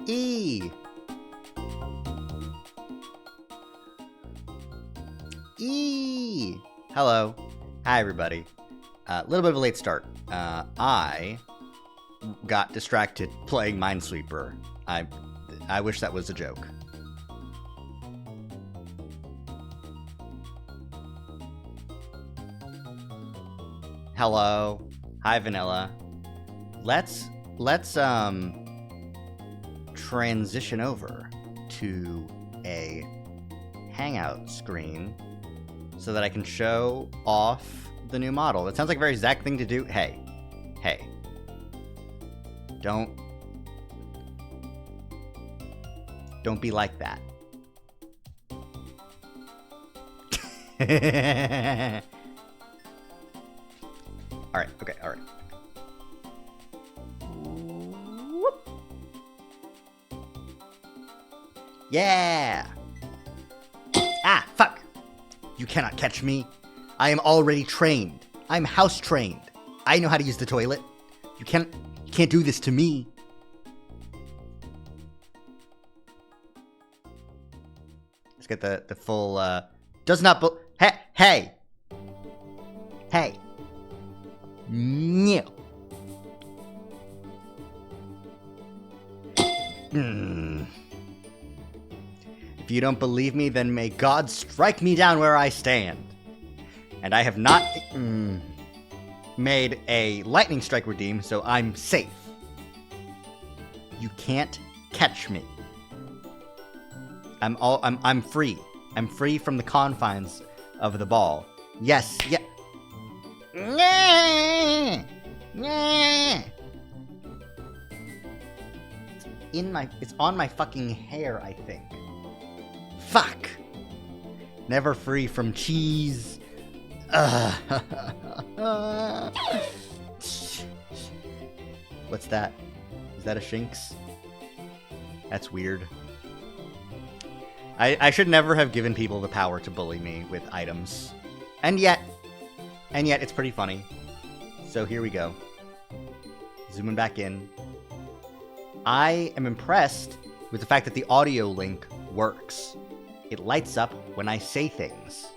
E. E. Hello. Hi, everybody. A little bit of a late start. I got distracted playing Minesweeper. I wish that was a joke. Hello. Hi, Vanilla. Let's transition over to a Hangout screen so that I can show off the new model. That sounds like a very Zach thing to do. Hey. Don't be like that. Alright, okay, alright. Yeah! Ah, fuck! You cannot catch me. I am already trained. I'm house trained. I know how to use the toilet. You can't do this to me. Let's get the full, does not hey! No. If you don't believe me, then may God strike me down where I stand. And I have not made a lightning strike redeem, so I'm safe. You can't catch me. I'm free. I'm free from the confines of the ball. Yes, yeah. It's on my fucking hair, I think. Fuck! Never free from cheese. What's that? Is that a Shinx? That's weird. I should never have given people the power to bully me with items. And yet, it's pretty funny. So here we go. Zooming back in. I am impressed with the fact that the audio link works. It lights up when I say things.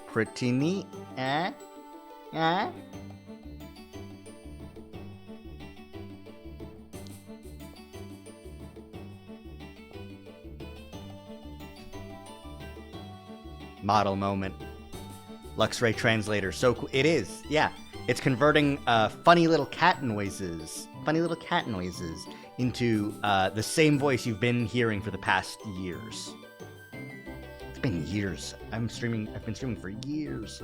Pretty neat, eh? Model moment. Luxray translator. So cool. It is, yeah. It's converting funny little cat noises into the same voice you've been hearing for the past years. It's been years. I've been streaming for years.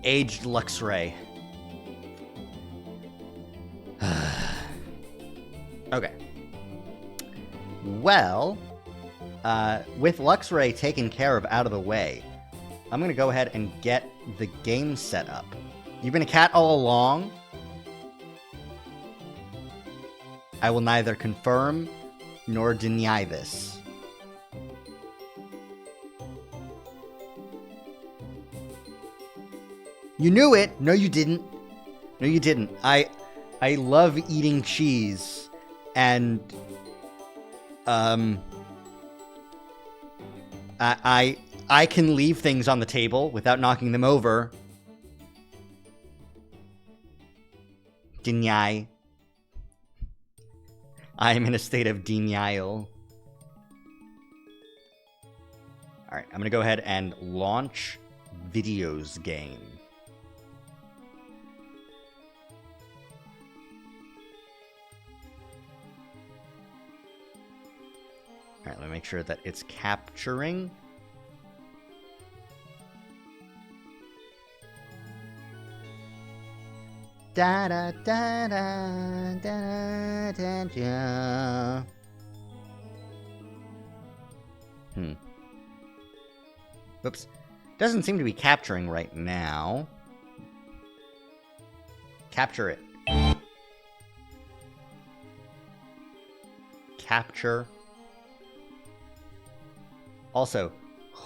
Aged Luxray. Okay. Well, with Luxray taken care of out of the way, I'm going to go ahead and get the game set up. You've been a cat all along? I will neither confirm nor deny this. You knew it! No, you didn't. No, you didn't. I love eating cheese, and I can leave things on the table without knocking them over. Deny. I am in a state of denial. Alright, I'm gonna go ahead and launch videos game. Alright, let me make sure that it's capturing. Da da da da da da da. Whoops. Doesn't seem to be capturing right now. Capture it. Capture. Also,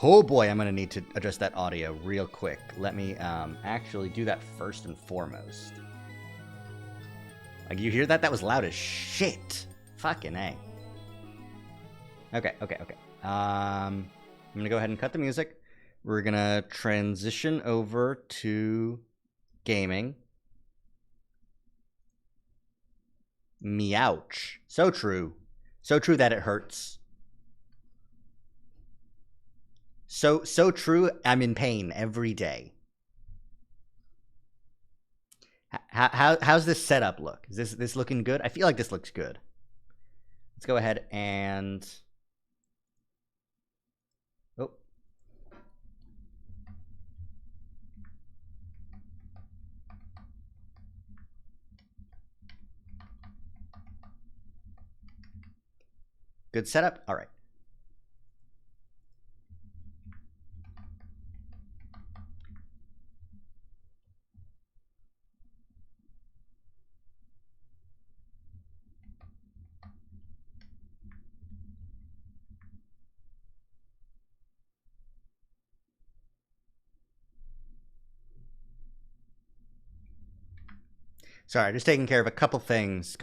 Oh boy, I'm gonna need to adjust that audio real quick. Let me actually do that first and foremost. Like, you hear that? That was loud as shit. Fucking A. Okay. I'm gonna go ahead and cut the music. We're gonna transition over to gaming. Meouch. So true. So true that it hurts. So true, I'm in pain every day. How's this setup look? Is this looking good? I feel like this looks good. Let's go ahead and... Oh. Good setup? All right. Sorry, just taking care of a couple things.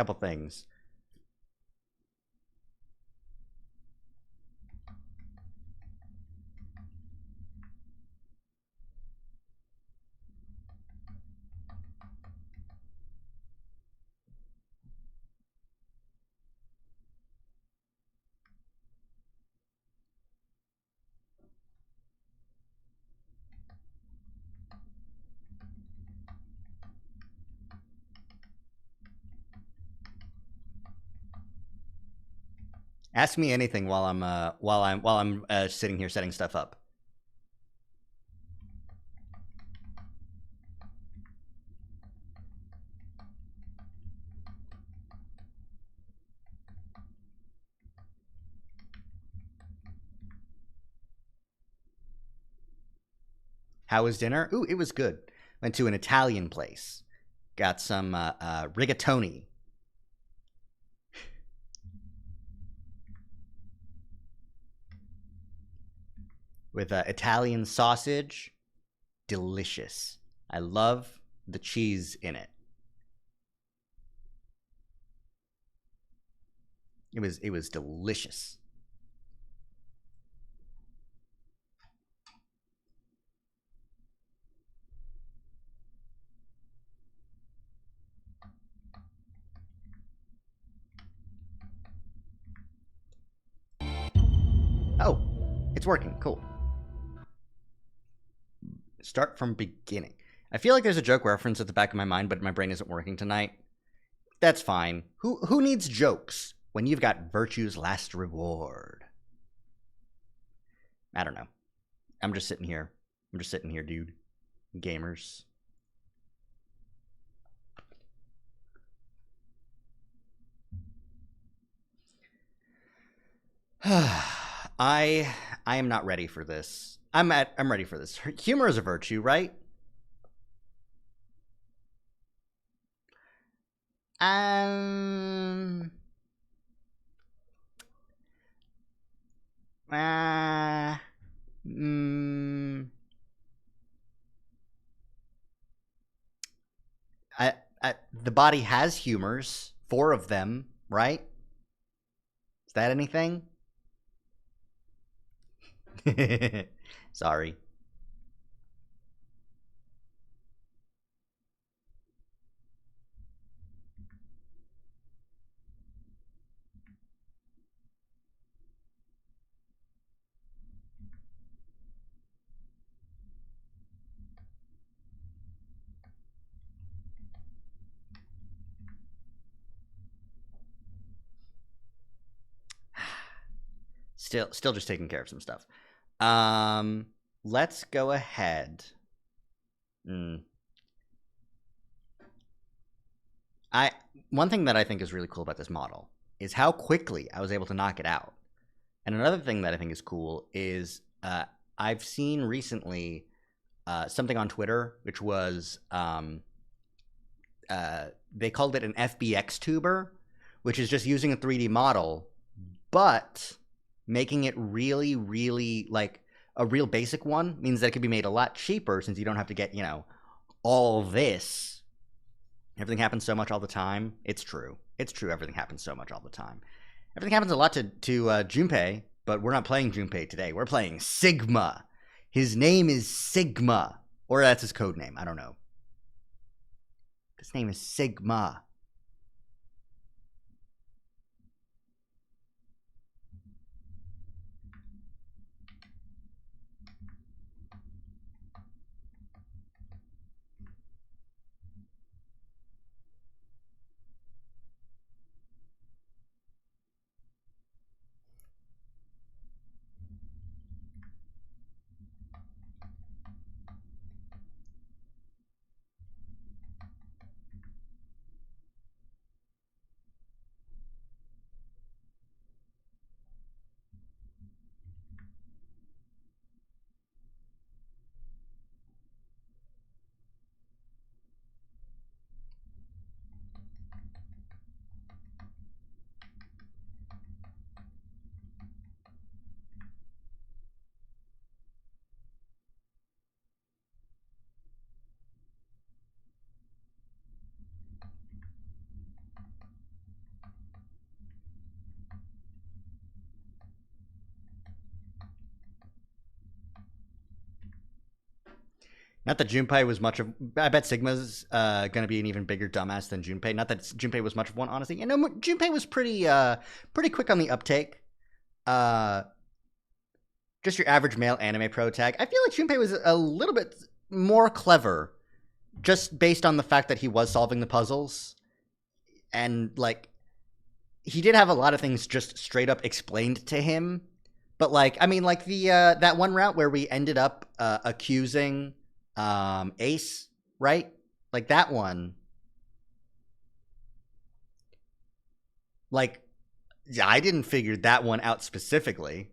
Ask me anything while I'm sitting here setting stuff up. How was dinner? Ooh, it was good. Went to an Italian place. Got some rigatoni. With Italian sausage. Delicious. I love the cheese in it. It was delicious. Oh, it's working. Cool. Start from beginning. I feel like there's a joke reference at the back of my mind, but my brain isn't working tonight. That's fine. Who needs jokes when you've got virtue's last reward? I don't know. I'm just sitting here, dude. Gamers. I am not ready for this. I'm ready for this. Humor is a virtue, right? Um. Uh, mm, the body has humors. 4 of them, right? Is that anything? Sorry. Still just taking care of some stuff. Let's go ahead. One thing that I think is really cool about this model is how quickly I was able to knock it out. And another thing that I think is cool is I've seen recently something on Twitter, which was they called it an FBX tuber, which is just using a 3D model, but making it really, really like a real basic one means that it could be made a lot cheaper since you don't have to get, you know, all this. Everything happens so much all the time. It's true. It's true. Everything happens so much all the time. Everything happens a lot to Junpei, but we're not playing Junpei today. We're playing Sigma. His name is Sigma. Or that's his code name. I don't know. His name is Sigma. Not that Junpei was much of... I bet Sigma's going to be an even bigger dumbass than Junpei. Not that Junpei was much of one, honestly. You know, Junpei was pretty quick on the uptake. Just your average male anime pro tag. I feel like Junpei was a little bit more clever just based on the fact that he was solving the puzzles. And, like, he did have a lot of things just straight up explained to him. But, like, I mean, like, the that one route where we ended up accusing... Ace, right? Like that one. Like, I didn't figure that one out specifically.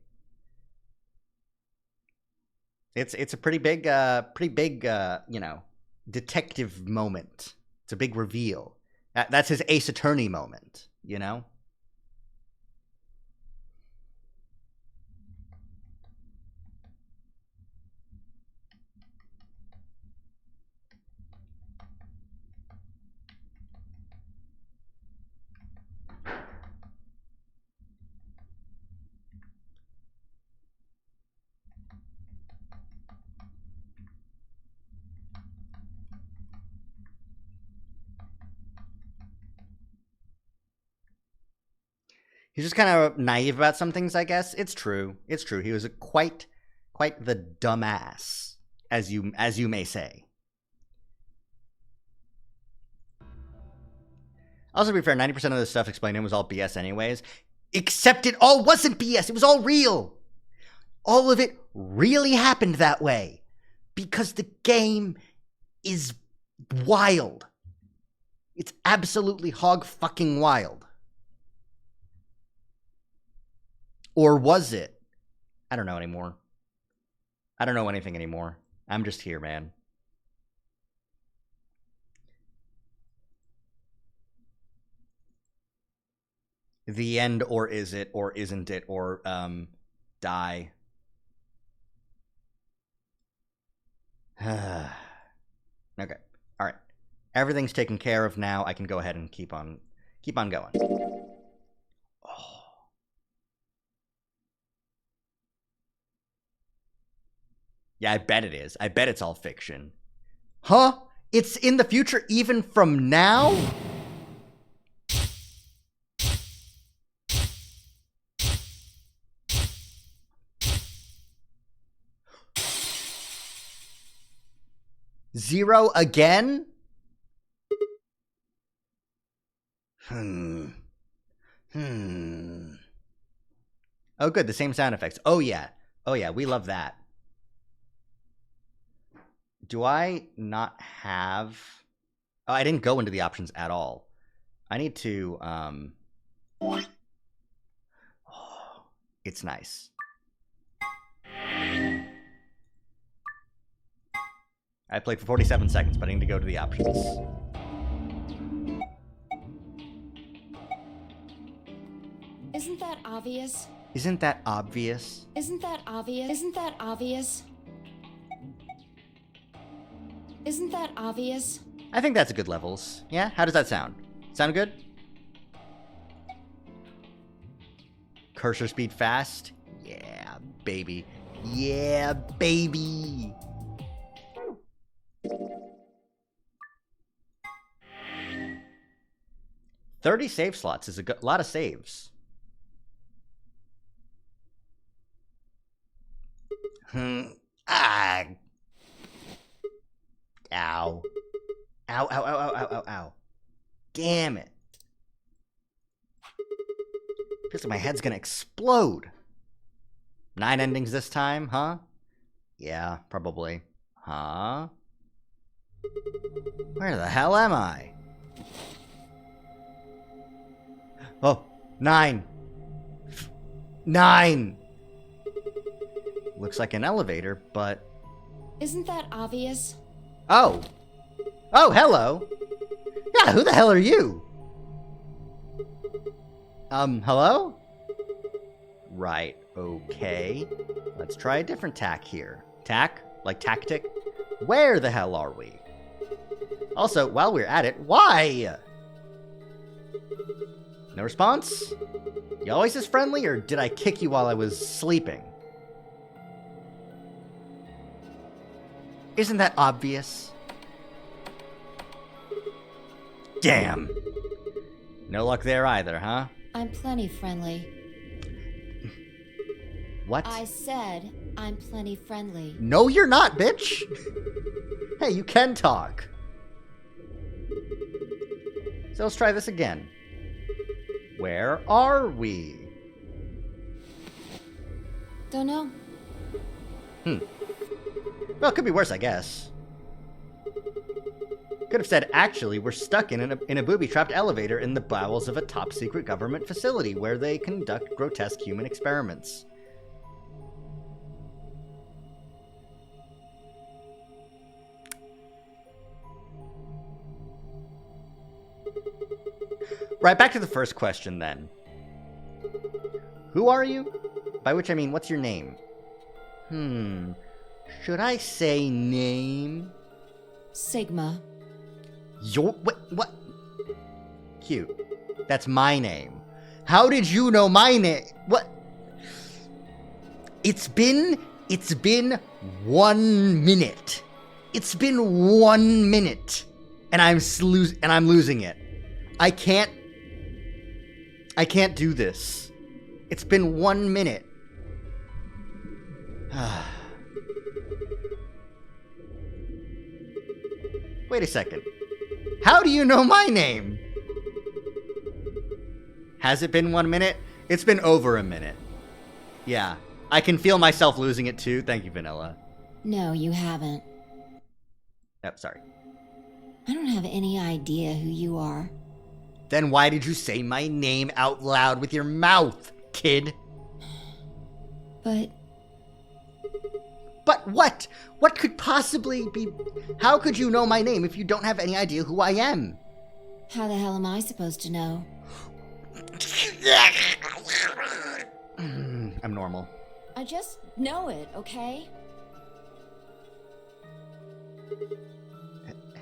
It's a pretty big, you know, detective moment. It's a big reveal. That's his Ace Attorney moment, you know? He's just kind of naive about some things, I guess. It's true. It's true. He was quite the dumbass, as you may say. Also, to be fair, 90% of the stuff explained in was all BS anyways. Except it all wasn't BS. It was all real. All of it really happened that way. Because the game is wild. It's absolutely hog fucking wild. Or was it? I don't know anymore. I don't know anything anymore. I'm just here, man. The end, or is it, or isn't it, or, die. Okay. All right. Everything's taken care of now. I can go ahead and keep on going. Oh. Yeah, I bet it is. I bet it's all fiction. Huh? It's in the future even from now? Zero again? Oh, good. The same sound effects. Oh, yeah. Oh, yeah. We love that. Do I not have... Oh, I didn't go into the options at all. I need to... Oh, it's nice. I played for 47 seconds, but I need to go to the options. Isn't that obvious? Isn't that obvious? Isn't that obvious? Isn't that obvious? Isn't that obvious? I think that's good levels. Yeah? How does that sound? Sound good? Cursor speed fast? Yeah, baby. Yeah, baby! $30 save slots is a lot of saves. Ah. Ow. Ow, ow, ow, ow, ow, ow, ow. Damn it. Feels like my head's gonna explode. 9 endings this time, huh? Yeah, probably. Huh? Where the hell am I? Oh, 9. 9! Looks like an elevator, but... Isn't that obvious? Oh! Oh, hello! Yeah, who the hell are you? Hello? Right, okay. Let's try a different tack here. Tack? Like tactic? Where the hell are we? Also, while we're at it, why? No response? You always this friendly, or did I kick you while I was sleeping? Isn't that obvious? Damn. No luck there either, huh? I'm plenty friendly. What? I said I'm plenty friendly. No, you're not, bitch! Hey, you can talk. So let's try this again. Where are we? Don't know. Well, it could be worse, I guess. Could have said, actually, we're stuck in a booby-trapped elevator in the bowels of a top-secret government facility where they conduct grotesque human experiments. Right, back to the first question, then. Who are you? By which I mean, what's your name? Should I say name? Sigma. Your... What? Cute. That's my name. How did you know my name? What? It's been 1 minute. It's been 1 minute. And I'm losing it. I can't do this. It's been 1 minute. Wait a second. How do you know my name? Has it been 1 minute? It's been over a minute. Yeah. I can feel myself losing it too. Thank you, Vanilla. No, you haven't. Oh, sorry. I don't have any idea who you are. Then why did you say my name out loud with your mouth, kid? But what? What could possibly be... How could you know my name if you don't have any idea who I am? how the hell am I supposed to know? I'm normal. I just know it, okay?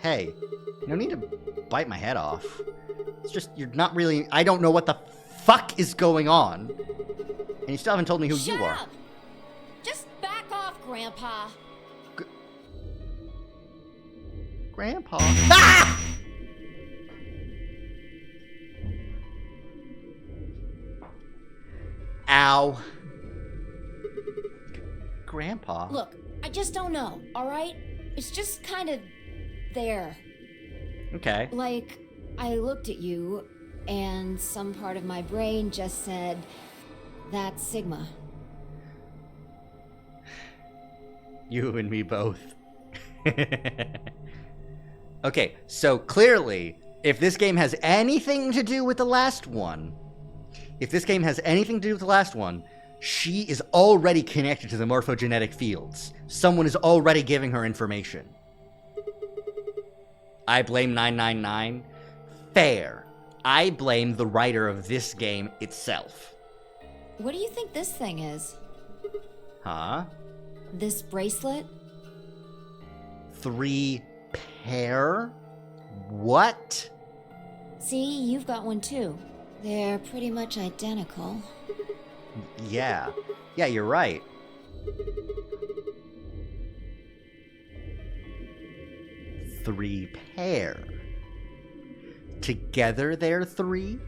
Hey, no need to bite my head off. It's just, you're not really... I don't know what the fuck is going on. And you still haven't told me who you are. Shut up! Just back off, Grandpa. Grandpa? Ah! Ow. Grandpa? Look, I just don't know, alright? It's just kind of there. Okay. Like, I looked at you, and some part of my brain just said, that's Sigma. You and me both. Okay, so clearly, if this game has anything to do with the last one, she is already connected to the morphogenetic fields. Someone is already giving her information. I blame 999. Fair. I blame the writer of this game itself. What do you think this thing is? Huh? This bracelet? 3 pair? What? See, you've got one too. They're pretty much identical. Yeah. Yeah, you're right. Three pair. Together they're 3?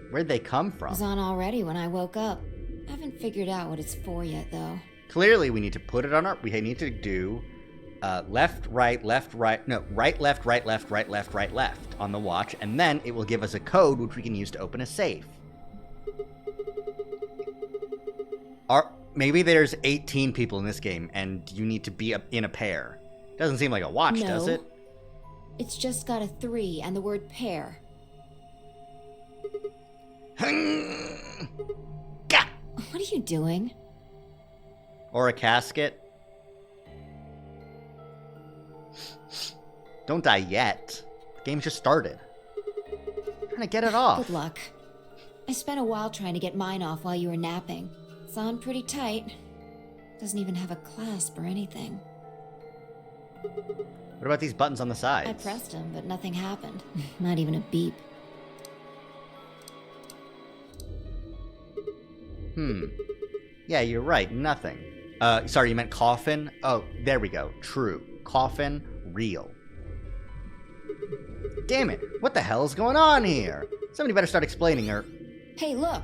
Where'd they come It was from? on already when I woke up. I haven't figured out what it's for yet, though. Clearly, we need to put it on our... We need to do left, right, no, right, left, right, left, right, left, right, left on the watch, and then it will give us a code which we can use to open a safe. Maybe there's 18 people in this game, and you need to be in a pair. Doesn't seem like a watch, No. does it? It's just got a 3 and the word pair. Gah! What are you doing? Or a casket. Don't die yet. The game's just started. I'm trying to get it off. Good luck. I spent a while trying to get mine off while you were napping. It's on pretty tight. Doesn't even have a clasp or anything. What about these buttons on the sides? I pressed them, but nothing happened. Not even a beep. Yeah, you're right. Nothing. Sorry, you meant coffin? Oh, there we go. True. Coffin, real. Damn it. What the hell is going on here? Somebody better start explaining, or... Hey, look!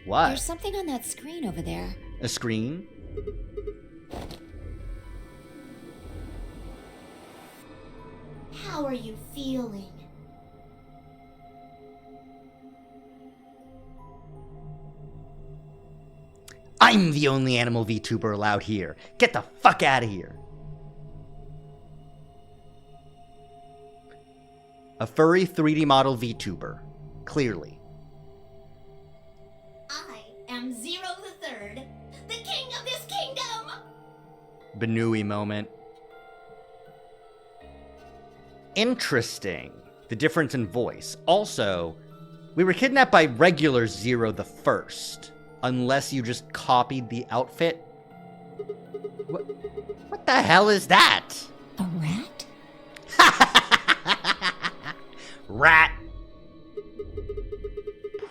What? There's something on that screen over there. A screen? How are you feeling? I'm the only animal VTuber allowed here. Get the fuck out of here. A furry 3D model VTuber. Clearly. I am Zero the Third, the king of this kingdom! Benui moment. Interesting. The difference in voice. Also, we were kidnapped by regular Zero the First. Unless you just copied the outfit. What the hell is that? A rat? Rat.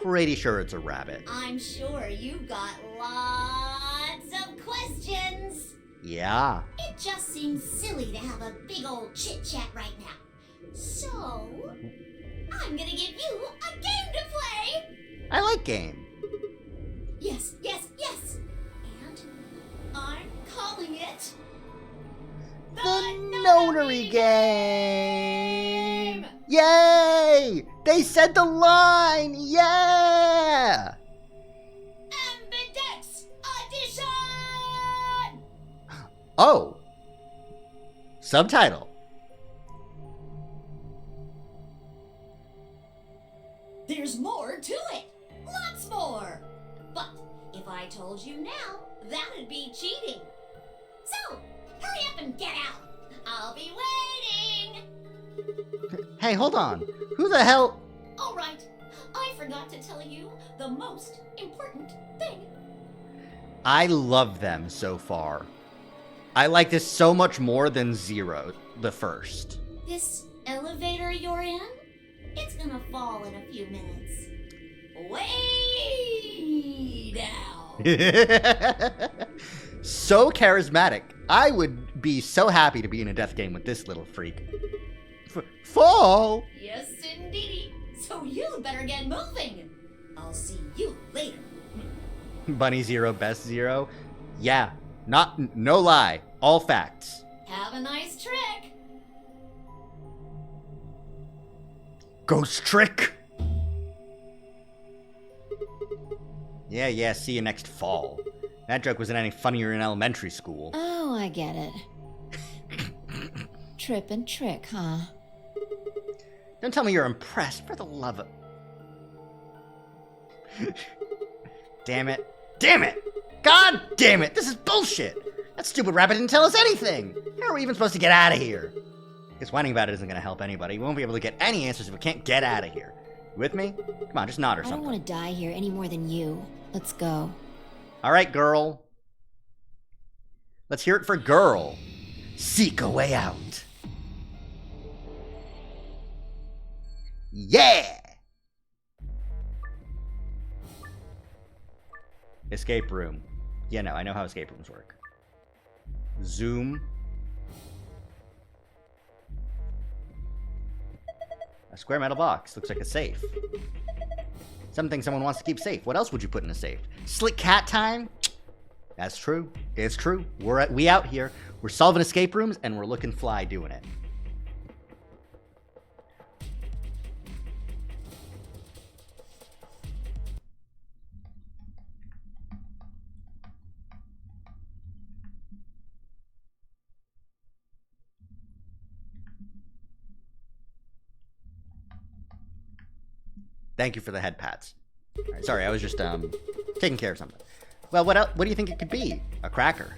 Pretty sure it's a rabbit. I'm sure you've got lots of questions. Yeah. It just seems silly to have a big old chit-chat right now. So, I'm gonna give you a game to play! I like game. Yes, yes, yes! And I'm calling it... The Notary Game! Yay! They said the line! Yeah! Ambidex Audition! Oh. Subtitle. There's more to it! Lots more! But if I told you now, that'd be cheating. So, hurry up and get out! I'll be waiting! Hey, hold on. Who the hell... Alright, I forgot to tell you the most important thing. I love them so far. I like this so much more than Zero, the first. This elevator you're in, it's gonna fall in a few minutes. Way down! So charismatic. I would be so happy to be in a death game with this little freak. Fall? Yes, indeedy. So you'd better get moving. I'll see you later. Bunny Zero, best Zero? Yeah, no lie. All facts. Have a nice trick. Ghost trick? Yeah, see you next fall. That joke wasn't any funnier in elementary school. Oh, I get it. Trip and trick, huh? Don't tell me you're impressed, for the love of... Damn it. Damn it! God damn it! This is bullshit! That stupid rabbit didn't tell us anything! How are we even supposed to get out of here? Because whining about it isn't going to help anybody. We won't be able to get any answers if we can't get out of here. With me? Come on, just nod or I don't something. want to die here any more than you. Let's go. All right, girl. Let's hear it for girl. Seek a way out. Yeah! Escape room. Yeah, no, I know how escape rooms work. Zoom. A square metal box. Looks like a safe. Something someone wants to keep safe. What else would you put in a safe? Slick cat time? That's true. It's true. We out here. We're solving escape rooms, and we're looking fly doing it. Thank you for the head pats. All right, sorry, I was just taking care of something. Well, what else? What do you think it could be? A cracker.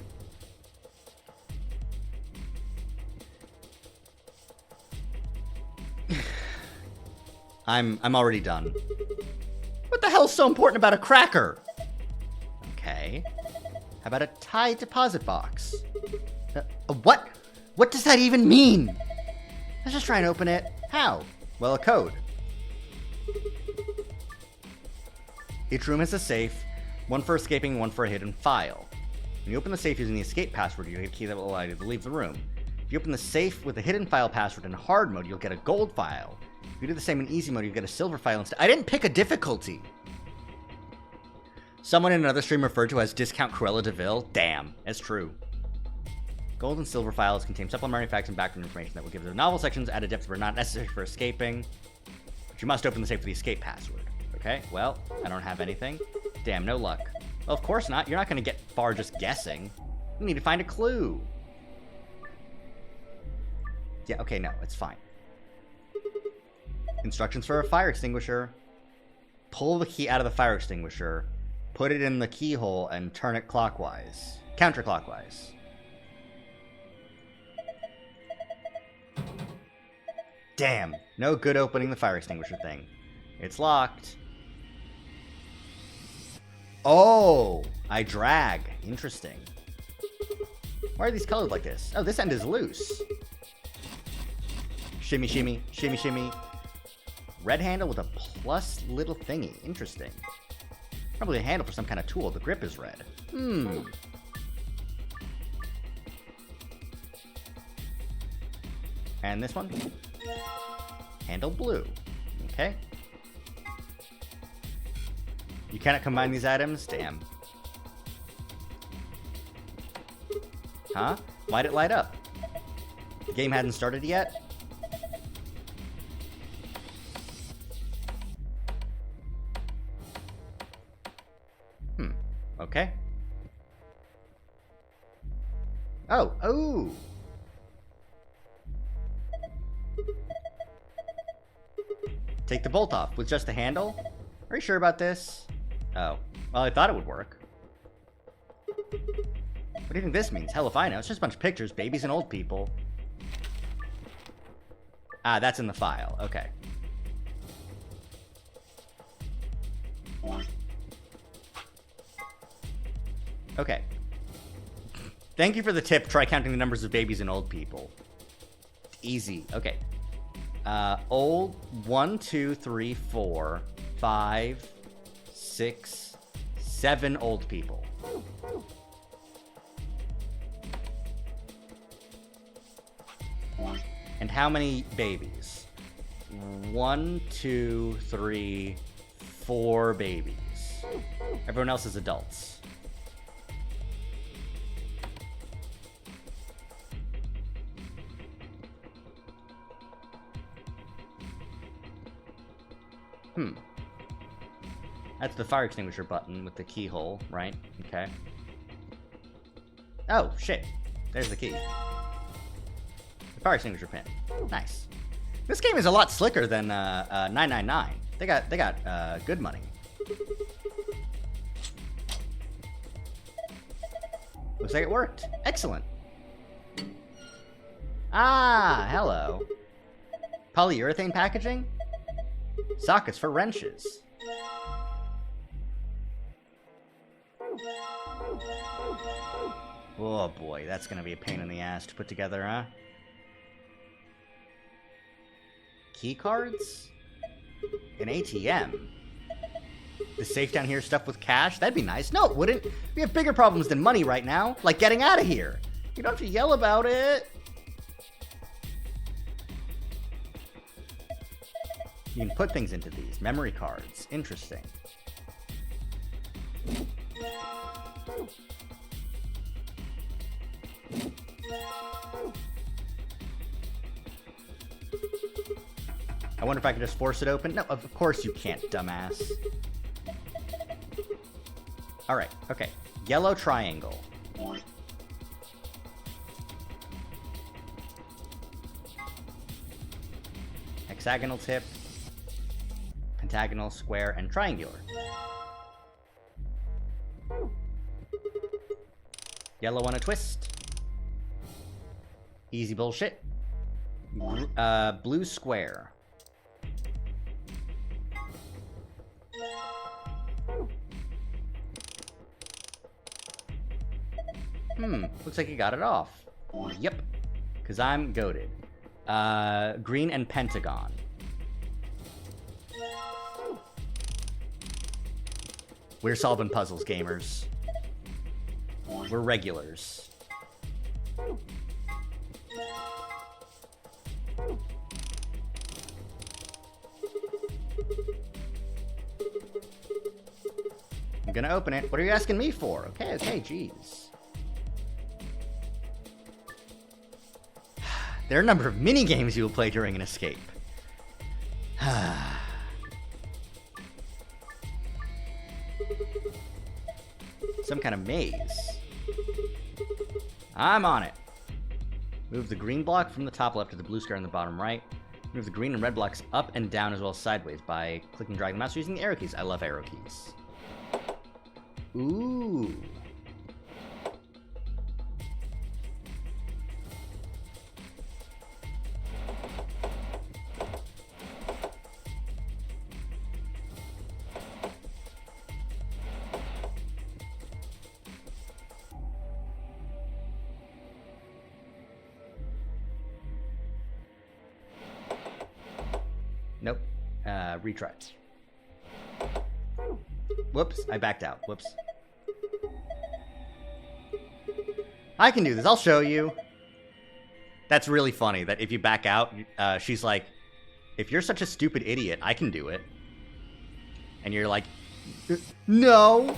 I'm already done. What the hell's so important about a cracker? Okay. How about a Tide deposit box? What? What does that even mean? Let's just try and open it. How? Well, a code. Each room has a safe, one for escaping, one for a hidden file. When you open the safe using the escape password, you get a key that will allow you to leave the room. If you open the safe with a hidden file password in hard mode, you'll get a gold file. If you do the same in easy mode, you get a silver file instead. I didn't pick a difficulty! Someone in another stream referred to as Discount Cruella DeVille. Damn, it's true. Gold and silver files contain supplementary facts and background information that will give the novel sections added depth that are not necessary for escaping. But you must open the safe with the escape password. Okay, well, I don't have anything. Damn, no luck. Well, of course not. You're not going to get far just guessing. You need to find a clue. Yeah, okay, no, it's fine. Instructions for a fire extinguisher. Pull the key out of the fire extinguisher, put it in the keyhole, and turn it clockwise. Counterclockwise. Damn, no good opening the fire extinguisher thing. It's locked. Oh, I drag. Interesting. Why are these colored like this? Oh, this end is loose. Shimmy, shimmy, shimmy, shimmy. Red handle with a plus little thingy. Interesting. Probably a handle for some kind of tool. The grip is red. And this one? Handle blue. Okay. You cannot combine these items? Damn. Huh? Why'd it light up? The game hadn't started yet? Okay. Oh, ooh. Take the bolt off with just the handle? Are you sure about this? Oh. Well, I thought it would work. What do you think this means? Hell if I know. It's just a bunch of pictures, babies and old people. Ah, that's in the file. Okay. Okay. Thank you for the tip. Try counting the numbers of babies and old people. Easy. Okay. Old 1, 2, 3, 4, 5, 6, 7 old people. And how many babies? 1, 2, 3, 4 babies. Everyone else is adults. That's the fire extinguisher button with the keyhole, right? Okay. Oh, shit. There's the key. The fire extinguisher pin. Nice. This game is a lot slicker than 999. They got good money. Looks like it worked. Excellent. Ah, hello. Polyurethane packaging? Sockets for wrenches. Oh boy, that's gonna be a pain in the ass to put together, huh? Key cards? An ATM? The safe down here stuffed with cash? That'd be nice. No, it wouldn't. We have bigger problems than money right now, like getting out of here. You don't have to yell about it. You can put things into these. Memory cards. Interesting. I wonder if I can just force it open. No, of course you can't, dumbass. Alright, okay. Yellow triangle. Hexagonal tip. Pentagonal, square, and triangular. Yellow on a twist. Easy bullshit. Blue square. Looks like you got it off. Yep. Because I'm goated. Green and pentagon. We're solving puzzles, gamers. We're regulars. I'm gonna open it. What are you asking me for? Okay, jeez. There are a number of mini games you will play during an escape. Some kind of maze. I'm on it. Move the green block from the top left to the blue square on the bottom right. Move the green and red blocks up and down as well as sideways by clicking and dragging the mouse using the arrow keys. I love arrow keys. Ooh. Nope. Retry. Whoops, I backed out. Whoops. I can do this. I'll show you. That's really funny that if you back out, she's like, if you're such a stupid idiot, I can do it. And you're like, no.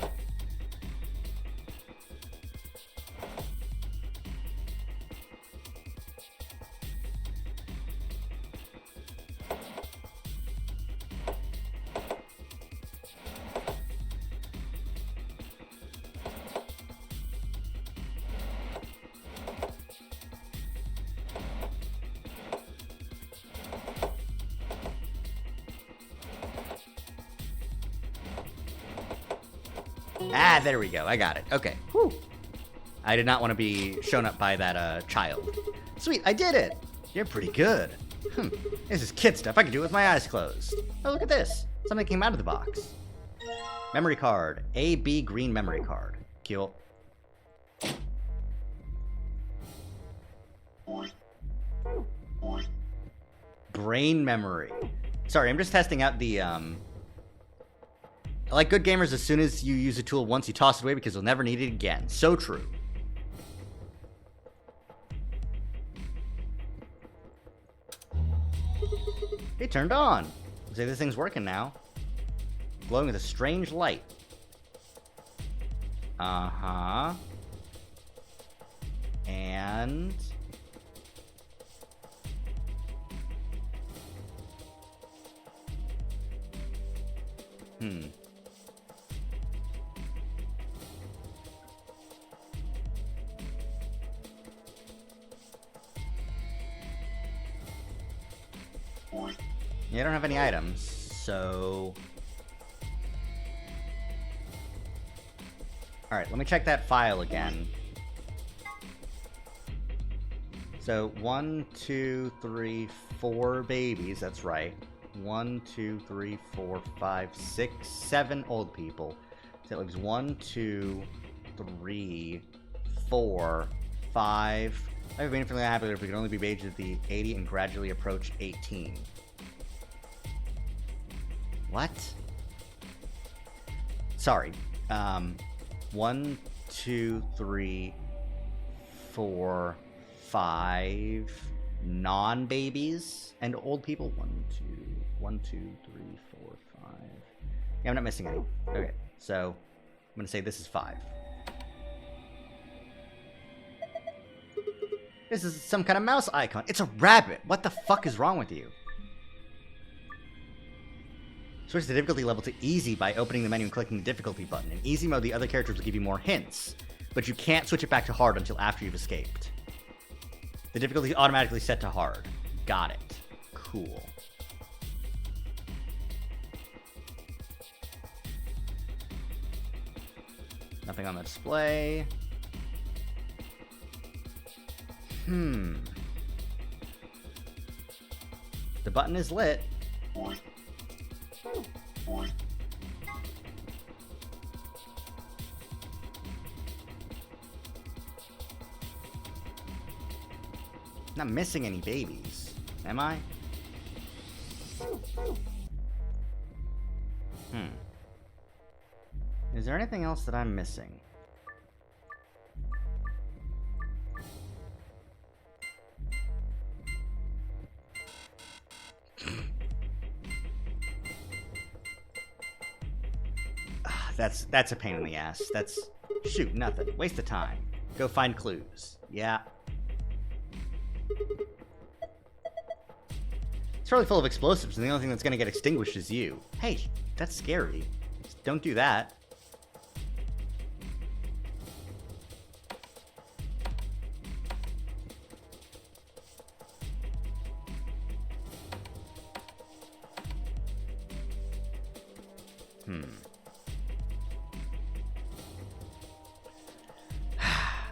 Ah, there we go. I got it. Okay. Whew. I did not want to be shown up by that child. Sweet, I did it. You're pretty good. This is kid stuff. I can do it with my eyes closed. Oh, look at this. Something came out of the box. Memory card. AB green memory card. Cool. Brain memory. Sorry, I'm just testing out the, like good gamers, as soon as you use a tool once, you toss it away because you'll never need it again. So true. It turned on. Looks like this thing's working now. Glowing with a strange light. Uh-huh. And... Yeah, I don't have any items, so... Alright, let me check that file again. So, 1, 2, 3, 4 babies, that's right. 1, 2, 3, 4, 5, 6, 7 old people. So that leaves 1, 2, 3, 4, 5. I have been infinitely happy if we can only be aged at the 80 and gradually approach 18. What? Sorry. 1, 2, 3, 4, 5 non-babies and old people. 1, 2, 3, 4, 5. Yeah, I'm not missing any. Okay, so I'm gonna say this is 5. This is some kind of mouse icon. It's a rabbit. What the fuck is wrong with you? Switch the difficulty level to easy by opening the menu and clicking the difficulty button. In easy mode, the other characters will give you more hints, but you can't switch it back to hard until after you've escaped. The difficulty is automatically set to hard. Got it. Cool. Nothing on the display. The button is lit. Not missing any babies, am I? Is there anything else that I'm missing? That's a pain in the ass. Shoot, nothing. Waste of time. Go find clues. Yeah. It's probably full of explosives, and the only thing that's gonna get extinguished is you. Hey, that's scary. Just don't do that.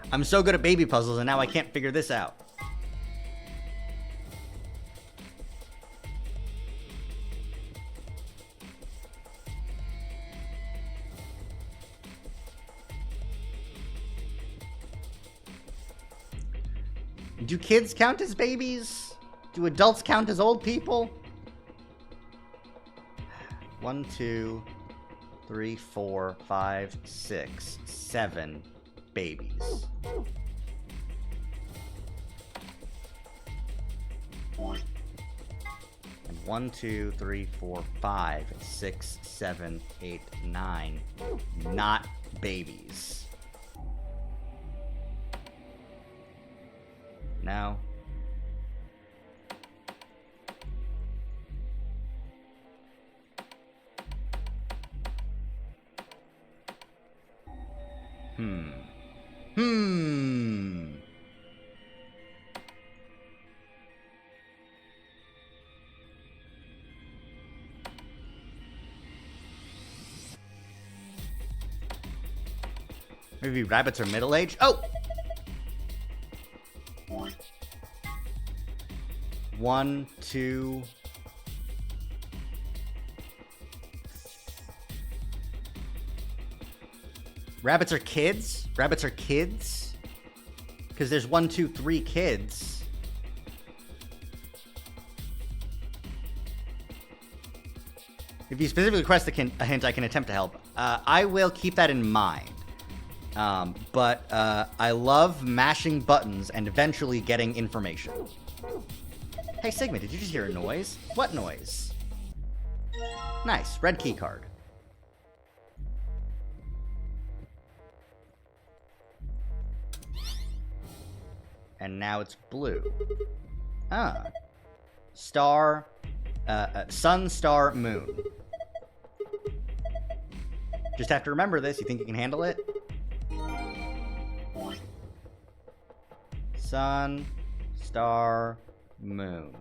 I'm so good at baby puzzles, and now I can't figure this out. Do kids count as babies? Do adults count as old people? 1, 2, 3, 4, 5, 6, 7 babies. And 1, 2, 3, 4, 5, 6, 7, 8, 9 not babies. No. Maybe rabbits are middle-aged? Oh! 1, 2... Rabbits are kids? Rabbits are kids? Because there's 1, 2, 3 kids. If you specifically request a hint, I can attempt to help. I will keep that in mind. But I love mashing buttons and eventually getting information. Hey, Sigma, did you just hear a noise? What noise? Nice. Red key card. And now it's blue. Ah. Star. Sun, star, moon. Just have to remember this. You think you can handle it? Sun, star, moon.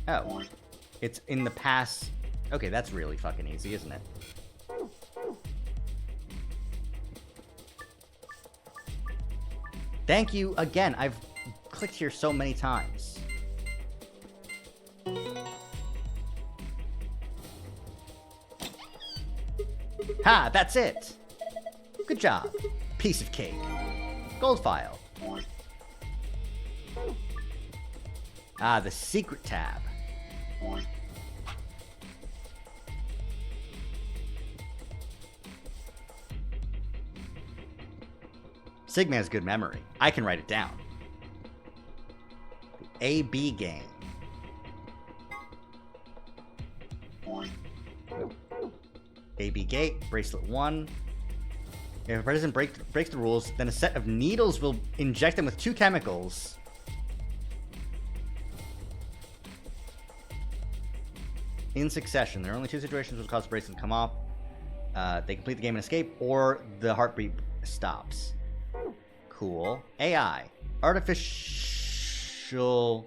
Oh. It's in the past. Okay, that's really fucking easy, isn't it? Thank you again. I've clicked here so many times. Ha! That's it! Good job. Piece of cake. Gold file. Ah, the secret tab. Sigma has good memory. I can write it down. The AB game. AB gate, bracelet 1. If a person breaks the rules, then a set of needles will inject them with 2 chemicals. In succession. There are only 2 situations which cause the bracelet to come off. They complete the game and escape, or the heartbeat stops. Cool. AI. Artificial...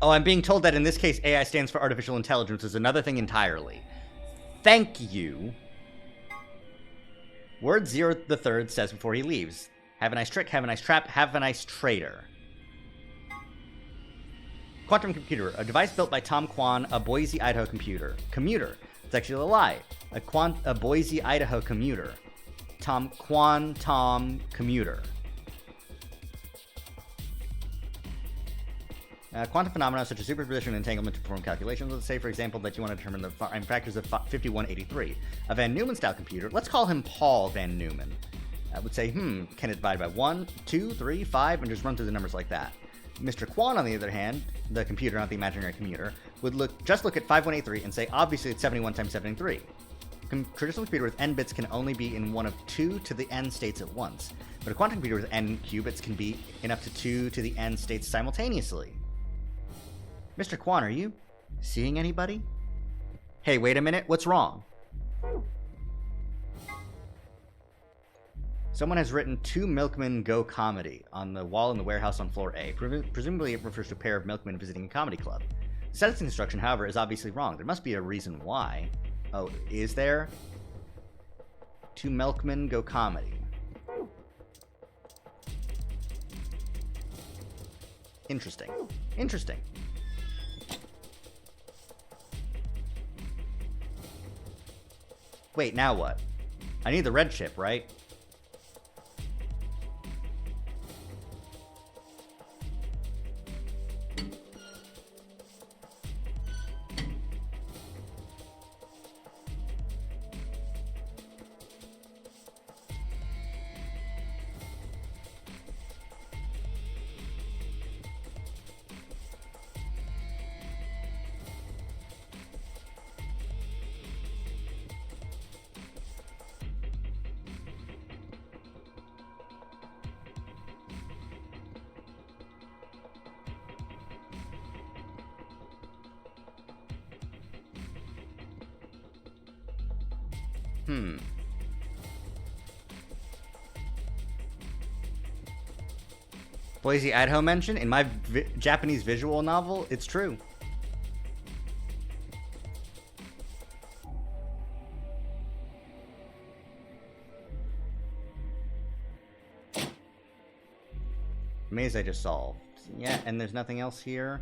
Oh, I'm being told that in this case, AI stands for artificial intelligence, is another thing entirely. Thank you. Word 0 the third says before he leaves. Have a nice trick, have a nice trap, have a nice traitor. Quantum computer, a device built by Tom Kwan, a Boise, Idaho computer. Commuter. It's actually a lie. A Boise, Idaho commuter. Tom commuter. Quantum phenomena such as superposition and entanglement to perform calculations. Let's say, for example, that you want to determine the factors of 5183. A Van Neumann-style computer, let's call him Paul Van Neumann, would say, can it divide by 1, 2, 3, 5, and just run through the numbers like that. Mr. Kwan, on the other hand, the computer, not the imaginary commuter, would just look at 5183 and say, obviously it's 71 times 73. Traditional computer with n bits can only be in one of 2 to the n states at once, but a quantum computer with n qubits can be in up to 2 to the n states simultaneously. Mr. Kwan, are you seeing anybody? Hey, wait a minute, what's wrong? Someone has written 2 milkmen go comedy on the wall in the warehouse on floor A. Presumably it refers to a pair of milkmen visiting a comedy club. The sentencing instruction, however, is obviously wrong. There must be a reason why. Oh, is there? 2 milkmen go comedy. Interesting. Interesting. Wait, now what? I need the red chip, right? Boise, Idaho mention? In my Japanese visual novel, it's true. Maze I just solved. Yeah, and there's nothing else here.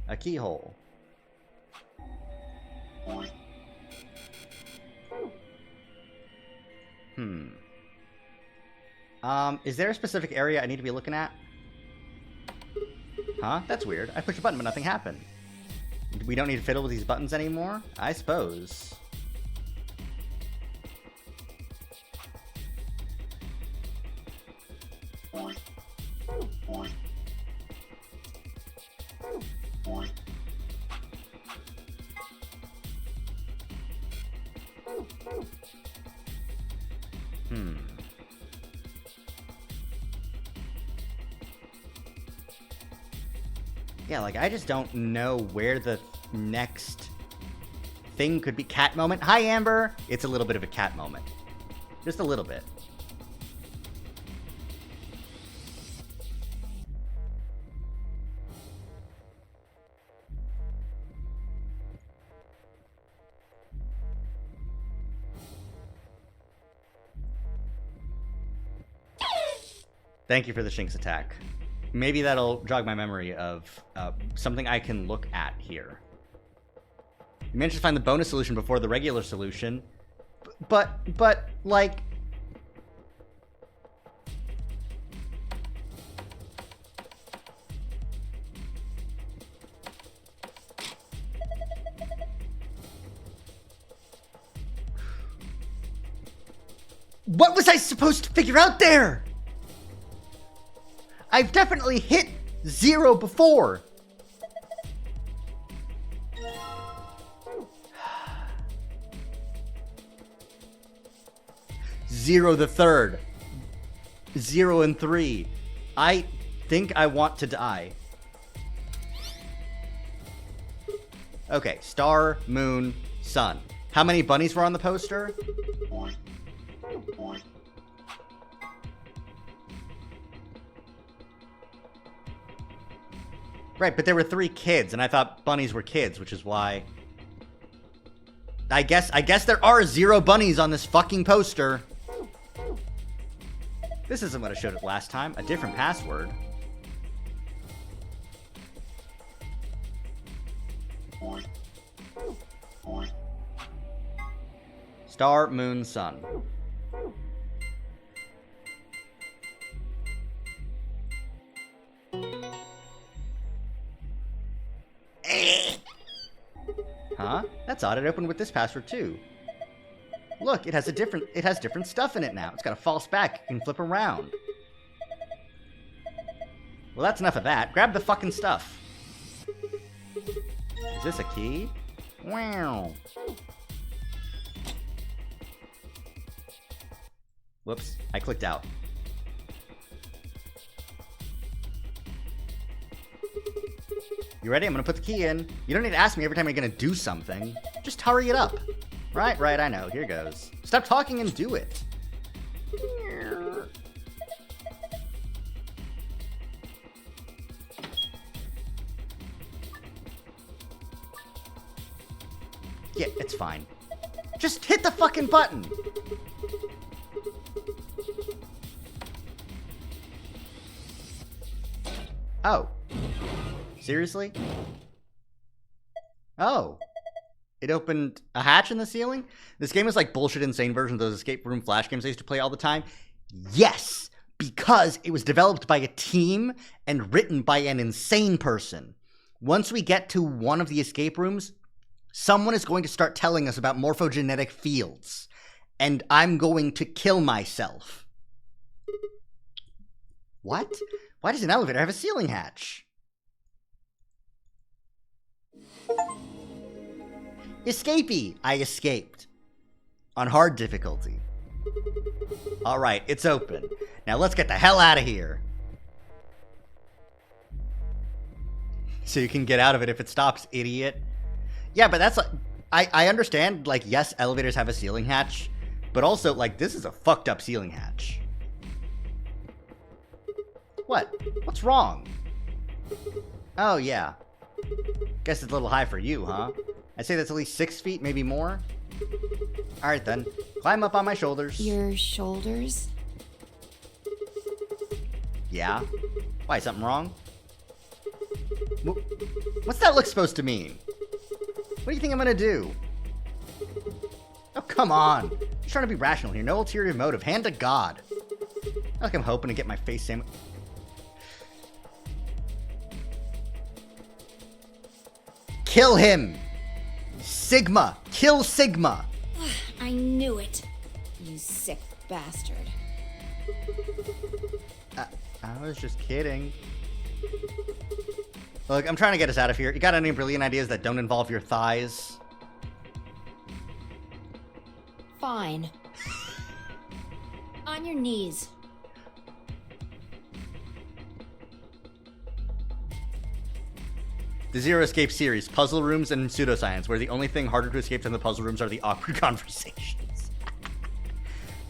A keyhole. Is there a specific area I need to be looking at? Huh? That's weird. I pushed a button, but nothing happened. We don't need to fiddle with these buttons anymore? I suppose. Yeah, like, I just don't know where the next thing could be. Cat moment? Hi, Amber! It's a little bit of a cat moment. Just a little bit. Thank you for the Shinx attack. maybe that'll jog my memory of something I can look at here. You managed to find the bonus solution before the regular solution, but like... What was I supposed to figure out there? I've definitely hit 0 before. Zero the third. 0 and 3. I think I want to die. Okay, star, moon, sun. How many bunnies were on the poster? Right, but there were 3 kids, and I thought bunnies were kids, which is why... I guess there are 0 bunnies on this fucking poster. This isn't what I showed it last time. A different password. Star, moon, sun. Huh? That's odd. It opened with this password too. Look, it has different stuff in it now. It's got a false back. You can flip around. Well, that's enough of that. Grab the fucking stuff. Is this a key? Wow. Whoops, I clicked out. You ready? I'm gonna put the key in. You don't need to ask me every time you're gonna do something. Just hurry it up. Right, I know. Here goes. Stop talking and do it. Yeah, it's fine. Just hit the fucking button. Oh. Seriously? Oh. It opened a hatch in the ceiling? This game is like bullshit insane version of those escape room flash games I used to play all the time. Yes, because it was developed by a team and written by an insane person. Once we get to one of the escape rooms, someone is going to start telling us about morphogenetic fields, and I'm going to kill myself. What? Why does an elevator have a ceiling hatch? Escapee! I escaped. On hard difficulty. Alright, it's open. Now let's get the hell out of here. So you can get out of it if it stops, idiot. Yeah, but that's like... I understand, like, yes, elevators have a ceiling hatch, but also, like, this is a fucked up ceiling hatch. What? What's wrong? Oh, yeah. Guess it's a little high for you, huh? I'd say that's at least 6 feet, maybe more. Alright then. Climb up on my shoulders. Your shoulders? Yeah? Why, something wrong? What's that look supposed to mean? What do you think I'm gonna do? Oh, come on. Just trying to be rational here. No ulterior motive. Hand to God. Not like I'm hoping to get my face sandwich. Kill him! Sigma! Kill Sigma! I knew it. You sick bastard. I was just kidding. Look, I'm trying to get us out of here. You got any brilliant ideas that don't involve your thighs? Fine. On your knees. The Zero Escape series, puzzle rooms and pseudoscience, where the only thing harder to escape than the puzzle rooms are the awkward conversations.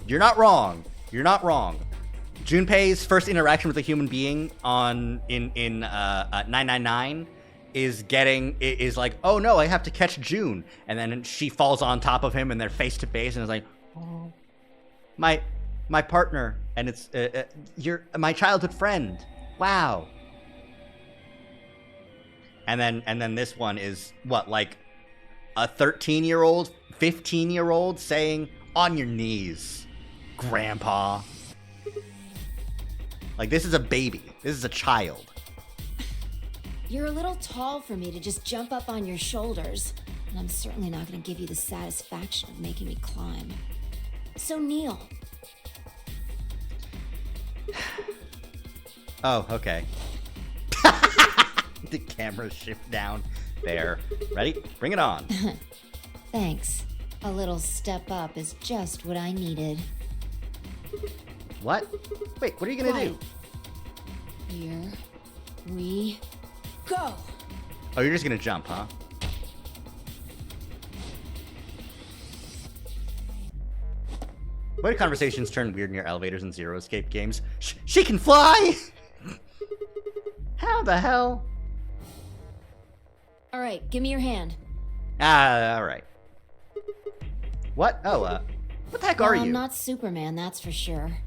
You're not wrong. You're not wrong. Junpei's first interaction with a human being in 999 is like, oh no, I have to catch June, and then she falls on top of him and they're face to face and is like, oh, my partner, and it's you're my childhood friend. Wow, And then this one is, what, like a 13-year-old, 15-year-old saying, on your knees, Grandpa. Like, this is a baby. This is a child. You're a little tall for me to just jump up on your shoulders, and I'm certainly not going to give you the satisfaction of making me climb. So kneel. Oh, okay. The camera shift down. There. Ready? Bring it on. Thanks. A little step up is just what I needed. What? Wait, what are you gonna do? Here we go. Oh, you're just gonna jump, huh? Why do conversations turn weird near elevators in Zero Escape games? She can fly! How the hell? All right, give me your hand. Alright. What? Oh, what the heck are you? I'm not Superman, that's for sure.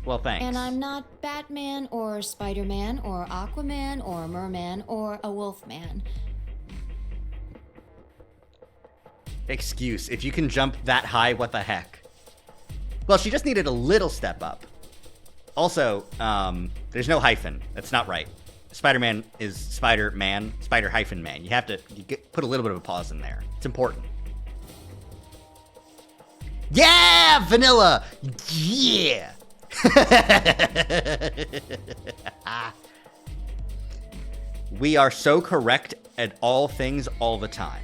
Well, thanks. And I'm not Batman or Spider-Man or Aquaman or Merman or a Wolfman. Excuse. If you can jump that high, what the heck? Well, she just needed a little step up. Also, there's no hyphen. That's not right. Spider-Man is Spider-Man, Spider-Man. You have to put a little bit of a pause in there. It's important. Yeah! Vanilla! Yeah! We are so correct at all things all the time.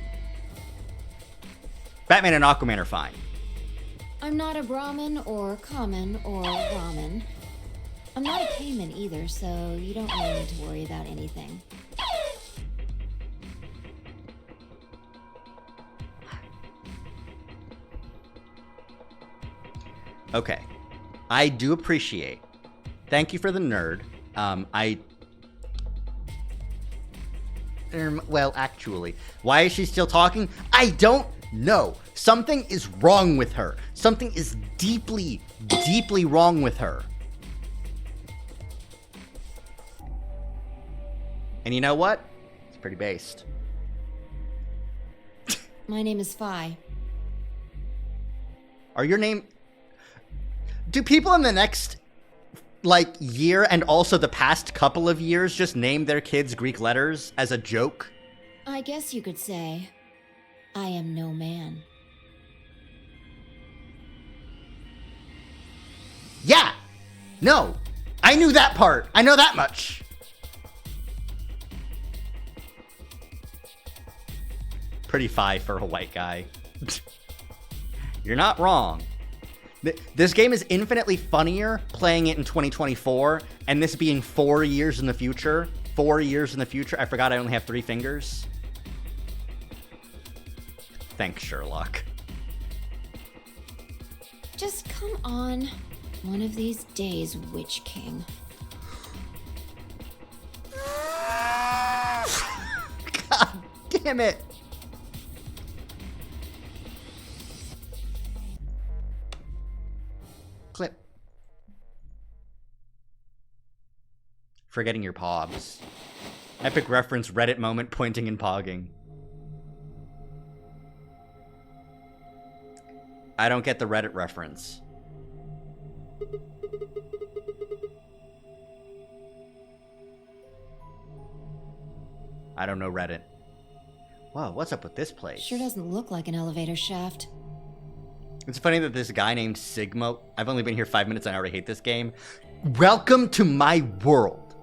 Batman and Aquaman are fine. I'm not a Brahmin or common or ramen. I'm not a Cayman either, so you don't really need to worry about anything. Okay. I do appreciate. Thank you for the nerd. Well, actually, why is she still talking? I don't know. Something is wrong with her. Something is deeply, deeply wrong with her. And you know what? It's pretty based. My name is Phi. Are your name... Do people in the next, like, year and also the past couple of years just name their kids Greek letters as a joke? I guess you could say, I am no man. Yeah! No! I knew that part! I know that much! Pretty Phi for a white guy. You're not wrong. This game is infinitely funnier playing it in 2024, and this being 4 years in the future. 4 years in the future. I forgot I only have 3 fingers. Thanks, Sherlock. Just come on. One of these days, Witch King. God damn it. Clip. Forgetting your pogs. Epic reference Reddit moment pointing and pogging. I don't get the Reddit reference. I don't know Reddit. Whoa, what's up with this place? Sure doesn't look like an elevator shaft. It's funny that this guy named Sigma, I've only been here 5 minutes and I already hate this game. Welcome to my world.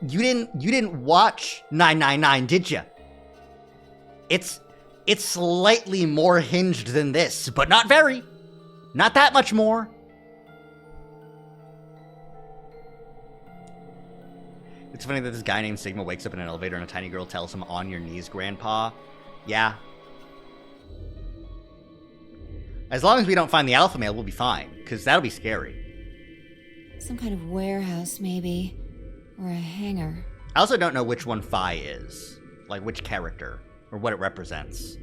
You didn't watch 999, did you? It's slightly more hinged than this, but not very. Not that much more. It's funny that this guy named Sigma wakes up in an elevator and a tiny girl tells him, "On your knees, Grandpa." Yeah. As long as we don't find the alpha male, we'll be fine, because that'll be scary. Some kind of warehouse, maybe. Or a hangar. I also don't know which one Phi is. Like, which character, or what it represents.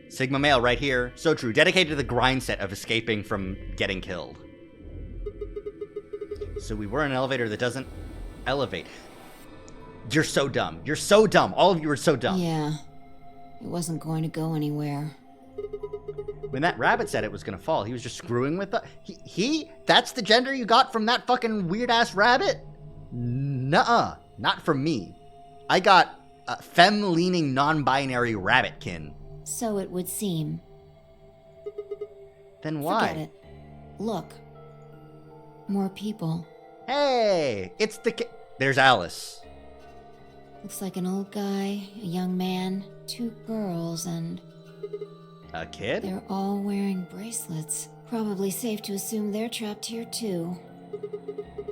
Sigma male right here. So true. Dedicated to the grind set of escaping from getting killed. So we were in an elevator that doesn't elevate. You're so dumb. You're so dumb. All of you are so dumb. Yeah. It wasn't going to go anywhere. When that rabbit said it was gonna fall, he was just screwing with the... That's the gender you got from that fucking weird-ass rabbit? Nuh-uh. Not from me. I got a femme-leaning, non-binary rabbitkin. So it would seem. Then why? Forget it. Look. More people. Hey! It's the There's Alice. Looks like an old guy, a young man, 2 girls, and A kid? they're all wearing bracelets. Probably safe to assume they're trapped here too.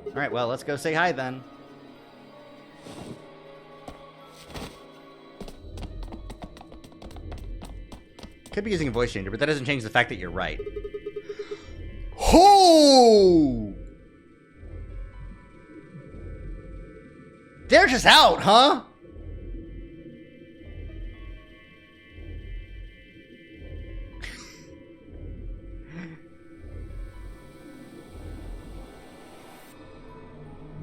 Alright, well, let's go say hi then. Could be using a voice changer, but that doesn't change the fact that you're right. Ho! They're just out, huh?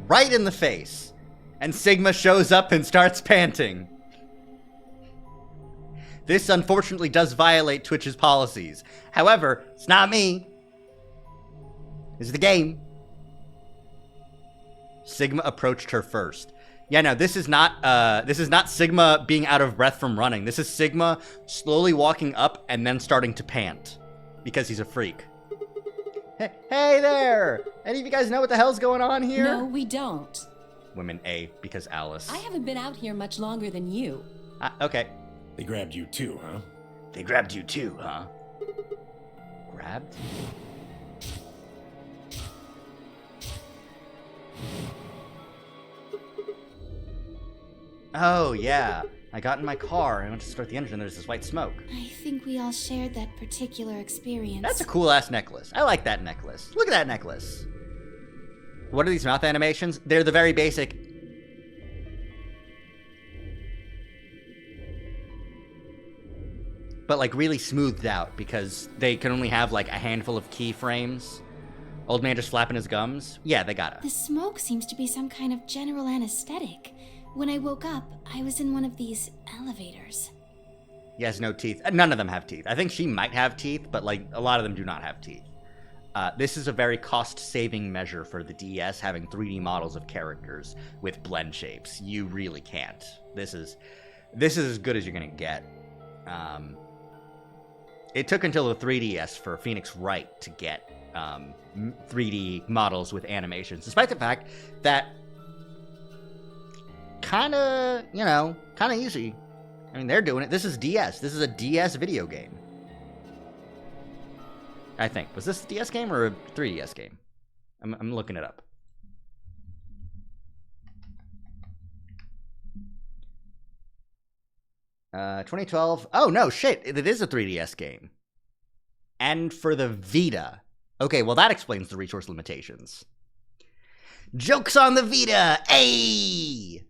Right in the face. And Sigma shows up and starts panting. This unfortunately does violate Twitch's policies. However, it's not me. It's the game. Sigma approached her first. Yeah, no, this is not Sigma being out of breath from running. This is Sigma slowly walking up and then starting to pant. Because he's a freak. Hey there! Any of you guys know what the hell's going on here? No, we don't. Women A, because Alice. I haven't been out here much longer than you. Okay. They grabbed you too, huh? They grabbed you too, huh? Grabbed? Oh, yeah. I got in my car and went to start the engine and there's this white smoke. I think we all shared that particular experience. That's a cool-ass necklace. I like that necklace. Look at that necklace. What are these mouth animations? They're the very basic... but like really smoothed out because they can only have like a handful of keyframes. Old man just flapping his gums. Yeah, they got it. The smoke seems to be some kind of general anesthetic. When I woke up, I was in one of these elevators. He has no teeth. None of them have teeth. I think she might have teeth, but like a lot of them do not have teeth. This is a very cost-saving measure for the DS, having 3D models of characters with blend shapes. You really can't. This is as good as you're gonna get. It took until the 3DS for Phoenix Wright to get 3D models with animations, despite the fact that kinda easy. I mean, they're doing it. This is DS. This is a DS video game. I think. Was this a DS game or a 3DS game? I'm looking it up. Uh, 2012. Oh, no, shit. It is a 3DS game. And for the Vita. Okay, well, that explains the resource limitations. Jokes on the Vita! Ayy!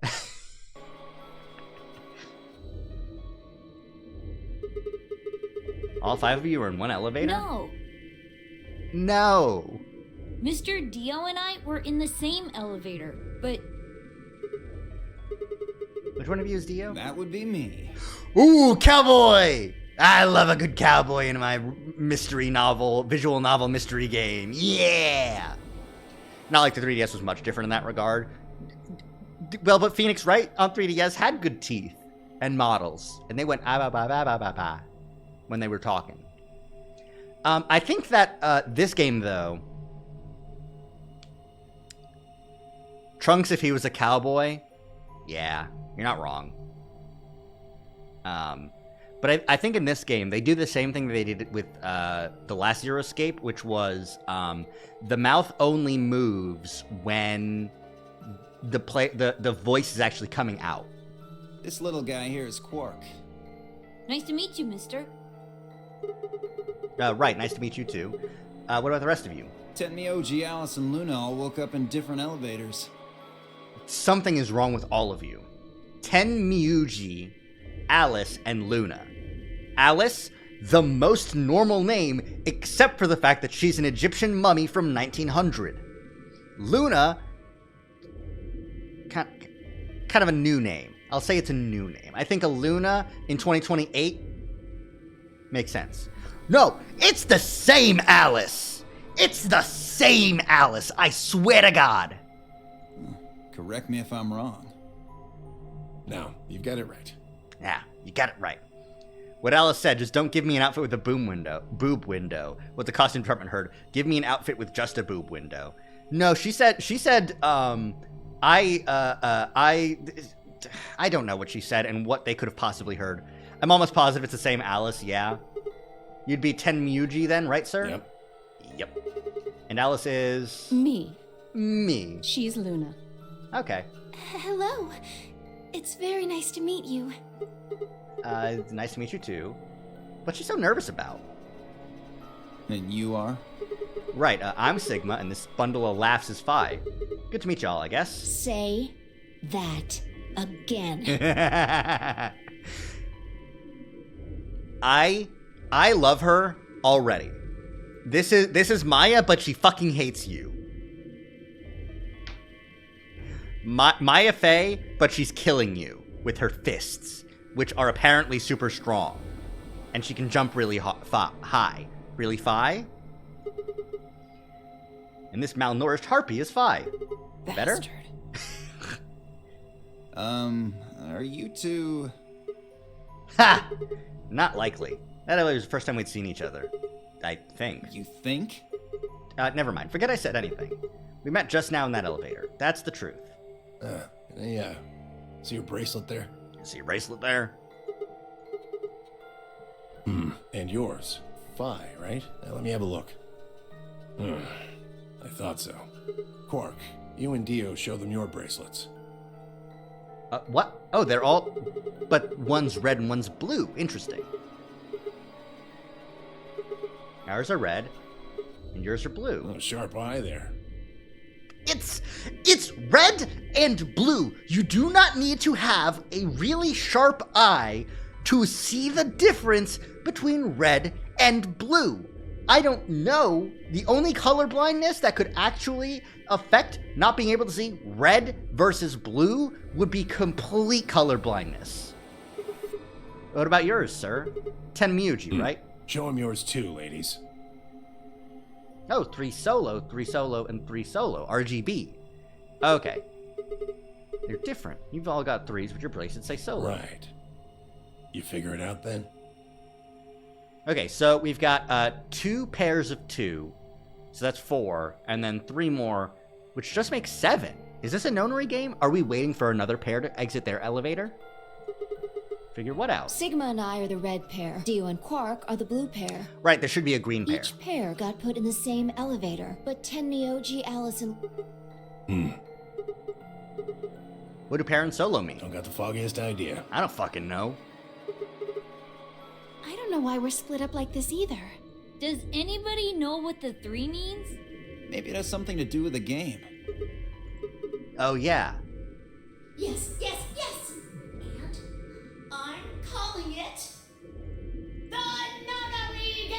All 5 of you are in one elevator? No. No. Mr. Dio and I were in the same elevator, but Which one of you is Dio? That would be me. Ooh, cowboy! I love a good cowboy in my mystery novel, visual novel mystery game. Yeah! Not like the 3DS was much different in that regard. Well, but Phoenix Wright on 3DS had good teeth and models, and they went ah-ba-ba-ba-ba-ba-ba when they were talking. I think that this game, though, Trunks, if he was a cowboy, yeah, you're not wrong. But I think in this game, they do the same thing that they did with the last Zero Escape, which was the mouth only moves when the voice is actually coming out. This little guy here is Quark. nice to meet you, mister. Right, nice to meet you too. What about the rest of you? Tenmyoji, Alice, and Luna all woke up in different elevators. Something is wrong with all of you. Tenmyuji, Alice, and Luna. Alice, the most normal name, except for the fact that she's an Egyptian mummy from 1900. Luna, kind kind of a new name. I'll say it's a new name. I think a Luna in 2028 makes sense. No, it's the same Alice. It's the same Alice. I swear to God. Correct me if I'm wrong. No, you've got it right. Yeah, you got it right. What Alice said, just don't give me an outfit with a boob window. What the costume department heard, give me an outfit with just a boob window. No, she said, I don't know what she said and what they could have possibly heard. I'm almost positive it's the same Alice, yeah. You'd be Tenmyuji then, right, sir? Yep. Yep. And Alice is... Me. Me. She's Luna. Okay. Hello. It's very nice to meet you. It's nice to meet you too. What's she so nervous about? And you are? Right, I'm Sigma, and this bundle of laughs is Phi. Good to meet y'all, I guess. Say that again. I love her already. This is Maya, but she fucking hates you. Maya Fey, but she's killing you with her fists, which are apparently super strong. And she can jump really high. Really Phi? And this malnourished harpy is Phi. Better? Bastard. Are you two... Ha! Not likely. That was the first time we'd seen each other. I think. You think? Never mind. Forget I said anything. We met just now in that elevator. That's the truth. Yeah. See your bracelet there? See your bracelet there? And yours. Phi, right? Now let me have a look. I thought so. Quark, you and Dio show them your bracelets. What? Oh, they're all... But one's red and one's blue. Interesting. Ours are red, and yours are blue. Oh, sharp eye there. It's red and blue. You do not need to have a really sharp eye to see the difference between red and blue. I don't know. The only color blindness that could actually affect not being able to see red versus blue would be complete color blindness. What about yours, sir? Tenmyuji, right? Show him yours too, ladies. Oh, 3 solo, and 3 solo. RGB. Okay. They're different. You've all got 3s, but your bracelets say solo. Right. You figure it out then? Okay, so we've got 2 pairs of 2. So that's 4. And then 3 more, which just makes 7. Is this a nonary game? Are we waiting for another pair to exit their elevator? Figure what out? Sigma and I are the red pair. Dio and Quark are the blue pair. Right, there should be a green pair. Each pair got put in the same elevator, but Tenmyuji, Alice, and... What do pair and solo mean? Don't got the foggiest idea. I don't fucking know. I don't know why we're split up like this either. Does anybody know what the 3 means? Maybe it has something to do with the game. Oh, yeah. Yes. And I'm calling it the Nonary Game!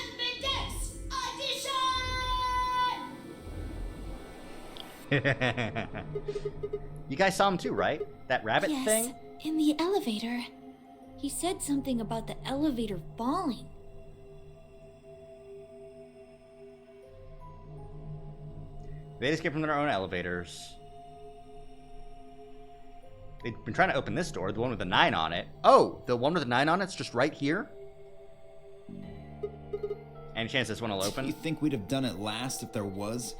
Ambidextrous Edition! You guys saw him too, right? That rabbit Yes, thing? in the elevator. He said something about the elevator falling. They escaped from their own elevators. They've been trying to open this door, the one with the 9 on it. Oh, the one with the 9 on it's just right here? Any chance this one will Do open? you think we'd have done it last if there was?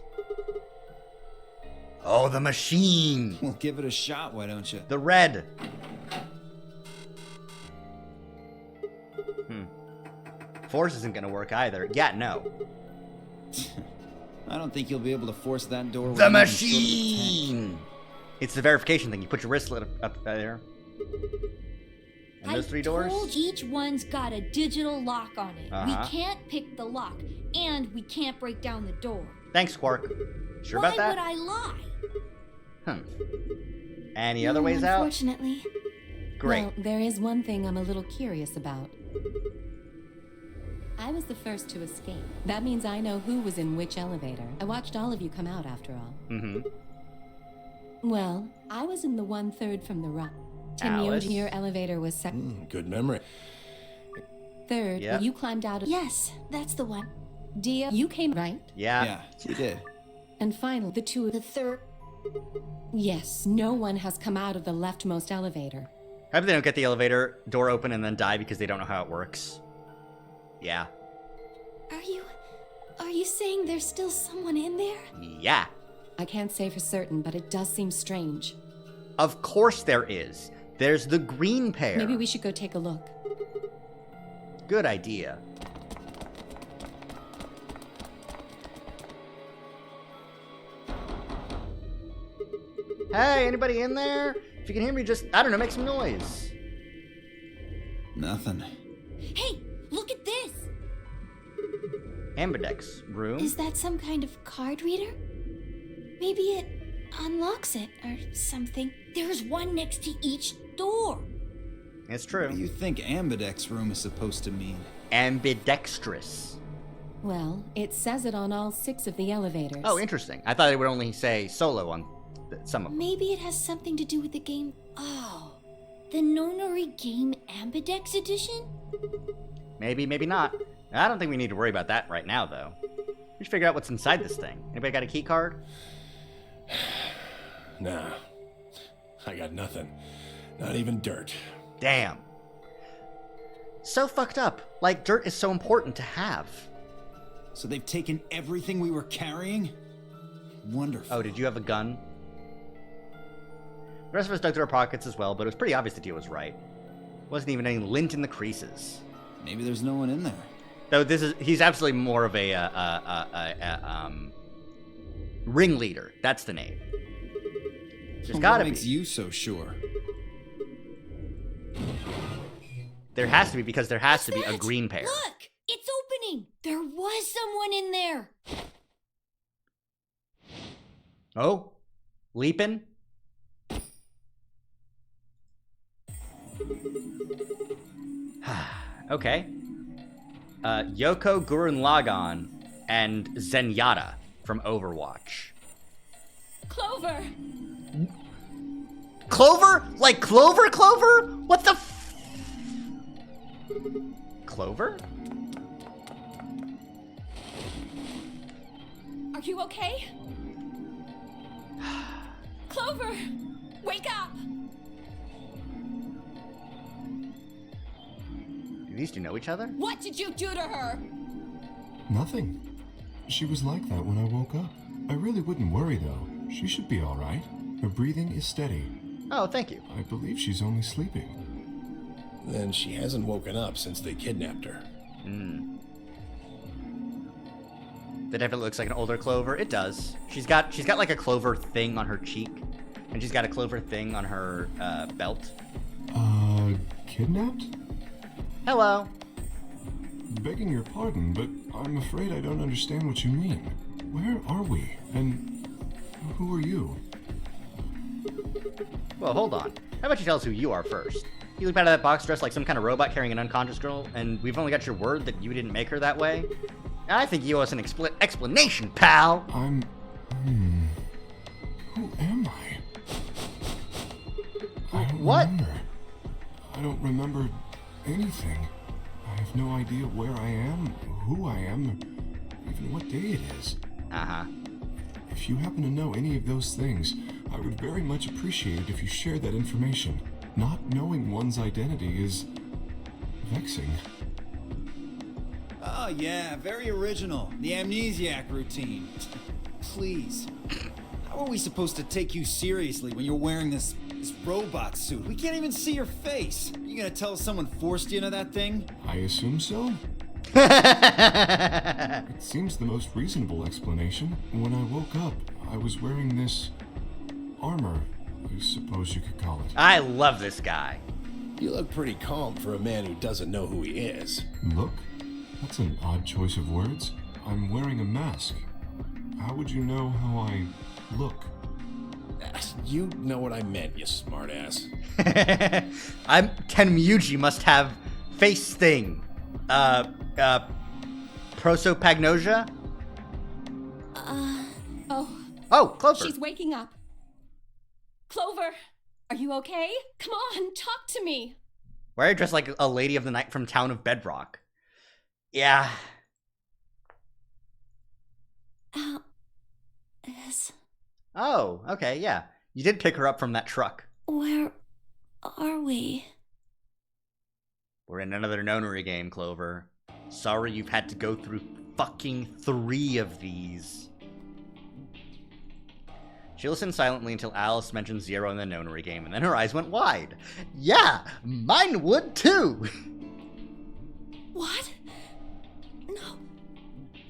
Oh, the machine! Well, give it a shot, why don't you? The red! Force isn't gonna work either. Yeah, no. I don't think you'll be able to force that door with The any sort of machine! It's the verification thing. You put your wristlet up there. And those 3 doors? Told each one's got a digital lock on it. Uh-huh. We can't pick the lock, and we can't break down the door. Thanks, Quark. Sure Why about that? would I lie? Any other ways out? Unfortunately. Great. Well, there is one thing I'm a little curious about. I was the first to escape. That means I know who was in which elevator. I watched all of you come out after all. Well, I was in the 1/3 from the right. Alice? Tenyoji, your elevator was second. Good memory. Third, Yep. when you climbed out of... Yes, that's the one. Dia, you came right. Yeah. Yeah, you did. And finally, the two... The third. Yes, no one has come out of the leftmost elevator. I hope they don't get the elevator door open and then die because they don't know how it works. Yeah. Are you saying there's still someone in there? Yeah. I can't say for certain, but it does seem strange. Of course there is. There's the green pair. Maybe we should go take a look. Good idea. Hey, anybody in there? If you can hear me, just, I don't know, make some noise. Nothing. Hey, look at this! Ambidex room. Is that some kind of card reader? Maybe it unlocks it or something. There's one next to each door. It's What true. do you think Ambidex room is supposed to mean? Ambidextrous. Well, it says it on all 6 of the elevators. Oh, interesting. I thought it would only say solo on some of them. Maybe it has something to do with the game. Oh, the Nonori Game Ambidex Edition? Maybe, maybe not. I don't think we need to worry about that right now, though. We should figure out what's inside this thing. Anybody got a key card? Nah. I got nothing. Not even dirt. Damn. So fucked up. Like, dirt is so important to have. So they've taken everything we were carrying? Wonderful. Oh, did you have a gun? The rest of us dug through our pockets as well, but it was pretty obvious the deal was right. Wasn't even any lint in the creases. Maybe there's no one in there. Though he's absolutely more of a ringleader. That's the name. There's gotta What makes be. you so sure? There has to be, because there has to be a That? green pair. Look, it's opening. There was someone in there. Oh? Leaping? Okay. Yoko Gurren Lagann and Zenyatta from Overwatch. Clover! Clover? Like Clover? Clover? What the Clover? Are you okay? Clover! Wake up! Do these two know each other? What did you do to her? Nothing. She was like that when I woke up. I really wouldn't worry, though. She should be all right. Her breathing is steady. Oh, thank you. I believe she's only sleeping. Then she hasn't woken up since they kidnapped her. That definitely looks like an older Clover. It does. She's got like a Clover thing on her cheek, and she's got a Clover thing on her belt. Kidnapped? Hello. Begging your pardon, but I'm afraid I don't understand what you mean. Where are we? And who are you? Well, hold on. How about you tell us who you are first? You leap out of that box dressed like some kind of robot carrying an unconscious girl, and we've only got your word that you didn't make her that way? I think you owe us an explanation, pal! I'm... Who am I? I don't What? remember. I don't remember anything. I have no idea where I am, who I am, even what day it is. Uh-huh. If you happen to know any of those things, I would very much appreciate it if you shared that information. Not knowing one's identity is vexing. Oh, yeah, very original. The amnesiac routine. Please. How are we supposed to take you seriously when you're wearing this robot suit? We can't even see your face. You gonna tell us someone forced you into that thing? I assume so? It seems the most reasonable explanation. When I woke up, I was wearing this armor, I suppose you could call it. I love this guy. You look pretty calm for a man who doesn't know who he is. Look? That's an odd choice of words. I'm wearing a mask. How would you know how I look? You know what I meant, you smartass. Tenmuji must have face thing. Prosopagnosia? Oh, Oh, Clover. she's waking up. Clover, are you okay? Come on, talk to me. Why are you dressed like a lady of the night from Town of Bedrock? Yeah. Alice, Oh, okay, yeah. You did pick her up from that truck. where are we? We're in another nonary game, Clover. Sorry you've had to go through fucking 3 of these. She listened silently until Alice mentioned 0 in the nonary game, and then her eyes went wide. Yeah, mine would too! What?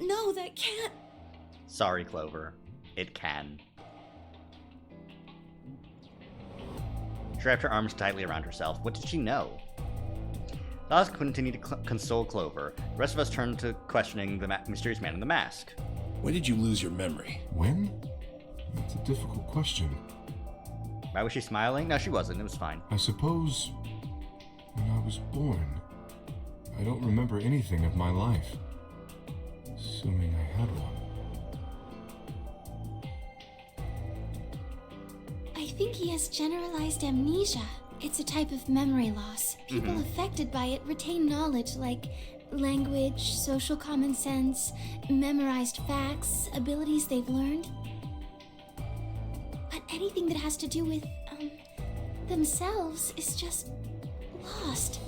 No, that can't. Sorry, Clover. It can. She wrapped her arms tightly around herself. What did she know? Alice continued to console Clover. The rest of us turned to questioning the mysterious man in the mask. When did you lose your memory? When? That's a difficult question. Why was she smiling? No, she wasn't. It was fine. I suppose when I was born. I don't remember anything of my life. Assuming I had one. I think he has generalized amnesia. It's a type of memory loss. People affected by it retain knowledge like language, social common sense, memorized facts, abilities they've learned. But anything that has to do with, themselves is just lost.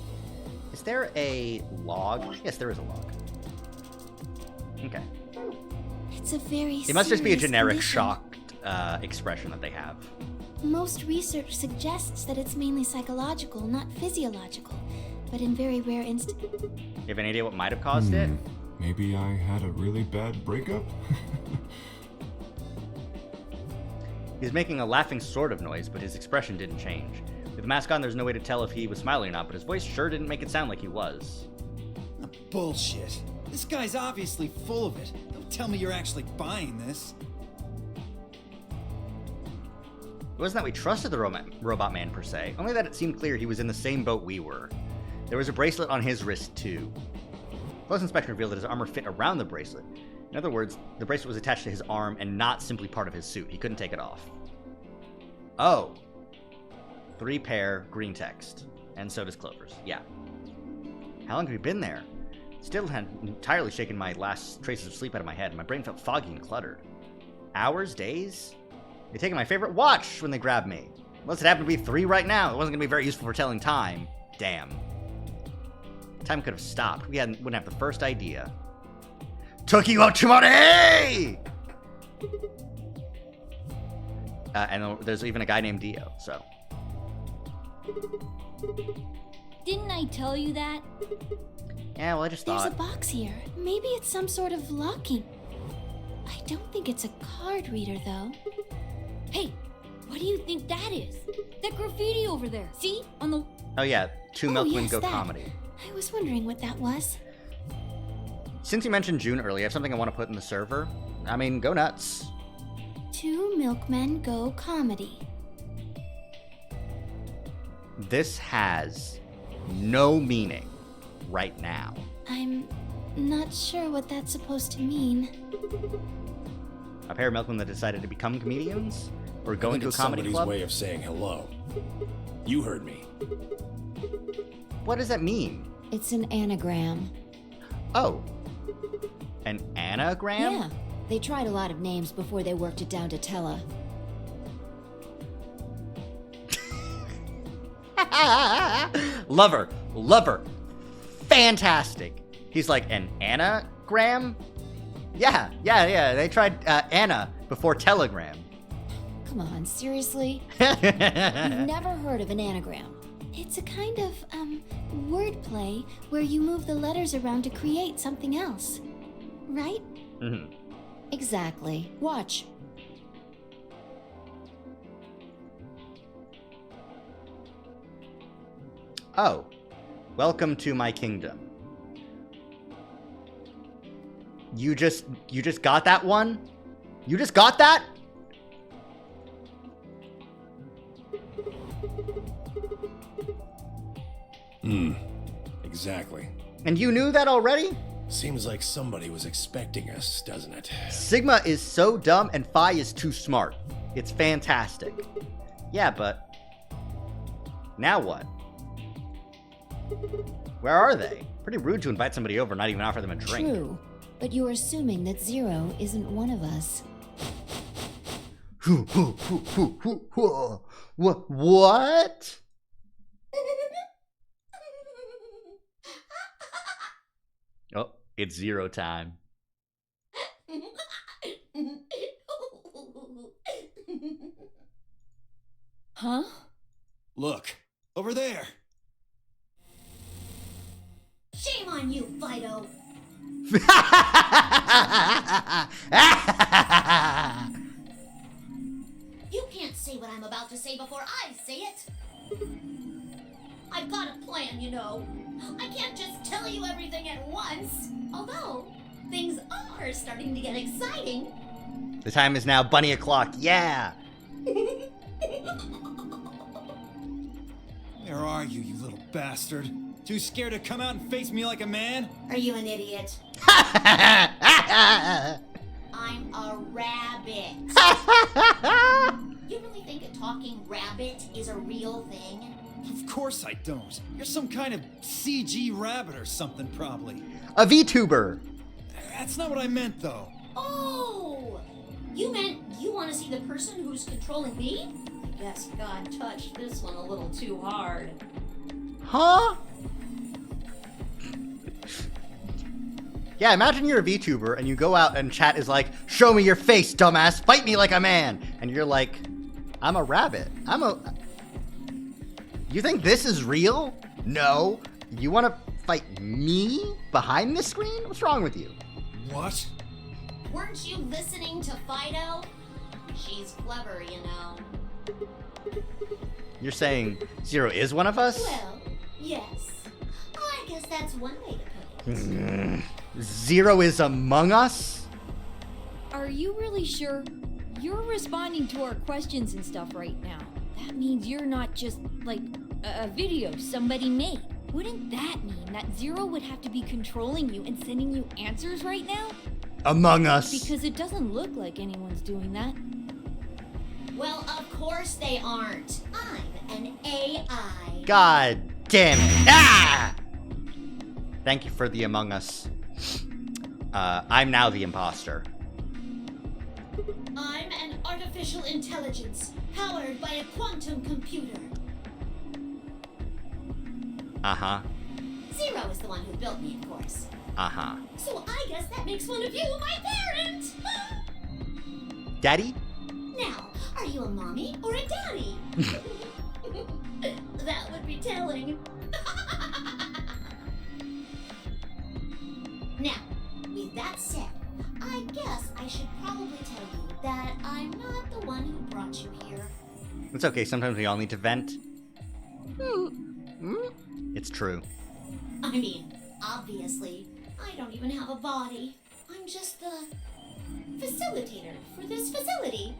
Is there a log? Yes, there is a log. Okay. It's a very It must just be a serious generic condition. shocked expression that they have. Most research suggests that it's mainly psychological, not physiological. But in very rare instances... You have any idea what might have caused it? Maybe I had a really bad breakup? He was making a laughing sort of noise, but his expression didn't change. With the mask on, there's no way to tell if he was smiling or not, but his voice sure didn't make it sound like he was. Bullshit. This guy's obviously full of it. Don't tell me you're actually buying this. It wasn't that we trusted the robot man per se, only that it seemed clear he was in the same boat we were. There was a bracelet on his wrist too. Close inspection revealed that his armor fit around the bracelet. In other words, the bracelet was attached to his arm and not simply part of his suit. He couldn't take it off. Oh. 3 pair, green text. And so does Clover's. Yeah. How long have you been there? Still hadn't entirely shaken my last traces of sleep out of my head, and my brain felt foggy and cluttered. Hours? Days? They'd taken my favorite watch when they grabbed me. Unless it happened to be 3 right now, it wasn't going to be very useful for telling time. Damn. Time could have stopped. Wouldn't have the first idea. Took you out to money! And there's even a guy named Dio, so. Didn't I tell you that? Yeah, well, I just There's thought. a box here. Maybe it's some sort of locking. I don't think it's a card reader, though. Hey, what do you think that is? That graffiti over there. See? On the... Oh, yeah. 2 Milkmen yes, Go that. Comedy. I was wondering what that was. Since you mentioned June earlier, I have something I want to put in the server. I mean, go nuts. 2 Milkmen Go Comedy. This has no meaning right now. I'm not sure what that's supposed to mean. A pair of milkmen that decided to become comedians? Or going to a It's comedy somebody's club? way of saying hello. You heard me. What does that mean? It's an anagram. Oh. An anagram? Yeah, they tried a lot of names before they worked it down to Tella. Lover. Fantastic. He's like, an anagram? Yeah. They tried Anna before Telegram. Come on, seriously? You've never heard of an anagram. It's a kind of, wordplay where you move the letters around to create something else. Right? Mm-hmm. Exactly. Watch. Oh. Welcome to my kingdom. You just got that one? You just got that? Exactly. And you knew that already? Seems like somebody was expecting us, doesn't it? Sigma is so dumb and Phi is too smart. It's fantastic. Yeah, but now what? Where are they? Pretty rude to invite somebody over and not even offer them a drink. True, but you're assuming that Zero isn't one of us. What? Oh, it's Zero time. Huh? Look, over there. Shame on you, Fido. You can't say what I'm about to say before I say it. I've got a plan, you know. I can't just tell you everything at once. Although, things are starting to get exciting. The time is now bunny o'clock. Yeah. Where are you, you little bastard? Too scared to come out and face me like a man? Are you an idiot? I'm a rabbit. You really think a talking rabbit is a real thing? Of course I don't. You're some kind of CG rabbit or something, probably. A VTuber. That's not what I meant, though. Oh! You meant you want to see the person who's controlling me? I guess God touched this one a little too hard. Huh? Yeah, imagine you're a VTuber and you go out and chat is like, show me your face, dumbass, fight me like a man. And you're like, I'm a rabbit. You think this is real? No. You want to fight me behind the screen? What's wrong with you? What? Weren't you listening to Fido? She's clever, you know. You're saying Zero is one of us? Well, yes. I guess that's one way to put it. Zero is among us? Are you really sure? You're responding to our questions and stuff right now. That means you're not just, like, a video somebody made. Wouldn't that mean that Zero would have to be controlling you and sending you answers right now? Among us. Because it doesn't look like anyone's doing that. Well, of course they aren't. I'm an AI. God damn it. Ah! Thank you for the Among Us. I'm now the imposter. I'm an artificial intelligence powered by a quantum computer. Uh-huh. Zero is the one who built me, of course. Uh-huh. So I guess that makes one of you my parent. Daddy? Now, are you a mommy or a daddy? That would be telling. Now, with that said, I guess I should probably tell you that I'm not the one who brought you here. It's okay, sometimes we all need to vent. It's true. I mean, obviously, I don't even have a body. I'm just the facilitator for this facility.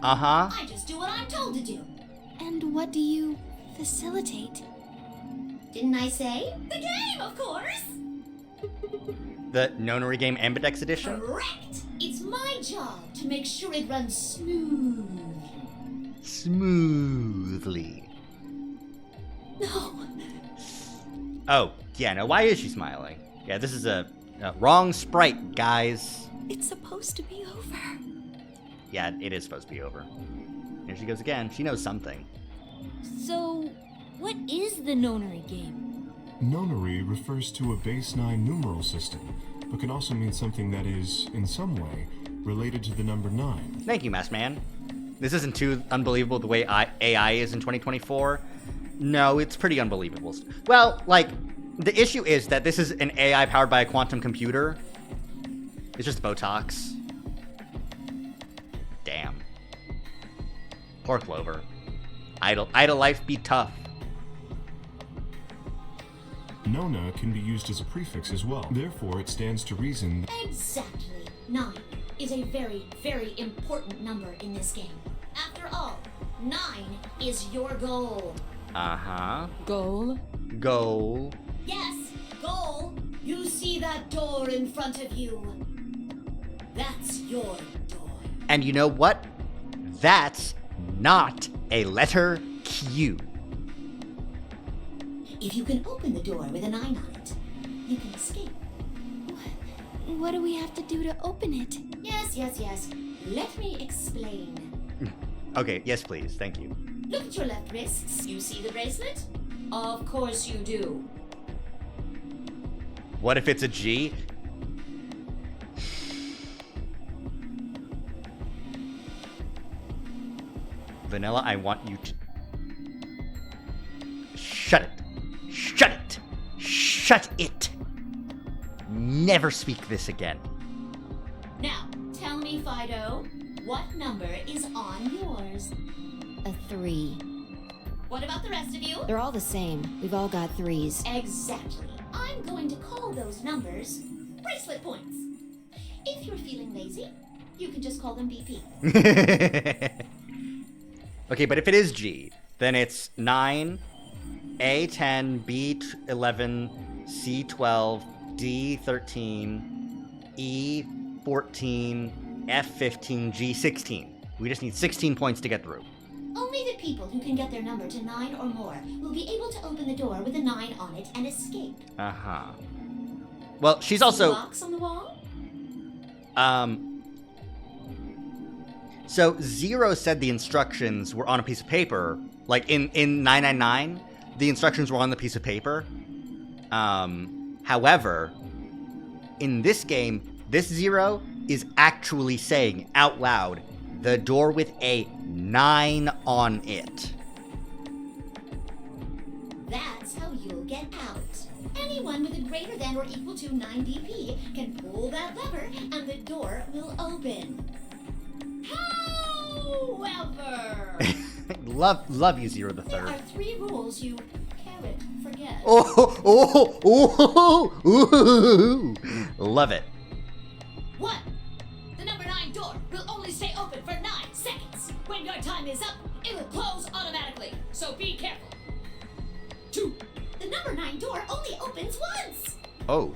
Uh-huh. I just do what I'm told to do. And what do you facilitate? Didn't I say? The game, of course! The Nonary Game Ambidex Edition? Correct! It's my job to make sure it runs smoothly. Smoothly. No. Oh, yeah, no, why is she smiling? Yeah, this is a wrong sprite, guys. It's supposed to be over. Yeah, it is supposed to be over. Here she goes again. She knows something. So, what is the Nonary game? Nonary refers to a base 9 numeral system, but can also mean something that is, in some way, related to the number 9. Thank you, Masked Man. This isn't too unbelievable the way AI is in 2024. No, it's pretty unbelievable. Well, like, the issue is that this is an AI powered by a quantum computer. It's just Botox. Damn. Poor Clover. Idle life be tough. Nona can be used as a prefix as well. Therefore, it stands to reason that Exactly. 9 is a very, very important number in this game. After all, 9 is your goal. Uh-huh. Goal? Goal. Yes, goal. You see that door in front of you? That's your door. And you know what? That's not a letter Q. If you can open the door with a 9 on it, you can escape. What do we have to do to open it? Yes. Let me explain. Okay, yes please, thank you. Look at your left wrists. You see the bracelet? Of course you do. What if it's a G? Vanilla, I want you to... Shut it. Shut it. Shut it. Never speak this again. Now, tell me, Fido, what number is on yours? A 3. What about the rest of you? They're all the same. We've all got 3s. Exactly. I'm going to call those numbers bracelet points. If you're feeling lazy, you can just call them BP. Okay, but if it is G, then it's 9, A10, B11, C12, D13, E14, F15, G16. We just need 16 points to get through. Only the people who can get their number to 9 or more will be able to open the door with a 9 on it and escape. Uh-huh. Well, she's also... Locks on the wall? So Zero said the instructions were on a piece of paper. Like in 999, the instructions were on the piece of paper. However, in this game, this Zero is actually saying out loud, the door with a 9 on it. That's how you'll get out. Anyone with a greater than or equal to 9 BP can pull that lever and the door will open. However, love you, Zero the there Third. are 3 rules you can't forget. Love it. 1. The number 9 door will only stay open for 9 seconds. When your time is up, it will close automatically, so be careful. 2. The number 9 door only opens once. Oh.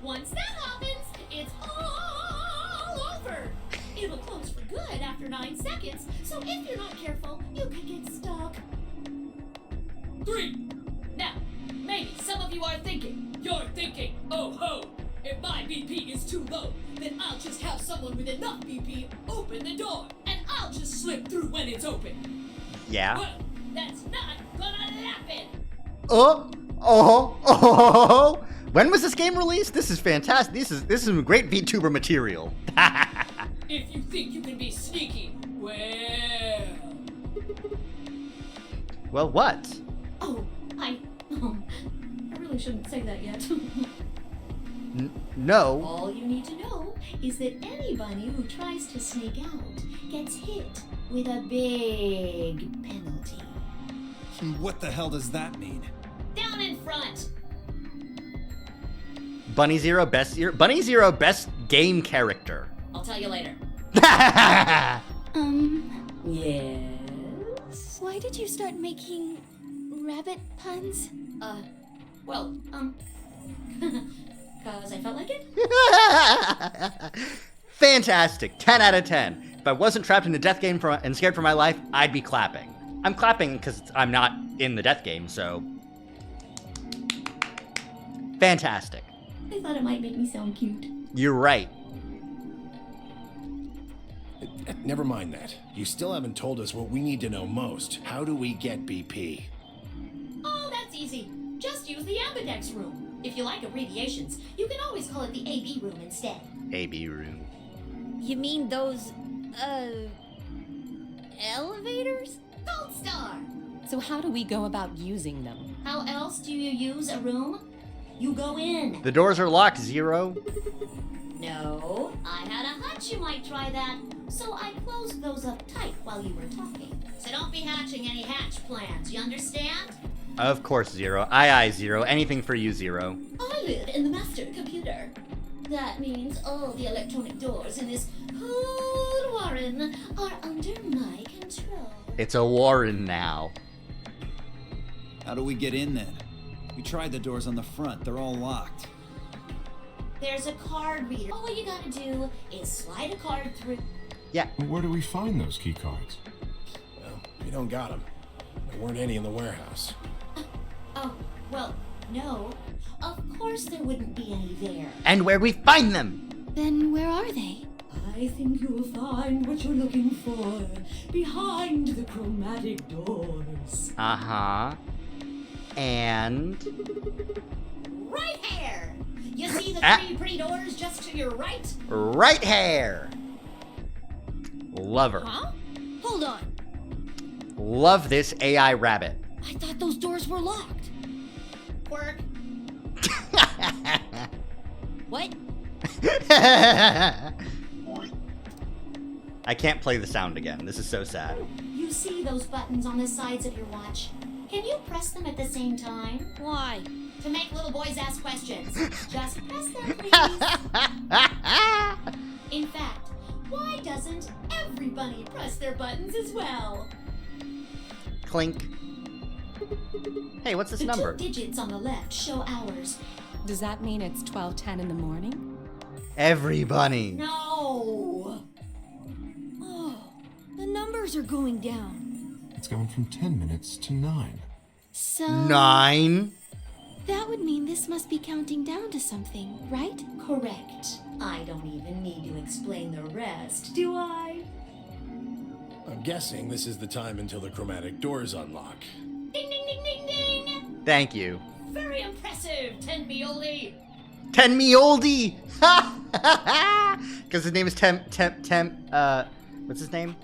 Once that happens, it's all over. It will close for good after 9 seconds, so if you're not careful, you can get stuck. 3. Now, maybe some of you are thinking, oh ho, if my BP is too low, then I'll just have someone with enough BP open the door, and I'll just slip through when it's open. Yeah. Well, that's not gonna happen. When was this game released? This is fantastic. This is some great Vtuber material. If you think you can be sneaky, well... Well, what? Oh, I really shouldn't say that yet. No. All you need to know is that anybody who tries to sneak out gets hit with a big penalty. What the hell does that mean? Down in front! Bunny Zero, best game character. I'll tell you later. Yes? Why did you start making rabbit puns? Cause I felt like it? Fantastic. 10 out of 10. If I wasn't trapped in a death game and scared for my life, I'd be clapping. I'm clapping because I'm not in the death game, so... Fantastic. I thought it might make me sound cute. You're right. Never mind that. You still haven't told us what we need to know most. How do we get BP? Oh, that's easy. Just use the ambidex room. If you like abbreviations, you can always call it the AB room instead. AB room. You mean those, elevators? Gold star! So how do we go about using them? How else do you use a room? You go in. The doors are locked, Zero. No, I had a hunch you might try that, so I closed those up tight while you were talking. So don't be hatching any hatch plans, you understand? Of course, Zero. Aye, Zero. Anything for you, Zero. I live in the master computer. That means all the electronic doors in this whole warren are under my control. It's a Warren now. How do we get in then? We tried the doors on the front. They're all locked. There's a card reader. All you gotta do is slide a card through. Yeah. Where do we find those key cards? We don't got them. There weren't any in the warehouse. Oh, well, no. Of course there wouldn't be any there. And where we find them? Then where are they? I think you'll find what you're looking for behind the chromatic doors. Uh-huh. And... Right here! You see the three pretty doors just to your right? right hair. Love her. Huh? Hold on. Love this AI rabbit. I thought those doors were locked. Quirk. What? I can't play the sound again. This is so sad. You see those buttons on the sides of your watch? Can you press them at the same time? Why? To make little boys ask questions. Just press them, please. In fact, why doesn't everybody press their buttons as well? Clink. Hey, what's this The number? 2 digits on the left show hours. Does that mean it's 12:10 in the morning? Everybody. No! Oh, the numbers are going down. It's gone from 10 minutes to 9. So 9. that would mean this must be counting down to something, right? Correct. I don't even need to explain the rest, do I? I'm guessing this is the time until the chromatic doors unlock. Ding, ding, ding, ding, ding! Thank you. Very impressive, Tenmioli! Tenmioldi! Because his name is what's his name?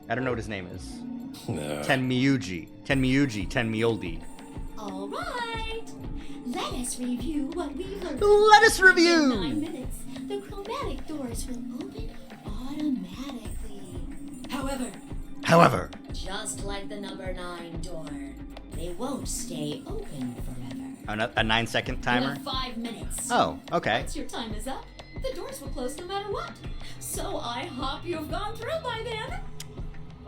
I don't know what his name is. Tenmioldi. All right. Let us review what we learned. Let us review! In 9 minutes, the chromatic doors will open automatically. However, Just like the number 9 door, they won't stay open forever. a 9-second You timer? have 5 minutes. Oh, okay. Once your time is up, the doors will close no matter what. So I hope you've gone through by then.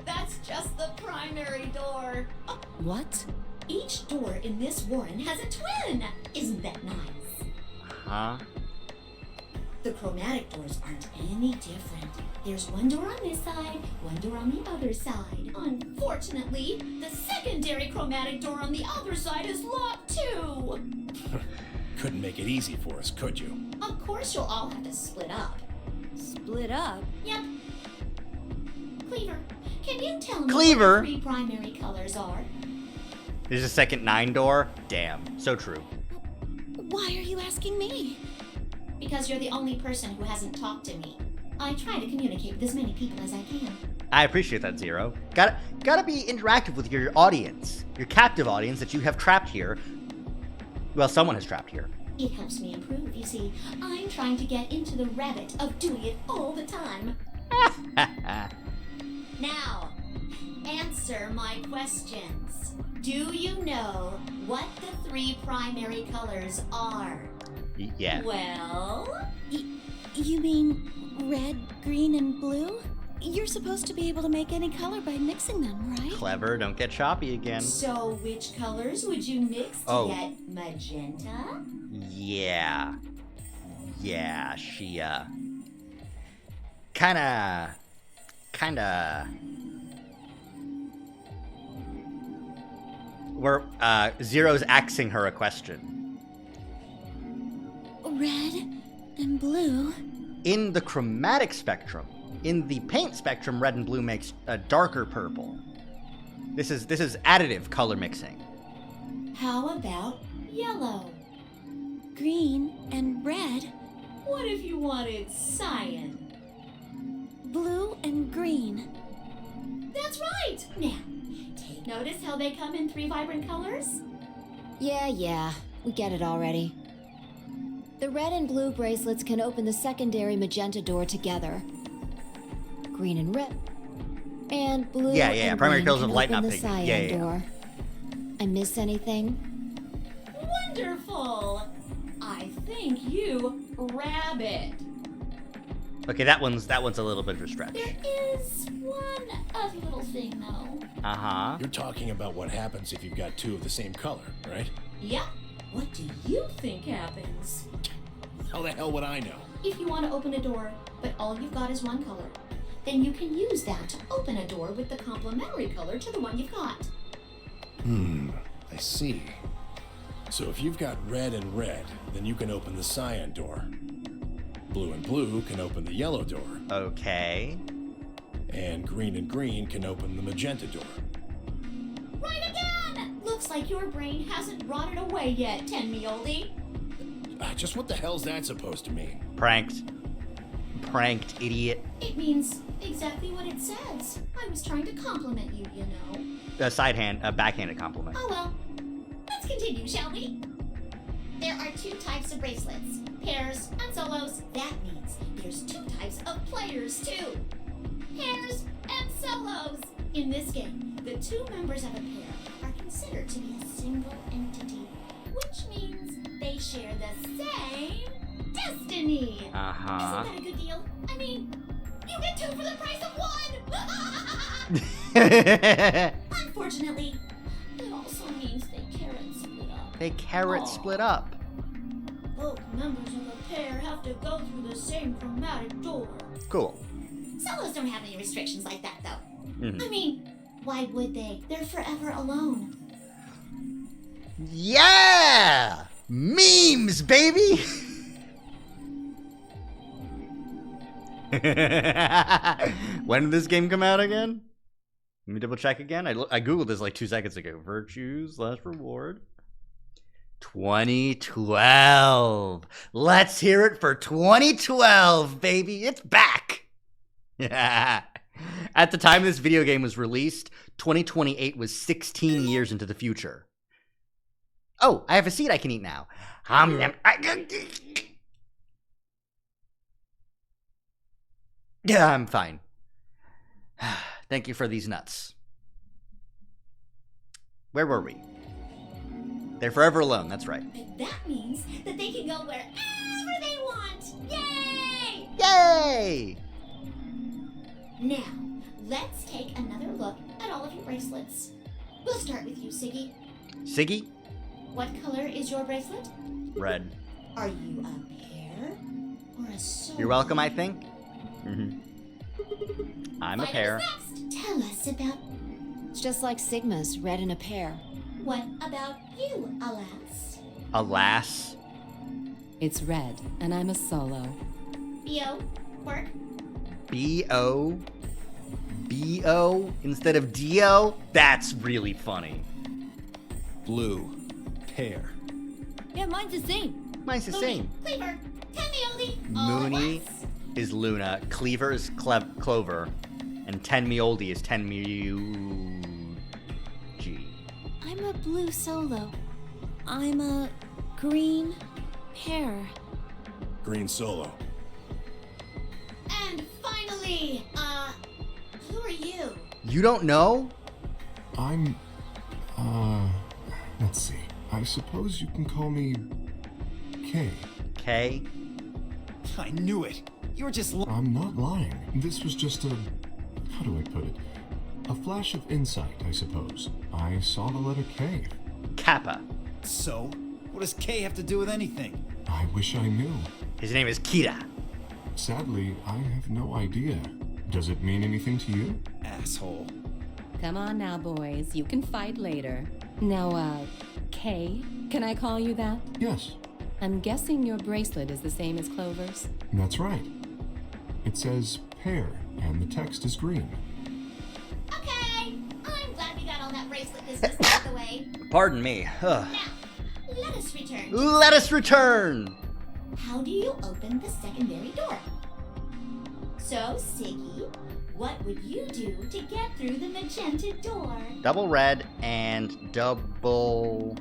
That's just the primary door. Oh, What? each door in this warren has a twin. Isn't that nice? Huh? The chromatic doors aren't any different. There's one door on this side, one door on the other side. Unfortunately, the secondary chromatic door on the other side is locked too. Couldn't make it easy for us, could you? Of course you'll all have to split up. Split up? Yep. Cleaver, can you tell me Cleaver? what the 3 primary colors are? There's a second 9 door? Damn, so true. Why are you asking me? Because you're the only person who hasn't talked to me. I try to communicate with as many people as I can. I appreciate that, Zero. Gotta be interactive with your audience. Your captive audience that you have trapped here. Well, someone has trapped here. It helps me improve, you see. I'm trying to get into the rabbit of doing it all the time. Now, answer my questions. Do you know what the 3 primary colors are? Yeah. Well, You mean red, green, and blue? You're supposed to be able to make any color by mixing them, right? Clever, don't get choppy again. so which colors would you mix to Oh. get magenta? Yeah. Yeah, she, kinda... Where, Zero's asking her a question. Red and blue. In the chromatic spectrum, in the paint spectrum, red and blue makes a darker purple. This is additive color mixing. How about yellow? Green and red. What if you wanted cyan? Blue and green. That's right! Now, take notice how they come in 3 vibrant colors? Yeah, we get it already. The red and blue bracelets can open the secondary magenta door together. Green and red. And blue Yeah, and primary green colors can of light, open not the pigment. cyan Yeah. door. I miss anything? Wonderful! I think you rabbit. Okay, that one's a little bit of a stretch. There is one other little thing, though. Uh-huh. You're talking about what happens if you've got two of the same color, right? Yep. What do you think happens? How the hell would I know? If you want to open a door, but all you've got is one color, then you can use that to open a door with the complementary color to the one you've got. I see. So if you've got red and red, then you can open the cyan door. Blue and blue can open the yellow door. Okay. And green can open the magenta door. Right again! Looks like your brain hasn't rotted away yet, 10-me-oldie. Just what the hell's that supposed to mean? Pranked, idiot. It means exactly what it says. I was trying to compliment you, you know. A backhanded compliment. Oh well. Let's continue, shall we? There are two types of bracelets, pairs and solos. That means there's two types of players, too. Pairs and solos. In this game, the two members of a pair are considered to be a single entity, which means they share the same destiny. Uh-huh. Isn't that a good deal? I mean, you get two for the price of one! Unfortunately, it also means they carrot split up. They carrot split up. Both members of a pair have to go through the same chromatic door. Cool. Solos don't have any restrictions like that, though. Mhm. I mean, why would they? They're forever alone. Yeah! Memes, baby! When did this game come out again? Let me double check again. I googled this like 2 seconds ago. Virtues / reward. 2012. Let's hear it for 2012, baby. It's back. At the time this video game was released, 2028 was 16 years into the future. Oh, I have a seed I can eat now. Yeah, I'm fine. Thank you for these nuts. Where were we? They're forever alone, that's right. But that means that they can go wherever they want. Yay! Yay! Now, let's take another look at all of your bracelets. We'll start with you, Siggy. Siggy? What color is your bracelet? Red. Are you a pair or a solo? You're welcome, I think. I'm a pair. Next. Tell us about... It's just like Sigma's, red in a pair. What about you, Alas? Alas. It's red, and I'm a solo. Bio? Quirk? B-O? B-O instead of D-O? That's really funny. Blue. Pair. Yeah, mine's the same. Mine's the same. Cleaver? Tenmeoli? Mooney is Luna, Cleaver is Clover, and Tenmeoldi is Tenmeuji. I'm a blue solo. I'm a green pair. Green solo. And finally, who are you? You don't know? I'm, let's see. I suppose you can call me Kay. K? I knew it. You were just I'm not lying. This was just a, how do I put it? A flash of insight, I suppose. I saw the letter K. Kappa. So? What does K have to do with anything? I wish I knew. His name is Kira. Sadly, I have no idea. Does it mean anything to you? Asshole. Come on now, boys. You can fight later. Now, Kay, can I call you that? Yes, I'm guessing your bracelet is the same as Clover's. that's right. It says pair, and the text is green. Okay, I'm glad we got all that bracelet business out of the way. Pardon me. Ugh. Now, let us return. Let us return! How do you open the secondary door? So, Siggy, what would you do to get through the magenta door? Double red and double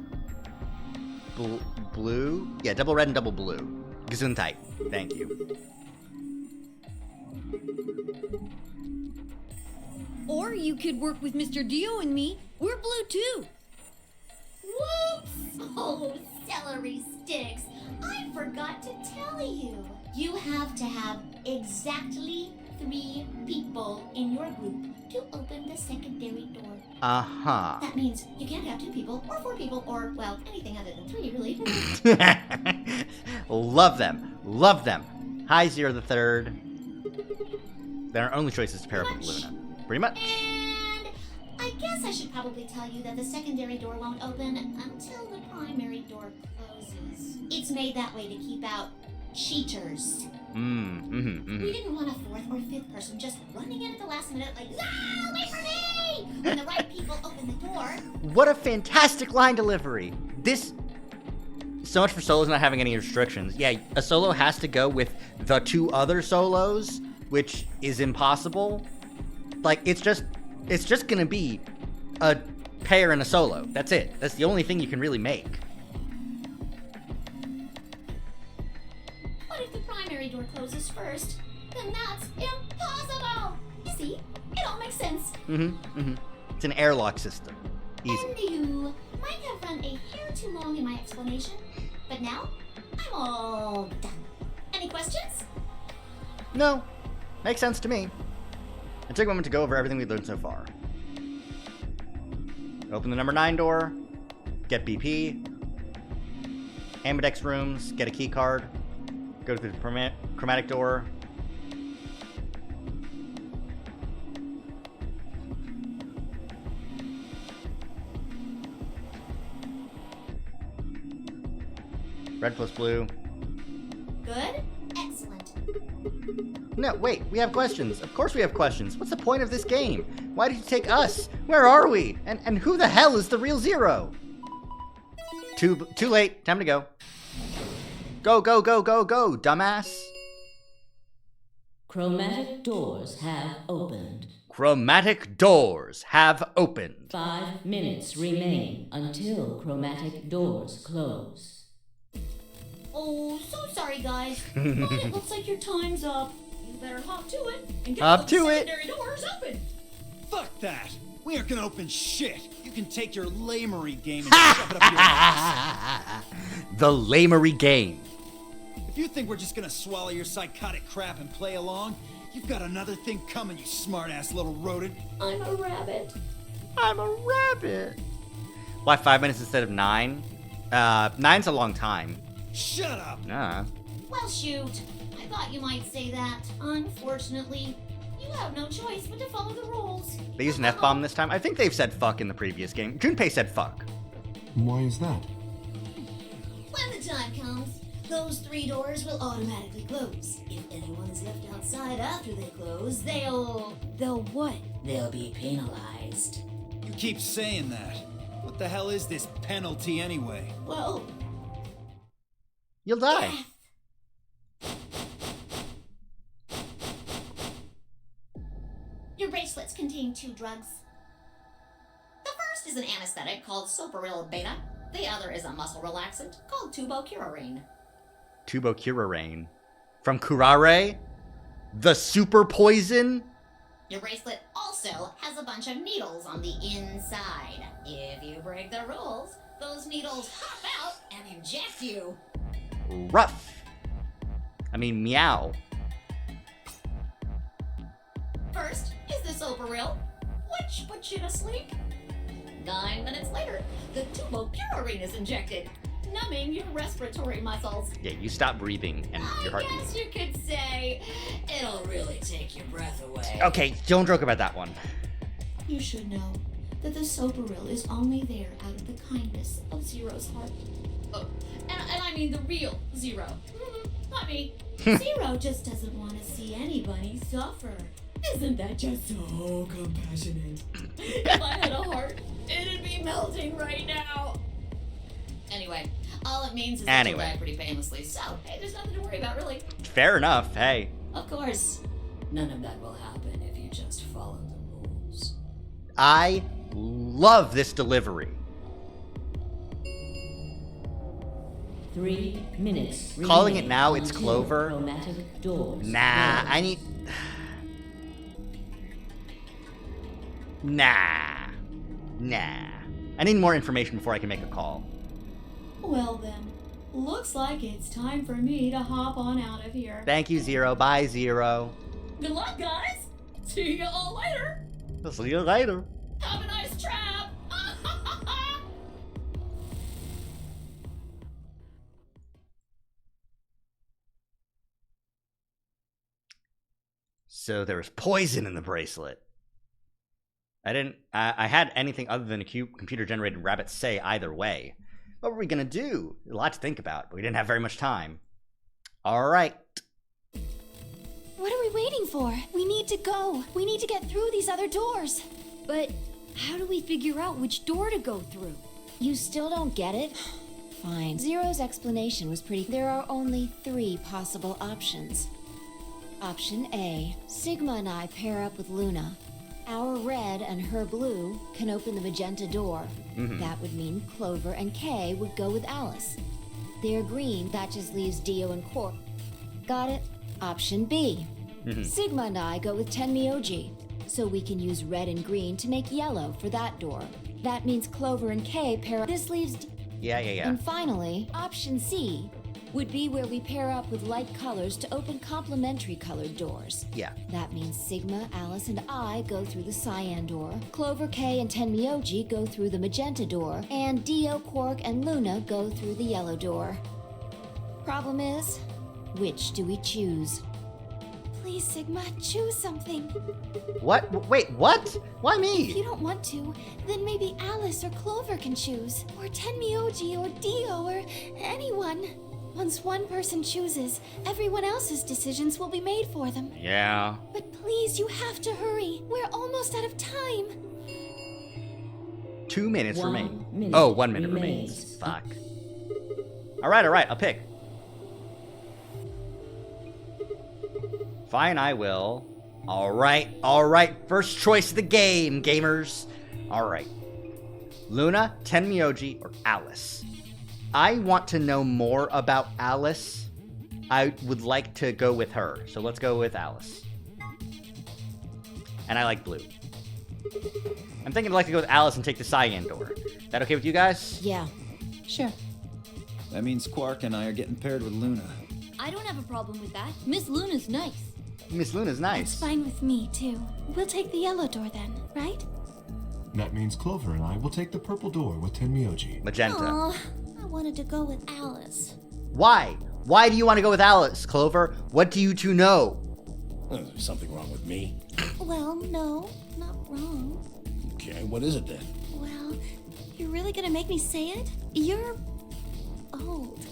blue? Yeah, double red and double blue. Gesundheit. Thank you. Or you could work with Mr. Dio and me. We're blue too. Whoops! Oh, celery sticks. I forgot to tell you. You have to have exactly 3 people in your group to open the secondary door. Uh-huh. That means you can't have 2 people, or 4 people, or, well, anything other than 3, really. Love them. Love them. Hi, Zero the Third. Their only choice is to pair up with Luna. Pretty much. And I guess I should probably tell you that the secondary door won't open until the primary door closes. It's made that way to keep out cheaters. We didn't want a 4th or 5th person just running in at the last minute like, ah, wait for me! When the right people open the door. What a fantastic line delivery. This... So much for solos not having any restrictions. Yeah, a solo has to go with the 2 other solos, which is impossible. Like, it's just gonna be a pair and a solo. That's it. That's the only thing you can really make. What if the primary door closes first? Then that's impossible! You see, it all makes sense. It's an airlock system. Easy. And you might have run a hair too long in my explanation, but now I'm all done. Any questions? No. Makes sense to me. It took a moment to go over everything we've learned so far. Open the number 9 door. Get BP. Ambidex rooms. Get a key card. Go to the chromatic door. Red plus blue. Good? Excellent. No, wait, we have questions. Of course we have questions. What's the point of this game? Why did you take us? Where are we? And who the hell is the real Zero? Too late. Time to go. Go, go, go, go, go, dumbass. Chromatic doors have opened. Chromatic doors have opened. 5 minutes remain until chromatic doors close. Oh, so sorry, guys. But it looks like your time's up. You better hop to it and get Hop those to it. secondary doors open. Fuck that! We aren't gonna open shit! You can take your lamery game and shove it up your ass! The lamery game. If you think we're just gonna swallow your psychotic crap and play along, you've got another thing coming, you smart-ass little rodent. I'm a rabbit. I'm a rabbit. Why 5 minutes instead of 9? 9's a long time. Shut up! Nah. Well, shoot. I thought you might say that. Unfortunately, you have no choice but to follow the rules. They used an F-bomb this time. I think they've said fuck in the previous game. Junpei said fuck. Why is that? When the time comes, those 3 doors will automatically close. If anyone is left outside after they close, they'll what? They'll be penalized. You keep saying that. What the hell is this penalty anyway? Well, You'll die. Your bracelets contain 2 drugs. The first is an anesthetic called Soparil Beta. The other is a muscle relaxant called Tubocurarine. Tubocurarine. From Curare? The super poison? Your bracelet also has a bunch of needles on the inside. If you break the rules, those needles hop out and inject you. Rough. I mean, meow. First is the Soparil, which puts you to sleep. 9 minutes later, the Tubocurarine is injected, numbing your respiratory muscles. Yeah, you stop breathing and your heart I guess you could say it'll really take your breath away. Okay, don't joke about that one. You should know that the Soparil is only there out of the kindness of Zero's heart. Oh, and I mean the real Zero. Not me. Zero just doesn't want to see anybody suffer. Isn't that just so compassionate? If I had a heart, it'd be melting right now. Anyway, all it means is that you die pretty painlessly, so hey, there's nothing to worry about, really. Fair enough, hey. Of course, none of that will happen if you just follow the rules. I love this delivery. 3 minutes. Calling it remain now, it's until Clover. chromatic doors Nah, close. I need... Nah. I need more information before I can make a call. Well then, looks like it's time for me to hop on out of here. Thank you, Zero. Bye, Zero. Good luck, guys. See you all later. I'll see you later. Have a nice trap. So there was poison in the bracelet. I had anything other than a computer-generated rabbit say either way. What were we gonna do? A lot to think about, but we didn't have very much time. All right. What are we waiting for? We need to go. We need to get through these other doors. But how do we figure out which door to go through? You still don't get it? Fine. Zero's explanation was pretty. There are only 3 possible options. Option A, Sigma and I pair up with Luna. Our red and her blue can open the magenta door. That would mean Clover and Kay would go with Alice. They're green, that just leaves Dio and Quark. Got it? Option B. Sigma and I go with Tenmyoji, so we can use red and green to make yellow for that door. That means Clover and Kay pair up. This leaves... Yeah. And finally, option C would be where we pair up with light colors to open complementary colored doors. Yeah. That means Sigma, Alice, and I go through the cyan door, Clover, Kay, and Tenmyoji go through the magenta door, and Dio, Quark, and Luna go through the yellow door. Problem is, which do we choose? Please, Sigma, choose something. What? Wait, what? Why If you me? don't want to, then maybe Alice or Clover can choose. Or Tenmyoji or Dio or anyone. Once one person chooses, everyone else's decisions will be made for them. Yeah. But please, you have to hurry. We're almost out of time. 2 minutes One remain. minute Oh, 1 minute remains. remains. Fuck. All right. I'll pick. Fine, I will. All right. First choice of the game, gamers. All right. Luna, Tenmyoji, or Alice? I want to know more about Alice. I would like to go with her, so let's go with Alice. And I like blue. I'm thinking I'd like to go with Alice and take the cyan door. That okay with you guys? Yeah. Sure. That means Quark and I are getting paired with Luna. I don't have a problem with that. Miss Luna's nice. Miss Luna's It's nice. fine with me, too. We'll take the yellow door then, right? That means Clover and I will take the purple door with Tenmyoji. Magenta. Aw, I wanted to go with Alice. Why? Why do you want to go with Alice, Clover? What do you two know? There's something wrong with me. Well, no, not wrong. Okay, what is it then? Well, you're really gonna make me say it? You're old.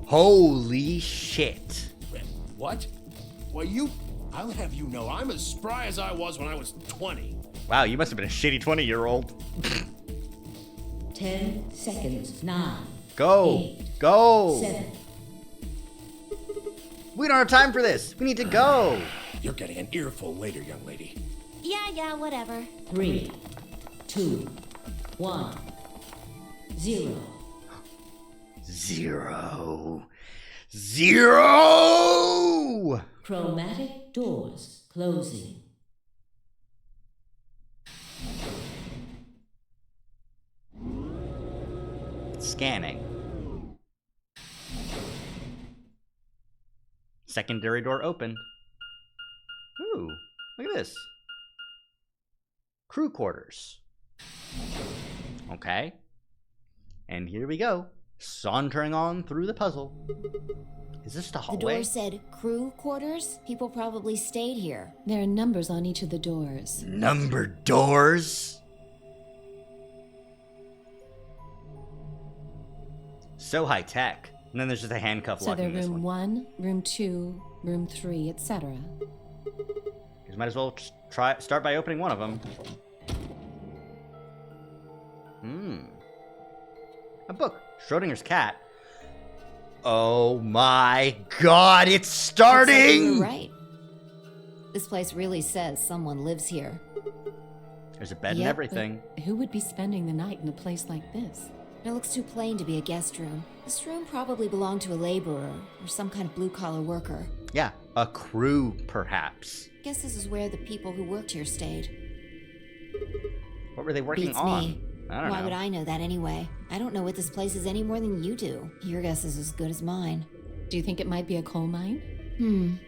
Holy shit. What? Well, I'll have you know, I'm as spry as I was when I was 20. Wow, you must have been a shitty 20-year-old. 10 seconds. 9. Go. 8, Go. 7. We don't have time for this. We need to go. You're getting an earful later, young lady. Yeah, whatever. 3, 2, 1, 0. Zero. Chromatic doors closing. Scanning. Secondary door opened. Ooh, look at this. Crew quarters. Okay. And here we go. Sauntering on through the puzzle. Is this the The hallway? door said crew quarters. People probably stayed here. There are numbers on each of the doors. Numbered doors? So high tech. And then there's just a handcuff So locking they're this room one. 1, room 2, room 3, etc. You might as well just start by opening one of them. A book. Schrodinger's cat. Oh my god, it's Looks like you starting! were right. This place really says someone lives here. There's a bed and Yep, everything. Who would be spending the night in a place like this? It looks too plain to be a guest room. This room probably belonged to a laborer or some kind of blue-collar worker. Yeah, a crew, perhaps. Guess this is where the people who worked here stayed. What were they working Beats on? me. I don't Why know. would I know that anyway? I don't know what this place is any more than you do. Your guess is as good as mine. Do you think it might be a coal mine?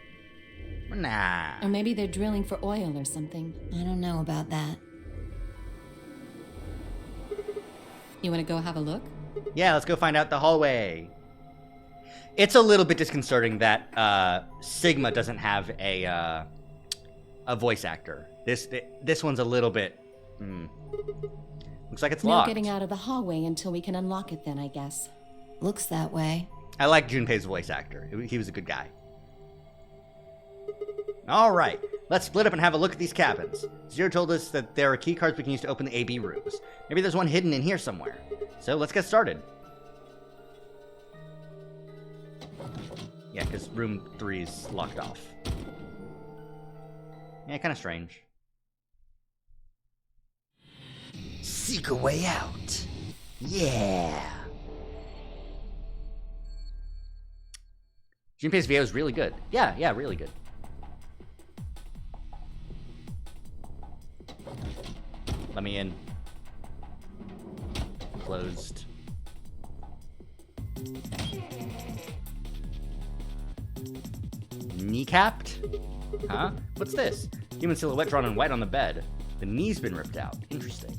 Nah. Or maybe they're drilling for oil or something. I don't know about that. You want to go have a look? Yeah, let's go find out the hallway. It's a little bit disconcerting that Sigma doesn't have a voice actor. This one's a little bit. Looks like it's No locked. getting out of the hallway until we can unlock it then, I guess. Looks that way. I like Junpei's voice actor. He was a good guy. All right, let's split up and have a look at these cabins. Zero told us that there are key cards we can use to open the AB rooms. Maybe there's one hidden in here somewhere. So let's get started. Yeah, because room 3 is locked off. Yeah, kind of strange. Seek a way out. Yeah. Junpei's VO is really good. Yeah, really good. Let me in. Closed. Kneecapped? Huh? What's this? Human silhouette drawn in white on the bed. The knee's been ripped out. Interesting.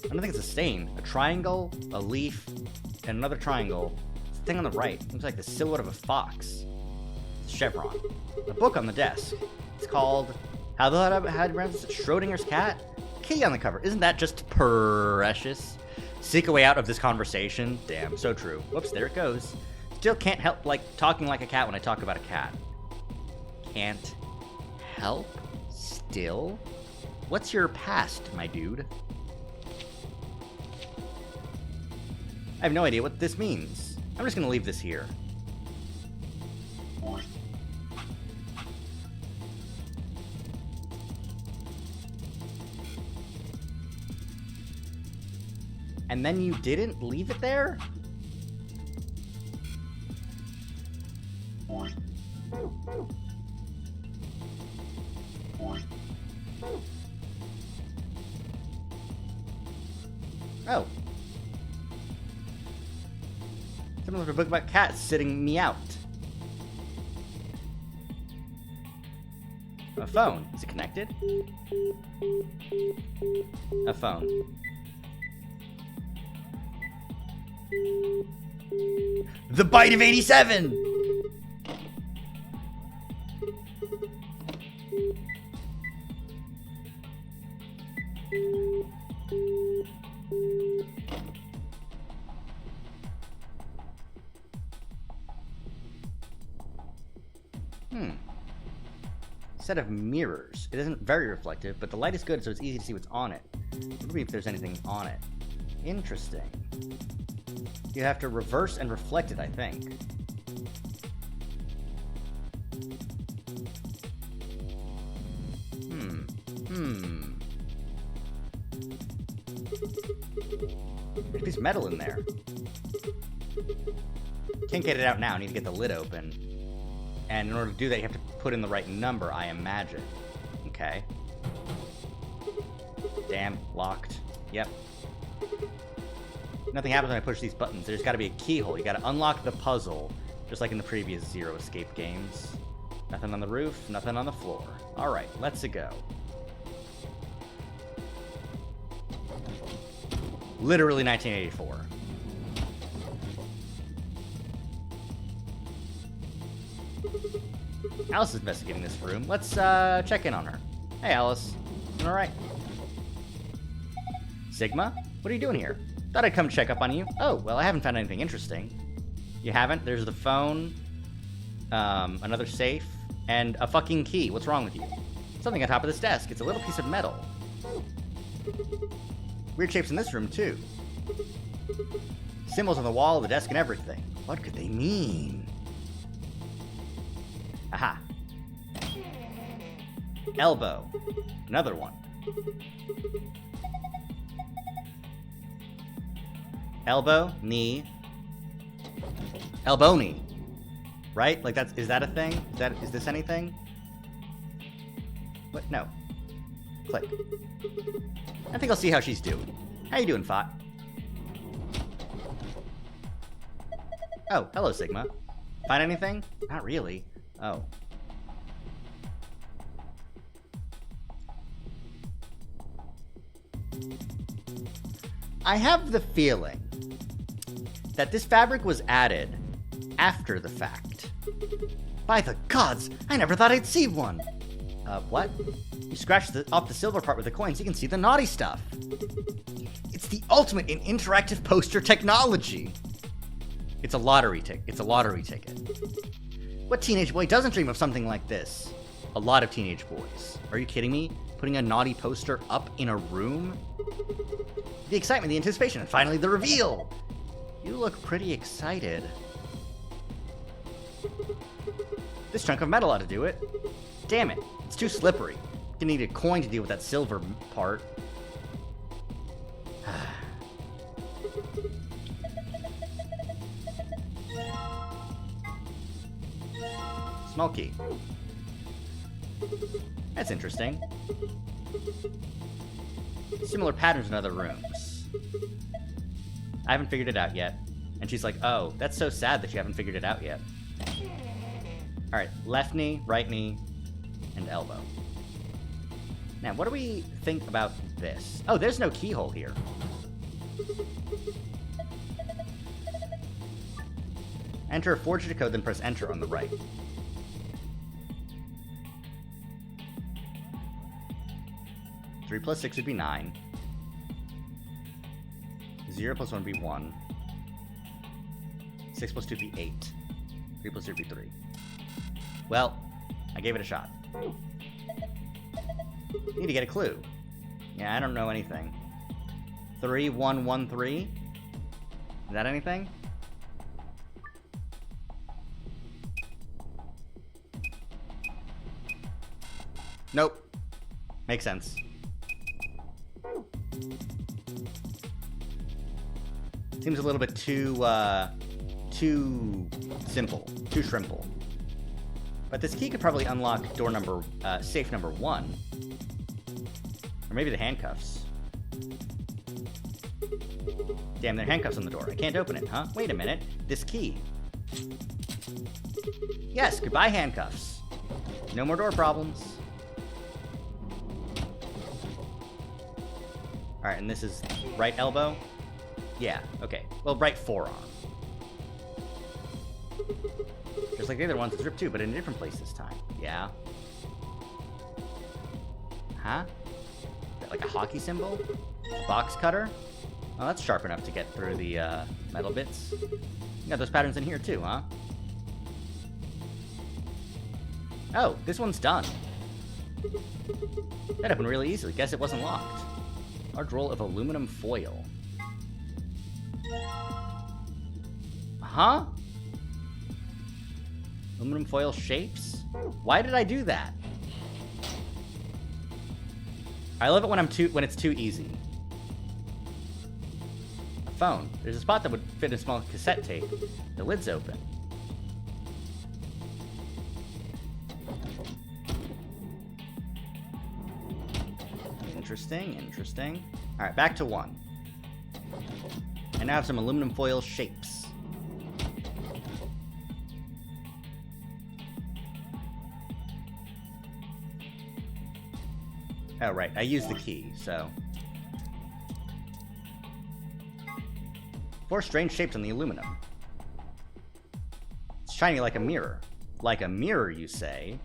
I don't think it's a stain. A triangle, a leaf, and another triangle. It's the thing on the right. Looks like the silhouette of a fox. It's a chevron. A book on the desk. It's called How the Hell Had Schrodinger's Cat? Kitty on the cover. Isn't that just precious? Seek a way out of this conversation. Damn, so true. Whoops, there it goes. Still can't help talking like a cat when I talk about a cat. Can't help? Still? What's your past, my dude? I have no idea what this means. I'm just gonna leave this here. And then you didn't leave it there? Oh. Someone left a book about cats sitting me out. A phone. Is it connected? A phone. The Bite of 87! Set of mirrors. It isn't very reflective, but the light is good, so it's easy to see what's on it. Maybe if there's anything on it. Interesting. You have to reverse and reflect it, I think. There's a piece of metal in there. Can't get it out now. I need to get the lid open. And in order to do that, you have to put in the right number, I imagine. Okay. Damn, locked. Yep. Nothing happens when I push these buttons. There's got to be a keyhole. You got to unlock the puzzle, just like in the previous Zero Escape games. Nothing on the roof, nothing on the floor. All right, let's go. Literally 1984. Alice is investigating this room. Let's check in on her. Hey, Alice. You all right? Sigma? What are you doing here? Thought I'd come check up on you. Oh, well, I haven't found anything interesting. You haven't? There's the phone, another safe, and a fucking key. What's wrong with you? Something on top of this desk. It's a little piece of metal. Weird shapes in this room, too. Symbols on the wall, the desk, and everything. What could they mean? Aha. Elbow. Another one. Elbow, knee. Elbow knee. Right? Like is that a thing? Is this anything? What? No. Click. I think I'll see how she's doing. How you doing, Fot? Oh, hello, Sigma. Find anything? Not really. Oh. I have the feeling that this fabric was added after the fact. By the gods, I never thought I'd see one. What? You scratch off the silver part with the coins, you can see the naughty stuff. It's the ultimate in interactive poster technology. It's a lottery ticket. It's a lottery ticket. What teenage boy doesn't dream of something like this? A lot of teenage boys. Are you kidding me? Putting a naughty poster up in a room? The excitement, the anticipation, and finally the reveal! You look pretty excited. This chunk of metal ought to do it. Damn it, it's too slippery. Gonna need a coin to deal with that silver part. Small key. That's interesting. Similar patterns in other rooms. I haven't figured it out yet. And she's like, oh, that's so sad that you haven't figured it out yet. Alright, left knee, right knee, and elbow. Now, what do we think about this? Oh, there's no keyhole here. Enter a 4-digit code, then press enter on the right. Three plus 6 would be 9. 0 plus 1 would be 1. 6 plus 2 would be 8. 3 plus 0 would be 3. Well, I gave it a shot. Need to get a clue. Yeah, I don't know anything. 3113? Is that anything? Nope. Makes sense. Seems a little bit too simple. Too shrimple. But this key could probably unlock door number, safe number 1. Or maybe the handcuffs. Damn, there are handcuffs on the door. I can't open it, huh? Wait a minute. This key. Yes, goodbye handcuffs. No more door problems. Alright, and this is right elbow? Yeah, okay. Well, right forearm. Just like the other ones, it's ripped too, but in a different place this time. Yeah. Huh? Is that like a hockey symbol? A box cutter? Oh, that's sharp enough to get through the metal bits. You got those patterns in here too, huh? Oh, this one's done. That opened really easily. Guess it wasn't locked. Large roll of aluminum foil. Huh? Aluminum foil shapes? Why did I do that? I love it when it's too easy. A phone. There's a spot that would fit a small cassette tape. The lid's open. Interesting, interesting. Alright, back to 1. And now I have some aluminum foil shapes. Oh, right. I used the key, so... 4 strange shapes on the aluminum. It's shiny like a mirror. Like a mirror, you say?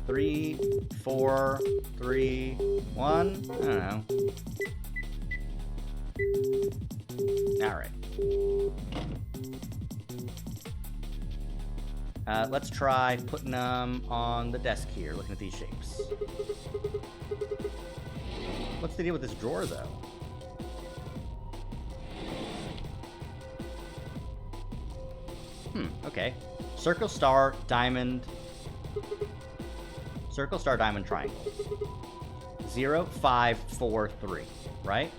Three, 4, 3, 1. I don't know. Alright. Let's try putting them on the desk here, looking at these shapes. What's the deal with this drawer, though? Okay. Circle, star, diamond. Circle, star, diamond, triangle. 0543, right?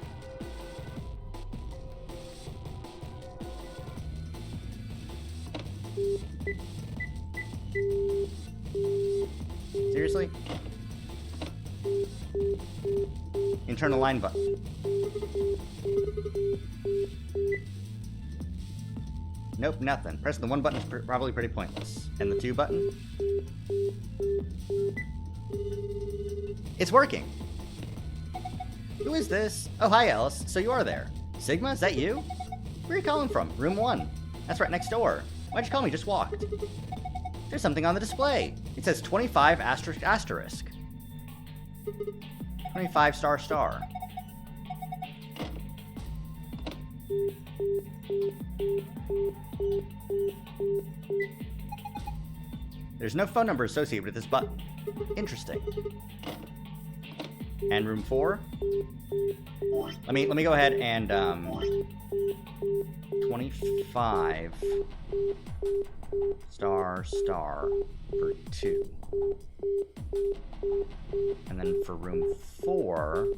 Seriously? Internal line button. Nope, nothing. Pressing the 1 button is probably pretty pointless. And the 2 button? It's working. Who is this? Oh, hi, Alice. So you are there. Sigma, is that you? Where are you calling from? Room 1. That's right next door. Why'd you call me? Just walked. There's something on the display. It says 25 asterisk asterisk. 25 star star. There's no phone number associated with this button. Interesting. And room 4? Let me go ahead and 25 star star for 2. And then for room 4,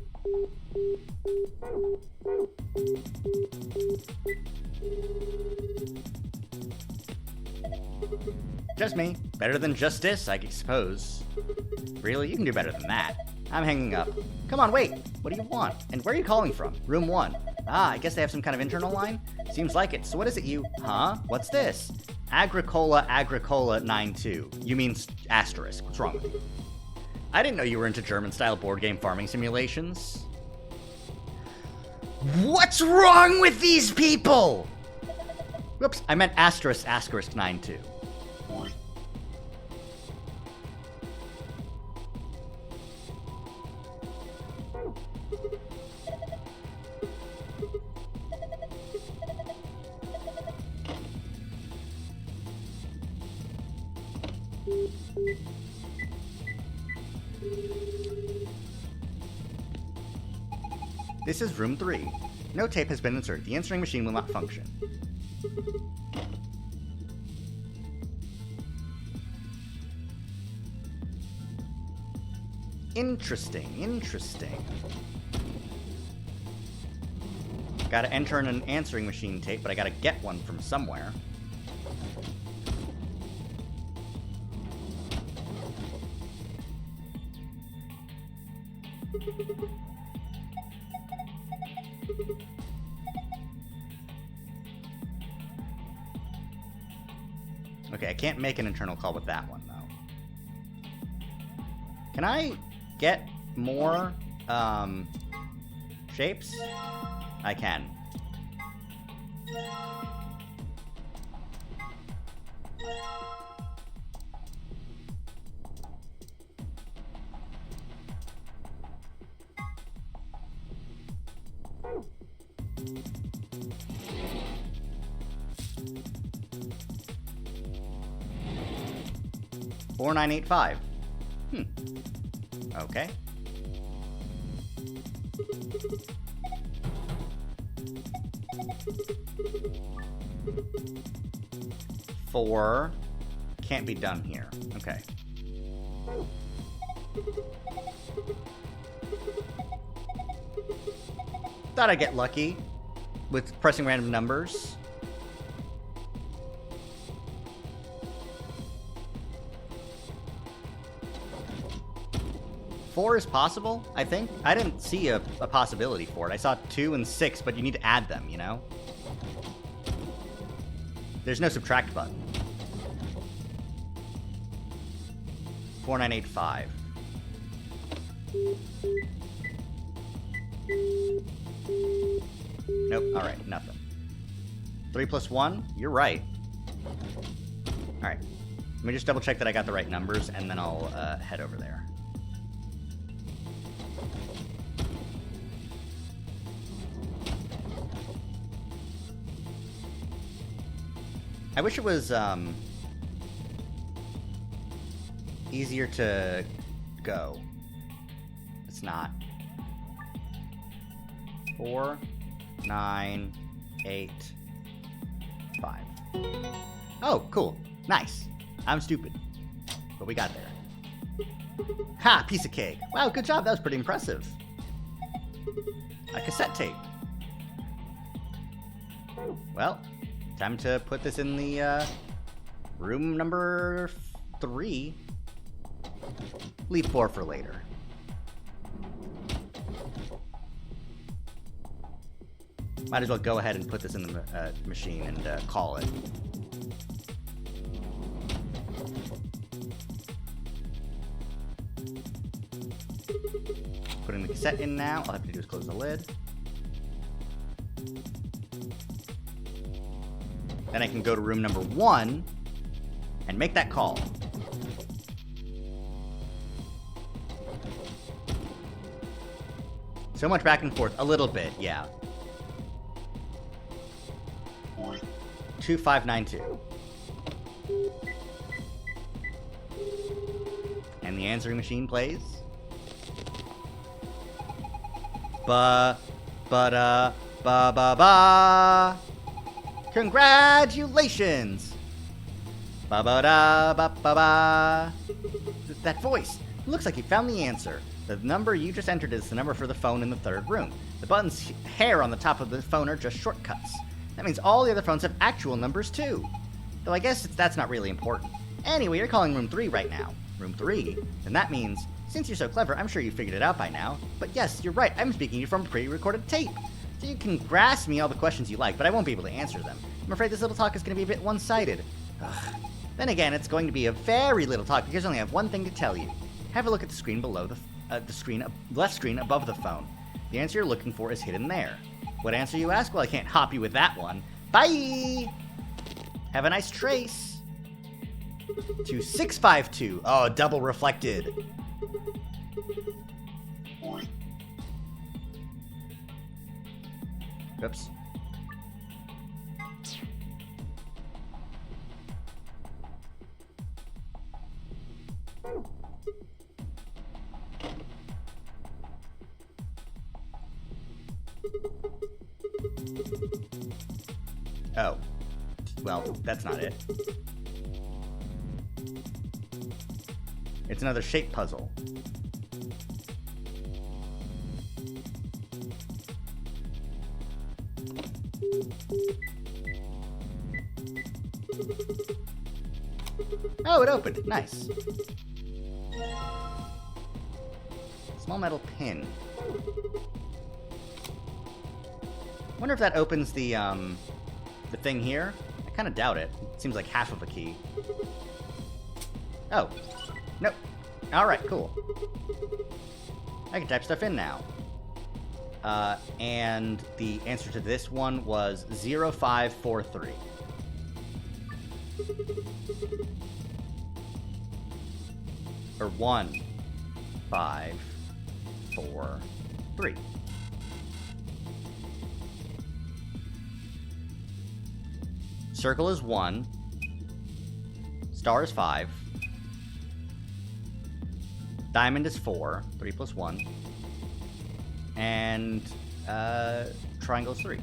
just me. Better than justice, I suppose. Really? You can do better than that. I'm hanging up. Come on, wait. What do you want? And where are you calling from? Room 1. Ah, I guess they have some kind of internal line? Seems like it. So what is it you... Huh? What's this? Agricola 92. You mean asterisk. What's wrong with you? I didn't know you were into German-style board game farming simulations. What's wrong with these people? Whoops, I meant asterisk 92. This is room 3. No tape has been inserted. The answering machine will not function. Interesting, interesting. Gotta enter in an answering machine tape, but I gotta get one from somewhere. Okay, I can't make an internal call with that one, though. Can I get more, shapes? I can. $4985. Okay. Four can't be done here. Okay. Thought I'd get lucky with pressing random numbers. Four is possible, I think. I didn't see a possibility for it. I saw 2 and 6, but you need to add them, you know? There's no subtract button. 4985. Nope, alright, nothing. 3 plus 1? You're right. Alright. Let me just double check that I got the right numbers, and then I'll head over there. I wish it was, easier to go. It's not. 4, 9, 8, 5. Oh, cool. Nice. I'm stupid. But we got there. Ha! Piece of cake. Wow, good job. That was pretty impressive. A cassette tape. Well, time to put this in the room number 3. Leave 4 for later. Might as well go ahead and put this in the machine and call it. Putting the cassette in now. All I have to do is close the lid. Then I can go to room number 1 and make that call. So much back and forth. A little bit, yeah. 2592. And the answering machine plays. Ba ba ba ba. Congratulations! Ba ba da ba ba ba. That voice. Looks like you found the answer. The number you just entered is the number for the phone in the 3rd room. The button's hair on the top of the phone are just shortcuts. That means all the other phones have actual numbers too. Though I guess that's not really important. Anyway, you're calling room 3 right now. Room 3? Then that means, since you're so clever, I'm sure you figured it out by now. But yes, you're right, I'm speaking to you from a pre-recorded tape. So you can grasp me all the questions you like, but I won't be able to answer them. I'm afraid this little talk is going to be a bit one-sided. Ugh. Then again, it's going to be a very little talk because I only have one thing to tell you. Have a look at the screen below the left screen above the phone. The answer you're looking for is hidden there. What answer, you ask? Well, I can't hop you with that one. Bye! Have a nice trace. To 652. Oh, double reflected. Oops. Oh. Well, that's not it. It's another shape puzzle. Oh, it opened. Nice. Small metal pin. Wonder if that opens the thing here? I kind of doubt it. It seems like half of a key. Oh. Nope. Alright, cool. I can type stuff in now. And the answer to this one was 0543. Or 1, 5, 4, 3. Circle is 1. Star is 5. Diamond is 4. 3 plus 1. And triangle is 3.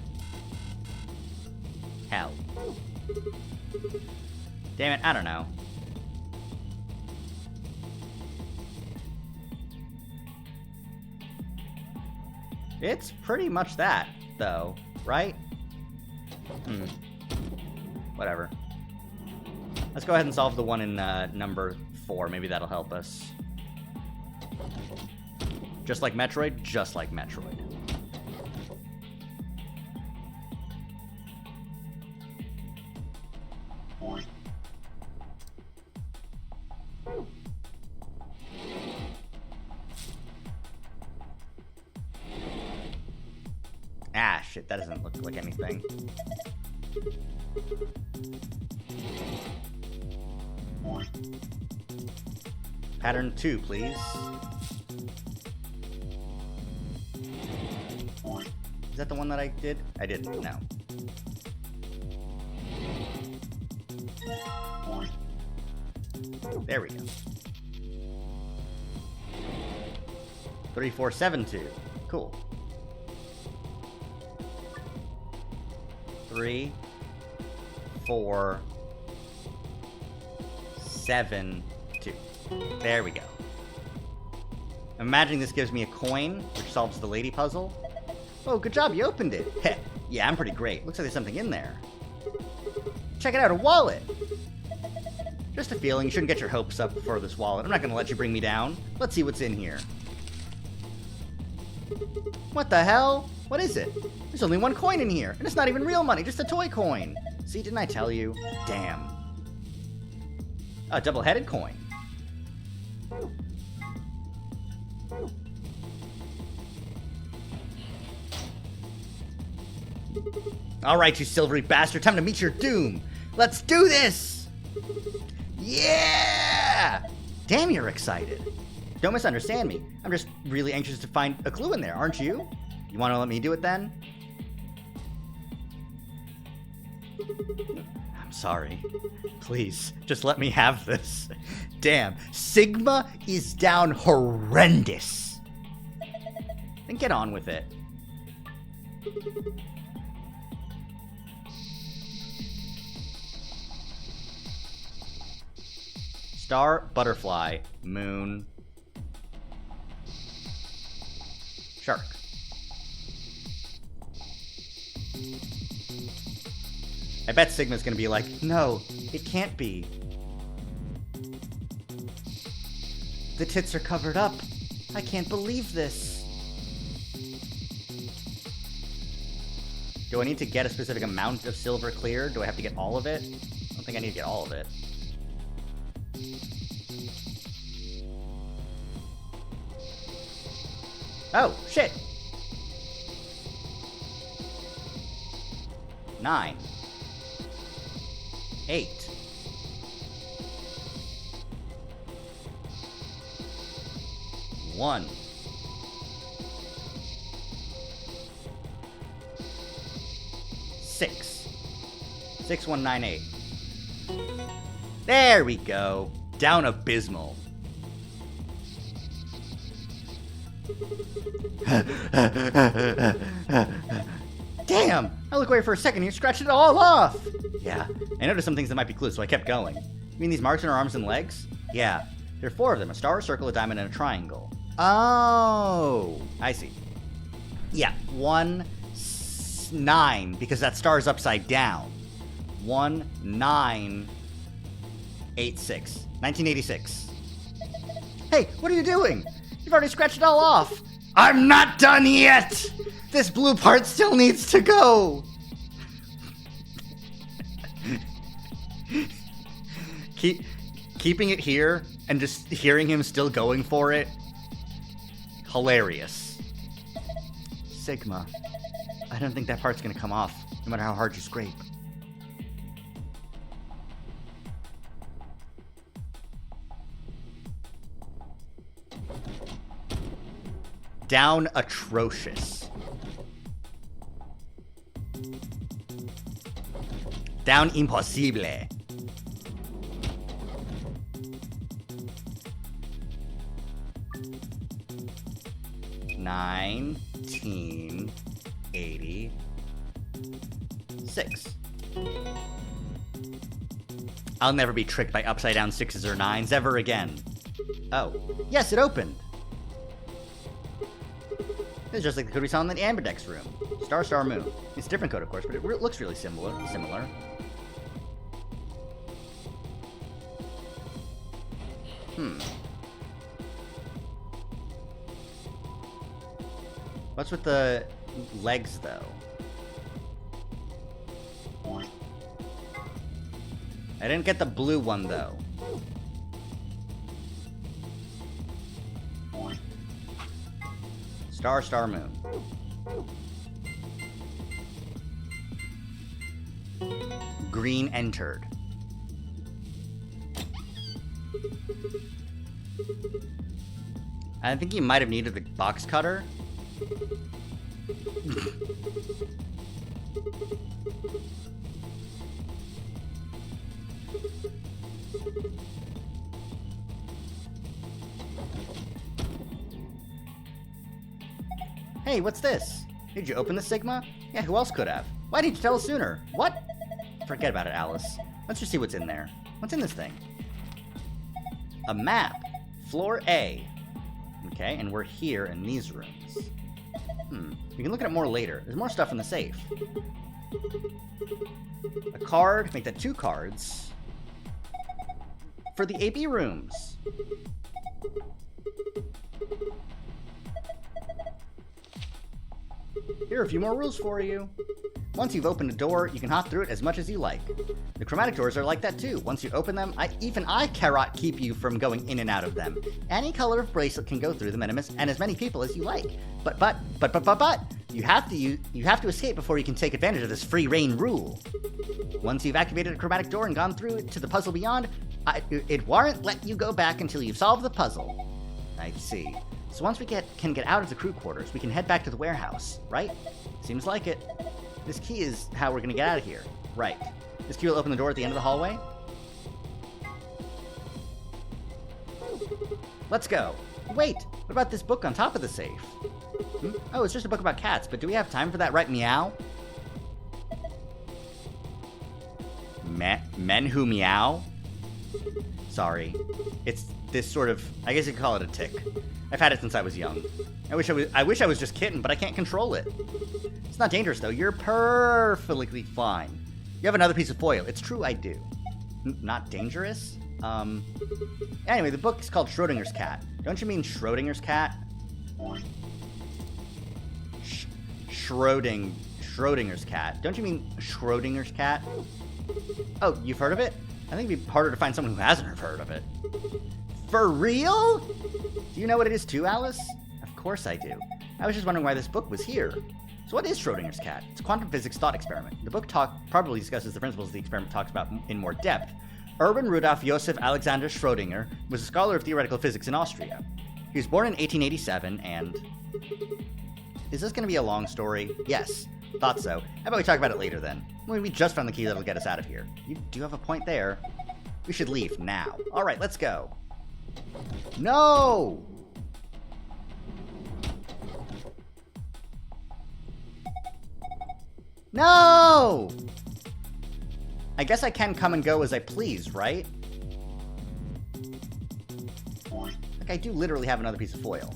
Hell. Damn it, I don't know. It's pretty much that, though, right? Whatever. Let's go ahead and solve the one in number 4. Maybe that'll help us. Just like Metroid, just like Metroid. Ah, shit, that doesn't look like anything. Pattern 2, please. Is that the one that I did? I didn't, no. There we go. 3472. Cool. 3, 4, 7, 2. There we go. I'm imagining this gives me a coin, which solves the lady puzzle. Oh, good job, you opened it. Heh, yeah, I'm pretty great. Looks like there's something in there. Check it out, a wallet. Just a feeling, you shouldn't get your hopes up for this wallet. I'm not gonna let you bring me down. Let's see what's in here. What the hell? What is it? There's only one coin in here, and it's not even real money, just a toy coin. See, didn't I tell you? Damn. A double-headed coin. Alright, you silvery bastard, time to meet your doom. Let's do this! Yeah! Damn, you're excited. Don't misunderstand me. I'm just really anxious to find a clue in there, aren't you? You want to let me do it then? I'm sorry. Please, just let me have this. Damn, Sigma is down horrendous. Then get on with it. Star, butterfly, moon, shark. I bet Sigma's gonna be like, no, it can't be. The tits are covered up. I can't believe this. Do I need to get a specific amount of silver clear? Do I have to get all of it? I don't think I need to get all of it. Oh, shit! 9. 8. 1. 6. 6198. There we go. Down abysmal. Damn! I look away for a second, you scratched it all off! Yeah, I noticed some things that might be clues, so I kept going. You mean these marks on her arms and legs? Yeah, there are 4 of them, a star, a circle, a diamond, and a triangle. Oh, I see. Yeah, 1, 9, because that star is upside down. 1, 9, 8, 6. 1986. Hey, what are you doing? You've already scratched it all off. I'm not done yet! This blue part still needs to go! Keeping it here and just hearing him still going for it. Hilarious. Sigma. I don't think that part's gonna come off, no matter how hard you scrape. Down atrocious. Down impossible. $19.86. I'll never be tricked by upside down 6s or 9s ever again. Oh, yes, it opened. It's just like the code we saw in the Amberdex room. Star, star, moon. It's a different code, of course, but it looks really similar. What's with the legs, though? I didn't get the blue one, though. Star, star, moon. Green entered. I think he might have needed the box cutter. Hey, what's this? Did you open the Sigma? Yeah, who else could have? Why didn't you tell us sooner? What? Forget about it, Alice. Let's just see what's in there. What's in this thing? A map. Floor A. Okay, and we're here in these rooms. We can look at it more later. There's more stuff in the safe. A card, make that 2 cards. For the AB rooms. Here are a few more rules for you. Once you've opened a door, you can hop through it as much as you like. The chromatic doors are like that too. Once you open them, even I cannot keep you from going in and out of them. Any color of bracelet can go through them and as many people as you like. But you have to escape before you can take advantage of this free reign rule. Once you've activated a chromatic door and gone through it to the puzzle beyond, it won't let you go back until you've solved the puzzle. I see. So once we can get out of the crew quarters, we can head back to the warehouse, right? Seems like it. This key is how we're gonna get out of here. Right. This key will open the door at the end of the hallway. Let's go. Wait, what about this book on top of the safe? Oh, it's just a book about cats, but do we have time for that, right, meow? Men who meow? Sorry. It's this sort of, I guess you could call it a tick. I've had it since I was young. I wish I was just kitten, but I can't control it. It's not dangerous though. You're perfectly fine. You have another piece of foil. It's true, I do. Not dangerous? Anyway, the book is called Schrodinger's Cat. Don't you mean Schrodinger's cat? Schrodinger's cat. Don't you mean Schrodinger's cat? Oh, you've heard of it? I think it'd be harder to find someone who hasn't heard of it. For real? Do you know what it is too, Alice? Of course I do. I was just wondering why this book was here. So what is Schrodinger's cat? It's a quantum physics thought experiment. The book probably discusses the principles the experiment talks about in more depth. Urban Rudolf Josef Alexander Schrödinger was a scholar of theoretical physics in Austria. He was born in 1887 and... Is this going to be a long story? Yes. Thought so. How about we talk about it later then? We just found the key that'll get us out of here. You do have a point there. We should leave now. Alright, let's go. No! No! I guess I can come and go as I please, right? Like, I do literally have another piece of foil.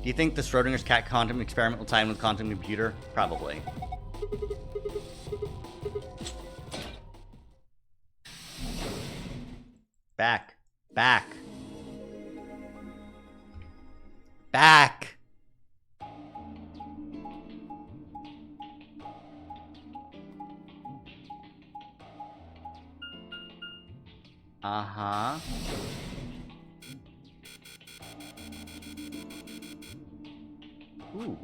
Do you think the Schrodinger's cat quantum experiment will tie in with quantum computer? Probably. Back. Back. Back. Uh-huh. Ooh.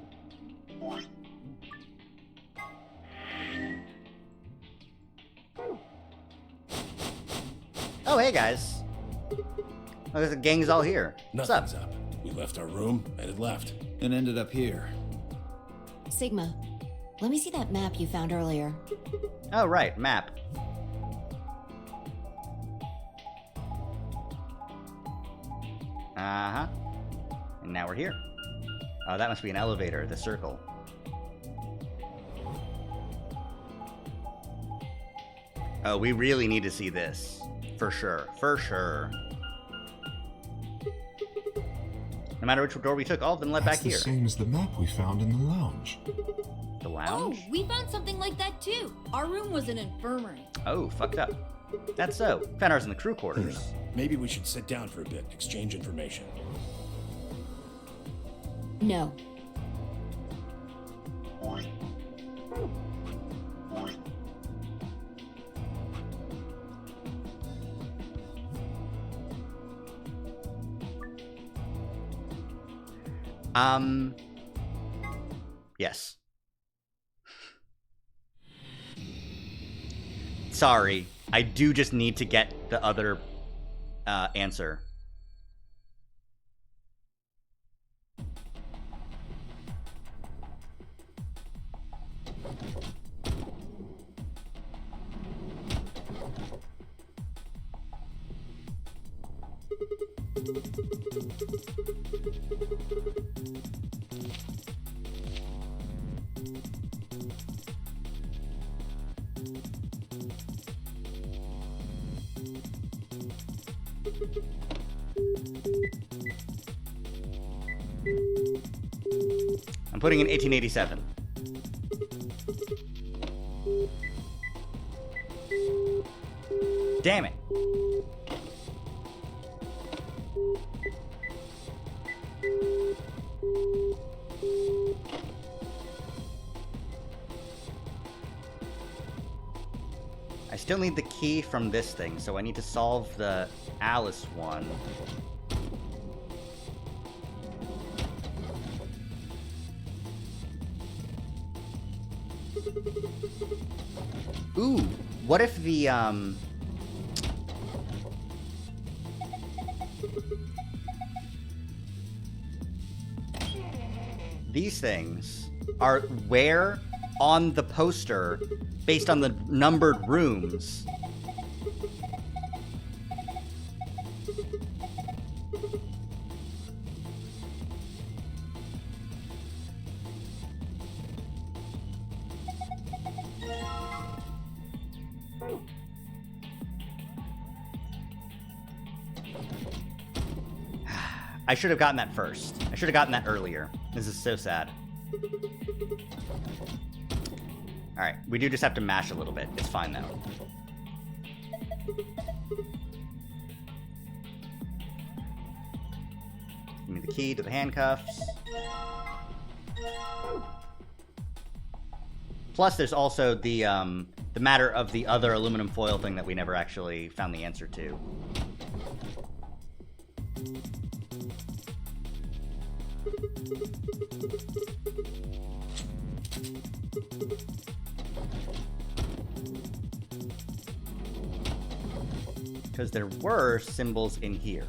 Oh, hey guys. Oh, the gang's all here. What's up? Nothing's up. We left our room and it left. And ended up here. Sigma, let me see that map you found earlier. Oh, right, map. Uh-huh. And now we're here. Oh, that must be an elevator, the circle. Oh, we really need to see this. For sure. For sure. No matter which door we took, all of them led back here. That's the same as the map we found in the lounge. The lounge? Oh, we found something like that too. Our room was an infirmary. Oh, fucked up. That's so. Found ours in the crew quarters. Maybe we should sit down for a bit, exchange information. No. Yes. Sorry. I do just need to get the other, answer. I'm putting in 1887. Damn it. I still need the key from this thing, so I need to solve the Alice one. Ooh, what if the, these things are where on the poster, based on the numbered rooms. I should have gotten that first. I should have gotten that earlier. This is so sad. Alright, we do just have to mash a little bit. It's fine, though. Give me the key to the handcuffs. Plus, there's also the matter of the other aluminum foil thing that we never actually found the answer to. Because there were symbols in here.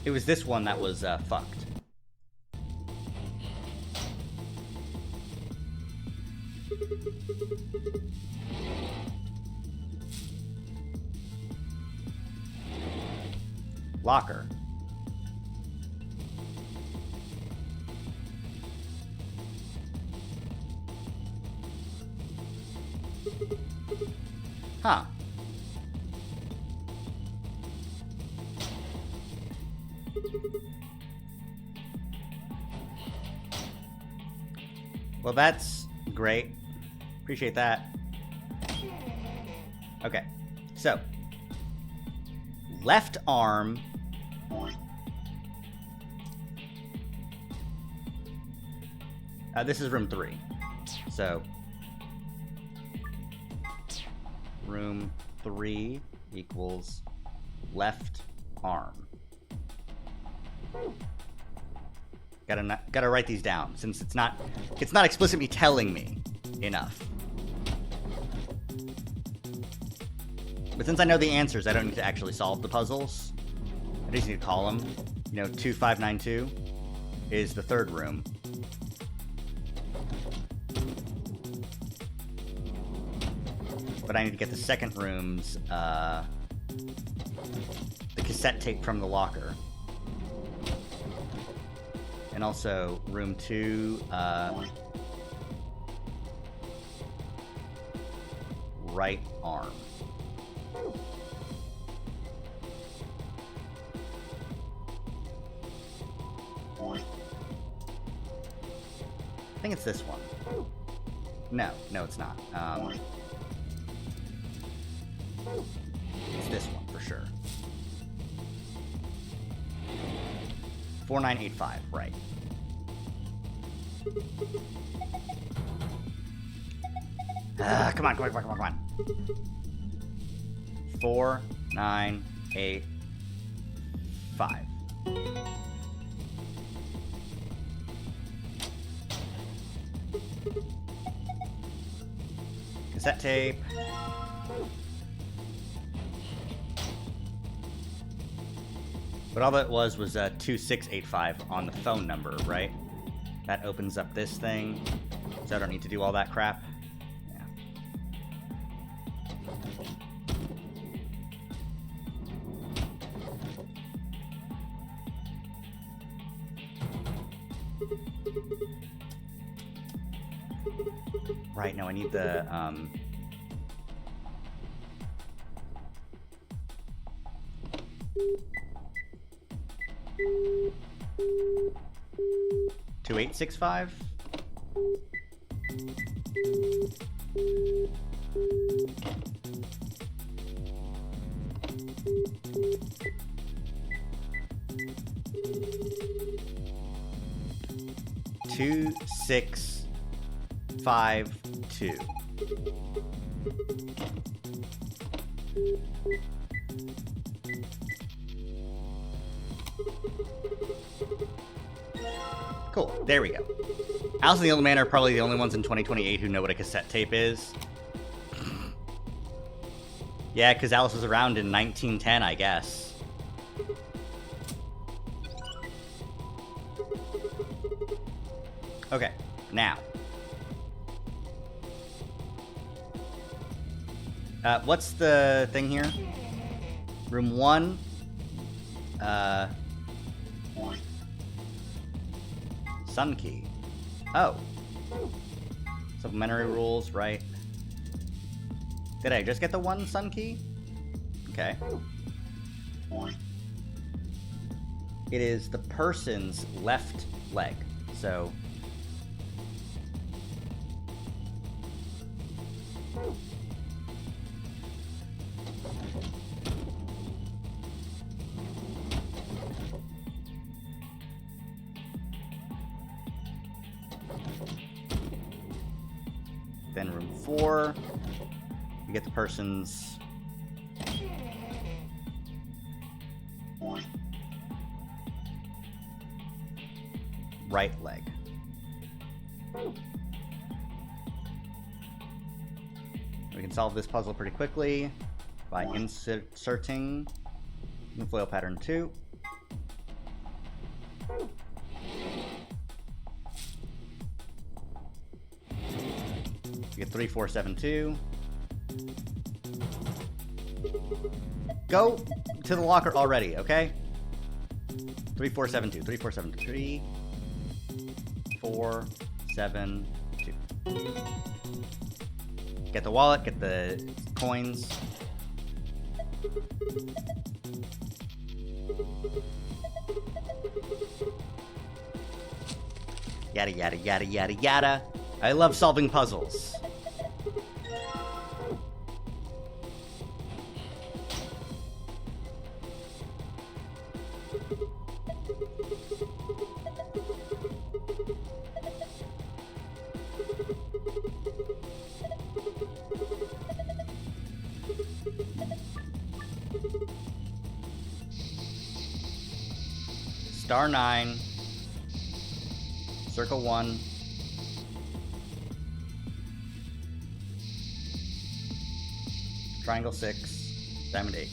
It was this one that was fucked. Locker. Huh. Well, that's great. Appreciate that. Okay, so left arm. This is room 3. So room 3 equals left arm. Gotta write these down since it's not explicitly telling me enough. But since I know the answers, I don't need to actually solve the puzzles. I just need to call them. You know, 2592 is the third room. But I need to get the second room's, the cassette tape from the locker. And also, room 2, right arm. I think it's this one. No, it's not. It's this one for sure. 4985, right. Come on, come on, come on, come on, come on. 4, 9, 8, 5. Cassette tape. But all that was 2685 on the phone number, right? That opens up this thing. So I don't need to do all that crap. Yeah. Right, no, I need the, 2865. Two, 6, 5, 2. Cool, there we go. Alice and the Old Man are probably the only ones in 2028 who know what a cassette tape is. Yeah, because Alice was around in 1910, I guess. Okay, now. What's the thing here? Room 1. Sun key. Oh. Supplementary rules, right? Did I just get the one sun key? Okay. It is the person's left leg. So... Then room 4, you get the person's right leg. We can solve this puzzle pretty quickly by inserting foil pattern 2. You get 3, 4, 7, 2. Go to the locker already, okay? 3, 4, 7, 2. 3, 4, 7, 3. 4, 7, 2. Get the wallet, get the coins. Yada, yada, yada, yada, yada. I love solving puzzles. Star 9, circle 1, triangle 6, diamond 8.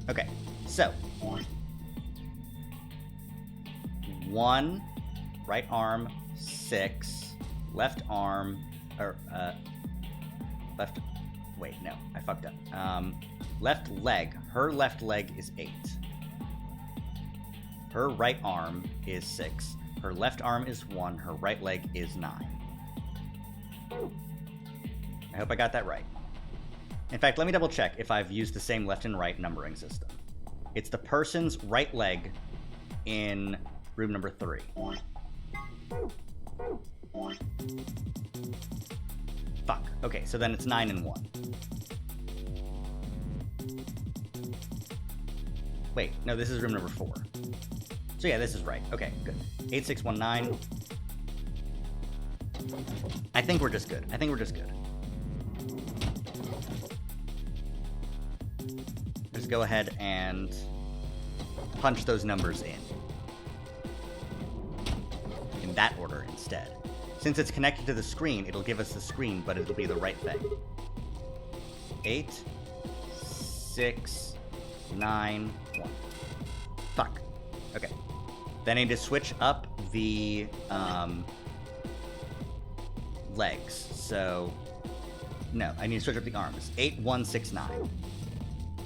Okay, so 1, right arm, 6, left arm, or, left, wait, no, I fucked up. Left leg, her left leg is 8. Her right arm is 6. Her left arm is 1, her right leg is 9. I hope I got that right. In fact, let me double check if I've used the same left and right numbering system. It's the person's right leg in room number 3. Fuck. Okay, so then it's 9 and 1. Wait, no, this is room number 4. So yeah, this is right. Okay, good. 8619. I think we're just good. Just go ahead and punch those numbers in that order instead. Since it's connected to the screen, it'll give us the screen, but it'll be the right thing. 8, 6, 9, 1. Fuck. Okay. Then I need to switch up the legs. So no, I need to switch up the arms. 8, 1, 6, 9.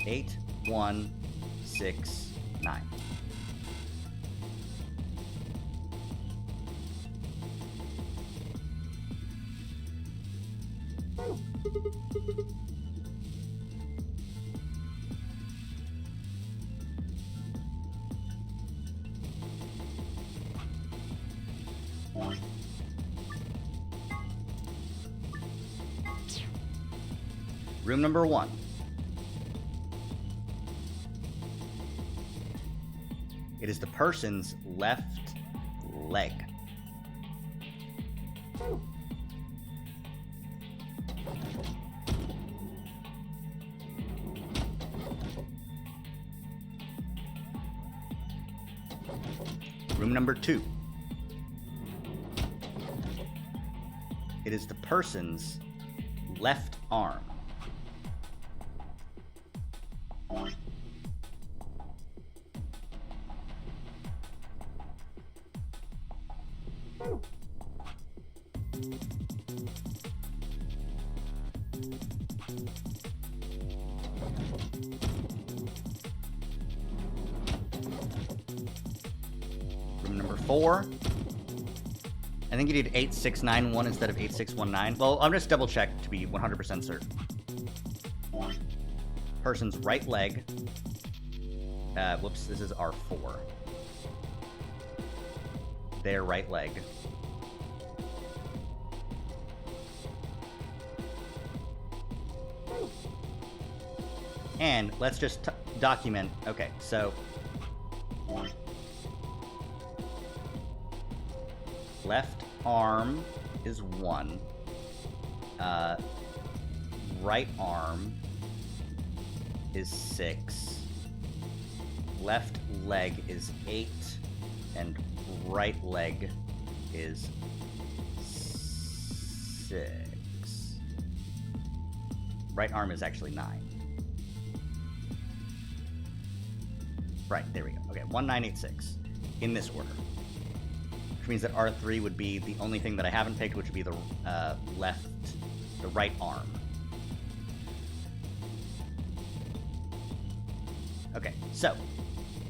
8, 1, 6, 9. Room number 1. It is the person's left leg. Room number 2. It is the person's left arm. Room number 4. I think you need 8691 instead of 8619. Well, I'll just double check to be 100% certain. Person's right leg. Whoops, this is R4. Their right leg. And let's just document. Okay, so left arm is 1. Right arm is 6. Left leg is 8. And right leg is 6. Right arm is actually 9. Right, there we go. Okay, 1986 in this order. Which means that R3 would be the only thing that I haven't picked, which would be the the right arm. Okay, so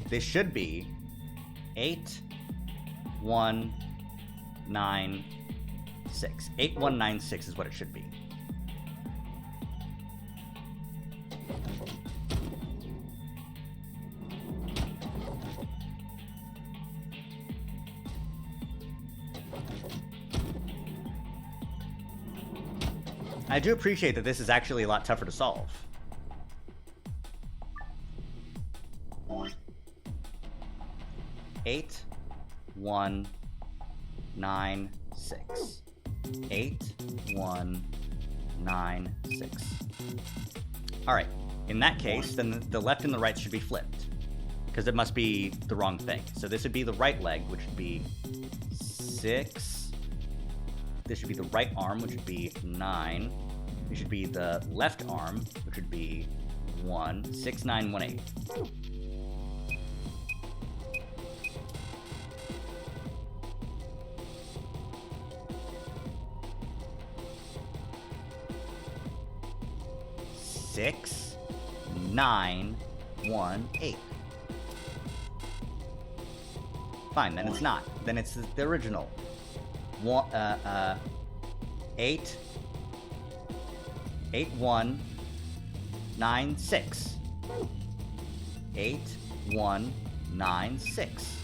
this should be 8, 1, 9, 6. 8, 1, 9, 6 is what it should be. I do appreciate that this is actually a lot tougher to solve. Eight, 1, 9, 6. 8, 1, 9, 6. All right. In that case, then the left and the right should be flipped, because it must be the wrong thing. So this would be the right leg, which would be 6. This should be the right arm, which would be 9. This should be the left arm, which would be 1. 6, 9, 1, 8. Six, 9, 1, 8. Fine, then it's not. Then it's the original. 8, 8, 1, 9, 6. 8, 1, 9, 6.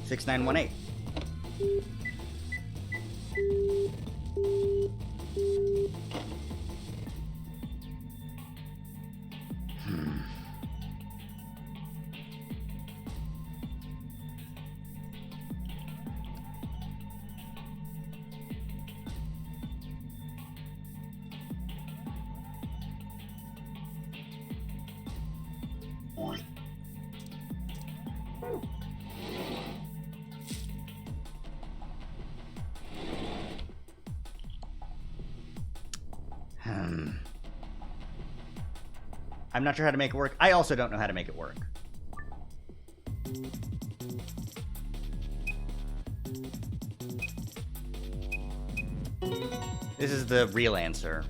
6918. I'm not sure how to make it work. I also don't know how to make it work. This is the real answer.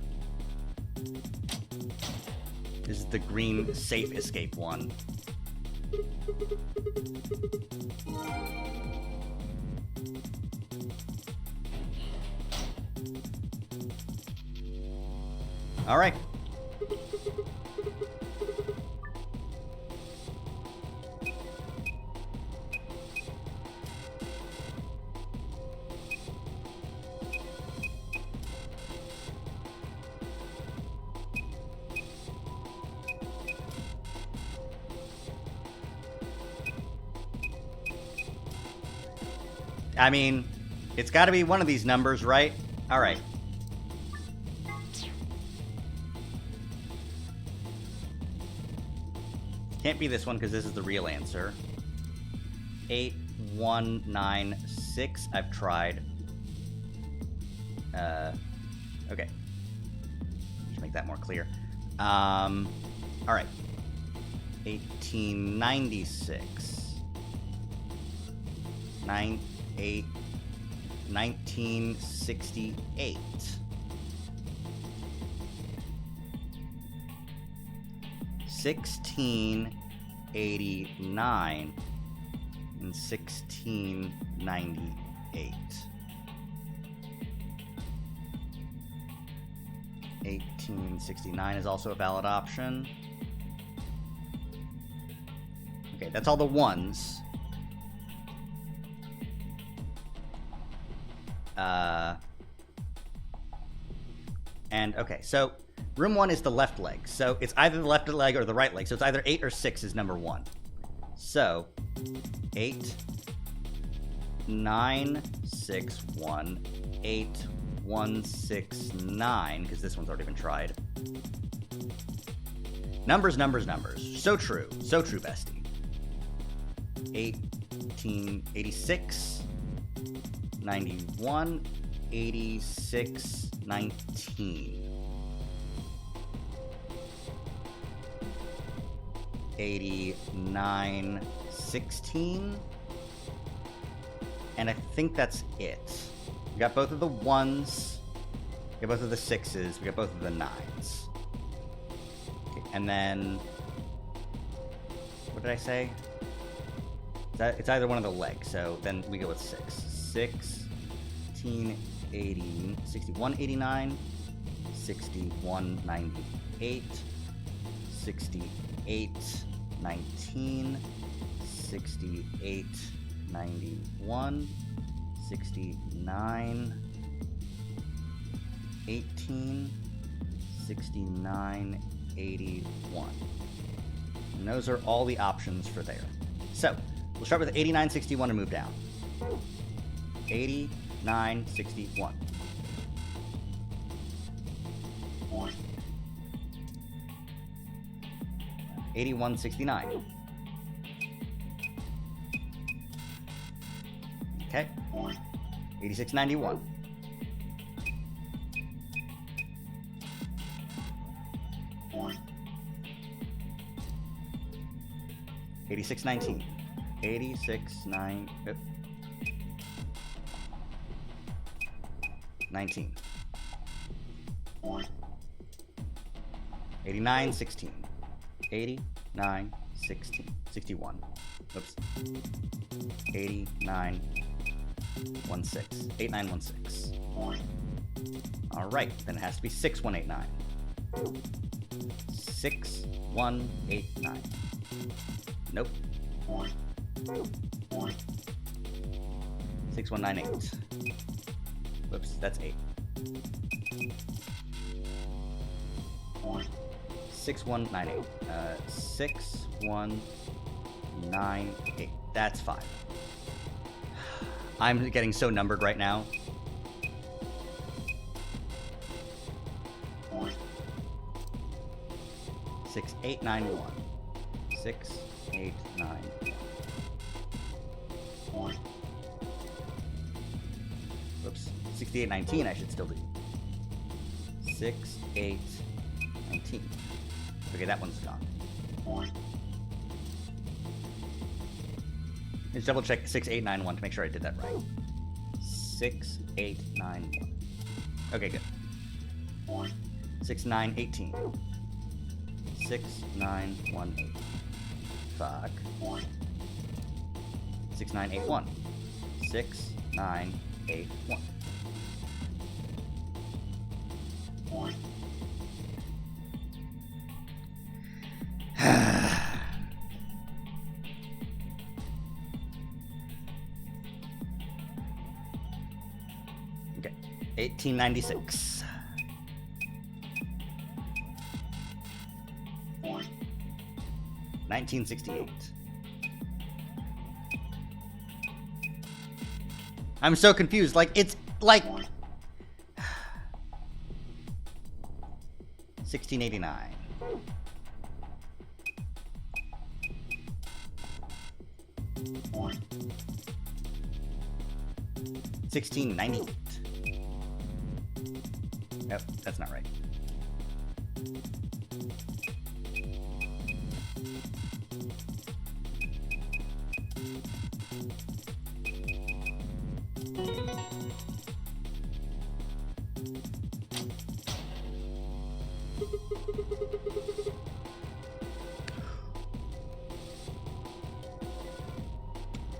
This is the green safe escape one. All right. I mean, it's got to be one of these numbers, right? All right. Can't be this one because this is the real answer. 8196. I've tried. Okay. Just make that more clear. All right. 1896. 1968. 1689 and 1698. 1869 is also a valid option. Okay, that's all the ones. And okay, so room 1 is the left leg. So it's either the left leg or the right leg. So it's either 8 or 6 is number 1. So 8, 9, 6, 1, 8, 1, 6, 9, because this one's already been tried. Numbers, numbers, numbers. So true, bestie. 1886, 91, 86, 19. 89, 16. And I think that's it. We got both of the 1s. We got both of the 6s. We got both of the 9s. Okay, and then... what did I say? It's either one of the legs, so then we go with 6. 1680, 6189, 6198, 68, 19, 68, 91, 69, 18, 69, 81. And those are all the options for there. So, we'll start with 8961 and move down. 8961. 8169. Okay. 8691. 8619. 86, 19. 89, 16. 89, 16. 61. Oops. 89, 16. 8916. Alright, then it has to be 6189. 6189. Nope. 6198. Whoops, that's 8. 6198. 6198. That's 5. I'm getting so numbered right now. Six, 8, 9, 1. 6, 8, 9, 1. Whoops. 68, 19 I should still do. 6, 8, 19. Okay, that one's gone. Let's double check 6, 8, 9, 1 to make sure I did that right. 6, 8, 9, 1. Okay, good. 6, 9, 18. 6, 9, 1, 8. Fuck. 6, 9, 8, 1. 6, 9, 8, 1. Okay. 1896. 1968. I'm so confused. Like, it's like 1689. 1698. Nope, that's not right.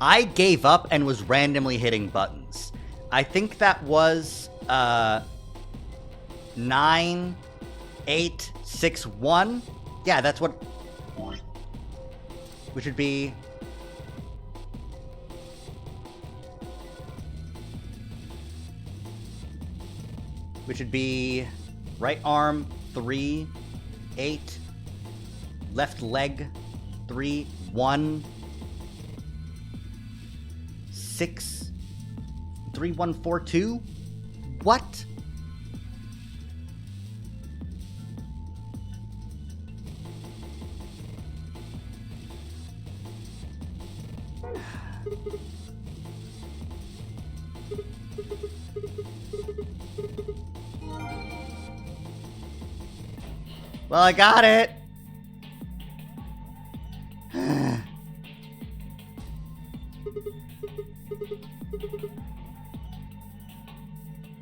I gave up and was randomly hitting buttons. I think that was 9861. Yeah, that's what. Which would be. Which would be right arm 3, 8, left leg 3, 1, 6, 3, 1, 4, 2. What? Well, I got it.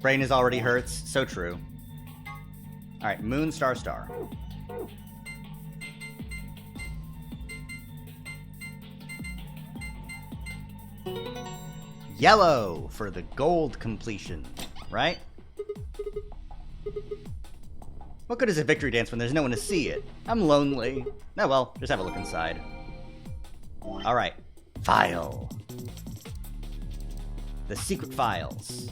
Brain is already hurts. So true. All right, moon, star, star. Yellow for the gold completion, right? What good is a victory dance when there's no one to see it? I'm lonely. Oh well, just have a look inside. Alright. File. The secret files.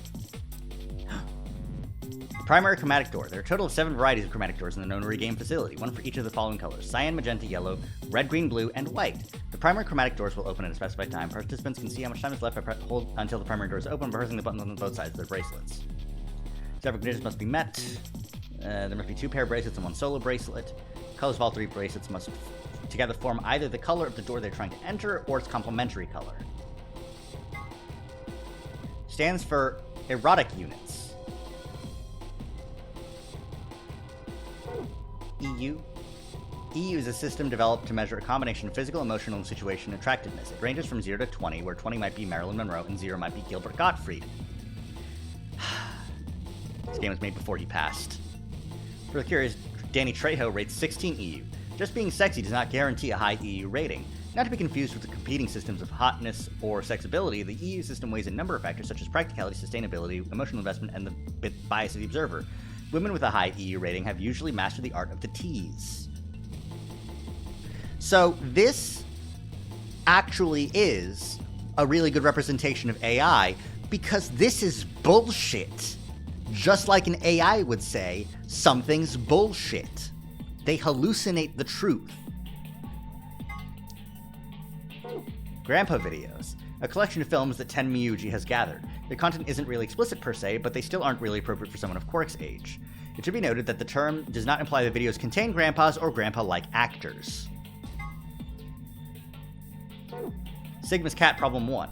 Primary chromatic door. There are a total of 7 varieties of chromatic doors in the known regame facility, one for each of the following colors: cyan, magenta, yellow, red, green, blue, and white. The primary chromatic doors will open at a specified time. Participants can see how much time is left by hold until the primary door is open by pressing the buttons on both sides of their bracelets. Several conditions must be met. There must be 2 pair of bracelets and 1 solo bracelet. Colors of all 3 bracelets must together form either the color of the door they're trying to enter or its complementary color. Stands for erotic units. EU. EU is a system developed to measure a combination of physical, emotional, and situation attractiveness. It ranges from 0 to 20, where 20 might be Marilyn Monroe and 0 might be Gilbert Gottfried. This game was made before he passed. For the curious, Danny Trejo rates 16 EU. Just being sexy does not guarantee a high EU rating. Not to be confused with the competing systems of hotness or sexability, the EU system weighs a number of factors such as practicality, sustainability, emotional investment, and the bias of the observer. Women with a high EU rating have usually mastered the art of the tease. So this actually is a really good representation of AI, because this is bullshit. Just like an AI would say, something's bullshit. They hallucinate the truth. Grandpa Videos, a collection of films that Ten Miyuji has gathered. The content isn't really explicit per se, but they still aren't really appropriate for someone of Quark's age. It should be noted that the term does not imply that videos contain grandpas or grandpa-like actors. Sigma's cat problem 1.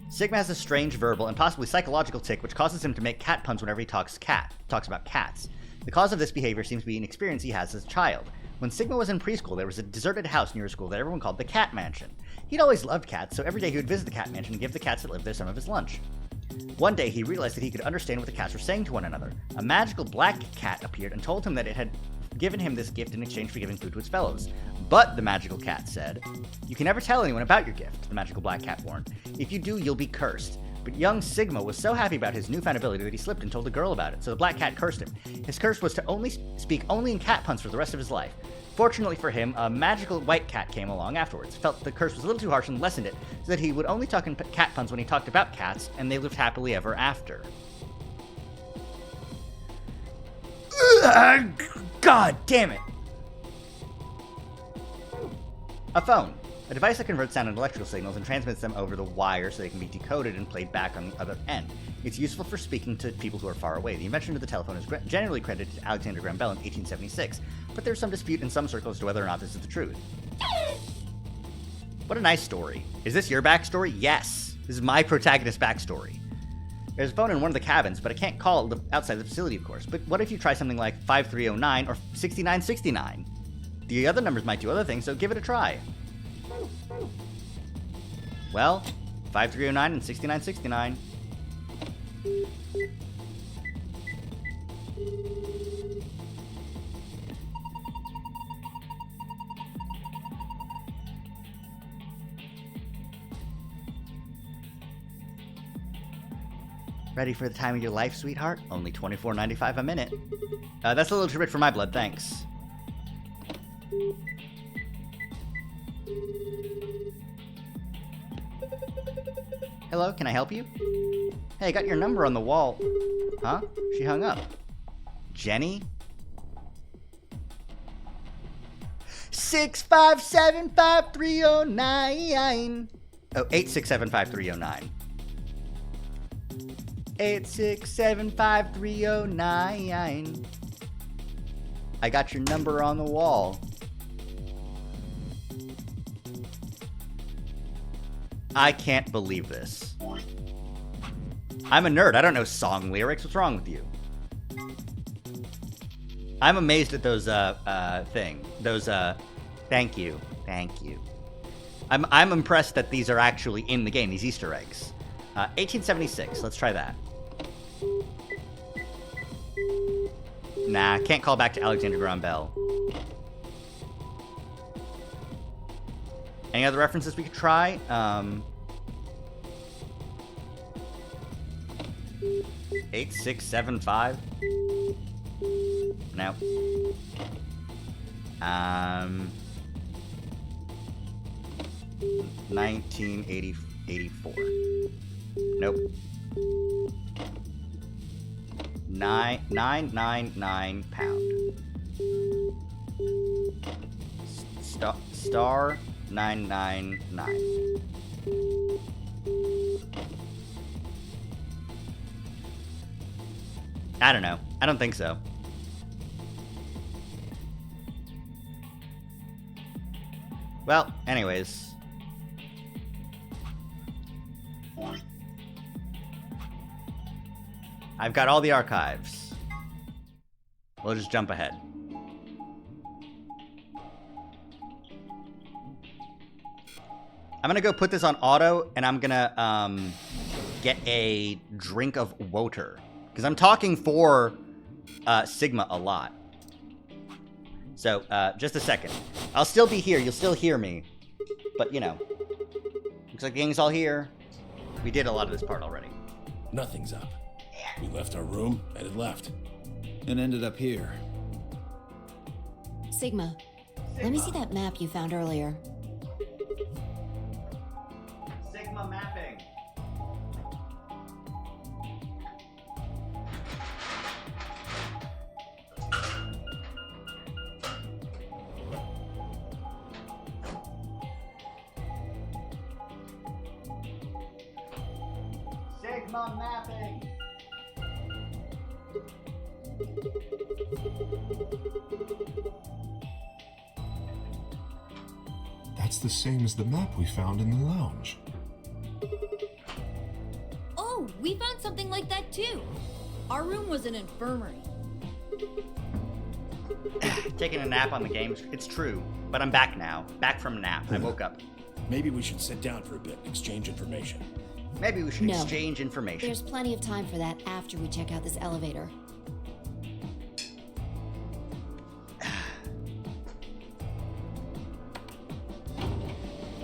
Sigma has a strange verbal and possibly psychological tic which causes him to make cat puns whenever he talks about cats. The cause of this behavior seems to be an experience he has as a child. When Sigma was in preschool, there was a deserted house near his school that everyone called the Cat Mansion. He'd always loved cats, so every day he would visit the Cat Mansion and give the cats that lived there some of his lunch. One day, he realized that he could understand what the cats were saying to one another. A magical black cat appeared and told him that it had given him this gift in exchange for giving food to its fellows. But, the magical cat said, "You can never tell anyone about your gift," the magical black cat warned. "If you do, you'll be cursed." But young Sigma was so happy about his newfound ability that he slipped and told the girl about it, so the black cat cursed him. His curse was to speak only in cat puns for the rest of his life. Fortunately for him, a magical white cat came along afterwards, felt the curse was a little too harsh and lessened it, so that he would only talk in cat puns when he talked about cats, and they lived happily ever after. God damn it! A phone. A device that converts sound into electrical signals and transmits them over the wire so they can be decoded and played back on the other end. It's useful for speaking to people who are far away. The invention of the telephone is generally credited to Alexander Graham Bell in 1876, but there's some dispute in some circles as to whether or not this is the truth. What a nice story. Is this your backstory? Yes. This is my protagonist's backstory. There's a phone in one of the cabins, but I can't call it outside the facility, of course. But what if you try something like 5309 or 6969? The other numbers might do other things, so give it a try. Well, 5309 and 6969. Ready for the time of your life, sweetheart? Only $24.95 a minute. That's a little too rich for my blood, thanks. Hello, can I help you? Hey, I got your number on the wall. Huh? She hung up. Jenny? 6575309. Oh, 8675309. 8675309. I got your number on the wall. I can't believe this. I'm a nerd. I don't know song lyrics. What's wrong with you? I'm amazed at those, thank you. Thank you. I'm impressed that these are actually in the game, these Easter eggs. 1876. Let's try that. Nah, can't call back to Alexander Graham Bell. Any other references we could try? 8675. No. 1984. Nope. 999 pound. Star 999. I don't know. I don't think so. Well, anyways. I've got all the archives. We'll just jump ahead. I'm gonna go put this on auto, and I'm gonna get a drink of water. Because I'm talking for Sigma a lot. So, just a second. I'll still be here, you'll still hear me. But, you know. Looks like the gang's all here. We did a lot of this part already. Nothing's up. We left our room, and it left. And ended up here. Sigma, let me see that map you found earlier. Sigma. Sigma mapping. Sigma mapping. That's the same as the map we found in the lounge. Oh, we found something like that too. Our room was an infirmary. Taking a nap on the game. It's true, but I'm back now. Back from a nap. I woke up. Maybe we should sit down for a bit, exchange information. Maybe we should No. exchange information. There's plenty of time for that after we check out this elevator.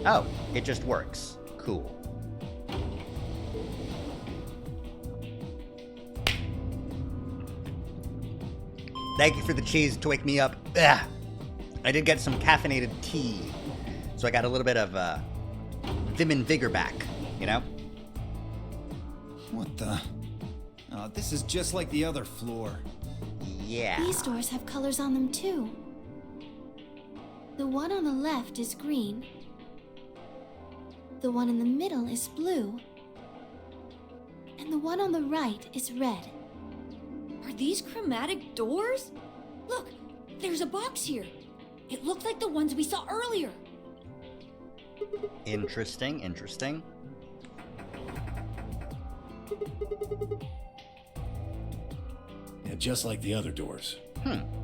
Oh, it just works. Cool. Thank you for the cheese to wake me up. Ugh. I did get some caffeinated tea, so I got a little bit of vim and vigor back, you know? What the? Oh, this is just like the other floor. Yeah. These doors have colors on them too. The one on the left is green. The one in the middle is blue. And the one on the right is red. Are these chromatic doors? Look, there's a box here. It looks like the ones we saw earlier. Interesting, interesting. Yeah, just like the other doors.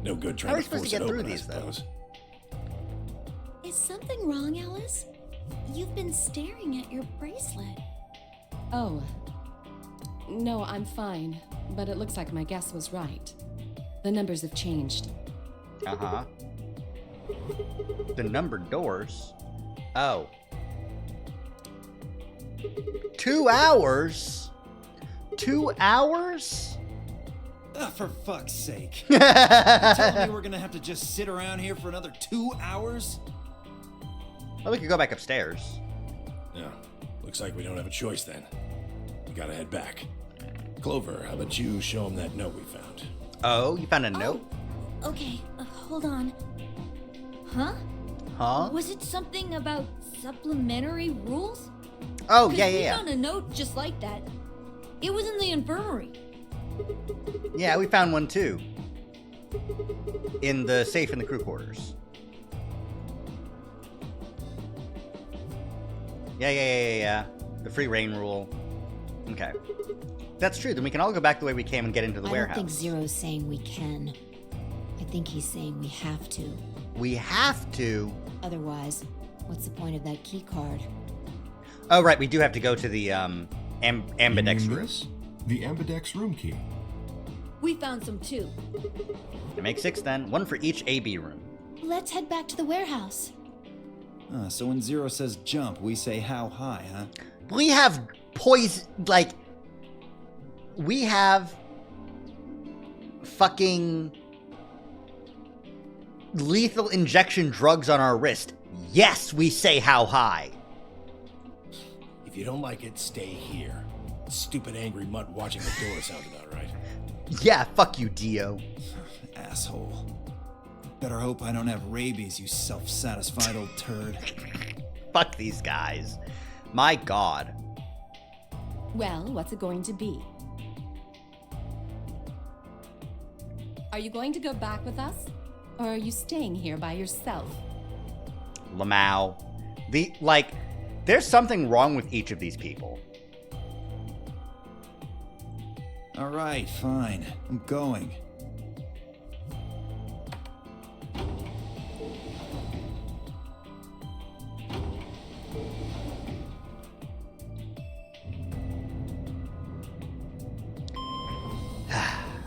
No good How trying are we to supposed force to get it through open, these, I though? suppose. Is something wrong, Alice? You've been staring at your bracelet. Oh. No, I'm fine. But it looks like my guess was right. The numbers have changed. Uh-huh. The numbered doors? Oh. 2 hours? 2 hours? Ah, for fuck's sake. You telling me we're gonna have to just sit around here for another 2 hours? Well, we could go back upstairs. Yeah, looks like we don't have a choice then. We gotta head back. Clover, how about you show him that note we found? Oh, you found a note? Okay, hold on. Huh? Huh? Was it something about supplementary rules? Oh, 'Cause yeah, we yeah, yeah. found a note just like that. It was in the infirmary. Yeah, we found one too. In the safe in the crew quarters. Yeah. The free reign rule. Okay. That's true. Then we can all go back the way we came and get into the I warehouse. don't think Zero's saying we can. I think he's saying we have to. We have to. Otherwise, what's the point of that key card? Oh, right. We do have to go to the ambidex You mean room. this? The ambidex room key. We found some too. To make 6 then. 1 for each AB room. Let's head back to the warehouse. So when Zero says jump, we say how high, huh? We have poison. Like. We have. Fucking. Lethal injection drugs on our wrist. Yes, we say how high. If you don't like it, stay here. Stupid angry mutt watching the door sounds about right. Yeah, fuck you, Dio. Asshole. Better hope I don't have rabies, you self-satisfied old turd. Fuck these guys. My god. Well, what's it going to be? Are you going to go back with us? Or are you staying here by yourself? Lamau. There's something wrong with each of these people. Alright, fine. I'm going.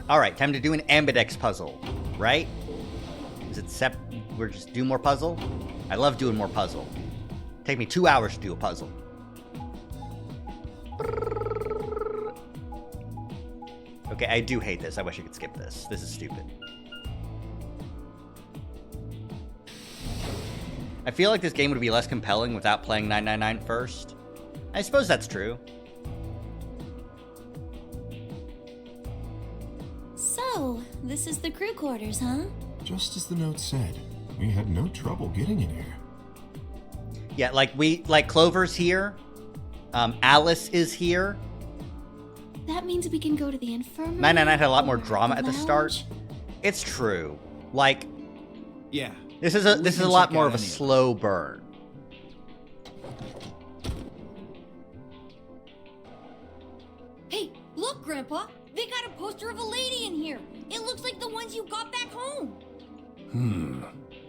Alright, time to do an ambidex puzzle, right? Is it we're just do more puzzle? I love doing more puzzle. Take me 2 hours to do a puzzle. Okay, I do hate this. I wish I could skip this. This is stupid. I feel like this game would be less compelling without playing 999 first. I suppose that's true. So, this is the crew quarters, huh? Just as the note said, we had no trouble getting in here. Yeah, like Clover's here. Alice is here. That means we can go to the infirmary. 999 had a lot more or drama at the start. lounge? It's true. Like, Yeah. this is We a can lot check more out of a any of slow burn. Hey, look, Grandpa! They got a poster of a lady in here! It looks like the ones you got back home!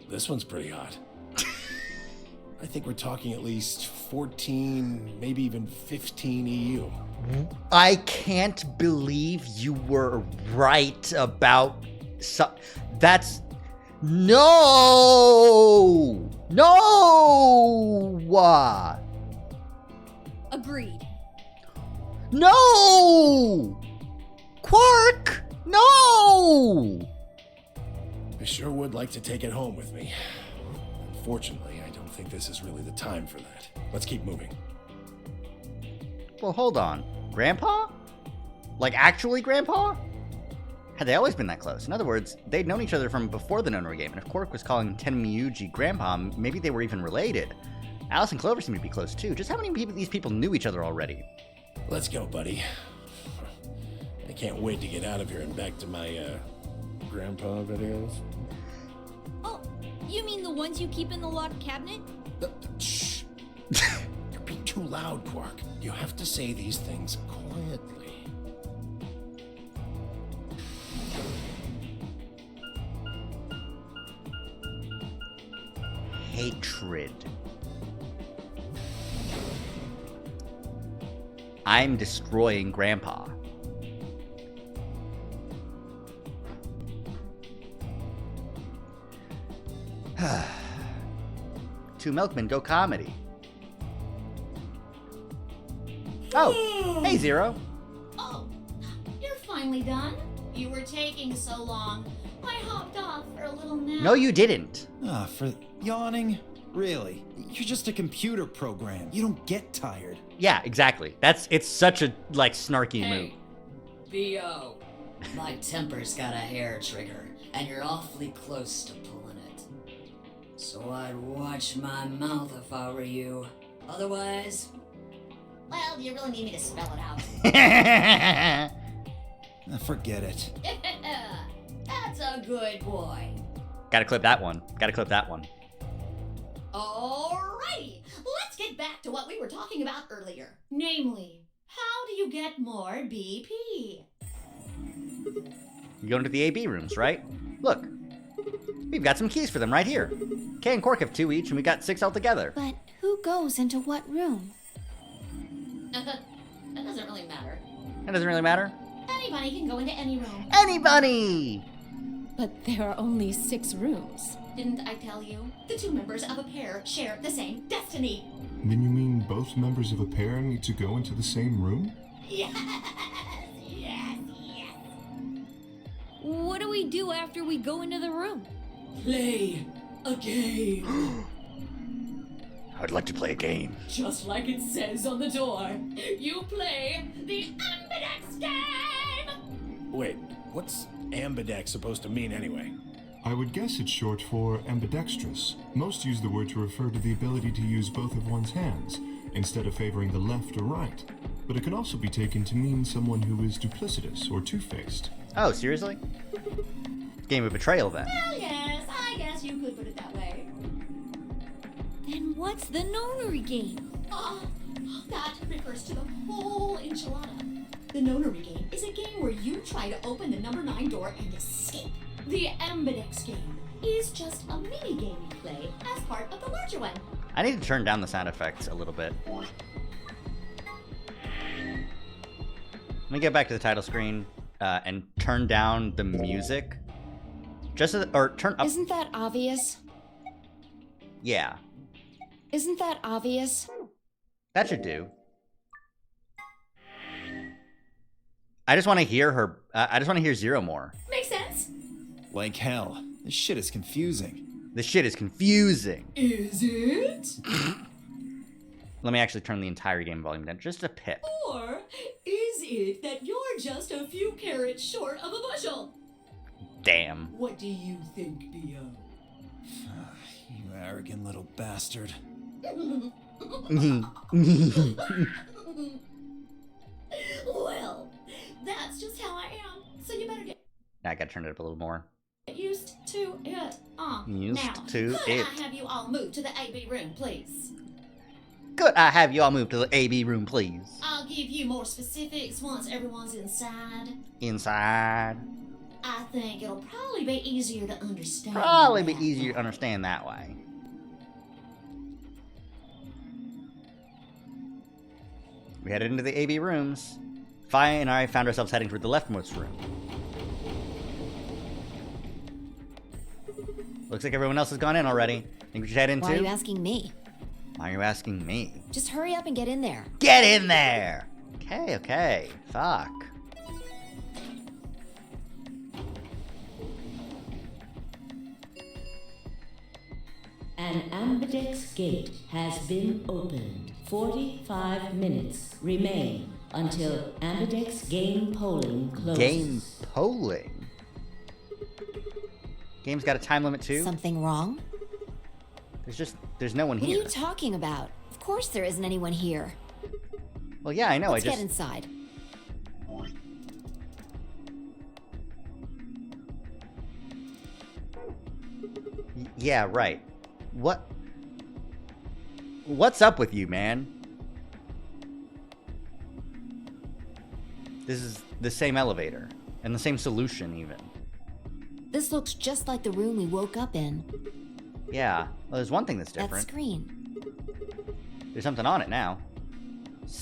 This one's pretty hot. I think we're talking at least 14, maybe even 15 EU. I can't believe you were right about that's no. Agreed. No! Quark! No! I sure would like to take it home with me. Unfortunately, I don't think this is really the time for that. Let's keep moving. Well, hold on. Grandpa? Like, actually Grandpa? Had they always been that close? In other words, they'd known each other from before the Nonary game, and if Quark was calling Tenmyuji Grandpa, maybe they were even related. Alice and Clover seem to be close too. Just how many people these people knew each other already? Let's go, buddy. I can't wait to get out of here and back to my, grandpa videos. Oh, you mean the ones you keep in the locked cabinet? Shh. You're being too loud, Quark. You have to say these things quietly. Hatred. I'm destroying Grandpa. Two milkmen go comedy. Oh, hey Zero. Oh, you're finally done. You were taking so long. I hopped off for a little nap. No, you didn't. Ah, for yawning? Really? You're just a computer program. You don't get tired. Yeah, exactly. It's such a like snarky move. Hey, VO. My temper's got a hair trigger, and you're awfully close to pulling it. So I'd watch my mouth if I were you. Otherwise, Well, do you really need me to spell it out? Forget it. That's a good boy. Gotta clip that one. Gotta clip that one. Alrighty, let's get back to what we were talking about earlier. Namely, how do you get more BP? You go into the AB rooms, right? Look, we've got some keys for them right here. Kay and Quark have 2 each, and we got 6 altogether. But who goes into what room? That doesn't really matter. That doesn't really matter. Anybody can go into any room. Anybody! But there are only 6 rooms. Didn't I tell you? The two members of a pair share the same destiny. Then you mean both members of a pair need to go into the same room? Yes, yes, yes. What do we do after we go into the room? play a game. I'd like to play a game. Just like it says on the door. You play the Ambidex game! Wait, what's ambidex supposed to mean anyway? I would guess it's short for ambidextrous. Most use the word to refer to the ability to use both of one's hands, instead of favoring the left or right. But it can also be taken to mean someone who is duplicitous or two-faced. Oh, seriously? Game of betrayal, then. Well, yes, I guess you could put it that way. Then what's the nonary game? That refers to the whole enchilada. The nonary game is a game where you try to open the number 9 door and escape. The Ambidex game is just a mini game you play as part of the larger one. I need to turn down the sound effects a little bit. Let me get back to the title screen and turn down the music. Or turn up. Isn't that obvious? Yeah, Isn't that obvious? that should do. I just want to hear her. I just want to hear Zero more. Makes sense. Like hell. This shit is confusing. This shit is confusing. Is it? Let me actually turn the entire game volume down just a pip. Or is it that you're just a few carrots short of a bushel? Damn. What do you think, Bio? You arrogant little bastard. Well, that's just how I am. So you better get I gotta turn it up a little more. used to it. Used Now, to could it. I have you all move to the AB room, please? Could I have you all move to the AB room, please? I'll give you more specifics once everyone's inside. Inside. I think it'll probably be easier to understand. Probably be that easier to way. understand that way. We headed into the AB rooms. Fi and I found ourselves heading toward the leftmost room. Looks like everyone else has gone in already. Think we should head in Why are too? you asking me? Why are you asking me? Just hurry up and get in there. Get in there! Okay, okay. Fuck. An ambidex gate has been opened. 45 minutes remain until ambidex game polling closes. Game polling? Game's got a time limit too? Something wrong? There's no one What are here. you talking about? Of course there isn't anyone here. Well, yeah, I know. Let's get inside. Yeah, right. What's up with you, man? This is the same elevator. And the same solution, even. This looks just like the room we woke up in. Yeah. Well, there's one thing that's That different. screen. There's something on it now.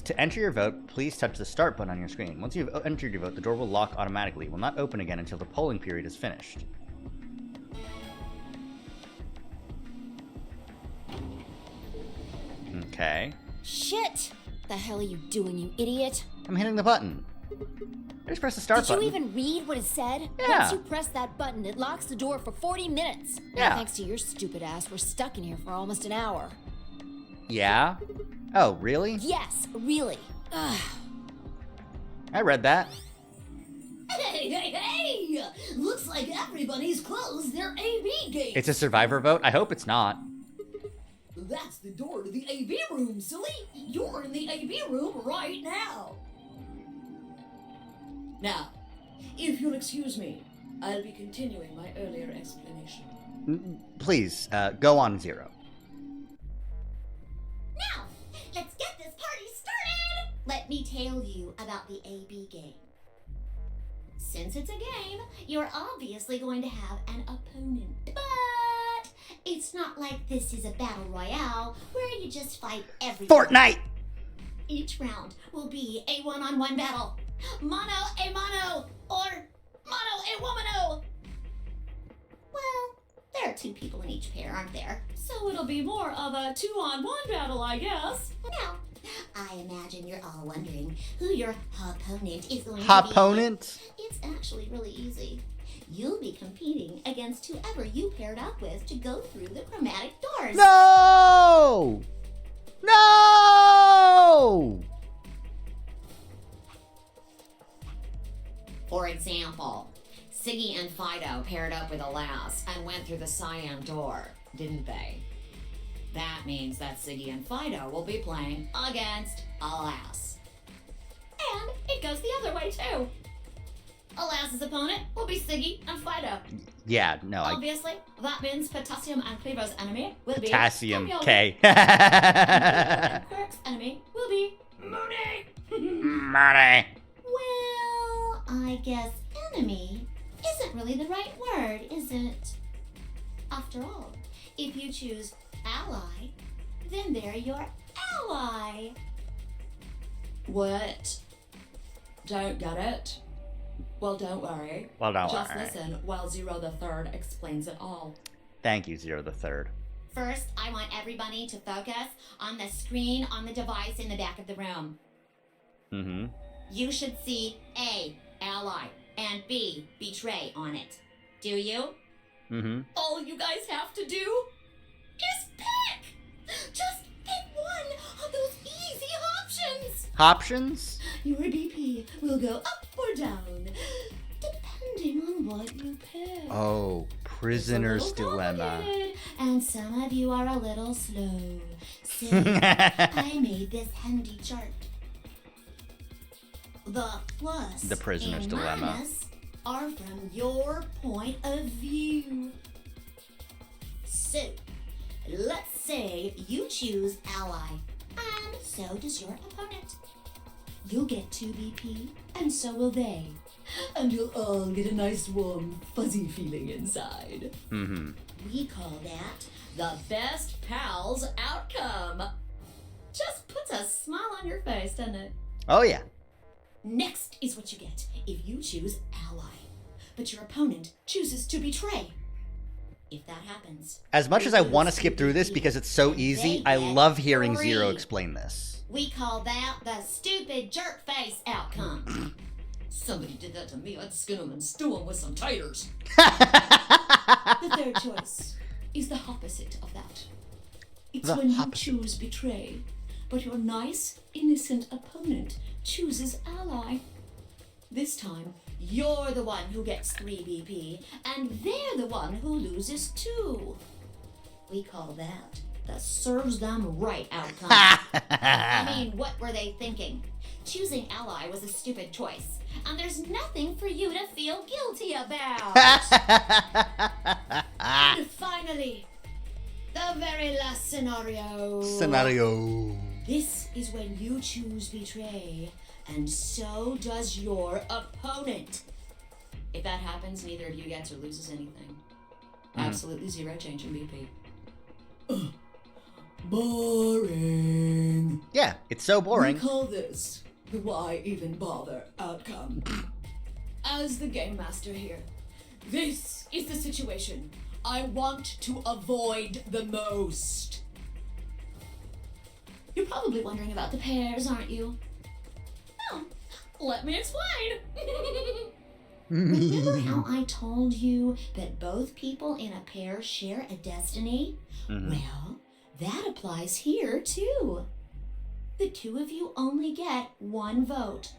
To enter your vote, please touch the start button on your screen. Once you've entered your vote, the door will lock automatically. It will not open again until the polling period is finished. Okay. Shit! The hell are you doing, you idiot? I'm hitting the button. Just press the start Did button. you even read what it said? Yeah. Once you press that button, it locks the door for 40 minutes. Yeah. Now, thanks to your stupid ass, we're stuck in here for almost an hour. Yeah? Oh, really? Yes, really. Ugh. I read that. Hey, hey, hey! Looks like everybody's closed their AB gate. It's a survivor vote? I hope it's not. That's the door to the AB room, silly. You're in the AB room right now. Now, if you'll excuse me, I'll be continuing my earlier explanation. Please, go on, Zero. Now, let's get this party started! Let me tell you about the AB game. Since it's a game, you're obviously going to have an opponent. But it's not like this is a battle royale where you just fight everyone. Fortnite! Each round will be a one-on-one battle. Mono a mono, or mono a womano. Well, there are 2 people in each pair, aren't there? So it'll be more of a 2-on-1 battle, I guess. Now, I imagine you're all wondering who your opponent is going to Opponent? be. It's actually really easy. You'll be competing against whoever you paired up with to go through the chromatic doors. No! No! For example, Siggy and Fido paired up with Alas and went through the cyan door, didn't they? That means that Siggy and Fido will be playing against Alas. And it goes the other way, too. Alas's opponent will be Siggy and Fido. Yeah, no, Obviously, that means Potassium and Cleaver's enemy will Potassium, be Camille. K. And Quirk's enemy will be Mooney. Money. Well, I guess enemy isn't really the right word, is it? After all, if you choose ally, then they're your ally. What? Don't get it? Well, don't worry. Well, don't Just worry. listen while Zero the Third explains it all. Thank you, Zero the Third. First, I want everybody to focus on the screen on the device in the back of the room. Mm-hmm. You should see A, ally, and B, betray on it. Do you? Mm-hmm. All you guys have to do is pick! Just Pick one of those easy options. Options? Your BP will go up or down, depending on what you pick. Oh, prisoner's It's a little dilemma. complicated, and some of you are a little slow. So I made this handy chart. The plus The prisoner's and dilemma. minus are from your point of view. So, let's say you choose ally, and so does your opponent. You'll get 2 BP, and so will they. And you'll all get a nice warm, fuzzy feeling inside. Mm-hmm. We call that the best pals outcome. Just puts a smile on your face, doesn't it? Oh, yeah. Next is what you get if you choose ally, but your opponent chooses to betray. If that happens, As much as I you want to lose skip through this 2 because it's so and easy, they I get love hearing 3. Zero explain this. We call that the stupid jerk face outcome. Somebody did that to me, I'd skin them and stew them with some taters. The third choice is the opposite of that. It's The when you opposite. choose betray, but your nice, innocent opponent chooses ally. This time, you're the one who gets 3 BP, and they're the one who loses 2. We call that the serves them right outcome. I mean, what were they thinking? Choosing ally was a stupid choice, and there's nothing for you to feel guilty about. And finally, the very last scenario. Scenario. This is when you choose betray, and so does your opponent. If that happens, neither of you gets or loses anything. Absolutely 0 change in BP. Boring. Yeah, it's so boring. We call this the why even bother outcome. As the game master here, this is the situation I want to avoid the most. You're probably wondering about the pairs, aren't you? Oh, let me explain. Remember how I told you that both people in a pair share a destiny? Well, that applies here too. The 2 of you only get 1 vote.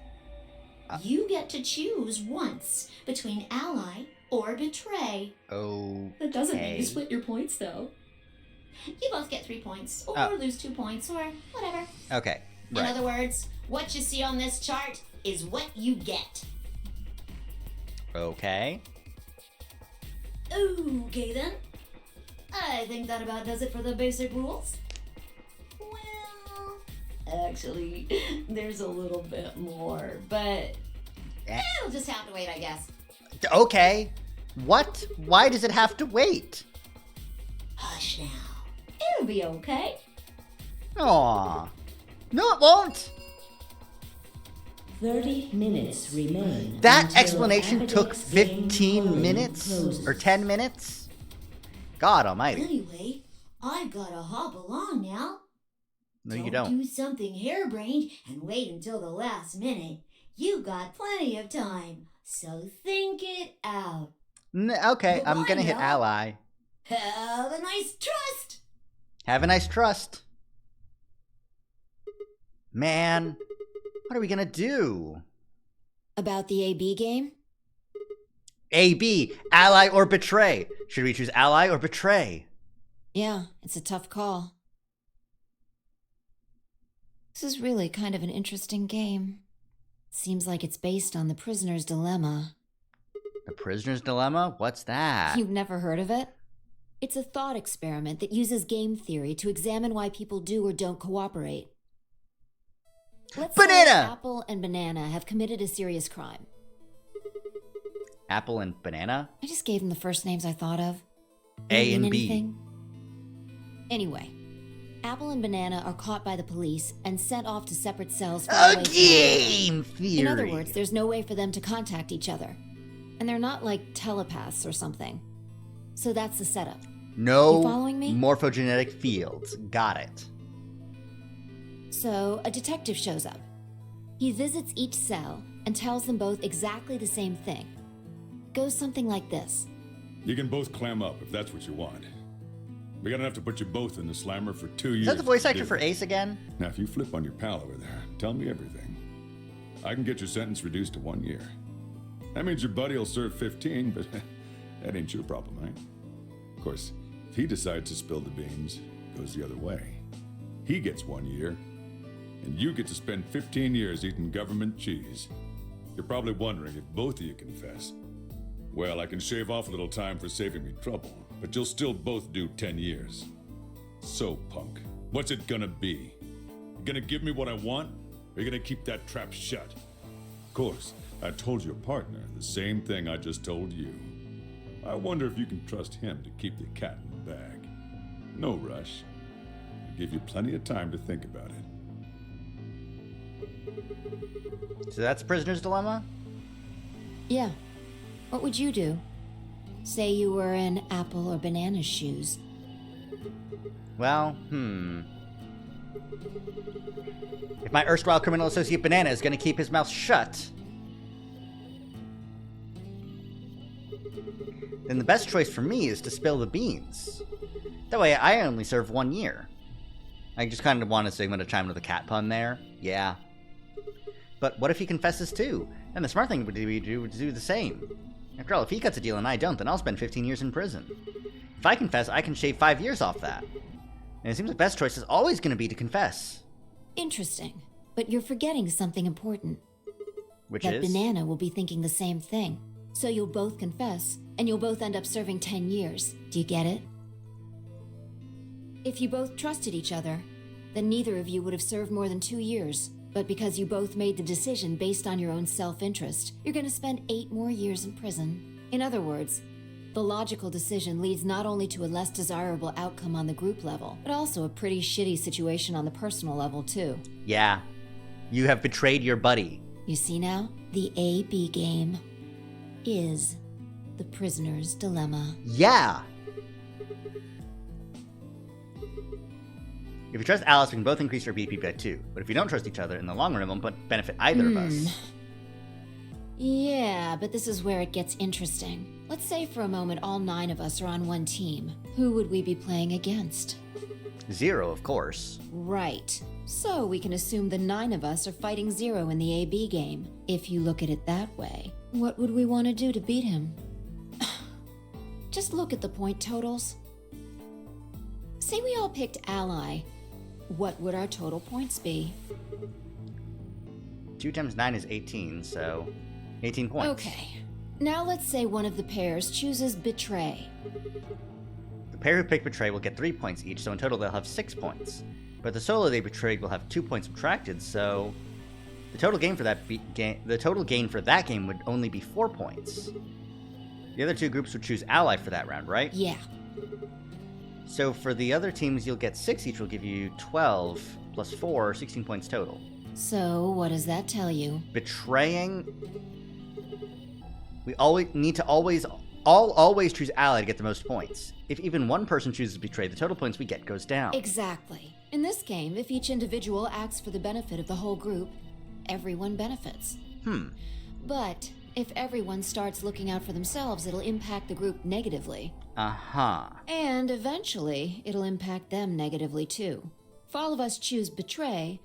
You get to choose once between ally or betray. Okay. That doesn't mean you split your points, though. You both get 3 points, or Oh. lose 2 points, or whatever. Okay. In Right. other words, what you see on this chart is what you get. Okay. Okay then. I think that about does it for the basic rules. Well, actually, there's a little bit more, but it'll just have to wait, I guess. Okay. What? Why does it have to wait? Hush now. It'll be okay. Aw. No, it won't. 30 minutes remain. That until explanation took Ambidex game 15 polling minutes? closes. Or 10 minutes? God almighty. Anyway, I gotta hop along now. No, you don't. do something harebrained and wait until the last minute. You got plenty of time, so think it out. Okay, I'm Goodbye gonna hit now. ally. Have a nice trust. Have a nice trust. Man, what are we gonna do? About the AB game? AB, ally or betray? Should we choose ally or betray? Yeah, it's a tough call. This is really kind of an interesting game. Seems like it's based on the prisoner's dilemma. The prisoner's dilemma? What's that? You've never heard of it? It's a thought experiment that uses game theory to examine why people do or don't cooperate. Let's say Banana! Apple and Banana have committed a serious crime. Apple and banana? I just gave them the first names I thought of. A Mean and B. anything? Anyway, Apple and Banana are caught by the police and sent off to separate cells far A away from each game other. theory. In other words, there's no way for them to contact each other. And they're not like telepaths or something. So that's the setup. No You following me? morphogenetic fields. Got it. So a detective shows up. He visits each cell and tells them both exactly the same thing. Goes something like this. You can both clam up if that's what you want. We're gonna have to put you both in the slammer for 2 years. Is that the voice to actor do for it. Ace again? Now, if you flip on your pal over there, tell me everything. I can get your sentence reduced to 1 year. That means your buddy will serve 15, but that ain't your problem, right? Of course, if he decides to spill the beans, it goes the other way. He gets 1 year, and you get to spend 15 years eating government cheese. You're probably wondering if both of you confess. Well, I can shave off a little time for saving me trouble, but you'll still both do 10 years. So, punk, what's it gonna be? You gonna give me what I want, or you gonna keep that trap shut? Of course, I told your partner the same thing I just told you. I wonder if you can trust him to keep the cat in the bag. No rush. I'll give you plenty of time to think about it. So that's Prisoner's Dilemma? Yeah. What would you do? Say you were in Apple or Banana's shoes. Well, If my erstwhile criminal associate Banana is gonna keep his mouth shut, then the best choice for me is to spill the beans. That way I only serve 1 year. I just kind of wanted Sigma to chime with a cat pun there. Yeah. But what if he confesses too? Then the smart thing would be to do the same. After all, if he cuts a deal and I don't, then I'll spend 15 years in prison. If I confess, I can shave 5 years off that. And it seems the best choice is always going to be to confess. Interesting. But you're forgetting something important. Which that is? Banana will be thinking the same thing. So you'll both confess, and you'll both end up serving 10 years. Do you get it? If you both trusted each other, then neither of you would have served more than 2 years. But because you both made the decision based on your own self-interest, you're going to spend 8 more years in prison. In other words, the logical decision leads not only to a less desirable outcome on the group level, but also a pretty shitty situation on the personal level, too. Yeah. You have betrayed your buddy. You see now? The A-B game is the prisoner's dilemma. Yeah! If you trust Alice, we can both increase our BP by 2. But if we don't trust each other, in the long run, it won't benefit either of us. Yeah, but this is where it gets interesting. Let's say for a moment all 9 of us are on one team. Who would we be playing against? 0, of course. Right. So we can assume the 9 of us are fighting 0 in the AB game. If you look at it that way, what would we want to do to beat him? Just look at the point totals. Say we all picked Ally. What would our total points be? 2 times 9 is 18, so 18 points. Okay. Now let's say one of the pairs chooses Betray. The pair who picked Betray will get 3 points each, so in total they'll have 6 points. But the solo they betrayed will have 2 points subtracted, so the total gain for that game would only be 4 points. The other 2 groups would choose Ally for that round, right? Yeah. So for the other teams, you'll get 6 each, will give you 12 plus 4, 16 points total. So what does that tell you? Betraying. We always always choose Ally to get the most points. If even one person chooses Betray, the total points we get goes down. Exactly. In this game, if each individual acts for the benefit of the whole group, everyone benefits. But if everyone starts looking out for themselves, it'll impact the group negatively. Uh-huh. And eventually, it'll impact them negatively too. If all of us choose Betray,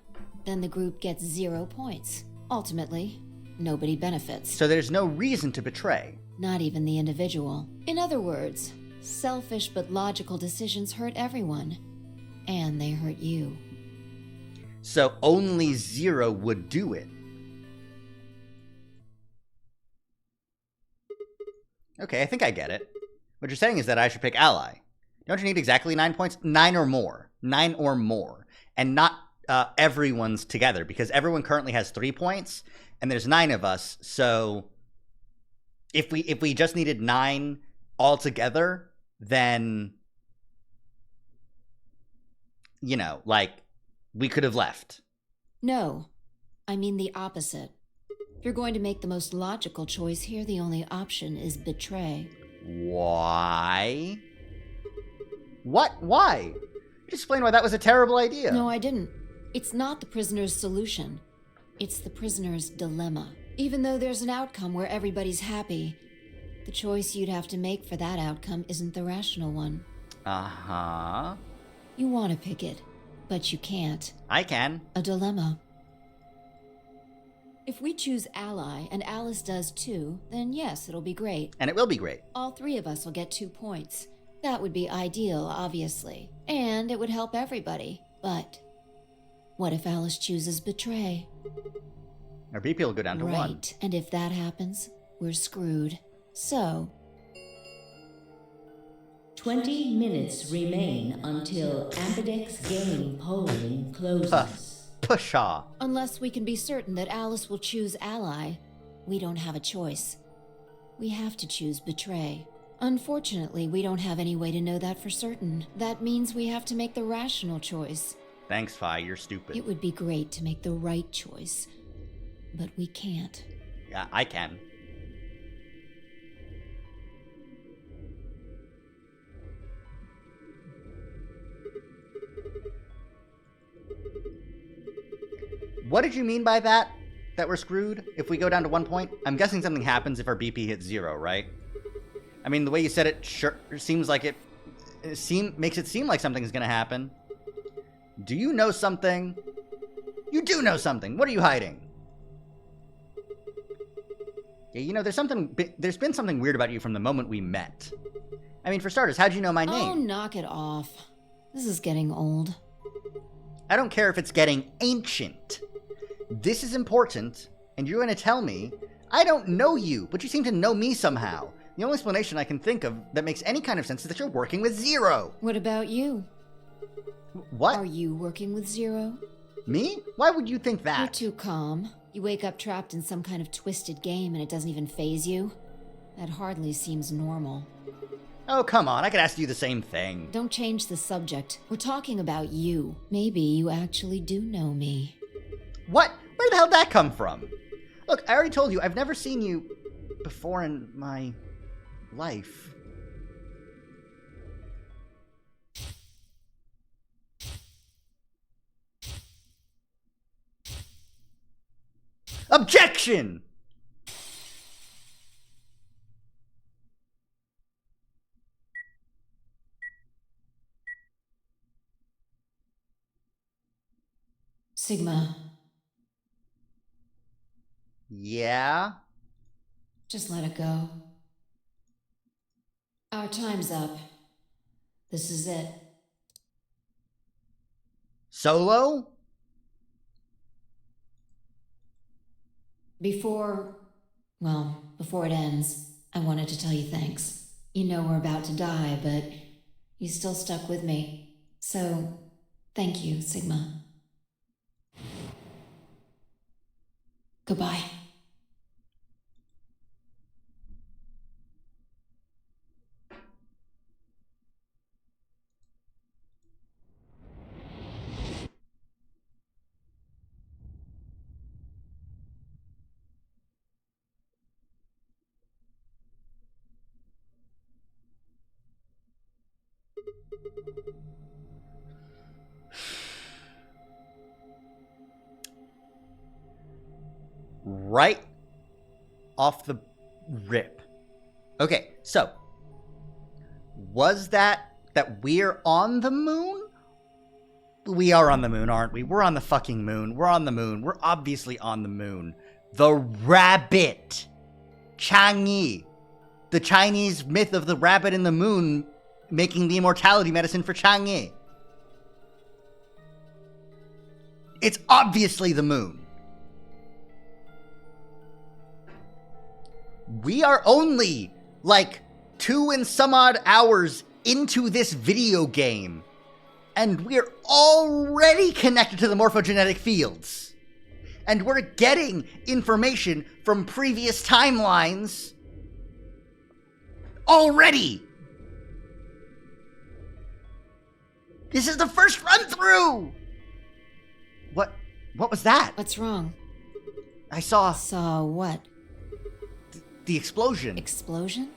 then the group gets 0 points. Ultimately, nobody benefits. So there's no reason to betray. Not even the individual. In other words, selfish but logical decisions hurt everyone. And they hurt you. So only 0 would do it. Okay, I think I get it. What you're saying is that I should pick Ally. Don't you need exactly 9 points? 9 or more. 9 or more. And not everyone's together, because everyone currently has 3 points, and there's 9 of us, so if we just needed 9 all together, then, you know, like, we could have left. No, I mean the opposite. If you're going to make the most logical choice here, the only option is Betray. Why? What? Why? Just explain why that was a terrible idea. No, I didn't. It's not the prisoner's solution. It's the prisoner's dilemma. Even though there's an outcome where everybody's happy, the choice you'd have to make for that outcome isn't the rational one. Uh-huh. You want to pick it, but you can't. I can. A dilemma. If we choose Ally, and Alice does too, then yes, it'll be great. And it will be great. All three of us will get 2 points. That would be ideal, obviously. And it would help everybody. But what if Alice chooses Betray? Our BP will go down to 1. Right, and if that happens, we're screwed. So, 20 minutes remain until Ambidex game polling closes. Pshaw. unless we can be certain that Alice will choose Ally, we don't have a choice. We have to choose Betray. Unfortunately, we don't have any way to know that for certain. That means we have to make the rational choice. Thanks, Fi, you're stupid. It would be great to make the right choice, but we can't. Yeah, I can. What did you mean by that? That we're screwed if we go down to 1 point? I'm guessing something happens if our BP hits 0, right? I mean, the way you said it sure seems like makes it seem like something's gonna happen. Do you know something? You do know something. What are you hiding? Yeah, you know, there's been something weird about you from the moment we met. I mean, for starters, how'd you know my name? Oh, knock it off. This is getting old. I don't care if it's getting ancient. This is important, and you're going to tell me, I don't know you, but you seem to know me somehow. The only explanation I can think of that makes any kind of sense is that you're working with Zero. What about you? What? Are you working with Zero? Me? Why would you think that? You're too calm. You wake up trapped in some kind of twisted game and it doesn't even faze you. That hardly seems normal. Oh, come on. I could ask you the same thing. Don't change the subject. We're talking about you. Maybe you actually do know me. What? Where the hell did that come from? Look, I already told you, I've never seen you before in my life. Objection! Sigma, Yeah? just let it go. Our time's up. This is it. Solo? Before it ends, I wanted to tell you thanks. You know we're about to die, but you still stuck with me. So, thank you, Sigma. Goodbye. Right off the rip. Okay, so was that we're on the moon? We are on the moon, aren't we? We're on the fucking moon. We're on the moon. We're obviously on the moon. The rabbit. Chang'e. The Chinese myth of the rabbit in the moon making the immortality medicine for Chang'e. It's obviously the moon. We are only like 2 and some odd hours into this video game, and we're already connected to the morphogenetic fields. And we're getting information from previous timelines already. This is the first run through. What was that? What's wrong? I saw Saw what? the explosion. Explosion?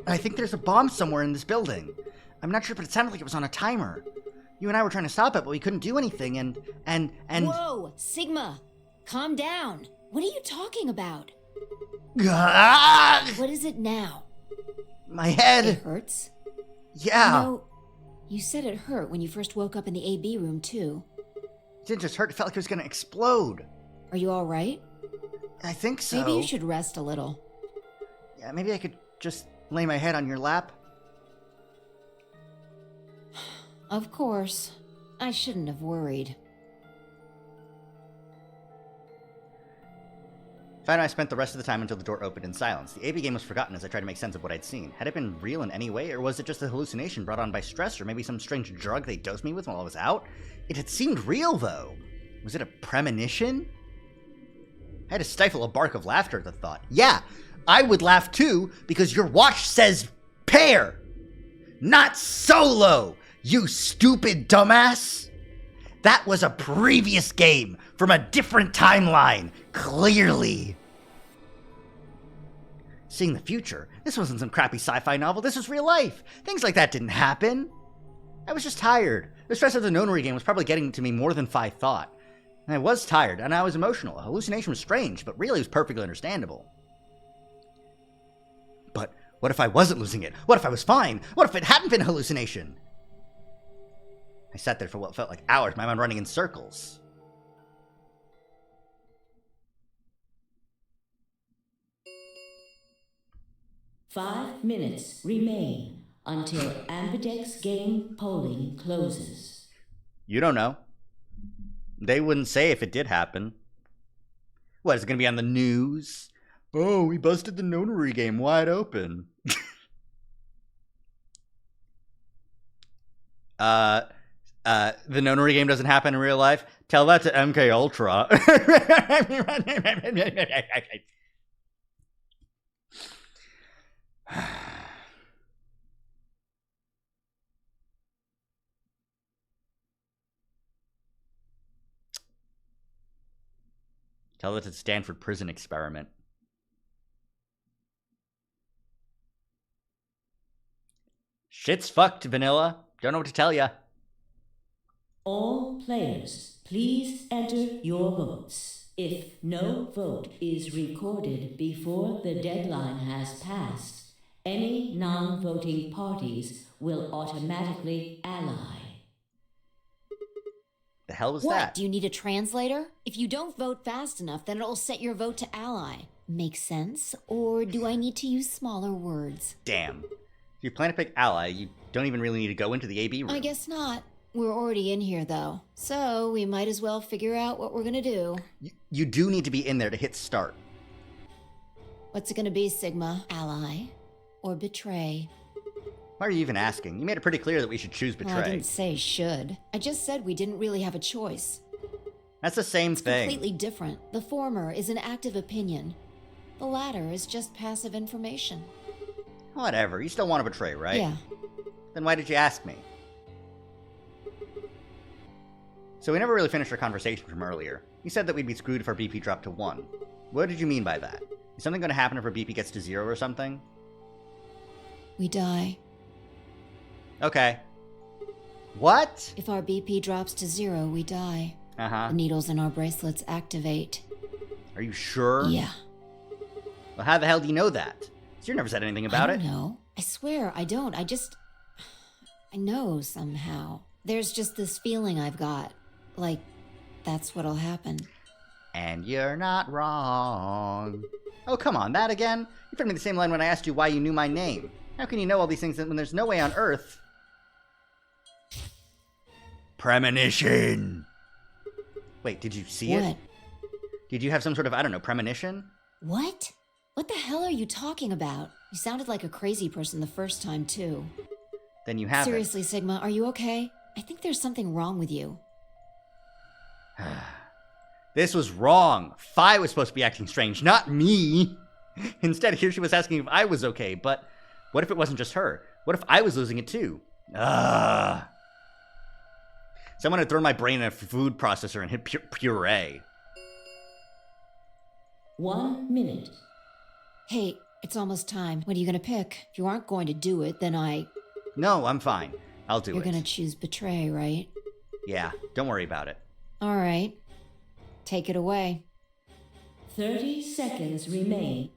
I think there's a bomb somewhere in this building. I'm not sure, but it sounded like it was on a timer. You and I were trying to stop it, but we couldn't do anything, and... Whoa, Sigma! Calm down! What are you talking about? Ah! What is it now? My head! It hurts? Yeah. You know, you said it hurt when you first woke up in the AB room, too. It didn't just hurt, it felt like it was gonna explode. Are you alright? I think so. Maybe you should rest a little. Yeah, maybe I could just lay my head on your lap. Of course. I shouldn't have worried. Finally, I spent the rest of the time until the door opened in silence. The AB game was forgotten as I tried to make sense of what I'd seen. Had it been real in any way, or was it just a hallucination brought on by stress, or maybe some strange drug they dosed me with while I was out? It had seemed real, though. Was it a premonition? I had to stifle a bark of laughter at the thought. Yeah, I would laugh too, because your watch says pair, not solo, you stupid dumbass! That was a previous game from a different timeline, clearly. Seeing the future, this wasn't some crappy sci-fi novel, this was real life. Things like that didn't happen. I was just tired. The stress of the nonary game was probably getting to me more than Fi thought. And I was tired, and I was emotional. A hallucination was strange, but really it was perfectly understandable. But what if I wasn't losing it? What if I was fine? What if it hadn't been a hallucination? I sat there for what felt like hours, my mind running in circles. Five minutes remain until Ambidex game polling closes. You don't know. They wouldn't say if it did happen. What, is it going to be on the news? Oh, we busted the nonary game wide open. The nonary game doesn't happen in real life? Tell that to MK Ultra. Tell that to Stanford prison experiment. Shit's fucked, Vanilla. Don't know what to tell ya. All players, please enter your votes. If no vote is recorded before the deadline has passed, any non-voting parties will automatically ally. The hell was What? that? Do you need a translator? If you don't vote fast enough, then it'll set your vote to ally. Make sense? Or do I need to use smaller words? Damn. If you plan to pick ally, you don't even really need to go into the AB room. I guess not. We're already in here, though. So we might as well figure out what we're gonna do. You do need to be in there to hit start. What's it gonna be, Sigma? Ally? Or betray? Why are you even asking? You made it pretty clear that we should choose betray. Well, I didn't say should. I just said we didn't really have a choice. That's the same It's thing. completely different. The former is an active opinion. The latter is just passive information. Whatever. You still want to betray, right? Yeah. Then why did you ask me? So we never really finished our conversation from earlier. You said that we'd be screwed if our BP dropped to 1. What did you mean by that? Is something going to happen if our BP gets to 0 or something? We die. Okay. What? If our BP drops to 0, we die. Uh-huh. The needles in our bracelets activate. Are you sure? Yeah. Well, how the hell do you know that? 'Cause you never said anything about it. No, I swear I don't. I know somehow. There's just this feeling I've got. Like, that's what'll happen. And you're not wrong. Oh, come on, that again? You put me the same line when I asked you why you knew my name. How can you know all these things when there's no way on Earth? Premonition! Wait, did you see it? What? Did you have some sort of, I don't know, premonition? What? What the hell are you talking about? You sounded like a crazy person the first time, too. Then you haven't. Seriously, Sigma, are you okay? I think there's something wrong with you. This was wrong. Fi was supposed to be acting strange, not me. Instead, here she was asking if I was okay, but what if it wasn't just her? What if I was losing it too? Someone had thrown my brain in a food processor and hit puree. 1 minute. Hey, it's almost time. What are you gonna pick? If you aren't going to do it, then No, I'm fine. I'll do it. You're gonna choose betray, right? Yeah, don't worry about it. All right. Take it away. 30 seconds remain.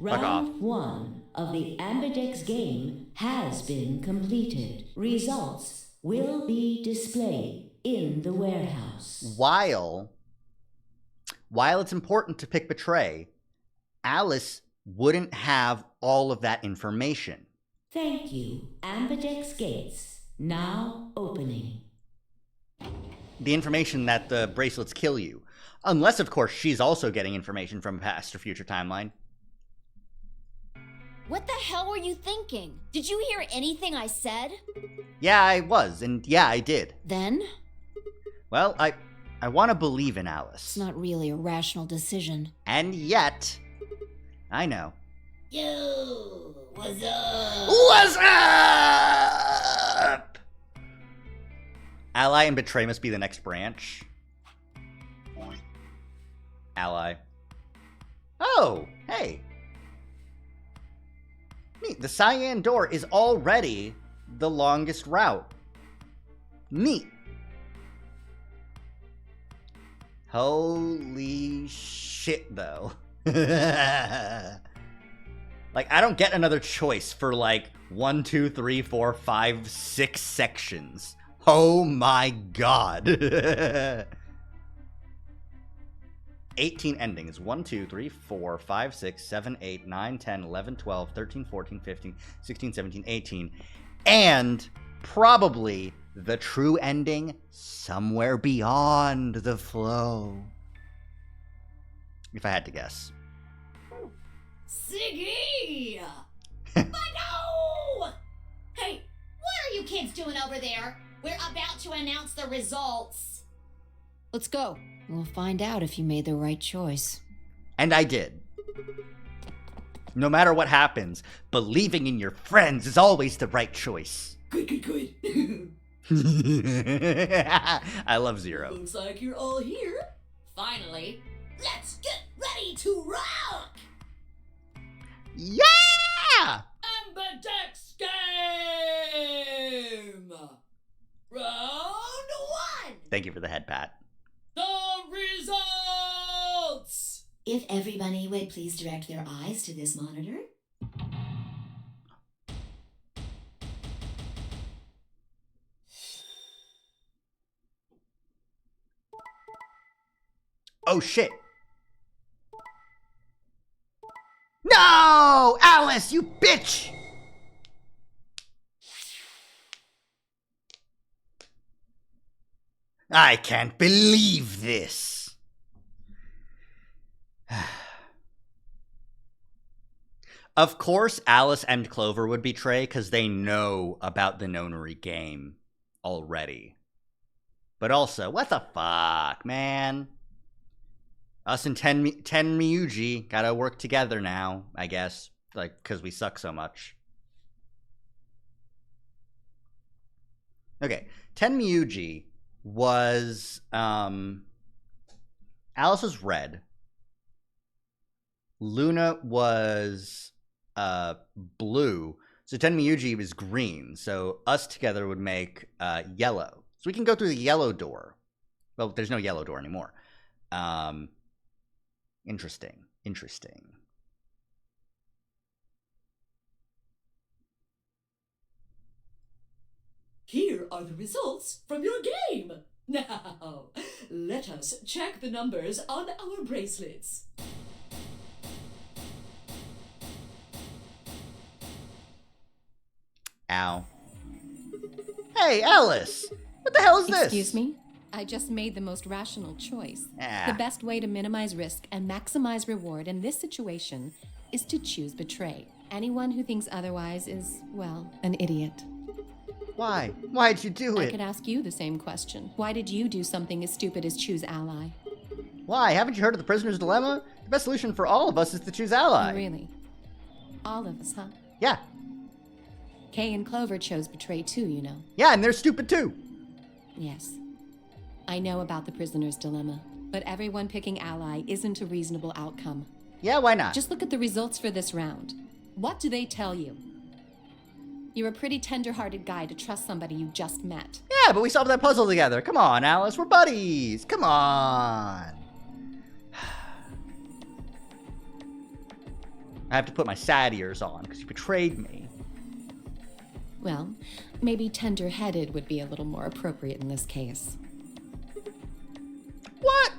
Fuck off. Round 1 of the Ambidex game has been completed. Results will be displayed in the warehouse. While it's important to pick Betray, Alice wouldn't have all of that information. Thank you. Ambidex gates now opening. The information that the bracelets kill you. Unless, of course, she's also getting information from past or future timeline. What the hell were you thinking? Did you hear anything I said? Yeah, I was, and yeah, I did. Then? Well, I want to believe in Alice. It's not really a rational decision. And yet, I know. Yo, what's up? What's up? Ally and Betray must be the next branch. Ally. Oh, hey. Neat. The Cyan Door is already the longest route. Neat. Holy shit, though. Like, I don't get another choice for, like, 1, 2, 3, 4, 5, 6 sections. Oh my god. 18 endings. 1, 2, 3, 4, 5, 6, 7, 8, 9, 10, 11, 12, 13, 14, 15, 16, 17, 18. And probably the true ending somewhere beyond the flow. If I had to guess. Siggy! But no! Hey, what are you kids doing over there? We're about to announce the results. Let's go. We'll find out if you made the right choice. And I did. No matter what happens, believing in your friends is always the right choice. Good. I love Zero. Looks like you're all here. Finally, let's get ready to rock! Yeah! Ambidex game! Round 1! Thank you for the head pat. The results! If everybody would please direct their eyes to this monitor. Oh shit. No! Alice, you bitch! I can't believe this. Of course, Alice and Clover would betray because they know about the Nonary game already. But also, what the fuck, man? Us and Ten Miyuji gotta work together now, I guess. Like, because we suck so much. Okay, Ten Miyuji was, Alice was red. Luna was, blue. So Ten Miyuji was green. So us together would make, yellow. So we can go through the yellow door. Well, there's no yellow door anymore. Interesting. Here are the results from your game. Now, let us check the numbers on our bracelets. Ow. Hey, Alice! What the hell is this? Excuse me? I just made the most rational choice. Ah. The best way to minimize risk and maximize reward in this situation is to choose Betray. Anyone who thinks otherwise is, well, an idiot. Why? Why'd you do I it? could ask you the same question. Why did you do something as stupid as choose Ally? Why? Haven't you heard of the prisoner's dilemma? The best solution for all of us is to choose ally. Oh, really? All of us, huh? Yeah. Kay and Clover chose Betray too, you know. Yeah, and they're stupid too. Yes. I know about the prisoner's dilemma, but everyone picking Ally isn't a reasonable outcome. Yeah, why not? Just look at the results for this round. What do they tell you? You're a pretty tender-hearted guy to trust somebody you just met. Yeah, but we solved that puzzle together. Come on, Alice, we're buddies. Come on. I have to put my sad ears on because you betrayed me. Well, maybe tender-headed would be a little more appropriate in this case. What?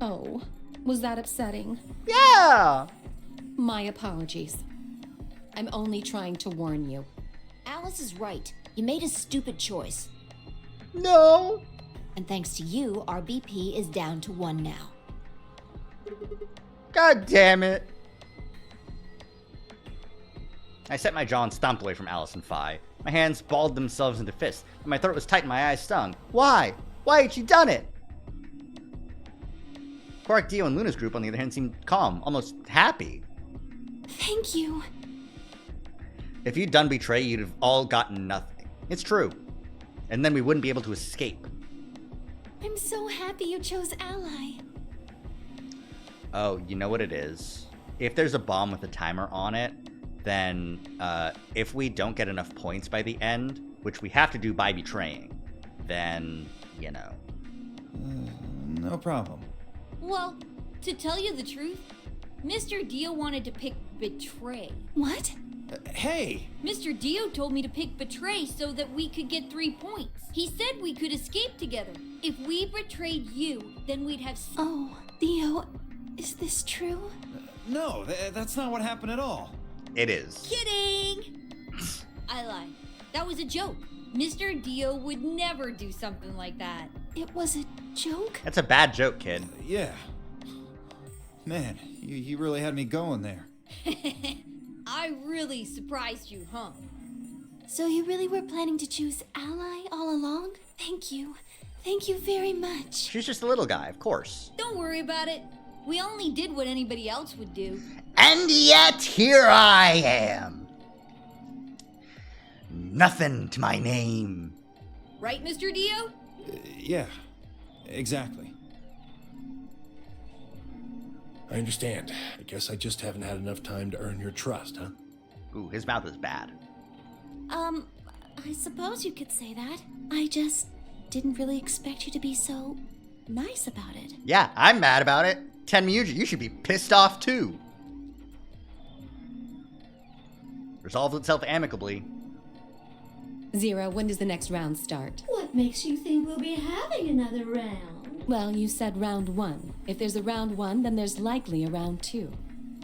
Oh, was that upsetting? Yeah! My apologies. I'm only trying to warn you. Alice is right. You made a stupid choice. No! And thanks to you, our BP is down to 1 now. God damn it. I set my jaw and stomped away from Alice and Phi. My hands balled themselves into fists, and my throat was tight and my eyes stung. Why? Why had she done it? Quark, Dio, and Luna's group, on the other hand, seemed calm, almost happy. Thank you. If you'd done betray, you'd have all gotten nothing. It's true. And then we wouldn't be able to escape. I'm so happy you chose Ally. Oh, you know what it is? If there's a bomb with a timer on it, then if we don't get enough points by the end, which we have to do by betraying, then, you know. No problem. Well, to tell you the truth, Mr. Dio wanted to pick Betray. What? Hey! Mr. Dio told me to pick Betray so that we could get 3 points. He said we could escape together. If we betrayed you, then we'd have... Oh, Dio, is this true? No, that's not what happened at all. It is. Kidding! I lied. That was a joke. Mr. Dio would never do something like that. It was a joke? That's a bad joke, kid. Yeah. Man, you really had me going there. I really surprised you, huh? So you really were planning to choose Ally all along? Thank you. Thank you very much. She's just a little guy, of course. Don't worry about it. We only did what anybody else would do. And yet, here I am. Nothing to my name. Right, Mr. Dio? Yeah, exactly. I understand. I guess I just haven't had enough time to earn your trust, huh? Ooh, his mouth is bad. I suppose you could say that. I just didn't really expect you to be so nice about it. Yeah, I'm mad about it. Tenmyuji, you should be pissed off too. Resolves itself amicably. Zero, when does the next round start? What makes you think we'll be having another round? Well, you said round 1. If there's a round 1, then there's likely a round 2.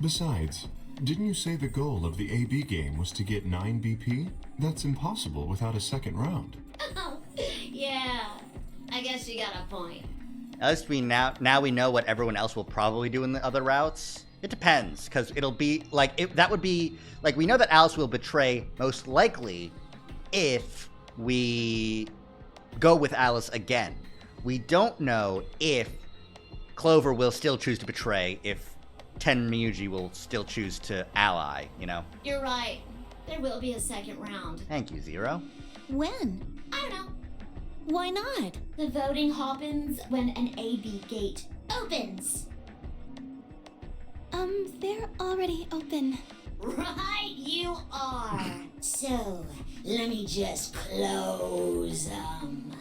Besides, didn't you say the goal of the AB game was to get 9 BP? That's impossible without a second round. Oh, yeah. I guess you got a point. At least now we know what everyone else will probably do in the other routes. It depends, because it'll be like that would be like, we know that Alice will betray most likely if we go with Alice again. We don't know if Clover will still choose to betray, if Tenmyuji will still choose to ally, you know? You're right. There will be a second round. Thank you, Zero. When? I don't know. Why not? The voting happens when an AB gate opens. They're already open. Right, you are. So, let me just close them.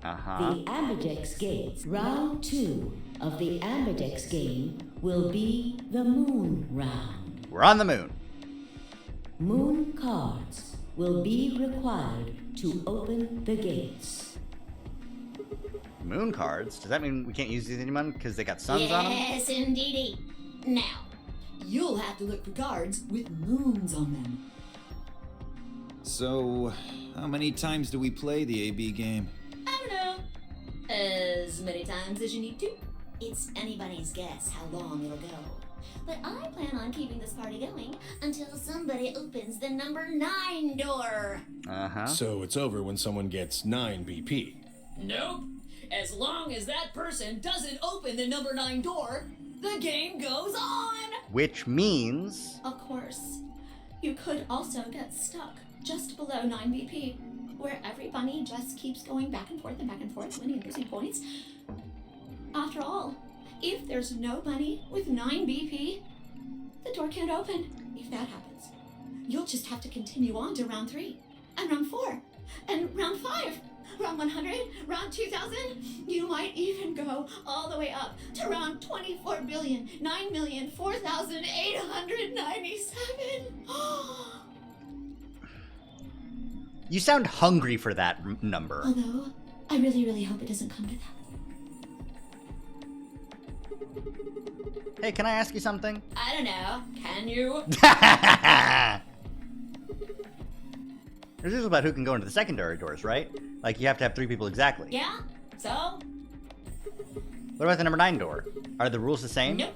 Uh-huh. The Ambidex Gates. Round 2 of the Ambidex game will be the Moon Round. We're on the moon. Moon cards will be required to open the gates. Moon cards? Does that mean we can't use these anymore because they got suns on them? Yes, indeedy. Now, you'll have to look for cards with moons on them. So, how many times do we play the AB game? I don't know. As many times as you need to. It's anybody's guess how long it'll go. But I plan on keeping this party going until somebody opens the number 9 door. Uh-huh. So it's over when someone gets 9 BP. Nope. As long as that person doesn't open the number 9 door, the game goes on! Which means... Of course, you could also get stuck just below 9 BP, where every bunny just keeps going back and forth, winning and losing points. After all, if there's no bunny with 9 BP, the door can't open. If that happens, you'll just have to continue on to round 3, and round 4, and round 5, round 100, round 2000. You might even go all the way up to round 24,009,004,897. You sound hungry for that number. Although, I really, really hope it doesn't come to that. Hey, can I ask you something? I don't know. Can you? This is about who can go into the secondary doors, right? Like, you have to have 3 people exactly. Yeah? So? What about the number 9 door? Are the rules the same? Nope.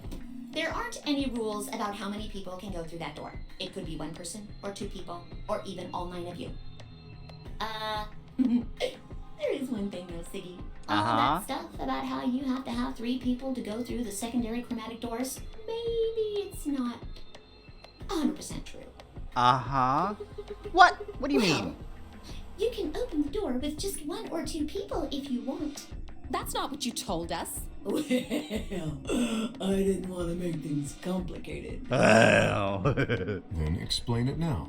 There aren't any rules about how many people can go through that door. It could be 1 person, or 2 people, or even all 9 of you. There is one thing though, Siggy. All that stuff about how you have to have 3 people to go through the secondary chromatic doors, maybe it's not 100% true. What? What do you mean? You can open the door with just 1 or 2 people if you want. That's not what you told us. Well, I didn't want to make things complicated. Oh. Then explain it now.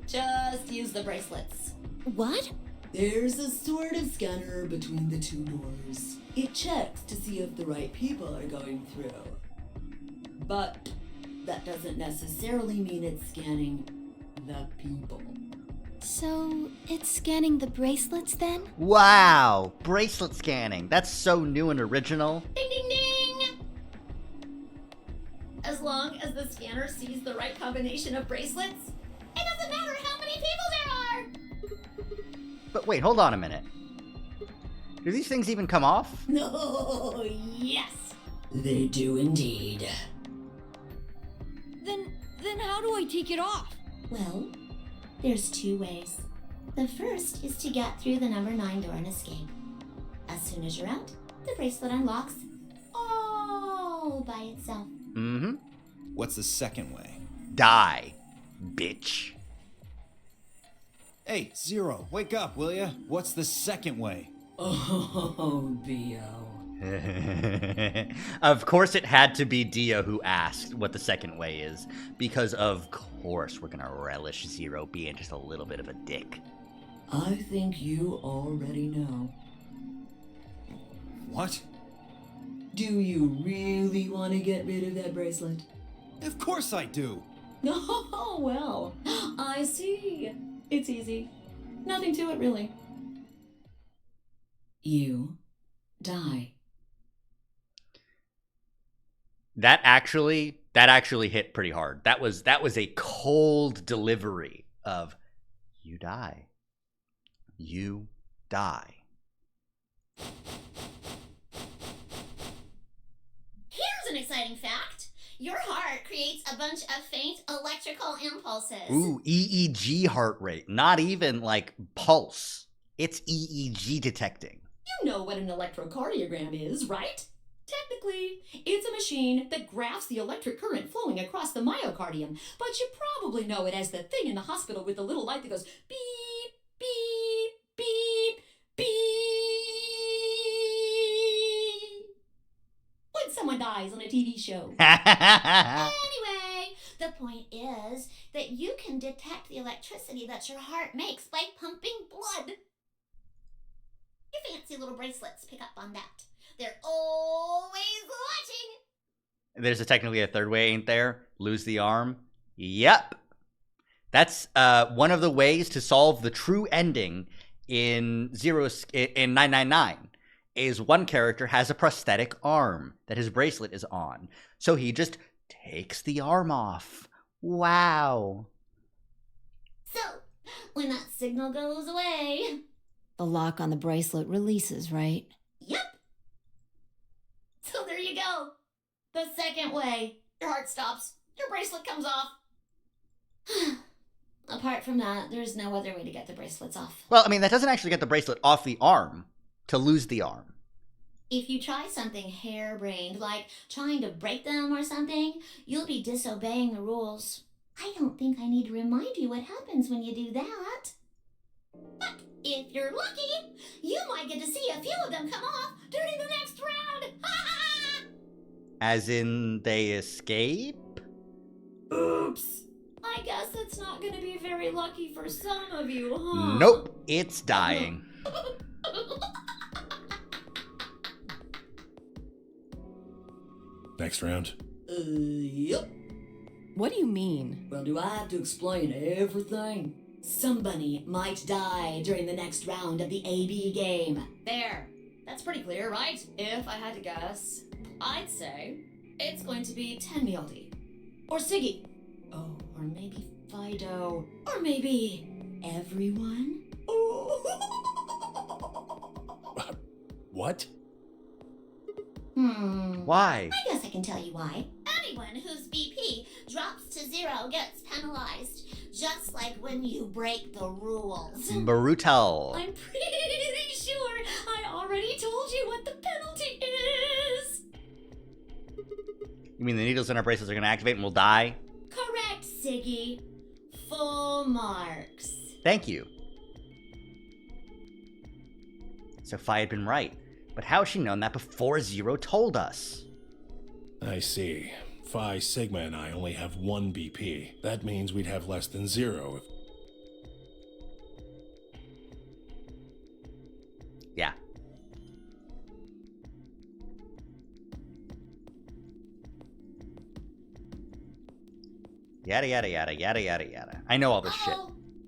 Just use the bracelets. What? There's a sort of scanner between the 2 doors. It checks to see if the right people are going through. But that doesn't necessarily mean it's scanning the people. So, it's scanning the bracelets then? Wow, bracelet scanning. That's so new and original. Ding ding ding! As long as the scanner sees the right combination of bracelets, it doesn't matter how many people there are! But wait, hold on a minute. Do these things even come off? No, yes! They do indeed. Then how do I take it off? Well, there's 2 ways. The first is to get through the number 9 door and escape. As soon as you're out, the bracelet unlocks all by itself. Mm-hmm. What's the second way? Die, bitch. Hey, Zero, wake up, will ya? What's the second way? Oh, Bio. Of course it had to be Dia who asked what the second way is, because of course we're gonna relish Zero being just a little bit of a dick. I think you already know. What? Do you really want to get rid of that bracelet? Of course I do. Oh, well, I see. It's easy. Nothing to it, really. You die. That actually hit pretty hard. That was a cold delivery of you die. You die. Here's an exciting fact. Your heart creates a bunch of faint electrical impulses. Ooh, EEG heart rate. Not even like pulse. It's EEG detecting. You know what an electrocardiogram is, right? Technically, it's a machine that graphs the electric current flowing across the myocardium, but you probably know it as the thing in the hospital with the little light that goes beep, beep, beep, beep. When someone dies on a TV show. Anyway, the point is that you can detect the electricity that your heart makes by pumping blood. Your fancy little bracelets pick up on that. They're always watching. There's technically a third way, ain't there? Lose the arm? Yep. That's one of the ways to solve the true ending in 999 is one character has a prosthetic arm that his bracelet is on. So he just takes the arm off. Wow. So, when that signal goes away... The lock on the bracelet releases, right? Yep. So there you go. The second way. Your heart stops. Your bracelet comes off. Apart from that, there's no other way to get the bracelets off. Well, I mean, that doesn't actually get the bracelet off the arm to lose the arm. If you try something harebrained, like trying to break them or something, you'll be disobeying the rules. I don't think I need to remind you what happens when you do that. But if you're lucky, you might get to see a few of them come off during the next round. As in, they escape? Oops. I guess it's not going to be very lucky for some of you, huh? Nope, it's dying. Next round? Yep. What do you mean? Well, do I have to explain everything? Somebody might die during the next round of the AB game. There. That's pretty clear, right? If I had to guess, I'd say it's going to be Tenmyaldi. Or Siggy. Oh, or maybe Fido. Or maybe everyone? What? Why? I guess I can tell you why. Anyone whose BP drops to 0 gets penalized. Just like when you break the rules. Brutal. I'm pretty sure I already told you what the penalty is. You mean the needles in our bracelets are going to activate and we'll die? Correct, Siggy. Full marks. Thank you. So Phi had been right. But how has she known that before Zero told us? I see. Phi, Sigma, and I only have 1 BP. That means we'd have less than 0 if... Yeah. Yada yada yada yada yada yada. I know all this shit.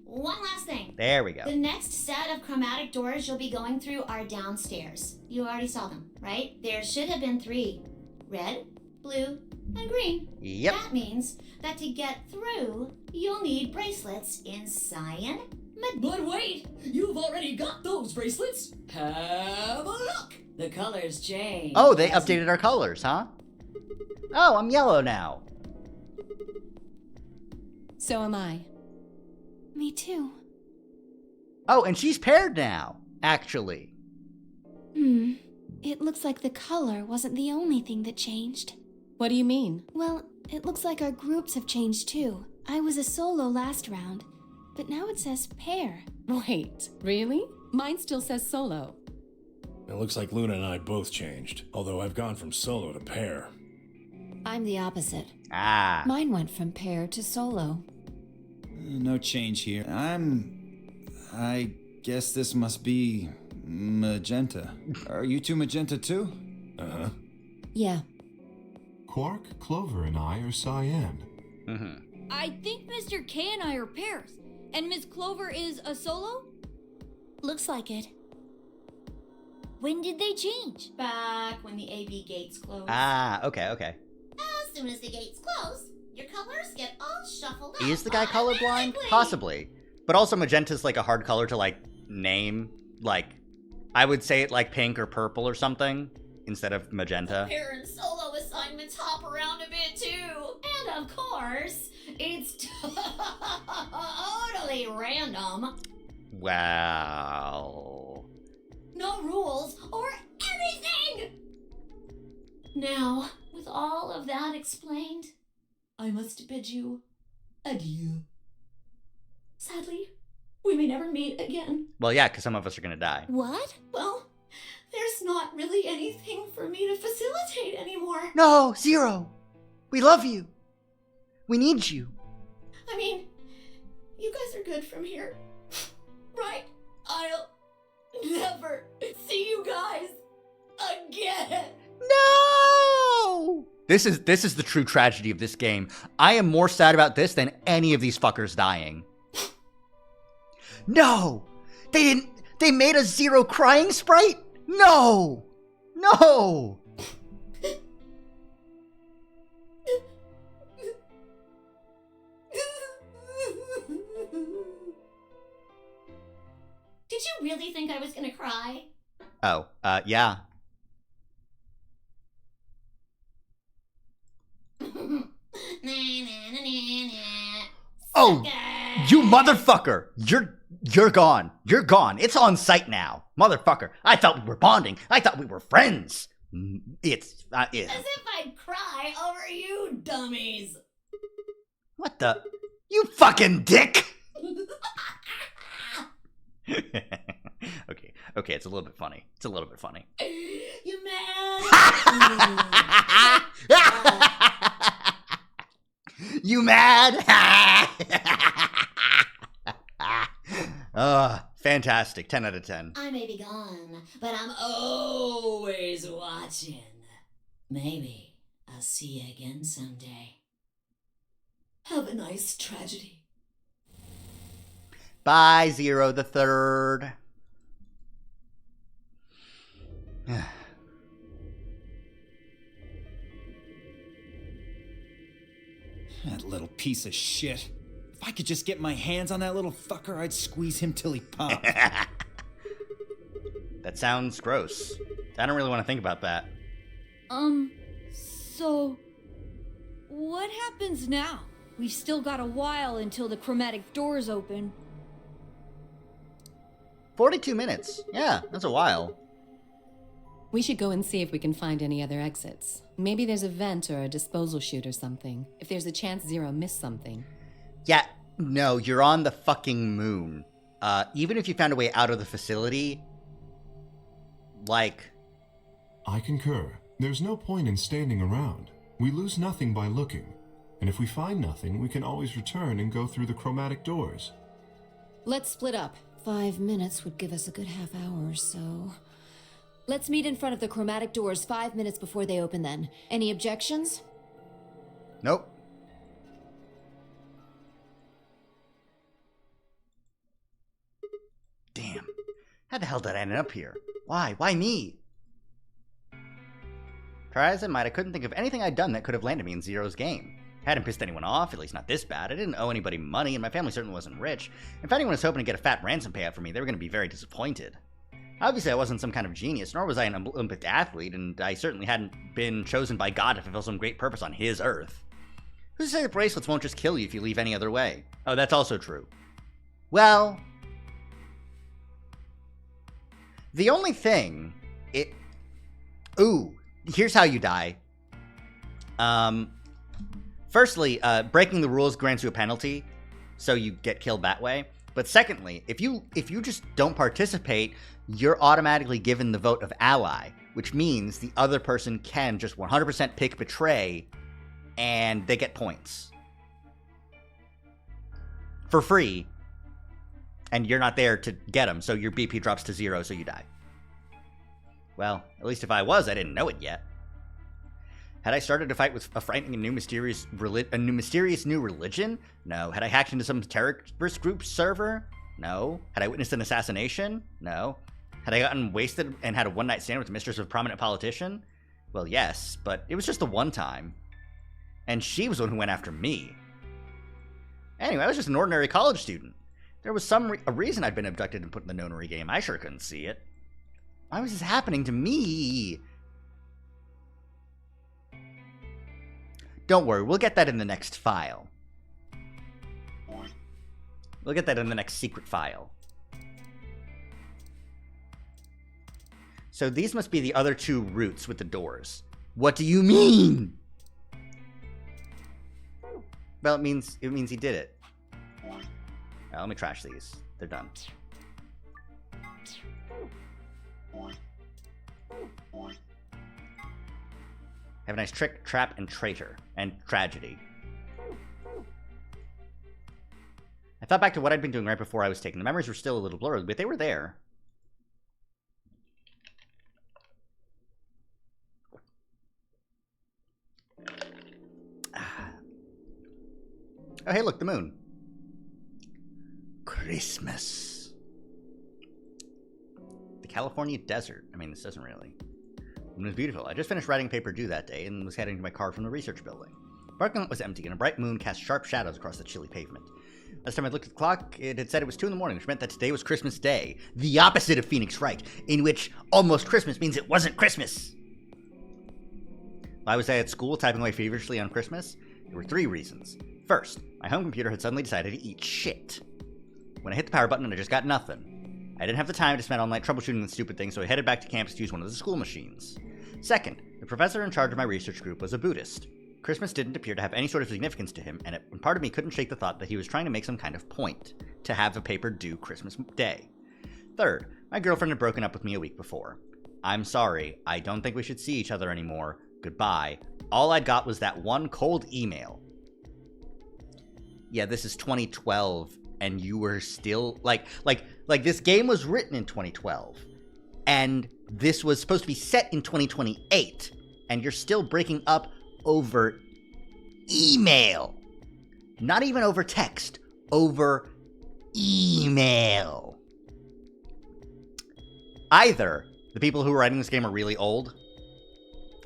One last thing. There we go. The next set of chromatic doors you'll be going through are downstairs. You already saw them, right? There should have been 3. Red, blue, and green. Yep. That means that to get through, you'll need bracelets in cyan, But wait! You've already got those bracelets! Have a look! The colors change. Oh, they updated our colors, huh? Oh, I'm yellow now. So am I. Me too. Oh, and she's paired now, actually. It looks like the color wasn't the only thing that changed. What do you mean? Well, it looks like our groups have changed too. I was a solo last round, but now it says pair. Wait, really? Mine still says solo. It looks like Luna and I both changed, although I've gone from solo to pair. I'm the opposite. Ah. Mine went from pair to solo. No change here. I guess this must be magenta. Are you two magenta too? Uh-huh. Yeah. Quark, Clover, and I are cyan. Mm-hmm. I think Mr. K and I are pairs. And Miss Clover is a solo? Looks like it. When did they change? back when the AB gates close. Ah, okay, okay. As soon as the gates close, your colors get all shuffled up. Is the guy colorblind? automatically. Possibly. But also magenta's like a hard color to like name. Like, I would say it like pink or purple or something instead of magenta. Pair and solo assignments hop around a bit too. And of course, it's totally random. Wow. No rules or anything! Now, with all of that explained, I must bid you adieu. Sadly, we may never meet again. Well, yeah, because some of us are gonna die. What? Well, there's not really anything for me to facilitate anymore. No, Zero. We love you. We need you. I mean, you guys are good from here, right? I'll never see you guys again. No! This is the true tragedy of this game. I am more sad about this than any of these fuckers dying. No! They made a Zero crying sprite? No! No! Did you really think I was gonna cry? Oh, yeah. Oh, you motherfucker! You're gone. You're gone. It's on site now. Motherfucker. I thought we were bonding. I thought we were friends. It's As if I'd cry over you dummies. What the? You fucking dick! Okay, it's a little bit funny. It's a little bit funny. You mad? You mad? Fantastic. 10 out of 10. I may be gone, but I'm always watching. Maybe I'll see you again someday. Have a nice tragedy. Bye, Zero the Third. That little piece of shit. If I could just get my hands on that little fucker, I'd squeeze him till he popped. That sounds gross. I don't really want to think about that. So... what happens now? We've still got a while until the chromatic doors open. 42 minutes. Yeah, that's a while. We should go and see if we can find any other exits. Maybe there's a vent or a disposal chute or something. If there's a chance Zero missed something. Yeah, no, you're on the fucking moon. Even if you found a way out of the facility, like... I concur. There's no point in standing around. We lose nothing by looking. And if we find nothing, we can always return and go through the chromatic doors. Let's split up. 5 minutes would give us a good half hour or so. Let's meet in front of the chromatic doors 5 minutes before they open then. Any objections? Nope. Damn. How the hell did I end up here? Why? Why me? Try as I might, I couldn't think of anything I'd done that could have landed me in Zero's game. Hadn't pissed anyone off, at least not this bad. I didn't owe anybody money, and my family certainly wasn't rich. If anyone was hoping to get a fat ransom payout from me, they were going to be very disappointed. Obviously, I wasn't some kind of genius, nor was I an Olympic athlete, and I certainly hadn't been chosen by God to fulfill some great purpose on his earth. Who's to say the bracelets won't just kill you if you leave any other way? Oh, that's also true. Well... the only thing... Ooh, here's how you die. Firstly, breaking the rules grants you a penalty, so you get killed that way. But secondly, if you just don't participate, you're automatically given the vote of ally, which means the other person can just 100% pick betray, and they get points. For free, and you're not there to get them, so your BP drops to 0, so you die. Well, at least if I was, I didn't know it yet. Had I started a fight with a frightening and new mysterious new religion? No. Had I hacked into some terrorist group server? No. Had I witnessed an assassination? No. Had I gotten wasted and had a one-night stand with the mistress of a prominent politician? Well, yes, but it was just the one time. And she was the one who went after me. Anyway, I was just an ordinary college student. There was a reason I'd been abducted and put in the nonary game. I sure couldn't see it. Why was this happening to me? Don't worry, we'll get that in the next file. We'll get that in the next secret file. So these must be the other two routes with the doors. What do you mean? Well, it means he did it. Now, let me trash these. They're done. Have a nice trick, trap, and traitor. And tragedy. I thought back to what I'd been doing right before I was taken. The memories were still a little blurred, but they were there. Oh, hey, look, the moon. Christmas. The California desert. I mean, this doesn't really... It was beautiful. I just finished writing a paper due that day and was heading to my car from the research building. The parking lot was empty, and a bright moon cast sharp shadows across the chilly pavement. Last time I looked at the clock, it had said it was 2 in the morning, which meant that today was Christmas Day. The opposite of Phoenix Wright, in which almost Christmas means it wasn't Christmas. Why was I at school typing away feverishly on Christmas? There were 3 reasons. First, my home computer had suddenly decided to eat shit. When I hit the power button, I just got nothing. I didn't have the time to spend all night troubleshooting the stupid thing, so I headed back to campus to use one of the school machines. Second, the professor in charge of my research group was a Buddhist. Christmas didn't appear to have any sort of significance to him, and part of me couldn't shake the thought that he was trying to make some kind of point to have a paper due Christmas Day. Third, my girlfriend had broken up with me a week before. I'm sorry, I don't think we should see each other anymore. Goodbye. All I'd got was that one cold email. Yeah, this is 2012, and you were still, like this game was written in 2012, and this was supposed to be set in 2028, and you're still breaking up over email. Not even over text, over email. Either the people who were writing this game are really old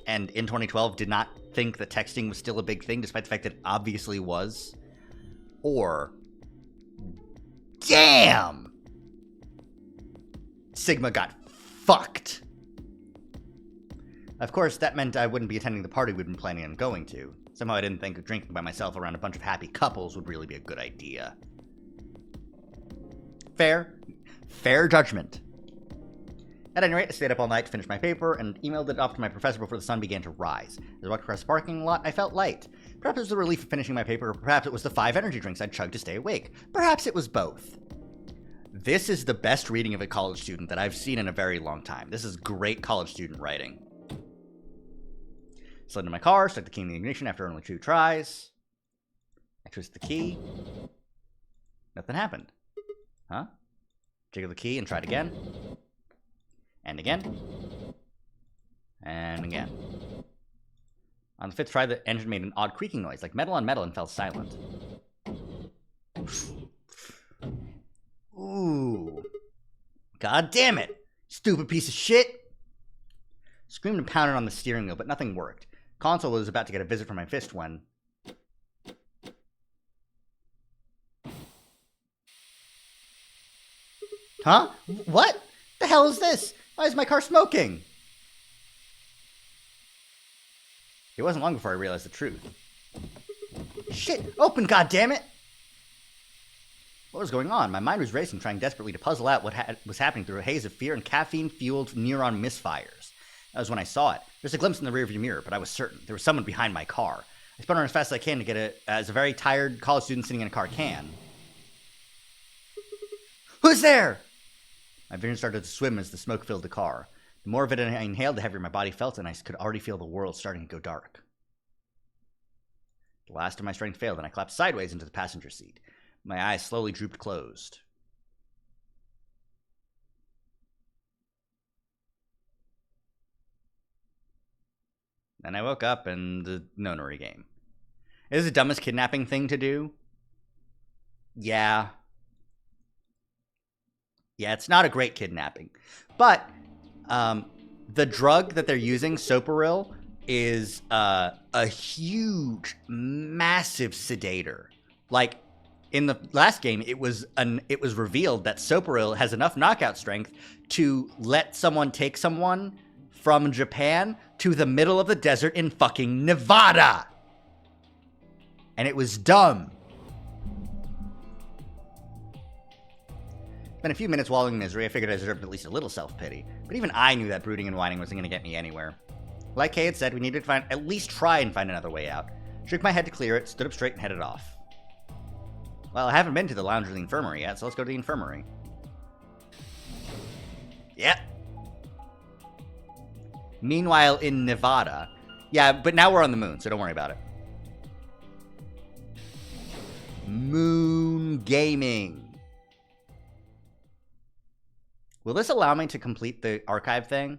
and in 2012 did not think that texting was still a big thing, despite the fact that it obviously was, or damn, Sigma got fucked. Of course, that meant I wouldn't be attending the party we'd been planning on going to. Somehow I didn't think drinking by myself around a bunch of happy couples would really be a good idea. Fair judgment. At any rate, I stayed up all night to finish my paper and emailed it off to my professor before the sun began to rise. As I walked across the parking lot, I felt light. Perhaps it was the relief of finishing my paper, or perhaps it was the 5 energy drinks I'd chugged to stay awake. Perhaps it was both. This is the best reading of a college student that I've seen in a very long time. This is great college student writing. Slid into my car, stuck the key in the ignition after only 2 tries. I twist the key. Nothing happened. Huh? Jiggle the key and tried again. And again. And again. On the 5th try, the engine made an odd creaking noise, like metal on metal, and fell silent. Ooh. God damn it! Stupid piece of shit! Screamed and pounded on the steering wheel, but nothing worked. Console was about to get a visit from my fist when... Huh? What? The hell is this? Why is my car smoking? It wasn't long before I realized the truth. Shit! Open, goddammit! What was going on? My mind was racing, trying desperately to puzzle out what was happening through a haze of fear and caffeine-fueled neuron misfires. That was when I saw it. There's a glimpse in the rearview mirror, but I was certain. There was someone behind my car. I spun around as fast as I can to get it, as a very tired college student sitting in a car can. Who's there? My vision started to swim as the smoke filled the car. The more of it I inhaled, the heavier my body felt, and I could already feel the world starting to go dark. The last of my strength failed, and I collapsed sideways into the passenger seat. My eyes slowly drooped closed. Then I woke up in the nonary game. Is the dumbest kidnapping thing to do? Yeah. Yeah, it's not a great kidnapping. But the drug that they're using, Soparil, is a huge, massive sedator. Like, in the last game, it was revealed that Soparil has enough knockout strength to let someone take someone from Japan to the middle of the desert in fucking Nevada. And it was dumb. Spent a few minutes wallowing in misery. I figured I deserved at least a little self-pity. But even I knew that brooding and whining wasn't going to get me anywhere. Like Kay had said, we needed to at least try and find another way out. Shook my head to clear it, stood up straight, and headed off. Well, I haven't been to the lounge or the infirmary yet, so let's go to the infirmary. Yep. Meanwhile, in Nevada... Yeah, but now we're on the moon, so don't worry about it. Moon gaming. Will this allow me to complete the archive thing?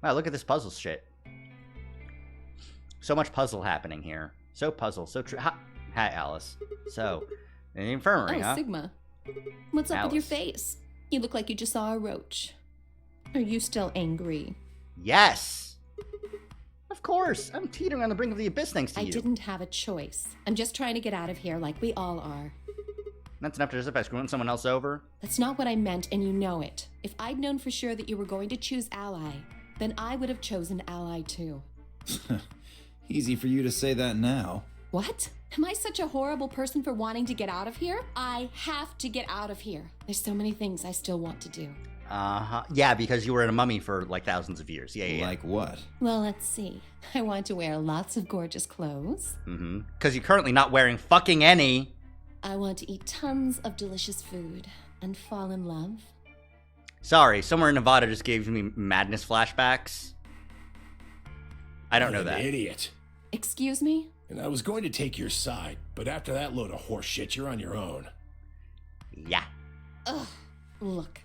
Wow, look at this puzzle shit. So much puzzle happening here. So puzzle, so true. Hi, Alice. So, in the infirmary, huh? Sigma. What's up Alice. with your face? You look like you just saw a roach. Are you still angry? Yes! Of course! I'm teetering on the brink of the abyss thanks to you. I didn't have a choice. I'm just trying to get out of here like we all are. That's enough to justify screwing someone else over? That's not what I meant, and you know it. If I'd known for sure that you were going to choose Ally, then I would have chosen Ally too. Easy for you to say that now. What? Am I such a horrible person for wanting to get out of here? I have to get out of here. There's so many things I still want to do. Uh-huh. Yeah, because you were in a mummy for like thousands of years. Yeah. Like what? Well, let's see. I want to wear lots of gorgeous clothes. Mm-hmm. Because you're currently not wearing fucking any. I want to eat tons of delicious food and fall in love. Sorry, somewhere in Nevada just gave me madness flashbacks. I don't know that. Idiot. Excuse me? And I was going to take your side, but after that load of horse shit, you're on your own. Yeah. Ugh. Look.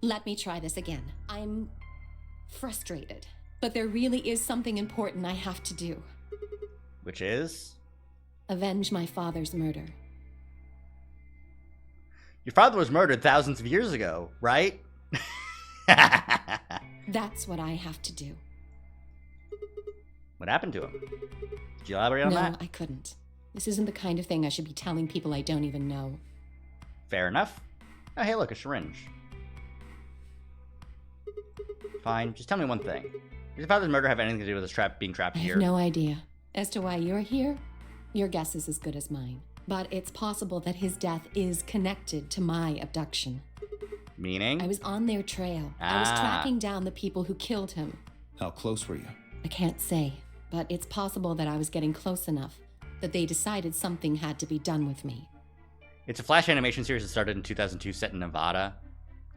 Let me try this again. I'm frustrated. But there really is something important I have to do. Which is? Avenge my father's murder. Your father was murdered thousands of years ago, right? That's what I have to do. What happened to him? Did you elaborate on that? No, I couldn't. This isn't the kind of thing I should be telling people I don't even know. Fair enough. Oh, hey, look, a syringe. Fine, just tell me one thing. Does your father's murder have anything to do with us being trapped I here? have no idea. As to why you're here, your guess is as good as mine. But it's possible that his death is connected to my abduction. Meaning? I was on their trail. I was tracking down the people who killed him. How close were you? I can't say, but it's possible that I was getting close enough that they decided something had to be done with me. It's a Flash animation series that started in 2002, set in Nevada.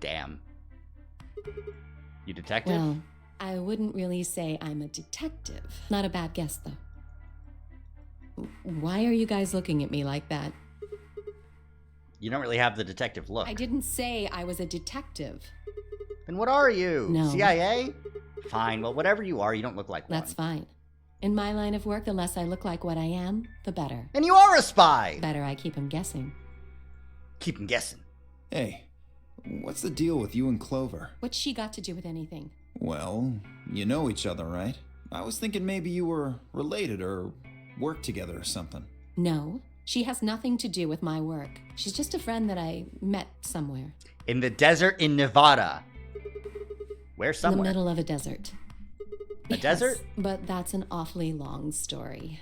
Damn. You detective? Well, I wouldn't really say I'm a detective. Not a bad guess, though. Why are you guys looking at me like that? You don't really have the detective look. I didn't say I was a detective. Then what are you? No. CIA? Fine, well, whatever you are, you don't look like one. That's fine. In my line of work, the less I look like what I am, the better. And you are a spy! Better I keep him guessing. Keep him guessing. Hey, what's the deal with you and Clover? What's she got to do with anything? Well, you know each other, right? I was thinking maybe you were related or worked together or something. No, she has nothing to do with my work. She's just a friend that I met somewhere. In the desert in Nevada. Where somewhere? In the middle of a desert. A desert? But that's an awfully long story.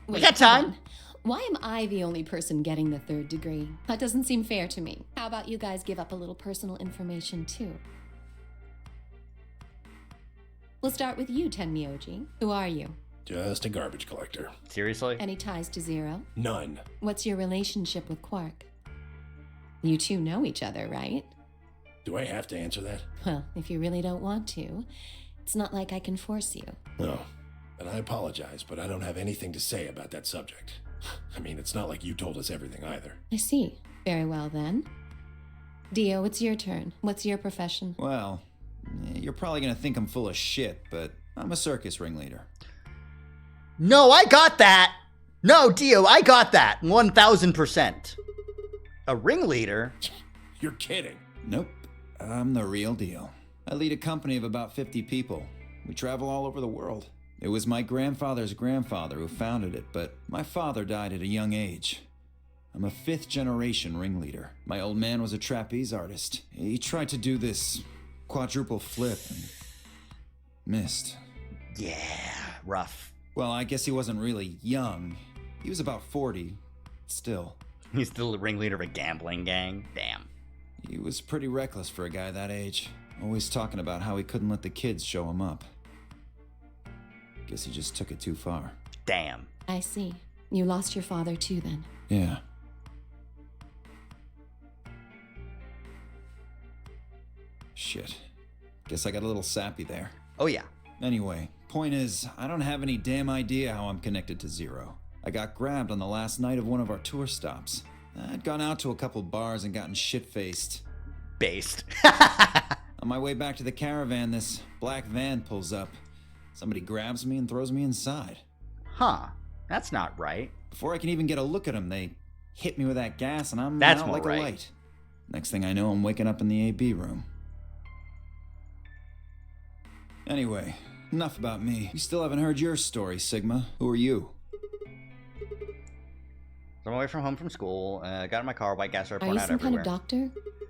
We got time. hold on. Why am I the only person getting the 3rd degree? That doesn't seem fair to me. How about you guys give up a little personal information too? We'll start with you, Tenmyoji. Who are you? Just a garbage collector. Seriously? Any ties to Zero? None. What's your relationship with Quark? You two know each other, right? Do I have to answer that? Well, if you really don't want to, it's not like I can force you. No. And I apologize, but I don't have anything to say about that subject. I mean, it's not like you told us everything either. I see. Very well then. Dio, it's your turn. What's your profession? Well, you're probably gonna think I'm full of shit, but I'm a circus ringleader. No, I got that! No, Dio, I got that! 1000%. A ringleader? You're kidding. Nope. I'm the real deal. I lead a company of about 50 people. We travel all over the world. It was my grandfather's grandfather who founded it, but my father died at a young age. I'm a 5th generation ringleader. My old man was a trapeze artist. He tried to do this quadruple flip and missed. Yeah, rough. Well, I guess he wasn't really young. He was about 40. Still. He's still the ringleader of a gambling gang? Damn. He was pretty reckless for a guy that age. Always talking about how he couldn't let the kids show him up. Guess he just took it too far. Damn. I see. You lost your father too then. Yeah. Shit. Guess I got a little sappy there. Oh yeah. Anyway, point is, I don't have any damn idea how I'm connected to Zero. I got grabbed on the last night of one of our tour stops. I'd gone out to a couple bars and gotten shit-faced. Based. On my way back to the caravan, this black van pulls up. Somebody grabs me and throws me inside. Huh. That's not right. Before I can even get a look at them, they hit me with that gas and I'm That's out more like right. a light. Next thing I know, I'm waking up in the AB room. Anyway, enough about me. You still haven't heard your story, Sigma. Who are you? So I'm away from home from school, got in my car, white gas started Are pouring you out some everywhere. kind of doctor?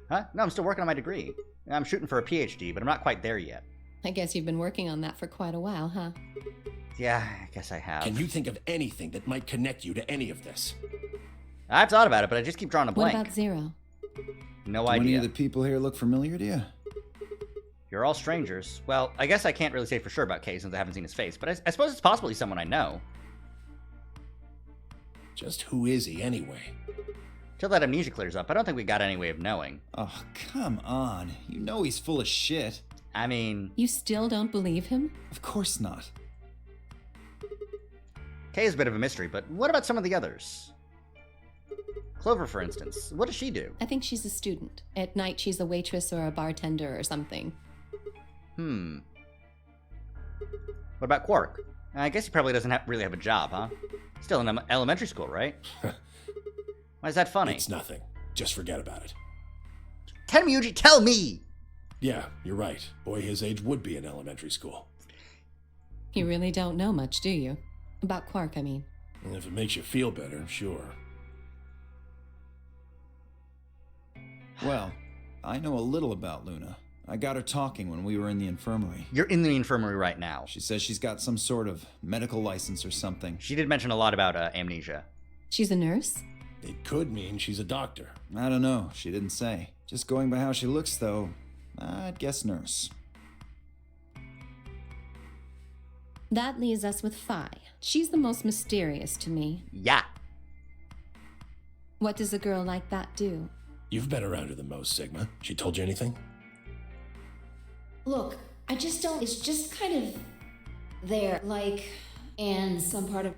Huh? No, I'm still working on my degree. I'm shooting for a PhD, but I'm not quite there yet. I guess you've been working on that for quite a while, huh? Yeah, I guess I have. Can you think of anything that might connect you to any of this? I've thought about it, but I just keep drawing a What blank. about Zero? No Do any idea. of the people here look familiar to you? You're all strangers. Well, I guess I can't really say for sure about Kay since I haven't seen his face, but I suppose it's possibly someone I know. Just who is he anyway? Till that amnesia clears up, I don't think we got any way of knowing. Oh, come on. You know he's full of shit. I mean, You still don't believe him? Of course not. Kay is a bit of a mystery, but what about some of the others? Clover, for instance. What does she do? I think she's a student. At night, she's a waitress or a bartender or something. What about Quark? I guess he probably doesn't really have a job, huh? Still in elementary school, right? Why is that funny? It's nothing. Just forget about it. Tell me, Yuji, tell me! Yeah, you're right. Boy his age would be in elementary school. You really don't know much, do you? About Quark, I mean. And if it makes you feel better, sure. Well, I know a little about Luna. I got her talking when we were in the infirmary. You're in the infirmary right now. She says she's got some sort of medical license or something. She did mention a lot about amnesia. She's a nurse? It could mean she's a doctor. I don't know. She didn't say. Just going by how she looks, though, I'd guess nurse. That leaves us with Phi. She's the most mysterious to me. Yeah. What does a girl like that do? You've been around her the most, Sigma. She told you anything? Look, I just don't. It's just kind of there, like, and some part of.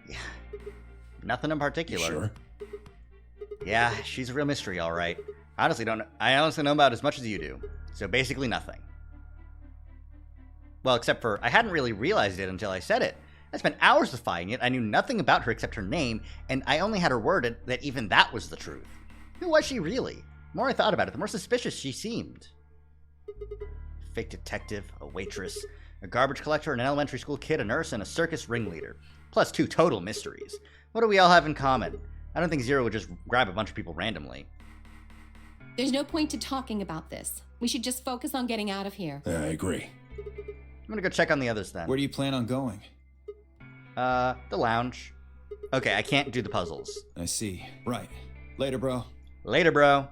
Yeah. Nothing in particular. You sure? Yeah, she's a real mystery, all right. I honestly know about as much as you do. So basically nothing. Well, except for I hadn't really realized it until I said it. I spent hours defying it. I knew nothing about her except her name, and I only had her word that even that was the truth. Who was she really? The more I thought about it, the more suspicious she seemed. Fake detective, a waitress, a garbage collector, an elementary school kid, a nurse, and a circus ringleader. Plus 2 total mysteries. What do we all have in common? I don't think Zero would just grab a bunch of people randomly. There's no point to talking about this. We should just focus on getting out of here. I agree. I'm gonna go check on the others then. Where do you plan on going? The lounge. Okay, I can't do the puzzles. I see. Right. Later, bro. Later, bro.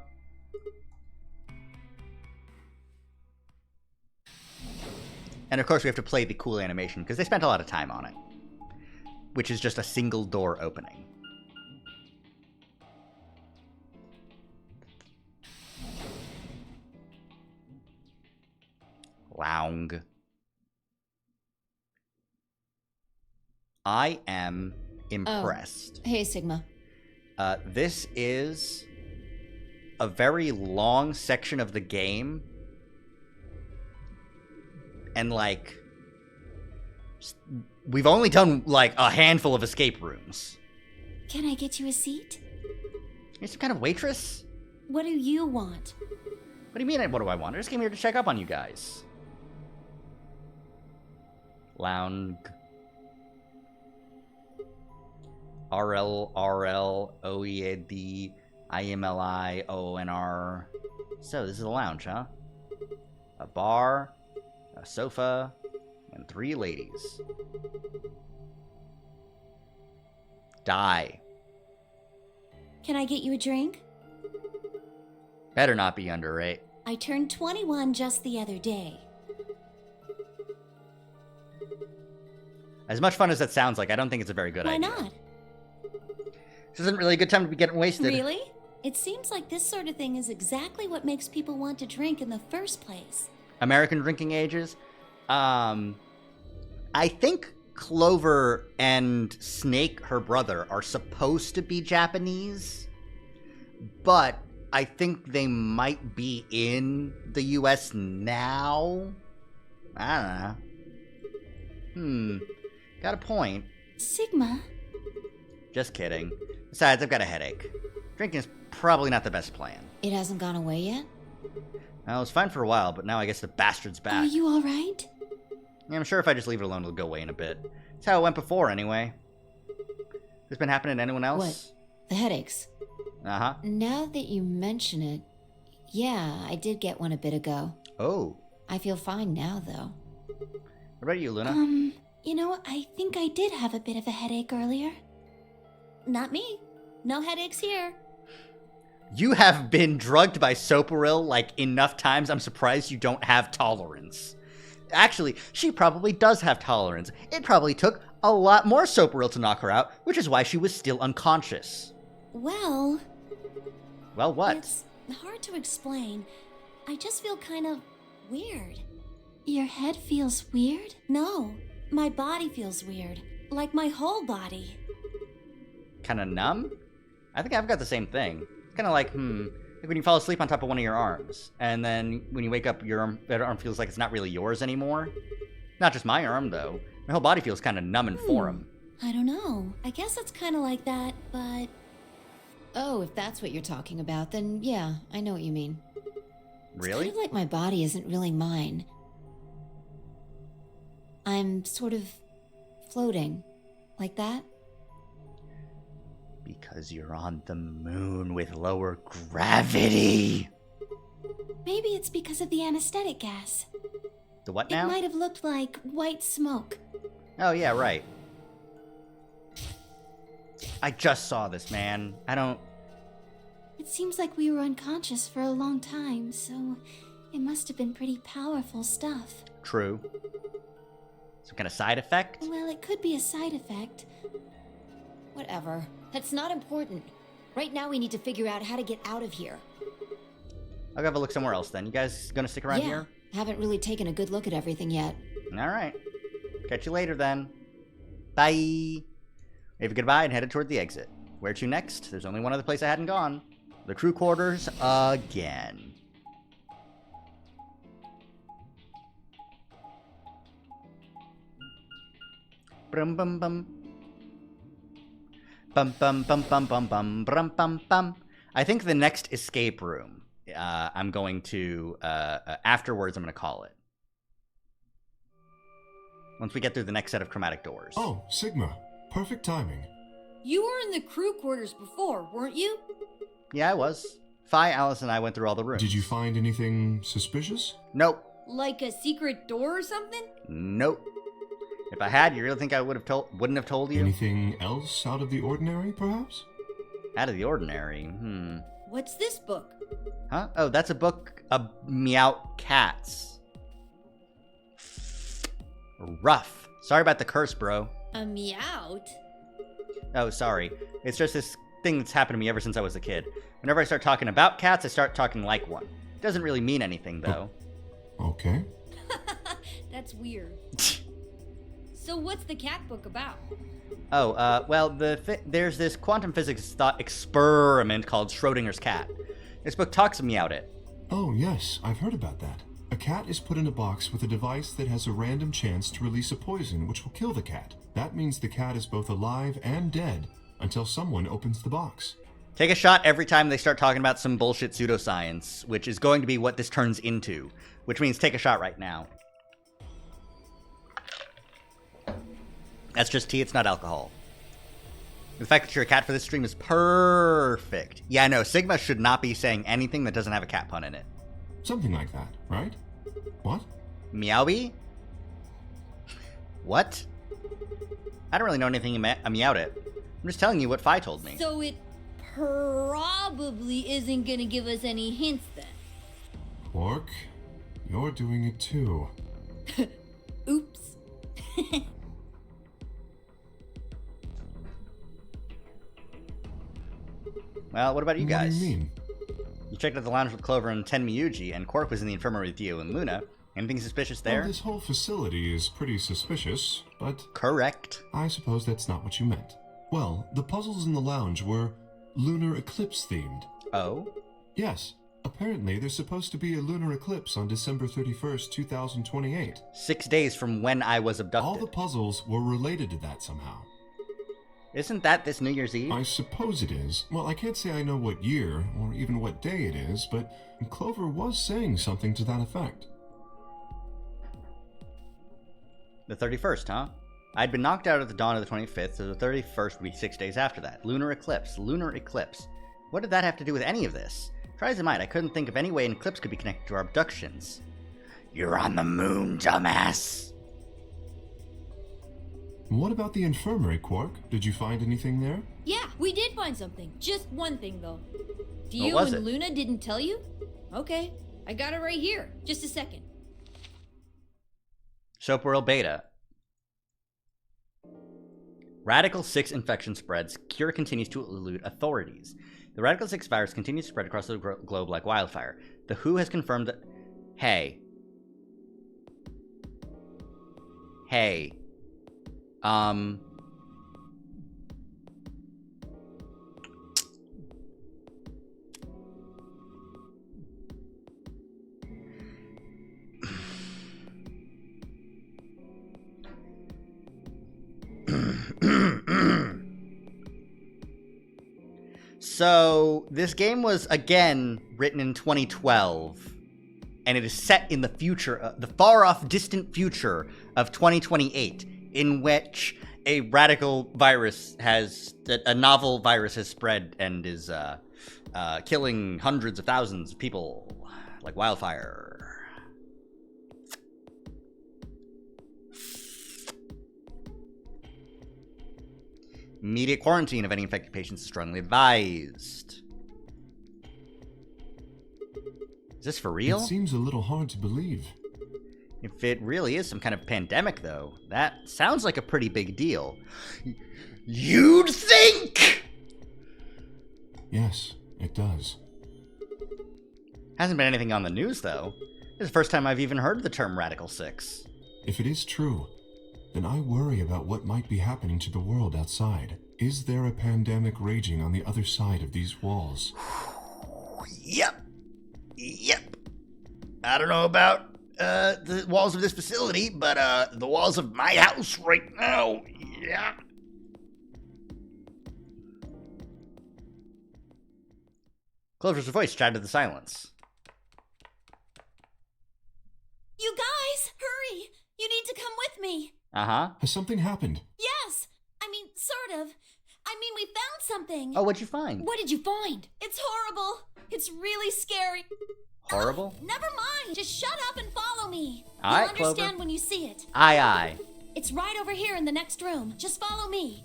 And of course we have to play the cool animation, because they spent a lot of time on it. Which is just a single door opening. Lounge. I am impressed. Hey, Sigma. This is a very long section of the game. And, like, we've only done, like, a handful of escape rooms. Can I get you a seat? You're some kind of waitress? What do you want? What do you mean, what do I want? I just came here to check up on you guys. Lounge. RLOEADIMLIONR. So, this is a lounge, huh? A bar, a sofa, and 3 ladies. Die. Can I get you a drink? Better not be under 8. I turned 21 just the other day. As much fun as that sounds like, I don't think it's a very good Why idea. Why not? This isn't really a good time to be getting wasted. Really? It seems like this sort of thing is exactly what makes people want to drink in the first place. American drinking ages? I think Clover and Snake, her brother, are supposed to be Japanese, but I think they might be in the US now? I don't know. Got a point. Sigma? Just kidding. Besides, I've got a headache. Drinking is probably not the best plan. It hasn't gone away yet? Well, it was fine for a while, but now I guess the bastard's back. Are you alright? Yeah, I'm sure if I just leave it alone, it'll go away in a bit. That's how it went before, anyway. This been happening to anyone else? What? The headaches? Uh-huh. Now that you mention it, yeah, I did get one a bit ago. Oh. I feel fine now, though. What about you, Luna? You know, I think I did have a bit of a headache earlier. Not me. No headaches here. You have been drugged by Soparil, like, enough times, I'm surprised you don't have tolerance. Actually, she probably does have tolerance. It probably took a lot more Soparil to knock her out, which is why she was still unconscious. Well, what? It's hard to explain. I just feel kind of weird. Your head feels weird? No, my body feels weird. Like my whole body. Kinda numb? I think I've got the same thing. Kinda like, Like when you fall asleep on top of one of your arms, and then when you wake up, that arm feels like it's not really yours anymore. Not just my arm, though. My whole body feels kind of numb and foreign. I don't know. I guess it's kind of like that, but... Oh, if that's what you're talking about, then yeah, I know what you mean. Really? It's kind of like my body isn't really mine. I'm sort of floating. Like that? Because you're on the moon with lower gravity. Maybe it's because of the anesthetic gas. The what now? It might have looked like white smoke. Oh, yeah, right. I just saw this, man. It seems like we were unconscious for a long time, so it must have been pretty powerful stuff. True. Some kind of side effect? Well, it could be a side effect. Whatever. That's not important. Right now we need to figure out how to get out of here. I'll go have a look somewhere else then. You guys gonna stick around here? Haven't really taken a good look at everything yet. Alright. Catch you later then. Bye. Wave a goodbye and headed toward the exit. Where to next? There's only one other place I hadn't gone. The crew quarters again. Brum bum bum. Bum bum bum bum bum bum brum bum bum. I think the next escape room, I'm going to, afterwards I'm going to call it. Once we get through the next set of chromatic doors. Oh, Sigma. Perfect timing. You were in the crew quarters before, weren't you? Yeah, I was. Fi, Alice, and I went through all the rooms. Did you find anything suspicious? Nope. Like a secret door or something? Nope. If I had, you really think I wouldn't have told you? Anything else out of the ordinary, perhaps? Out of the ordinary? What's this book? Huh? Oh, that's a book of Meowt cats. Rough. Sorry about the curse, bro. A Meowt? Oh, sorry. It's just this thing that's happened to me ever since I was a kid. Whenever I start talking about cats, I start talking like one. It doesn't really mean anything, though. Okay. That's weird. So what's the cat book about? Oh, well, there's this quantum physics thought experiment called Schrodinger's cat. This book talks about it. Oh, yes, I've heard about that. A cat is put in a box with a device that has a random chance to release a poison which will kill the cat. That means the cat is both alive and dead until someone opens the box. Take a shot every time they start talking about some bullshit pseudoscience, which is going to be what this turns into. Which means take a shot right now. That's just tea, it's not alcohol. The fact that you're a cat for this stream is perfect. Yeah, no, Sigma should not be saying anything that doesn't have a cat pun in it. Something like that, right? What? Meowie? What? I don't really know anything about it. I'm just telling you what Fi told me. So it probably isn't gonna give us any hints then. Quark, you're doing it too. Oops. Well, what about you guys? What do you mean? You checked out the lounge with Clover and Tenmyuji, and Quark was in the infirmary with Dio and Luna. Anything suspicious there? Well, this whole facility is pretty suspicious, but... Correct. I suppose that's not what you meant. Well, the puzzles in the lounge were lunar eclipse themed. Oh? Yes. Apparently, there's supposed to be a lunar eclipse on December 31st, 2028. 6 days from when I was abducted. All the puzzles were related to that somehow. Isn't that this New Year's Eve? I suppose it is. Well, I can't say I know what year, or even what day it is, but Clover was saying something to that effect. The 31st, huh? I'd been knocked out at the dawn of the 25th, so the 31st would be 6 days after that. Lunar eclipse. Lunar eclipse. What did that have to do with any of this? Try as I might, I couldn't think of any way an eclipse could be connected to our abductions. You're on the moon, dumbass! What about the infirmary, Quark? Did you find anything there? Yeah, we did find something. Just one thing, though. What Dio was and it? Luna didn't tell you? Okay, I got it right here. Just a second. Soap World Beta. Radical 6 infection spreads. Cure continues to elude authorities. The Radical 6 virus continues to spread across the globe like wildfire. The WHO has confirmed that... Hey. So, this game was, again, written in 2012, and it is set in the future, the far-off, distant future of 2028, in which a radical virus a novel virus has spread and is killing hundreds of thousands of people like wildfire. Immediate quarantine of any infected patients is strongly advised. Is this for real? It seems a little hard to believe. If it really is some kind of pandemic, though, that sounds like a pretty big deal. You'd think! Yes, it does. Hasn't been anything on the news, though. This is the first time I've even heard the term Radical 6. If it is true, then I worry about what might be happening to the world outside. Is there a pandemic raging on the other side of these walls? Yep. I don't know about the walls of this facility, but the walls of my house right now, yeah. Clover's voice shattered the silence. You guys, hurry! You need to come with me. Uh-huh. Has something happened? Yes. I mean, sort of. I mean, we found something. Oh, what'd you find? What did you find? It's horrible. It's really scary. Horrible? Never mind. Just shut up and follow me. All right, You'll understand Clover. when you see it. Aye. It's right over here in the next room. Just follow me.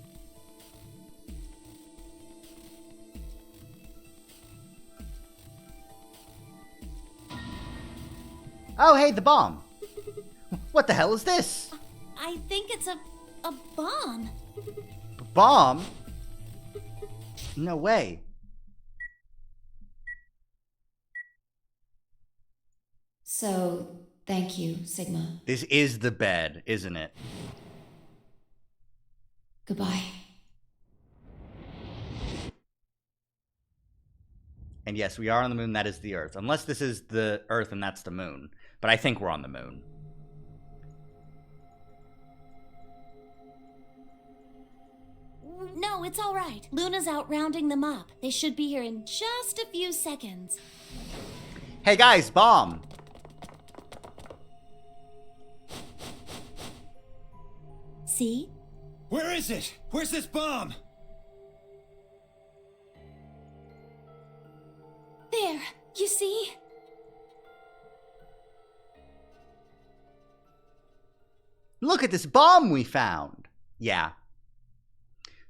Oh, hey, the bomb. What the hell is this? I think it's a bomb. Bomb? No way. So, thank you, Sigma. This is the bed, isn't it? Goodbye. And yes, we are on the moon. That is the Earth. Unless this is the Earth and that's the moon. But I think we're on the moon. No, it's all right. Luna's out rounding them up. They should be here in just a few seconds. Hey guys, bomb! See? Where is it? Where's this bomb? There. You see? Look at this bomb we found! Yeah.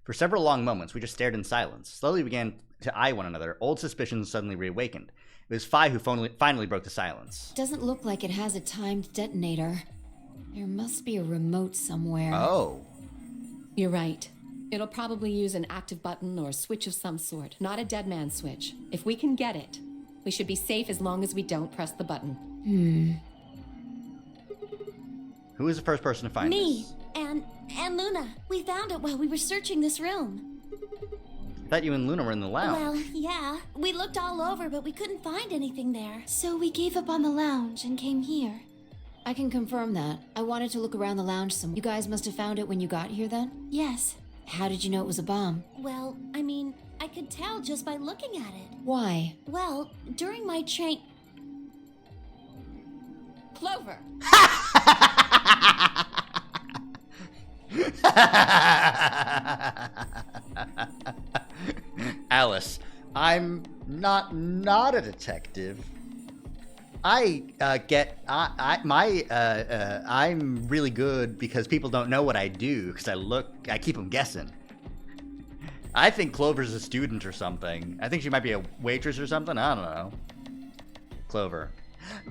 For several long moments, we just stared in silence. Slowly we began to eye one another. Old suspicions suddenly reawakened. It was Phi who finally broke the silence. Doesn't look like it has a timed detonator. There must be a remote somewhere. Oh. You're right. It'll probably use an active button or a switch of some sort, not a dead man switch. If we can get it, we should be safe as long as we don't press the button. Who was the first person to find Me. this? And Luna. We found it while we were searching this room. I thought you and Luna were in the lounge. Well, yeah. We looked all over, but we couldn't find anything there. So we gave up on the lounge and came here. I can confirm that. I wanted to look around the lounge some. You guys must have found it when you got here then? Yes. How did you know it was a bomb? Well, I mean, I could tell just by looking at it. Why? Well, during my train... Clover! Alice, I'm not a detective. I'm really good because people don't know what I do because I keep them guessing. I think Clover's a student or something. I think she might be a waitress or something. I don't know. Clover.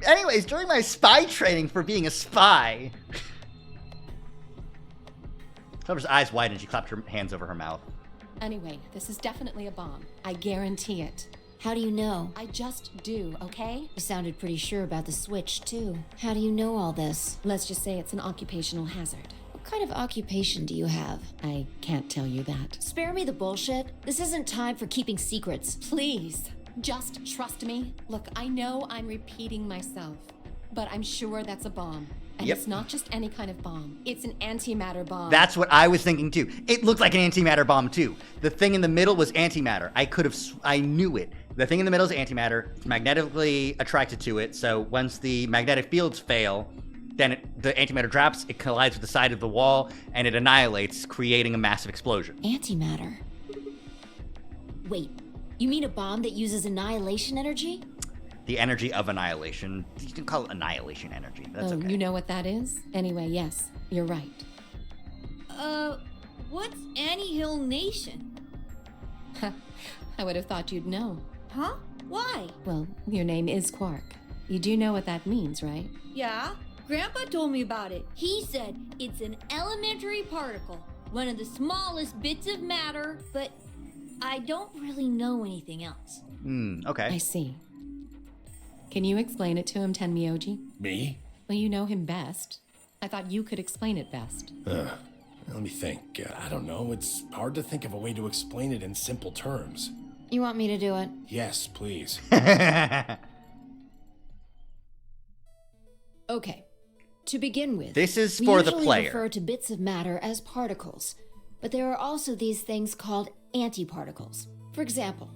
Anyways, during my spy training for being a spy. Clover's eyes widened. She clapped her hands over her mouth. Anyway, this is definitely a bomb. I guarantee it. How do you know? I just do, okay? You sounded pretty sure about the switch, too. How do you know all this? Let's just say it's an occupational hazard. What kind of occupation do you have? I can't tell you that. Spare me the bullshit. This isn't time for keeping secrets. Please, just trust me. Look, I know I'm repeating myself, but I'm sure that's a bomb. And Yep. it's not just any kind of bomb. It's an antimatter bomb. That's what I was thinking too. It looked like an antimatter bomb too. The thing in the middle was antimatter. I knew it. The thing in the middle is antimatter. It's magnetically attracted to it. So once the magnetic fields fail, then the antimatter drops, it collides with the side of the wall, and it annihilates, creating a massive explosion. Antimatter. Wait, you mean a bomb that uses annihilation energy? The energy of annihilation. You can call it annihilation energy. That's okay. You know what that is? Anyway, yes, you're right. What's Anyhill Nation? I would have thought you'd know. Huh? Why? Well, your name is Quark. You do know what that means, right? Yeah, Grandpa told me about it. He said it's an elementary particle, one of the smallest bits of matter, but I don't really know anything else. Okay. I see. Can you explain it to him, Tenmyoji? Me? Well, you know him best. I thought you could explain it best. Let me think. I don't know. It's hard to think of a way to explain it in simple terms. You want me to do it? Yes, please. Okay. To begin with, This is we for the usually player. refer to bits of matter as particles, but there are also these things called antiparticles. For example,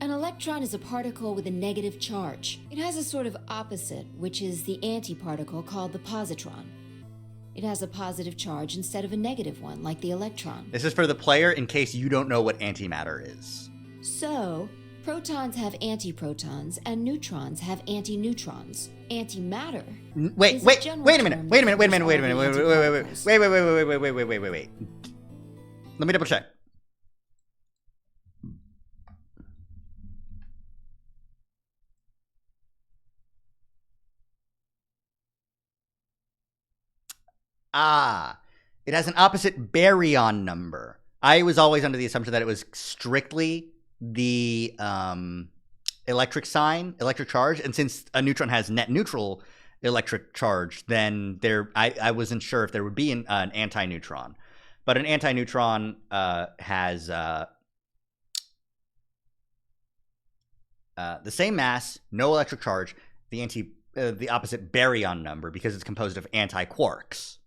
an electron is a particle with a negative charge. It has a sort of opposite, which is the antiparticle called the positron. It has a positive charge instead of a negative one, like the electron. This is for the player in case you don't know what antimatter is. So, protons have antiprotons, and neutrons have antineutrons. Antimatter. Wait is a general minute. term Wait a that minute. covers all the antiparticles. Wait. Let me double check. It has an opposite baryon number. I was always under the assumption that it was strictly the electric charge, and since a neutron has net neutral electric charge, then I wasn't sure if there would be an anti-neutron. But an anti-neutron has the same mass, no electric charge, the opposite baryon number, because it's composed of anti-quarks.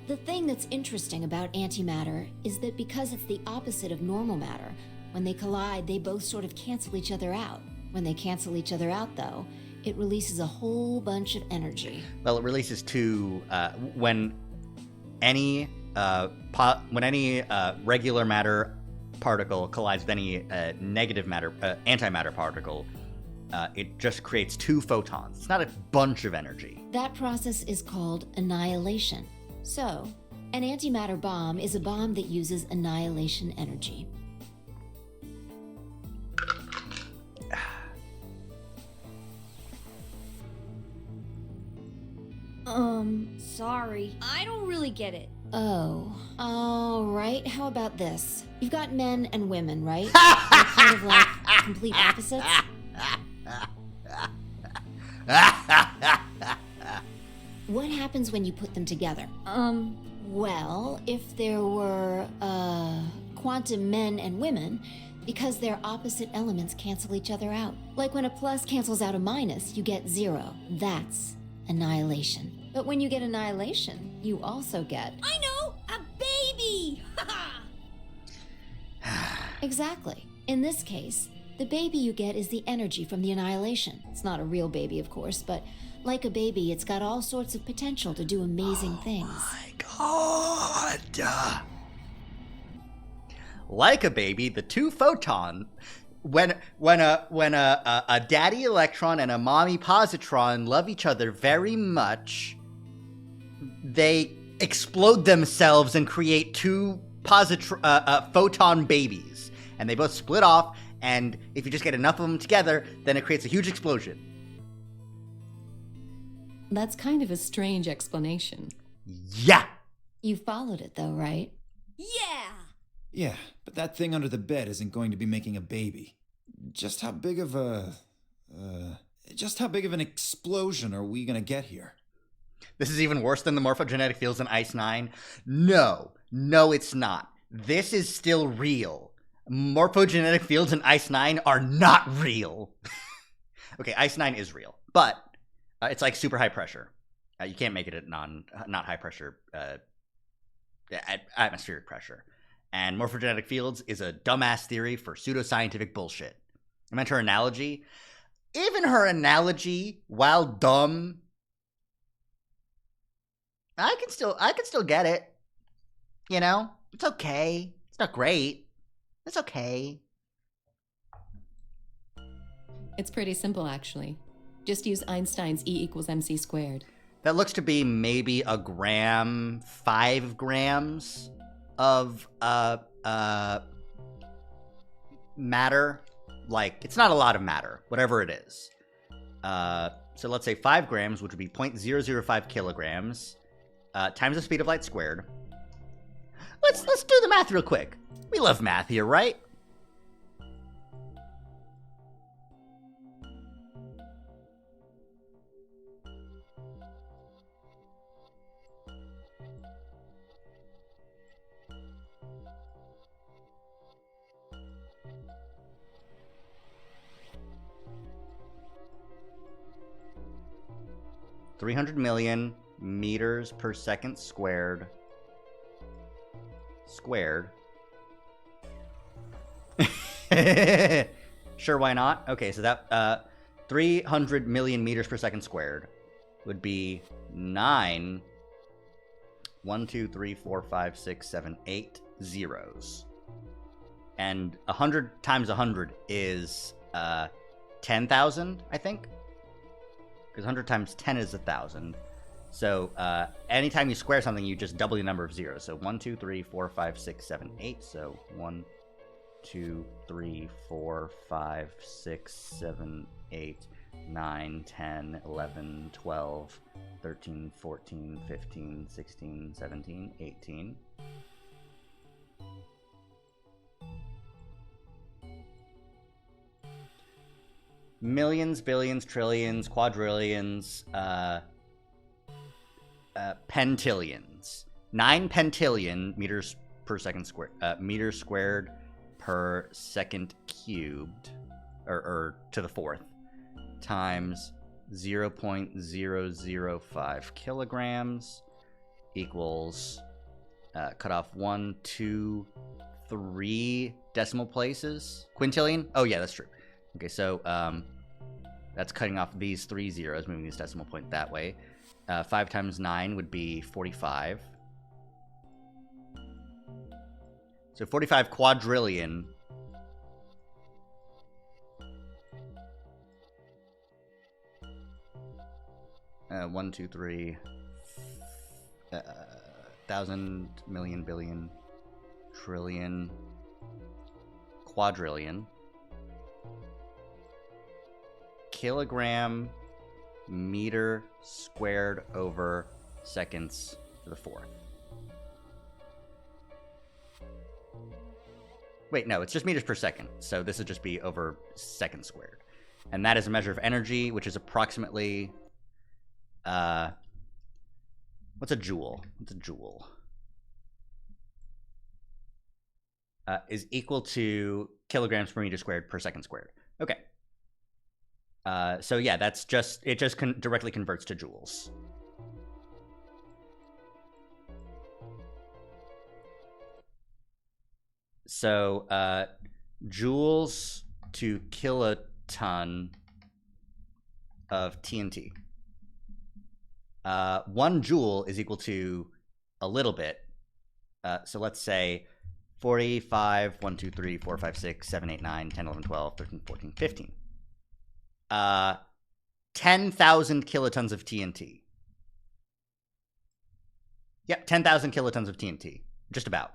The thing that's interesting about antimatter is that because it's the opposite of normal matter, when they collide, they both sort of cancel each other out. When they cancel each other out, though, it releases a whole bunch of energy. Well, it releases when any regular matter particle collides with any negative matter antimatter particle, it just creates two photons. It's not a bunch of energy. That process is called annihilation. So, an antimatter bomb is a bomb that uses annihilation energy. Sorry. I don't really get it. Oh, all right. How about this? You've got men and women, right? They're kind of like complete opposites. What happens when you put them together? Well, if there were, quantum men and women, because their opposite elements cancel each other out. Like when a plus cancels out a minus, you get zero. That's annihilation. But when you get annihilation, you also get... I know! A baby! Exactly. In this case, the baby you get is the energy from the annihilation. It's not a real baby, of course, but like a baby, it's got all sorts of potential to do amazing things. My God. Like a baby, the two photon, when a daddy electron and a mommy positron love each other very much, they explode themselves and create two photon babies, and they both split off. And if you just get enough of them together, then it creates a huge explosion. That's kind of a strange explanation. Yeah. You followed it, though, right? Yeah! Yeah, but that thing under the bed isn't going to be making a baby. Just how big of an explosion are we gonna get here? This is even worse than the morphogenetic fields in Ice 9. No, it's not. This is still real. Morphogenetic fields in Ice 9 are not real. Okay, Ice 9 is real, but it's like super high pressure. You can't make it at not high pressure, at atmospheric pressure. And morphogenetic fields is a dumbass theory for pseudoscientific bullshit. I meant her analogy. Even her analogy, while dumb, I can still get it. You know, it's okay. It's not great. It's okay. It's pretty simple, actually. Just use Einstein's E equals mc squared. That looks to be maybe a gram, 5 grams of matter. Like, it's not a lot of matter, whatever it is. So let's say 5 grams, which would be 0.005 kilograms, times the speed of light squared. Let's do the math real quick. We love math here, right? $300 million meters per second squared. Sure, why not? Okay, so that 300 million meters per second squared would be 9 1 2 3 4 5 6 7 8 zeros. And 100 times 100 is 10,000, I think. Because 100 times 10 is 1,000. So anytime you square something, you just double the number of zeros. So 1, 2, 3, 4, 5, 6, 7, 8. So 1, 2, 3, 4, 5, 6, 7, 8, 9, 10, 11, 12, 13, 14, 15, 16, 17, 18. Millions, billions, trillions, quadrillions, pentillions. 9 pentillion meters per second squared, meters squared per second cubed, or to the 4th, times 0.005 kilograms equals, cut off 1, 2, 3 decimal places. Quintillion? Oh yeah, that's true. Okay, so that's cutting off these 3 zeros, moving this decimal point that way. 5 times 9 would be 45. So 45 quadrillion. One, two, three. 1,000, million, billion, trillion, quadrillion. Kilogram meter squared over seconds to the 4th. Wait, no, it's just meters per second. So this would just be over seconds squared. And that is a measure of energy, which is approximately... what's a joule? What's a joule? Is equal to kilograms per meter squared per second squared. Okay. So yeah, that's just, it just directly converts to joules. So, joules to kiloton of TNT. 1 joule is equal to a little bit. So let's say 45, 1, 2, 3, 4, 5, 6, 7, 8, 9, 10, 11, 12, 13, 14, 15. 10,000 kilotons of TNT. Yep, 10,000 kilotons of TNT. Just about.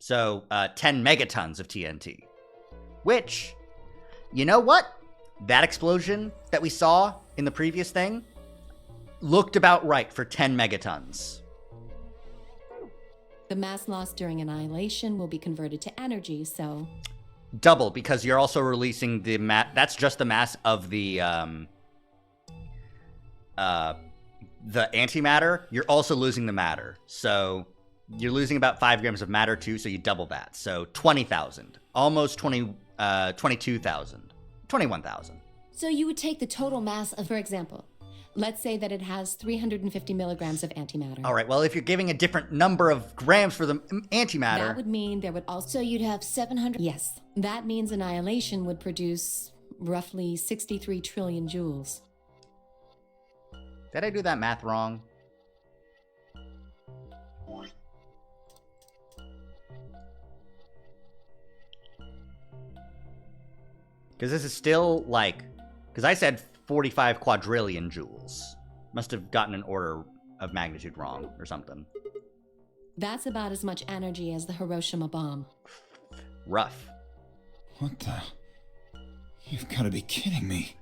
So, 10 megatons of TNT. Which, you know what? That explosion that we saw in the previous thing looked about right for 10 megatons. The mass lost during annihilation will be converted to energy, so... Double, because you're also releasing the mass. That's just the mass of the antimatter. You're also losing the matter. So you're losing about 5 grams of matter too, so you double that. So 20,000. Almost 22,000. 21,000. So you would take the total mass of, for example, let's say that it has 350 milligrams of antimatter. All right, well, if you're giving a different number of grams for the antimatter... That would mean there would also... So you'd have 700... Yes. That means annihilation would produce roughly 63 trillion joules. Did I do that math wrong? Because this is still, like... Because I said 45 quadrillion joules. Must have gotten an order of magnitude wrong or something. That's about as much energy as the Hiroshima bomb. Rough. What the? You've got to be kidding me.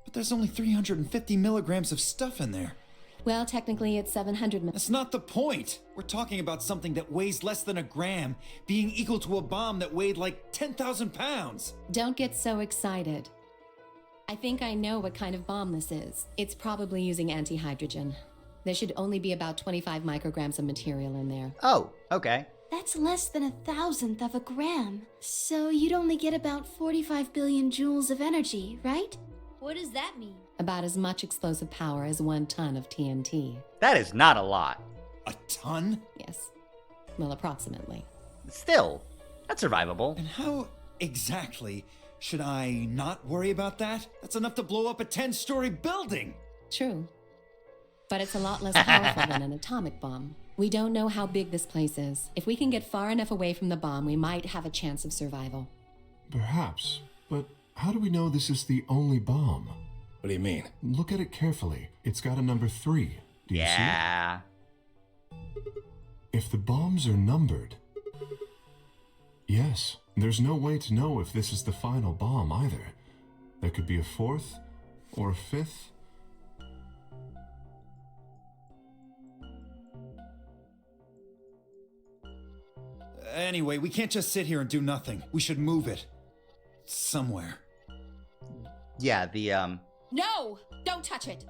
But there's only 350 milligrams of stuff in there. Well, technically it's 700 That's not the point. We're talking about something that weighs less than a gram being equal to a bomb that weighed like 10,000 pounds. Don't get so excited. I think I know what kind of bomb this is. It's probably using antihydrogen. There should only be about 25 micrograms of material in there. Oh, okay. That's less than 1,000th of a gram. So you'd only get about 45 billion joules of energy, right? What does that mean? About as much explosive power as 1 ton of TNT. That is not a lot. A ton? Yes. Well, approximately. Still, that's survivable. And how exactly should I not worry about that? That's enough to blow up a 10-story building. True. But it's a lot less powerful than an atomic bomb. We don't know how big this place is. If we can get far enough away from the bomb, we might have a chance of survival. Perhaps, but how do we know this is the only bomb? What do you mean? Look at it carefully. It's got a number 3. Do you see it? Yeah. If the bombs are numbered... Yes, there's no way to know if this is the final bomb either. There could be a 4th or a 5th. Anyway, we can't just sit here and do nothing. We should move it. Somewhere. Yeah, the, No! Don't touch it!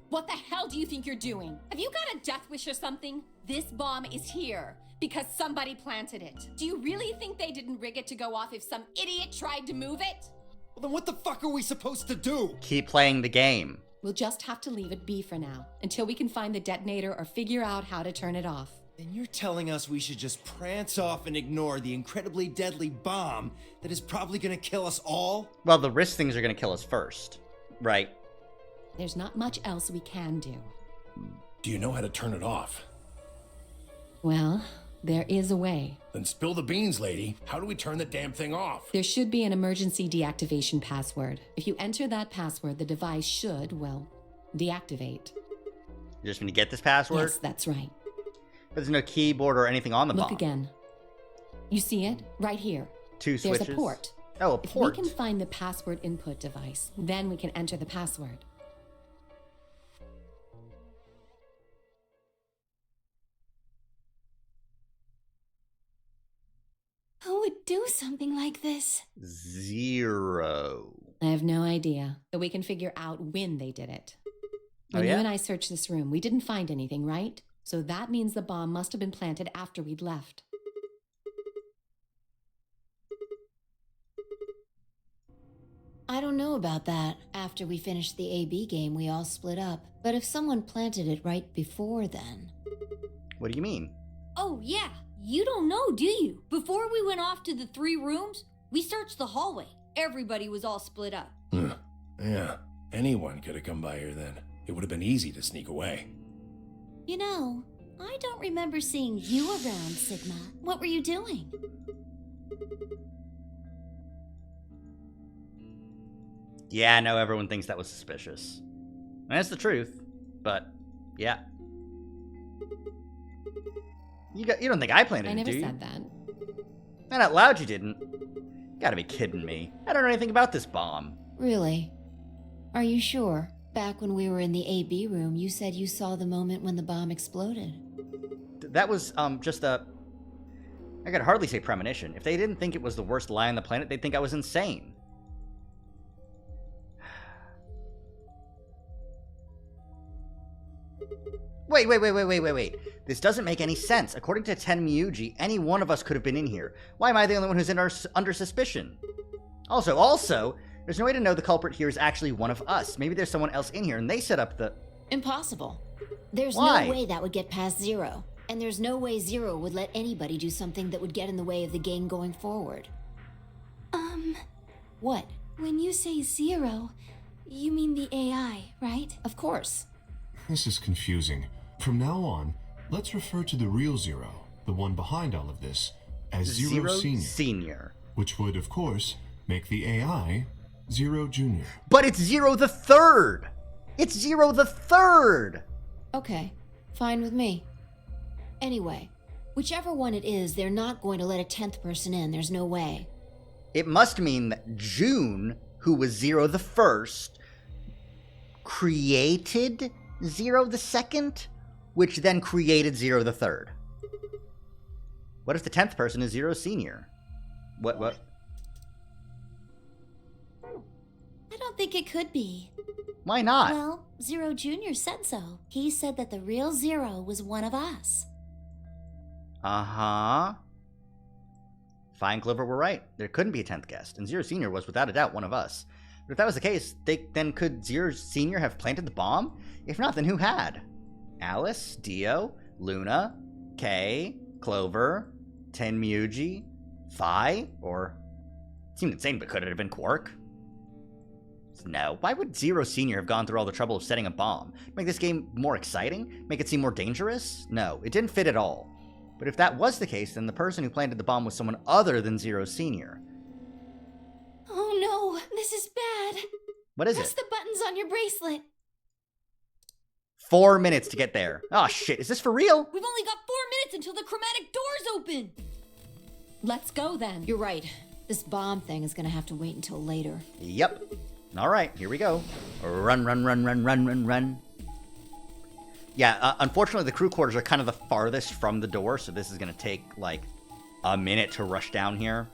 What the hell do you think you're doing? Have you got a death wish or something? This bomb is here because somebody planted it. Do you really think they didn't rig it to go off if some idiot tried to move it? Well, then what the fuck are we supposed to do? keep playing the game. We'll just have to leave it be for now, until we can find the detonator or figure out how to turn it off. Then you're telling us we should just prance off and ignore the incredibly deadly bomb that is probably gonna kill us all? Well, the risk things are going to kill us first, right? There's not much else we can do. Do you know how to turn it off? Well, there is a way. Then spill the beans, lady. How do we turn the damn thing off? There should be an emergency deactivation password. If you enter that password, the device should, well, deactivate. You're just going to get this password? Yes, that's right. But there's no keyboard or anything on the Look bomb. again. You see it? Right here. 2 switches. There's a port. Oh, a port. If we can find the password input device, then we can enter the password. Who would do something like this? 0. I have no idea, but we can figure out when they did it. When yeah? you and I searched this room, we didn't find anything, right? So that means the bomb must have been planted after we'd left. I don't know about that. After we finished the AB game, we all split up. But if someone planted it right before then... What do you mean? Oh, yeah. You don't know, do you? Before we went off to the 3 rooms, we searched the hallway. Everybody was all split up. Yeah, anyone could have come by here then. It would have been easy to sneak away. You know, I don't remember seeing you around, Sigma. What were you doing? Yeah, I know everyone thinks that was suspicious. And that's the truth. But, yeah. You don't think I planted I it, never do you? said that. Not out loud, you didn't. Gotta be kidding me. I don't know anything about this bomb. Really? Are you sure? Back when we were in the AB room, you said you saw the moment when the bomb exploded. That was, just a... I could hardly say premonition. If they didn't think it was the worst lie on the planet, they'd think I was insane. Wait. This doesn't make any sense. According to Tenmyuji, any one of us could have been in here. Why am I the only one who's under suspicion? Also, there's no way to know the culprit here is actually one of us. Maybe there's someone else in here and they set up the... Impossible. There's Why? no way that would get past Zero. And there's no way Zero would let anybody do something that would get in the way of the game going forward. What? When you say Zero, you mean the AI, right? Of course. This is confusing. From now on, let's refer to the real Zero, the one behind all of this, as Zero Senior. Which would, of course, make the AI Zero Junior. But it's Zero the Third! It's Zero the Third! Okay, fine with me. Anyway, whichever one it is, they're not going to let a 10th person in. There's no way. It must mean that June, who was Zero the First, created Zero the Second, which then created Zero the Third. What if the 10th person is Zero Senior? What? I don't think it could be. Why not? Well, Zero Jr. said so. He said that the real Zero was one of us. Uh-huh. Fine, Clover were right. There couldn't be a 10th guest, and Zero Senior was without a doubt one of us. But if that was the case, then could Zero Senior have planted the bomb? If not, then who had? Alice, Dio, Luna, Kay, Clover, Tenmyuji, Phi, or... It seemed insane, but could it have been Quark? No. Why would Zero Senior have gone through all the trouble of setting a bomb? Make this game more exciting? Make it seem more dangerous? No, it didn't fit at all. But if that was the case, then the person who planted the bomb was someone other than Zero Senior. Oh no, this is bad. What is Press it? the buttons on your bracelet. 4 minutes to get there. Oh shit, is this for real? We've only got 4 minutes until the chromatic doors open. Let's go then. You're right. This bomb thing is gonna have to wait until later. Yep. Alright, here we go. Run. Yeah, unfortunately the crew quarters are kind of the farthest from the door, so this is gonna take, like, a minute to rush down here.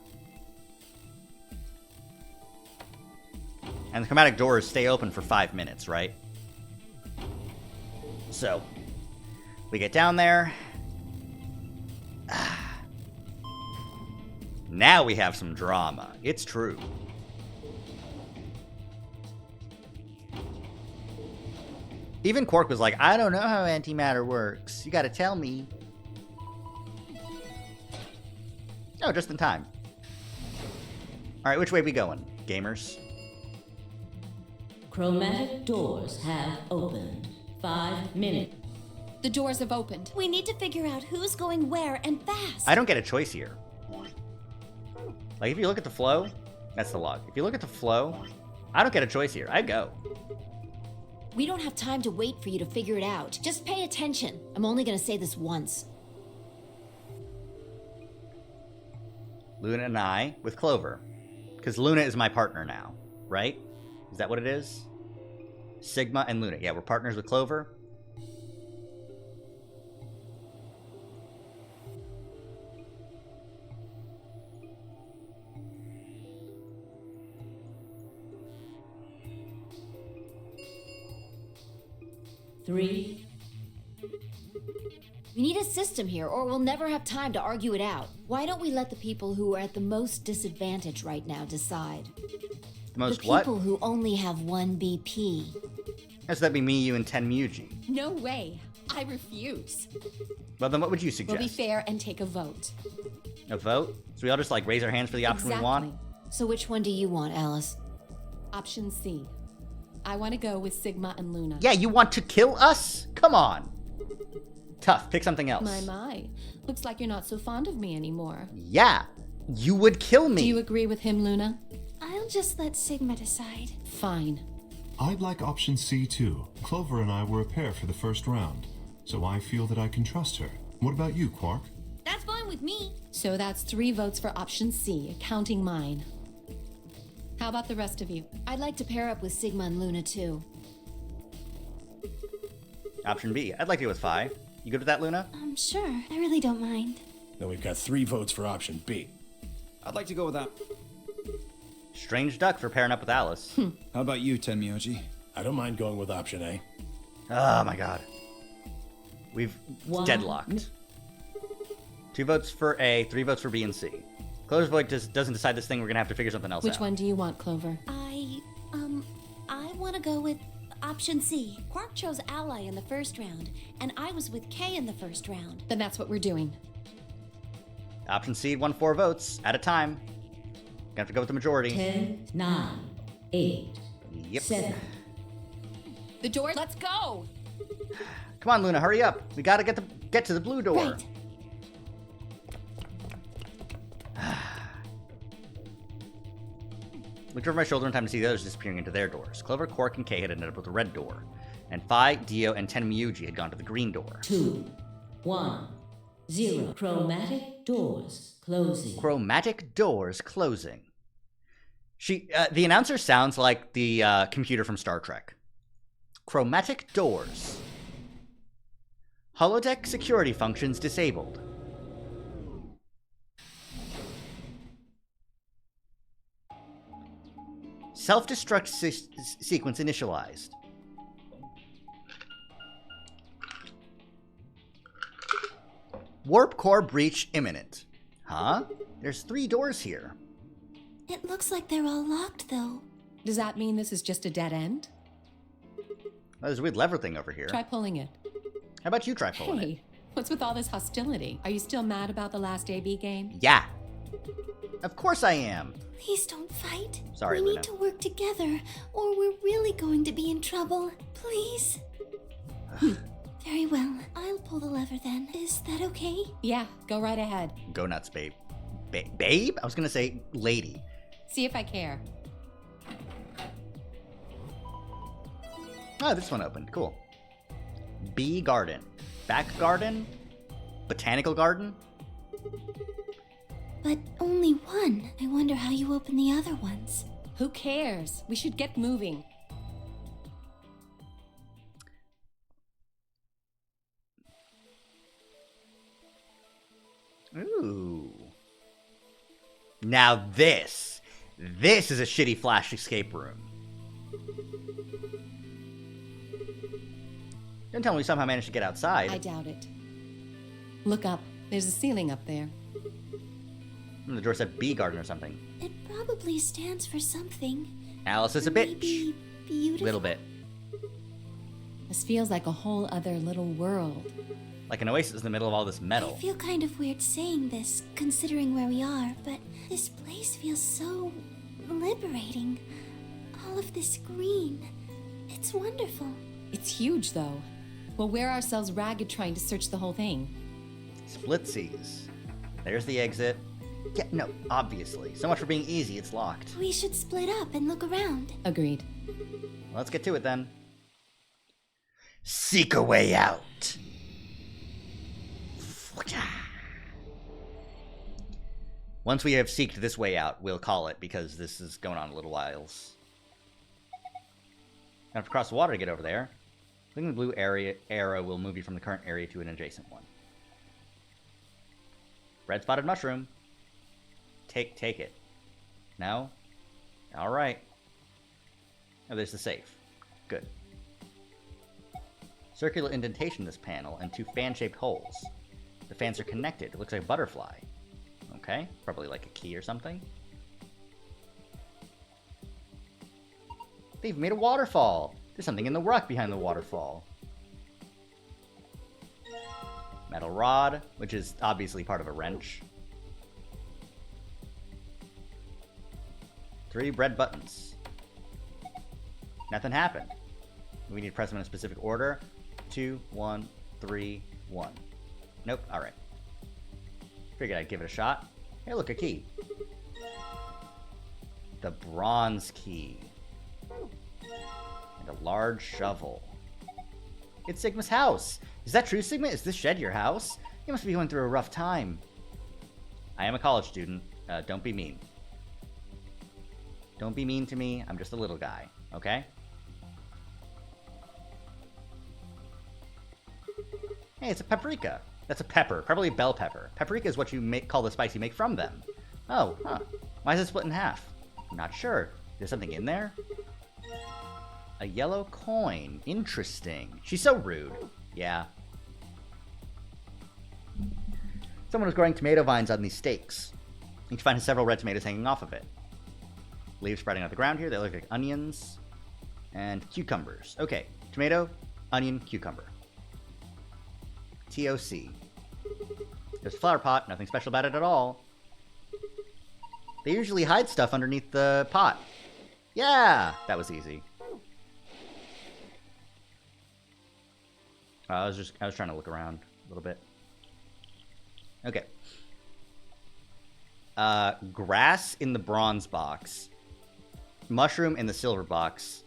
And the chromatic doors stay open for 5 minutes, right? So, we get down there. Now we have some drama. It's true. Even Quark was like, I don't know how antimatter works. You gotta tell me. Oh, just in time. Alright, which way we going, gamers? Chromatic doors have opened. 5 minutes. The doors have opened. We need to figure out who's going where and fast. I don't get a choice here. Like, if you look at the flow, that's the log. If you look at the flow, I don't get a choice here. I go. We don't have time to wait for you to figure it out. Just pay attention. I'm only gonna say this once. Luna and I with Clover. Because Luna is my partner now, right? Is that what it is? Sigma and Luna. Yeah, we're partners with Clover. Three. We need a system here, or we'll never have time to argue it out. Why don't we let the people who are at the most disadvantage right now decide? The most the what? people who only have 1 BP. Yes, that'd be me, you, and Tenmyuji. No way. I refuse. Well, then what would you suggest? We'll be fair and take a vote. A vote? So we all just, like, raise our hands for the option we want? So which one do you want, Alice? Option C. I want to go with Sigma and Luna. Yeah, you want to kill us? Come on. Tough. Pick something else. My. Looks like you're not so fond of me anymore. Yeah. You would kill me. Do you agree with him, Luna? I'll just let Sigma decide. Fine. I'd like option C too. Clover and I were a pair for the first round, so I feel that I can trust her. What about you, Quark? That's fine with me. So that's 3 votes for option C, counting mine. How about the rest of you? I'd like to pair up with Sigma and Luna too. Option B. I'd like to go with Phi. You good with that, Luna? Sure. I really don't mind. Then we've got 3 votes for option B. I'd like to go with that. Strange duck for pairing up with Alice. How about you, Tenmyuji? I don't mind going with option A. Oh my god. We've One. deadlocked. 2 votes for A, 3 votes for B and C. Clover's vote doesn't decide this thing. We're gonna have to figure something else out. Which one do you want, Clover? I want to go with option C. Quark chose Ally in the first round, and I was with Kay in the first round. Then that's what we're doing. Option C won 4 votes at a time. Gonna have to go with the majority. 10, 9, 8, Yep. 7. The door. Let's go. Come on, Luna, hurry up. We gotta get to the blue door. Right. Looked over my shoulder in time to see the others disappearing into their doors. Clover, Quark, and Kay had ended up with the red door. And Phi, Dio, and Tenmyuji had gone to the green door. 2, 1, 0. Chromatic doors closing. Chromatic doors closing. The announcer sounds like the computer from Star Trek. Chromatic doors. Holodeck security functions disabled. Self-destruct sequence initialized. Warp core breach imminent. Huh? There's 3 doors here. It looks like they're all locked, though. Does that mean this is just a dead end? Oh, there's a weird lever thing over here. Try pulling it. How about you try pulling it? Hey, what's with all this hostility? Are you still mad about the last AB game? Yeah. Of course I am. Please don't fight. Sorry, We Luna. need to work together, or we're really going to be in trouble. Please. Very well. I'll pull the lever then. Is that okay? Yeah, go right ahead. Go nuts, babe. Babe? I was gonna say lady. See if I care. Oh, this one opened. Cool. Bee garden. Back garden? Botanical garden? But only one. I wonder how you open the other ones. Who cares? We should get moving. Ooh. Now this is a shitty Flash escape room. Don't tell me we somehow managed to get outside. I doubt it. Look up. There's a ceiling up there. The door said bee garden or something. It probably stands for something. Alice is a bitch. Maybe beautiful. Little bit. This feels like a whole other little world. Like an oasis in the middle of all this metal. I feel kind of weird saying this, considering where we are, but this place feels so liberating. All of this green. It's wonderful. It's huge, though. We'll wear ourselves ragged trying to search the whole thing. Splitsies. There's the exit. Yeah, no, obviously. So much for being easy, it's locked. We should split up and look around. Agreed. Well, let's get to it then. Seek a way out. Once we have seeked this way out, we'll call it, because this is going on a little whiles. Have to cross the water to get over there. Clicking the blue arrow will move you from the current area to an adjacent one. Red spotted mushroom. Take it. No? Alright. Oh, there's the safe. Good. Circular indentation in this panel and 2 fan-shaped holes. The fans are connected. It looks like a butterfly. Okay, probably like a key or something. They've made a waterfall. There's something in the rock behind the waterfall. Metal rod, which is obviously part of a wrench. 3 red buttons. Nothing happened. We need to press them in a specific order. 2, 1, 3, 1. Nope, alright. Figured I'd give it a shot. Hey, look, a key. The bronze key. And a large shovel. It's Sigma's house. Is that true, Sigma? Is this shed your house? You must be going through a rough time. I am a college student. Don't be mean. Don't be mean to me. I'm just a little guy, okay? Hey, it's a paprika. That's a pepper, probably a bell pepper. Paprika is what you call the spice you make from them. Oh, huh. Why is it split in half? I'm not sure. There's something in there? A yellow coin. Interesting. She's so rude. Yeah. Someone was growing tomato vines on these stakes. You can find several red tomatoes hanging off of it. Leaves spreading on the ground here. They look like onions. And cucumbers. Okay. Tomato, onion, cucumber. TOC. There's a flower pot. Nothing special about it at all. They usually hide stuff underneath the pot. Yeah! That was easy. I was trying to look around a little bit. Okay. Grass in the bronze box. Mushroom in the silver box.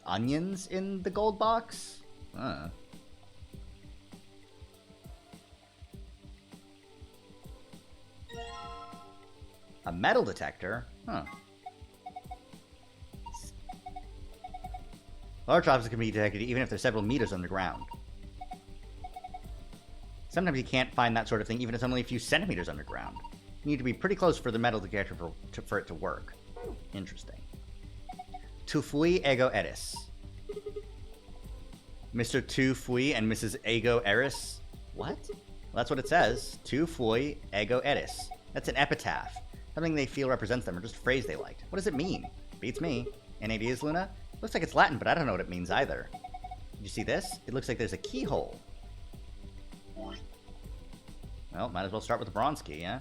Onions in the gold box? A metal detector? Huh. Large objects can be detected even if they're several meters underground. Sometimes you can't find that sort of thing even if it's only a few centimeters underground. You need to be pretty close for the metal detector for it to work. Interesting. Tu fui ego eris. Mr. Tu fui and Mrs. Ego eris? What? Well, that's what it says. Tu fui ego eris. That's an epitaph. Something they feel represents them, or just a phrase they liked. What does it mean? Beats me. Any ideas, Luna? Looks like it's Latin, but I don't know what it means either. Did you see this? It looks like there's a keyhole. Well, might as well start with the bronze key, yeah?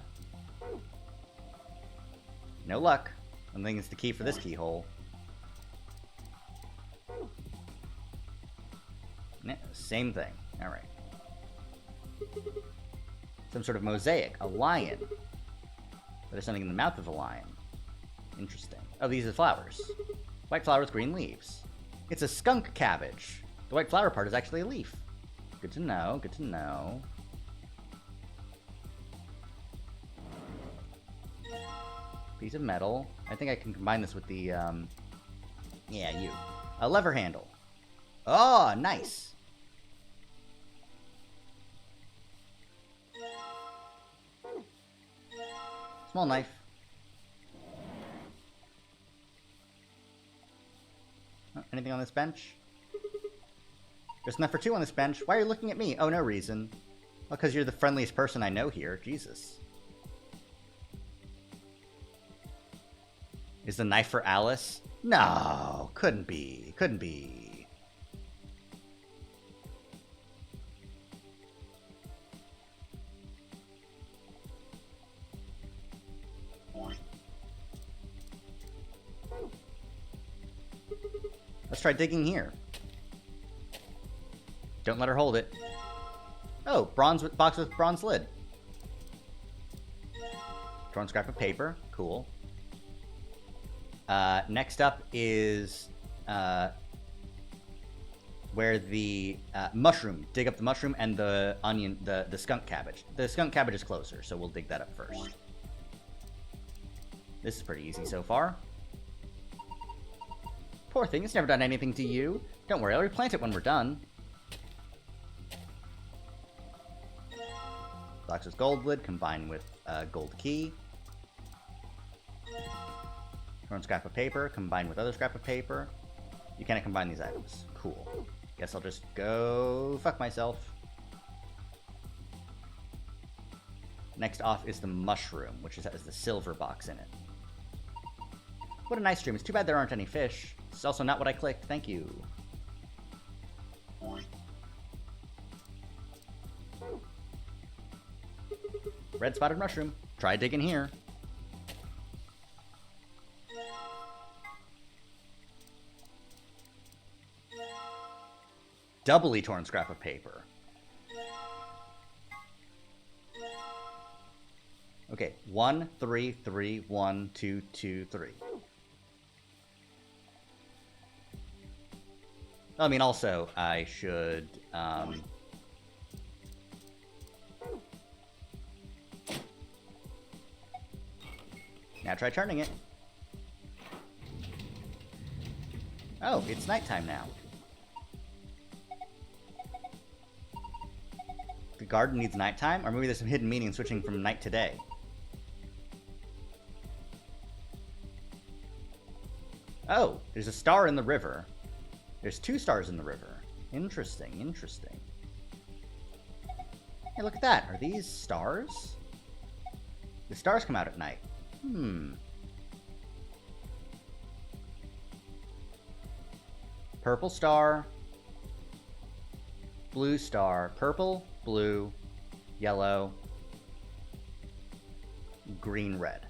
No luck. I think it's the key for this keyhole. Same thing. Alright. Some sort of mosaic. A lion. But there's something in the mouth of the lion. Interesting. Oh, these are flowers. White flower with green leaves. It's a skunk cabbage. The white flower part is actually a leaf. Good to know, good to know. Piece of metal. I think I can combine this with the, yeah, you. A lever handle. Oh, nice. Small knife. Oh, anything on this bench? There's enough for two on this bench. Why are you looking at me? Oh, no reason. Well, because you're the friendliest person I know here. Jesus. Is the knife for Alice? No, couldn't be. Couldn't be. Let's try digging here. Don't let her hold it. Oh, box with bronze lid. Torn scrap of paper. Cool. Next up is where the mushroom. Dig up the mushroom and the onion, the skunk cabbage. The skunk cabbage is closer, so we'll dig that up first. This is pretty easy so far. Poor thing, it's never done anything to you. Don't worry, I'll replant it when we're done. Box with gold lid combined with gold key. Torn scrap of paper combined with other scrap of paper. You can't combine these items. Cool. Guess I'll just go fuck myself. Next off is the mushroom, which has the silver box in it. What a nice dream. It's too bad there aren't any fish. It's also not what I clicked. Thank you. Red spotted mushroom. Try digging here. Doubly torn scrap of paper. Okay, 1, 3, 3, 1, 2, 2, 3. I mean, also, I should, now try turning it. Oh, it's nighttime now. The garden needs nighttime? Or maybe there's some hidden meaning switching from night to day. Oh, there's a star in the river. There's 2 stars in the river. Interesting, interesting. Hey, look at that. Are these stars? The stars come out at night. Purple star. Blue star. Purple, blue, yellow, green, red.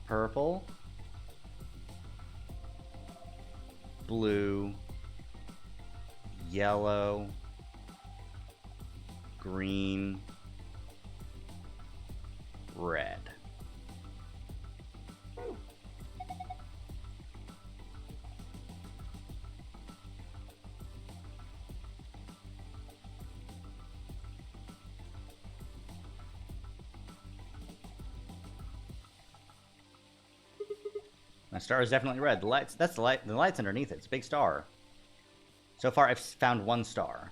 Purple, blue, yellow, green, red. My star is definitely red. The lights, that's the light, the light's underneath it. It's a big star. So far, I've found 1 star.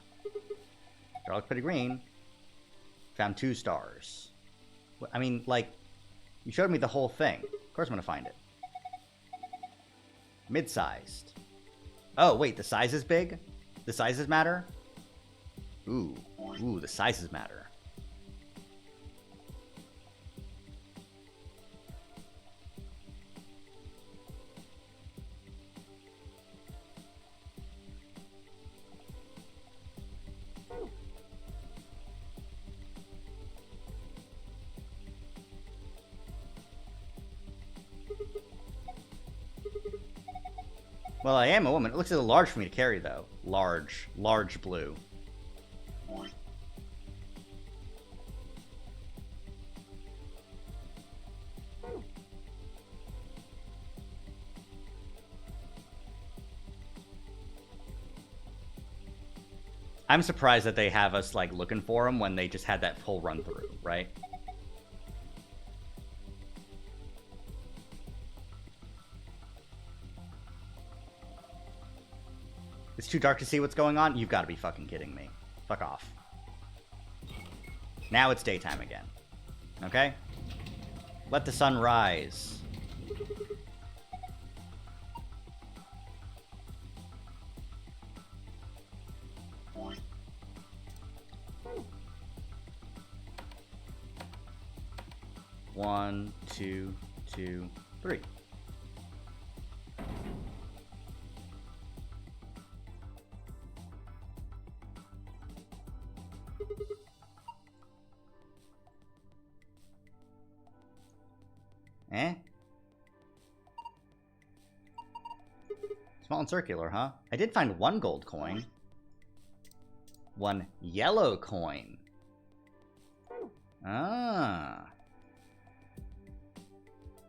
Star looks pretty green. Found 2 stars. I mean, like, you showed me the whole thing. Of course I'm gonna find it. Mid-sized. Oh, wait, the size is big? The sizes matter? Ooh, the sizes matter. Well, I am a woman. It looks a little large for me to carry, though. Large blue. I'm surprised that they have us, like, looking for them when they just had that whole run-through, right? It's too dark to see what's going on? You've got to be fucking kidding me. Fuck off. Now it's daytime again. Okay? Let the sun rise. One, two, 3. Eh? Small and circular, huh? I did find 1 gold coin. 1 yellow coin. Ah.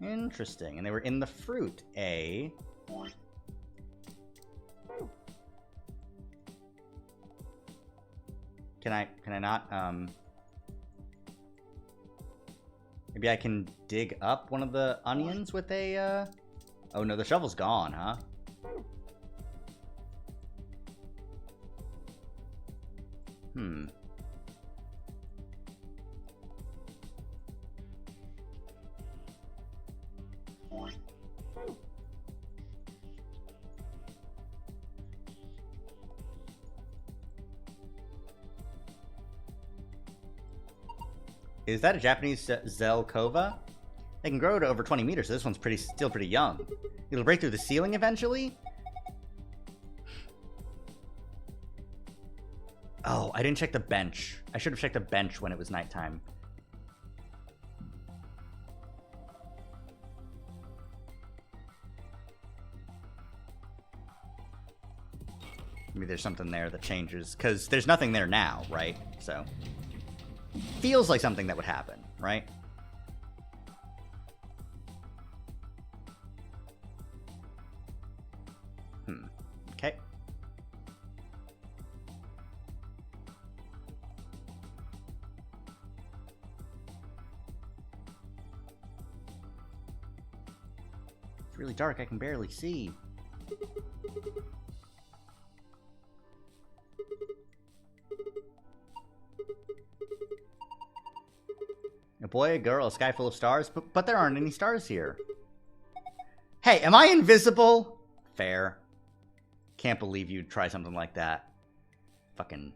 Interesting. And they were in the fruit, eh? Can I not, maybe I can dig up one of the onions with a, Oh no, the shovel's gone, huh? Is that a Japanese Zelkova? They can grow to over 20 meters, so this one's still pretty young. It'll break through the ceiling eventually? Oh, I didn't check the bench. I should have checked the bench when it was nighttime. Maybe there's something there that changes, because there's nothing there now, right? So, feels like something that would happen, right? Okay. It's really dark, I can barely see. boy, a girl, a sky full of stars, but there aren't any stars here. Hey, am I invisible? Fair. Can't believe you'd try something like that. Fucking...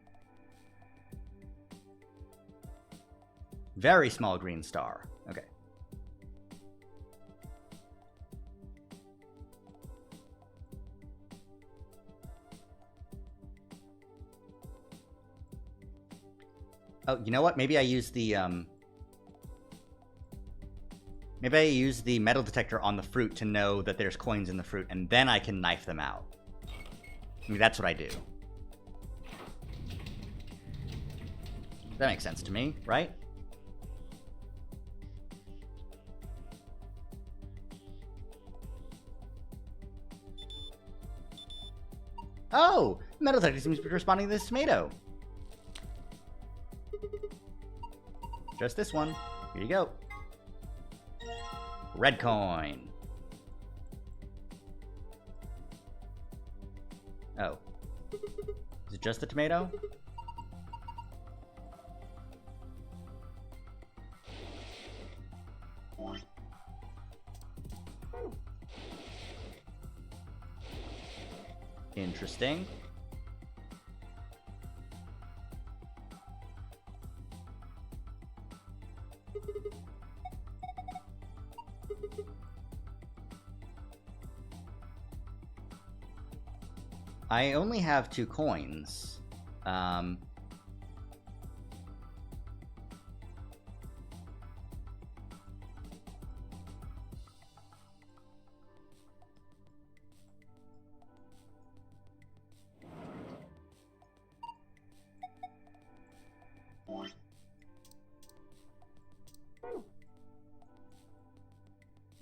Very small green star. Okay. Oh, you know what? Maybe I use the, Maybe I use the metal detector on the fruit to know that there's coins in the fruit, and then I can knife them out. I mean, that's what I do. That makes sense to me, right? Oh! Metal detector seems to be responding to this tomato. Just this one. Here you go. Red coin. Oh. Is it just the tomato? Interesting. I only have 2 coins. I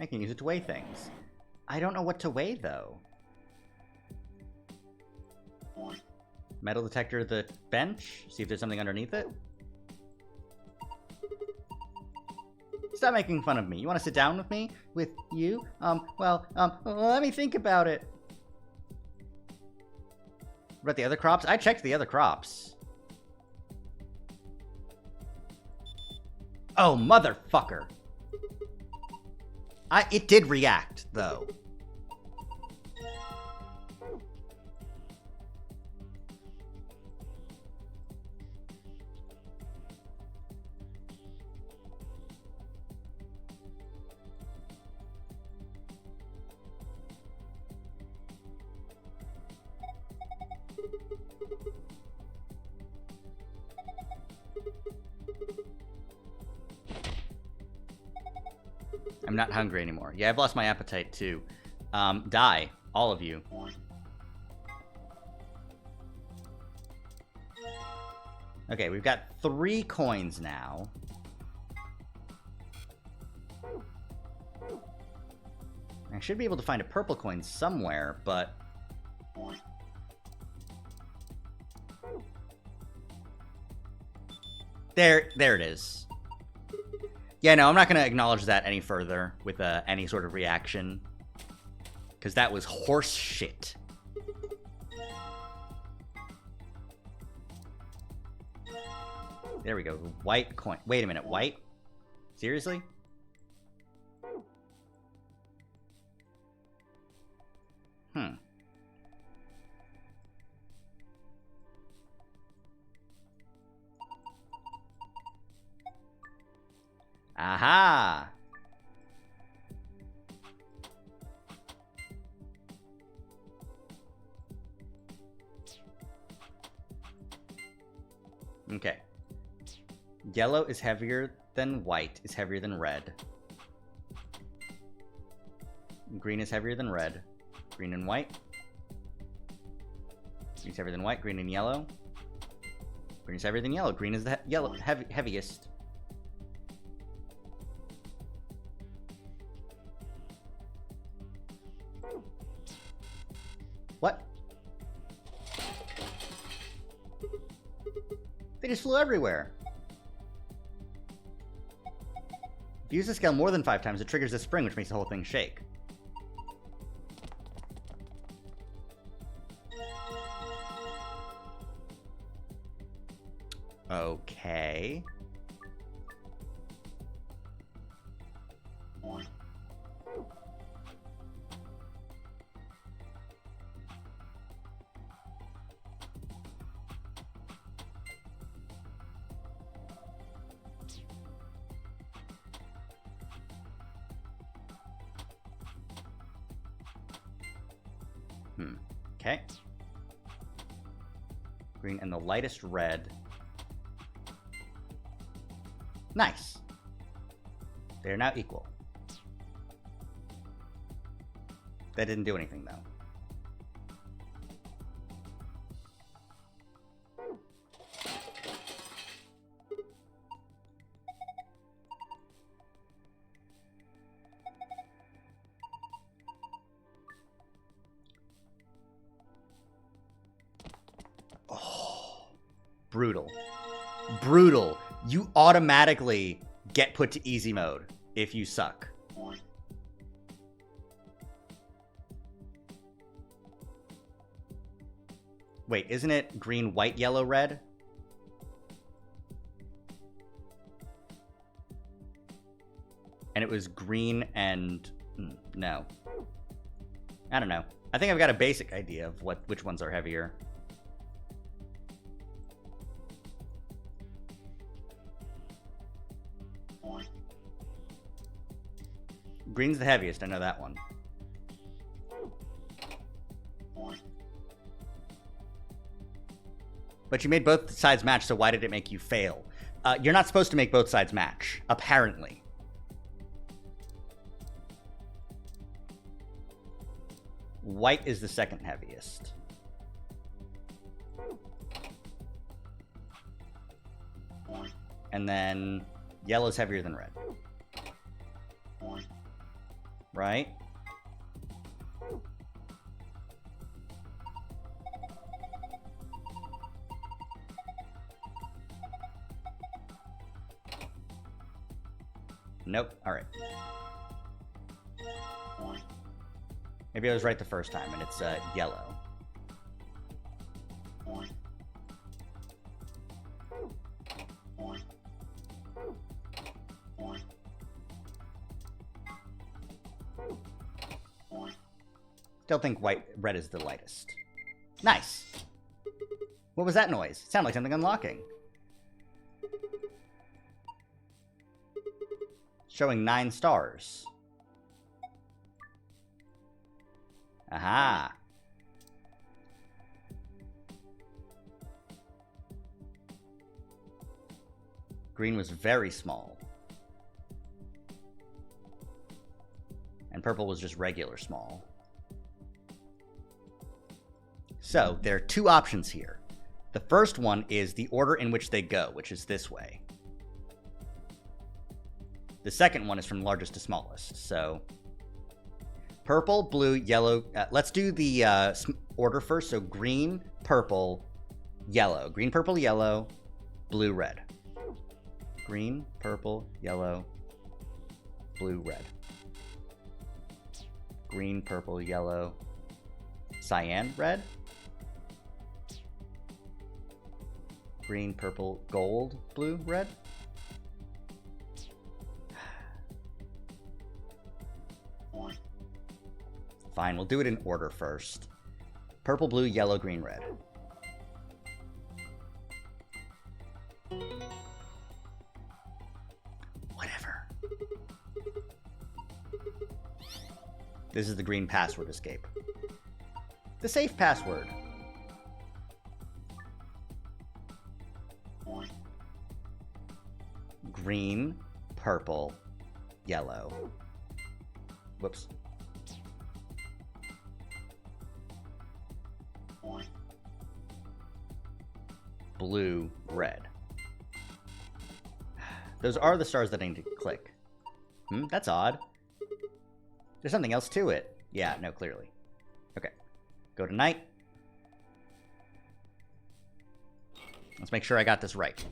can use it to weigh things. I don't know what to weigh, though. Metal detector the bench. See if there's something underneath it. Stop making fun of me. You want to sit down with me? With you? Well, let me think about it. What about the other crops? I checked the other crops. Oh, motherfucker. It did react, though. I'm not hungry anymore. Yeah, I've lost my appetite too. Die, all of you. Okay, we've got 3 coins now. I should be able to find a purple coin somewhere, but... There it is. Yeah, no, I'm not going to acknowledge that any further with any sort of reaction. Because that was horse shit. There we go. White coin. Wait a minute. White? Seriously? Aha! Okay. Yellow is heavier than white, is heavier than red. Green is heavier than red. Green and white. Green is heavier than white. Green and yellow. Green is heavier than yellow. Green is the heaviest. What? They just flew everywhere. If you use the scale more than 5 times, it triggers a spring, which makes the whole thing shake. Okay. Okay. Green and the lightest red. Nice. They're now equal. That didn't do anything, though. Oh, brutal. Brutal. You automatically get put to easy mode if you suck. Wait, isn't it green, white, yellow, red? And it was green and... no. I don't know. I think I've got a basic idea of which ones are heavier. Green's the heaviest, I know that one. But you made both sides match, so why did it make you fail? You're not supposed to make both sides match, apparently. White is the second heaviest. And then yellow's heavier than red. Right? Nope. All right. Maybe I was right the first time, and it's yellow. Still think red is the lightest. Nice. What was that noise? It sounded like something unlocking. Showing 9 stars. Aha. Green was very small. And purple was just regular small. So, there are 2 options here. The first one is the order in which they go, which is this way. The second one is from largest to smallest, so... Purple, blue, yellow... let's do the order first, so green, purple, yellow. Green, purple, yellow, blue, red. Green, purple, yellow, blue, red. Green, purple, yellow, cyan, red. Green, purple, gold, blue, red. Fine, we'll do it in order first. Purple, blue, yellow, green, red. Whatever. This is the green password escape. The safe password. Green, purple, yellow. Whoops. Blue, red. Those are the stars that I need to click. That's odd. There's something else to it. Yeah, no, clearly. Okay. Go to night. Let's make sure I got this right.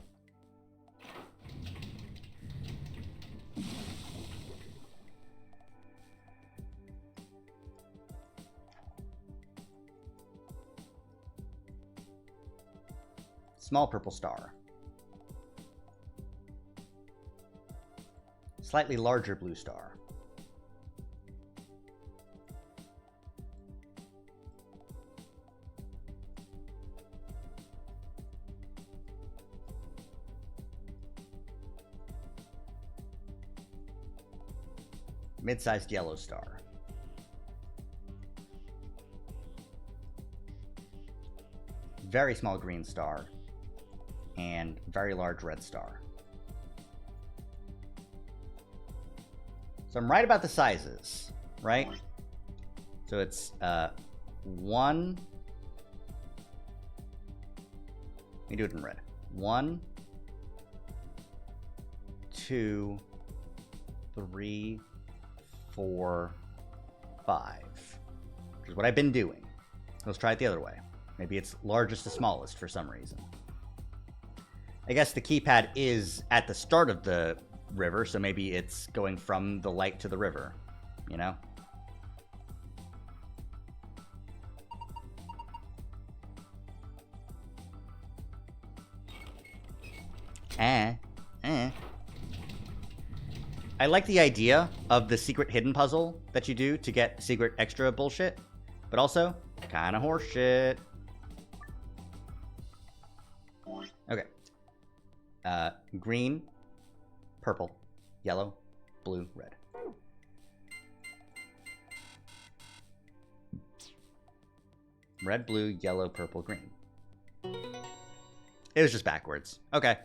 Small purple star. Slightly larger blue star. Mid-sized yellow star. very small green star, and very large red star. So I'm right about the sizes, right? So it's 1. Let me do it in red. 1, 2, 3, 4, 5. Which is what I've been doing. Let's try it the other way. Maybe it's largest to smallest for some reason. I guess the keypad is at the start of the river, so maybe it's going from the light to the river, you know? I like the idea of the secret hidden puzzle that you do to get secret extra bullshit, but also kind of horseshit. Okay. Green, purple, yellow, blue, red. Red, blue, yellow, purple, green. It was just backwards. Okay.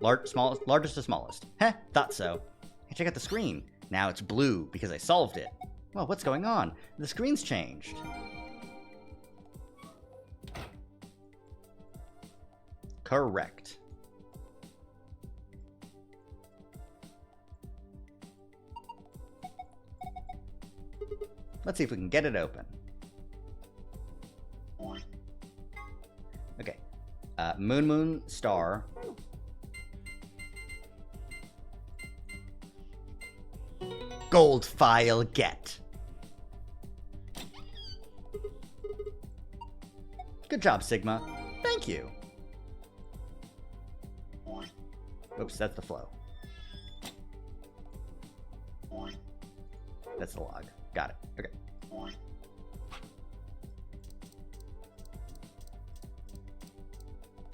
Largest to smallest. Heh, thought so. Hey, check out the screen. Now it's blue because I solved it. Well, what's going on? The screen's changed. Correct. Let's see if we can get it open. Okay. Moon, star. Gold file get. Good job, Sigma. Thank you. Oops, that's the flow. That's the log. Got it. Okay.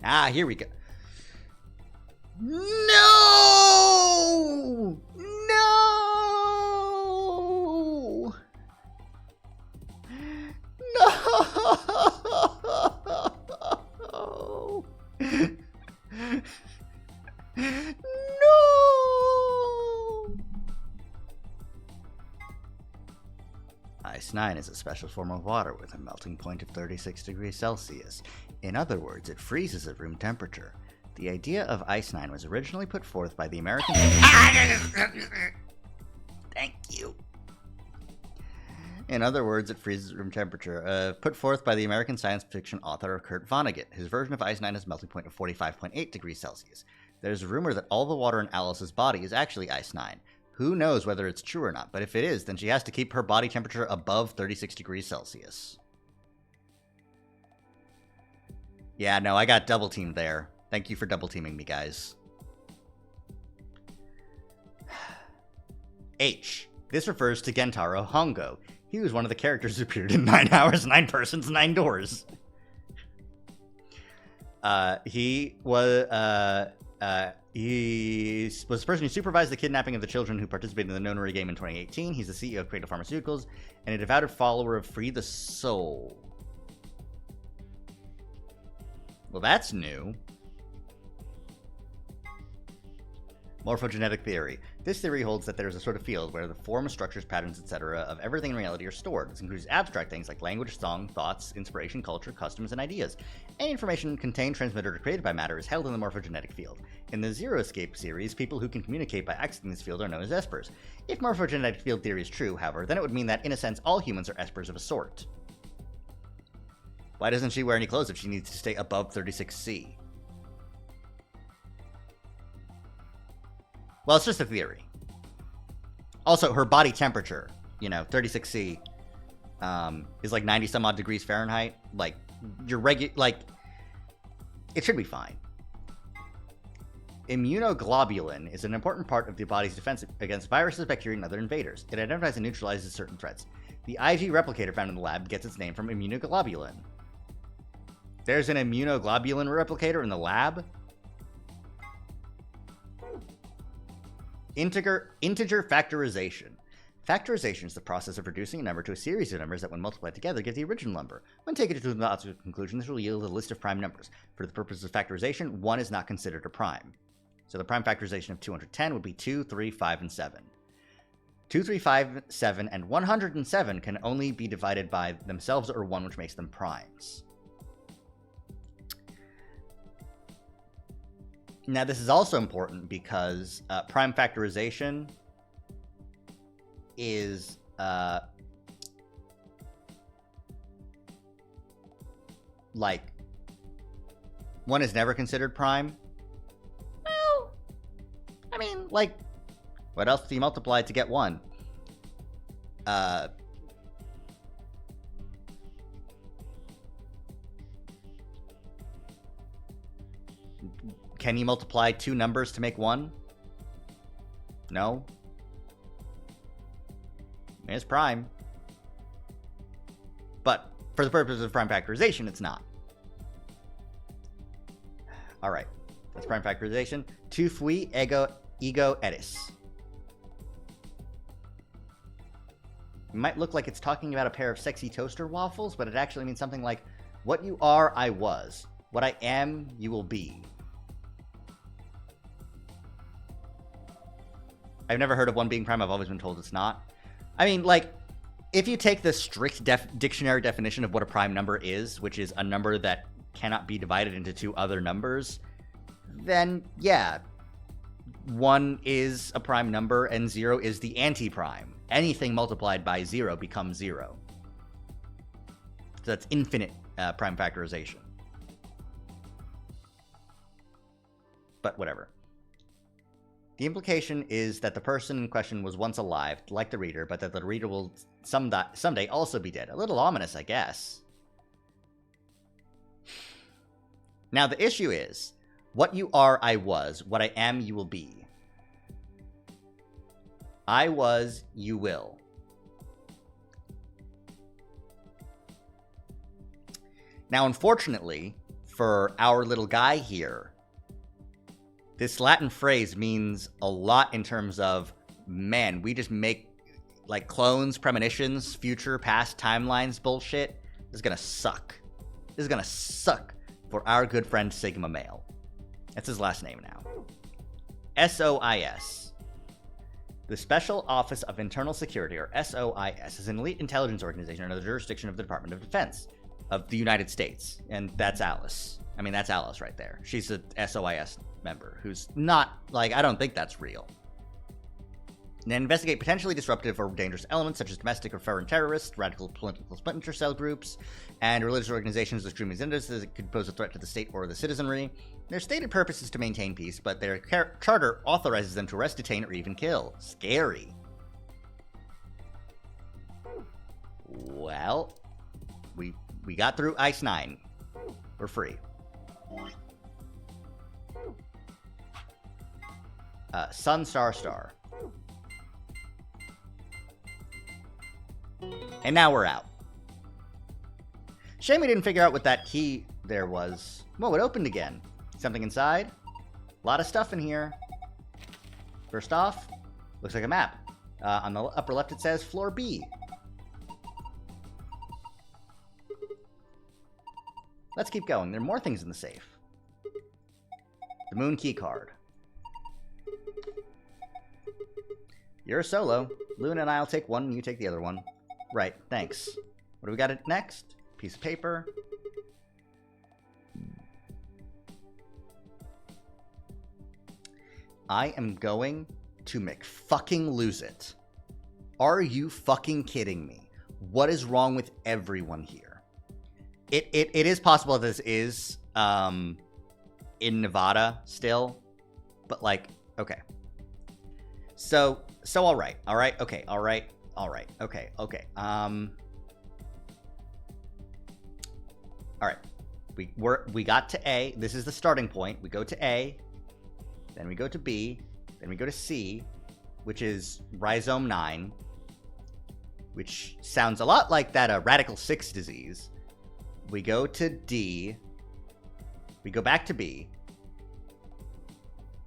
Ah, here we go. No! No! No! No! Ice 9 is a special form of water with a melting point of 36 degrees Celsius. In other words, it freezes at room temperature. The idea of Ice 9 was originally put forth by the American... Thank you. In other words, it freezes at room temperature. Put forth by the American science fiction author Kurt Vonnegut. His version of Ice 9 has a melting point of 45.8 degrees Celsius. There's a rumor that all the water in Alice's body is actually Ice 9. Who knows whether it's true or not, but if it is, then she has to keep her body temperature above 36 degrees Celsius. Yeah, no, I got double teamed there. Thank you for double teaming me, guys. H. This refers to Gentaro Hongo. He was one of the characters who appeared in 9 Hours, 9 Persons, 9 Doors. He was the person who supervised the kidnapping of the children who participated in the Nonary game in 2018. He's the CEO of Creative Pharmaceuticals and a devoted follower of Free the Soul. Well, that's new. Morphogenetic theory. This theory holds that there is a sort of field where the form, structures, patterns, etc. of everything in reality are stored. This includes abstract things like language, song, thoughts, inspiration, culture, customs, and ideas. Any information contained, transmitted, or created by matter is held in the morphogenetic field. In the Zero Escape series, people who can communicate by accessing this field are known as espers. If morphogenetic field theory is true, however, then it would mean that, in a sense, all humans are espers of a sort. Why doesn't she wear any clothes if she needs to stay above 36C? Well, it's just a theory. Also, her body temperature, 36C, is like 90 some odd degrees Fahrenheit. Like, it should be fine. Immunoglobulin is an important part of the body's defense against viruses, bacteria, and other invaders. It identifies and neutralizes certain threats. The IG replicator found in the lab gets its name from immunoglobulin. There's an immunoglobulin replicator in the lab? Integer factorization. Factorization is the process of reducing a number to a series of numbers that, when multiplied together, give the original number. When taken to the logical conclusion, this will yield a list of prime numbers. For the purposes of factorization, 1 is not considered a prime. So the prime factorization of 210 would be 2, 3, 5, and 7. 2, 3, 5, 7, and 107 can only be divided by themselves or 1, which makes them primes. Now, this is also important because prime factorization is like 1 is never considered prime. Well, I mean, like, what else do you multiply to get 1? Can you multiply 2 numbers to make 1? No. It's prime. But for the purpose of prime factorization, it's not. Alright. That's prime factorization. Tu fui ego eris. It might look like it's talking about a pair of sexy toaster waffles, but it actually means something like, what you are, I was. What I am, you will be. I've never heard of 1 being prime. I've always been told it's not. I mean, like, if you take the strict dictionary definition of what a prime number is, which is a number that cannot be divided into 2 other numbers, then, yeah, 1 is a prime number and 0 is the anti-prime. Anything multiplied by 0 becomes 0. So that's infinite prime factorization. But whatever. The implication is that the person in question was once alive, like the reader, but that the reader will someday also be dead. A little ominous, I guess. Now, the issue is, what you are, I was. What I am, you will be. I was, you will. Now, unfortunately, for our little guy here, this Latin phrase means a lot in terms of, man, we just make, like, clones, premonitions, future, past, timelines bullshit. This is gonna suck. This is gonna suck for our good friend Sigma Male. That's his last name now. SOIS. The Special Office of Internal Security, or SOIS, is an elite intelligence organization under the jurisdiction of the Department of Defense of the United States. And that's Alice. I mean, that's Alice right there. She's a SOIS member who's not, like, I don't think that's real. And investigate potentially disruptive or dangerous elements such as domestic or foreign terrorists, radical political splinter cell groups, and religious organizations with extremist interests that could pose a threat to the state or the citizenry. Their stated purpose is to maintain peace, but their charter authorizes them to arrest, detain, or even kill. Scary. Well, we got through Ice 9. We're free. Sun, Star, Star. And now we're out. Shame we didn't figure out what that key there was. Whoa, it opened again. Something inside? A lot of stuff in here. First off, looks like a map. On the upper left it says Floor B. Let's keep going. There are more things in the safe. The moon key card. You're a solo. Luna and I'll take one and you take the other one. Right, thanks. What do we got next? Piece of paper. I am going to McFucking lose it. Are you fucking kidding me? What is wrong with everyone here? It is possible that this is in Nevada still, but like, okay. So all right, okay, all right, okay. All right, we got to A. This is the starting point. We go to A, then we go to B, then we go to C, which is rhizome 9, which sounds a lot like that radical 6 disease. We go to D, we go back to B,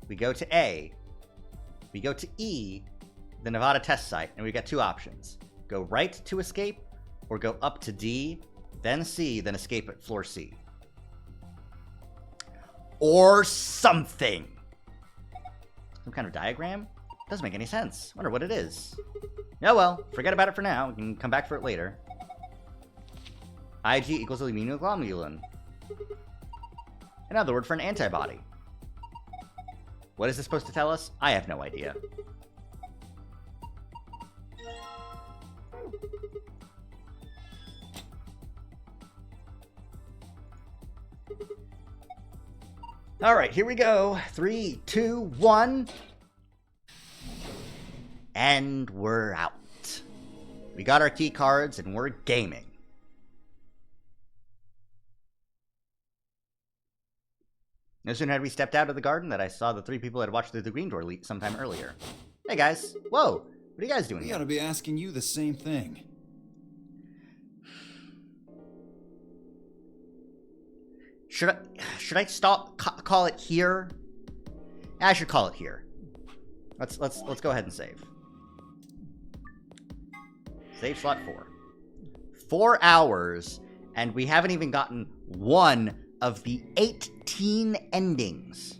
we go to A, we go to E, the Nevada test site, and we've got two options. Go right to escape, or go up to D, then C, then escape at floor C. Or something. Some kind of diagram? Doesn't make any sense. Wonder what it is. Oh well, forget about it for now. We can come back for it later. Ig equals immunoglobulin. Another word for an antibody. What is this supposed to tell us? I have no idea. Alright, here we go. 3, 2, 1. And we're out. We got our key cards and we're gaming. No sooner had we stepped out of the garden that I saw the three people had watched through the green door sometime earlier. Hey guys. Whoa. What are you guys doing We here? ought to be asking you the same thing. Should I stop call it here? I should call it here. Let's go ahead and save. Save slot 4. 4 hours, and we haven't even gotten one of the 18 endings.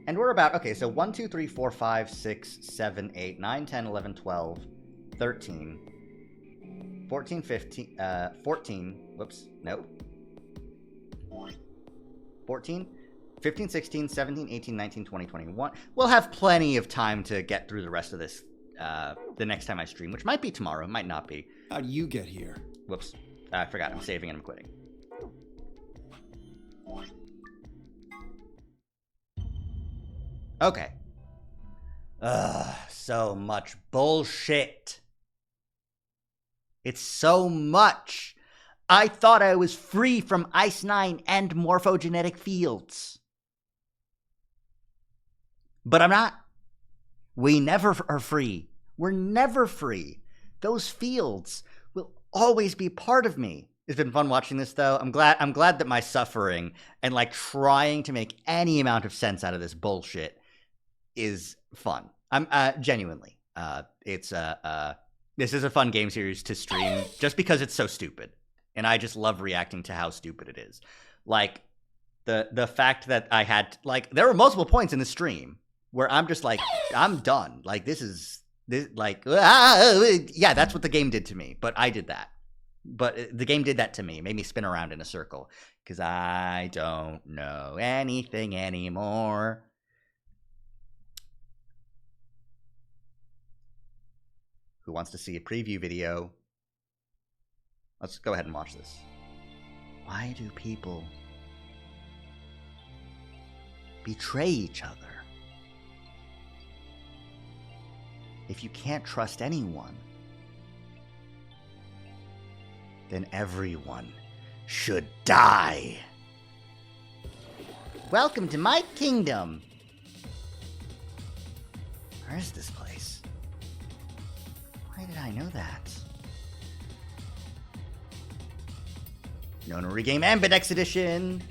And we're about, okay, so 1, 2, 3, 4, 5, 6, 7, 8, 9, 10, 11, 12, 13, 14, 15, 14, whoops, nope. 14, 15, 16, 17, 18, 19, 20, 21. We'll have plenty of time to get through the rest of this the next time I stream, which might be tomorrow, might not be. How'd you get here? Whoops, I forgot, I'm saving and I'm quitting. Okay. Ugh, so much bullshit. It's so much. I thought I was free from Ice 9 and morphogenetic fields. But I'm not. We never are free. We're never free. Those fields will always be part of me. It's been fun watching this, though. I'm glad that my suffering and like trying to make any amount of sense out of this bullshit is fun. I'm genuinely. This is a fun game series to stream just because it's so stupid, and I just love reacting to how stupid it is. Like the fact that I had there were multiple points in the stream where I'm just like, I'm done. Like yeah, that's what the game did to me. But I did that. But the game did that to me. It made me spin around in a circle because I don't know anything anymore. Who wants to see a preview video? Let's go ahead and watch this. Why do people betray each other? If you can't trust anyone, then everyone should die. Welcome to my kingdom. Where is this place? Why did I know that? Known Regame Ambidex Edition!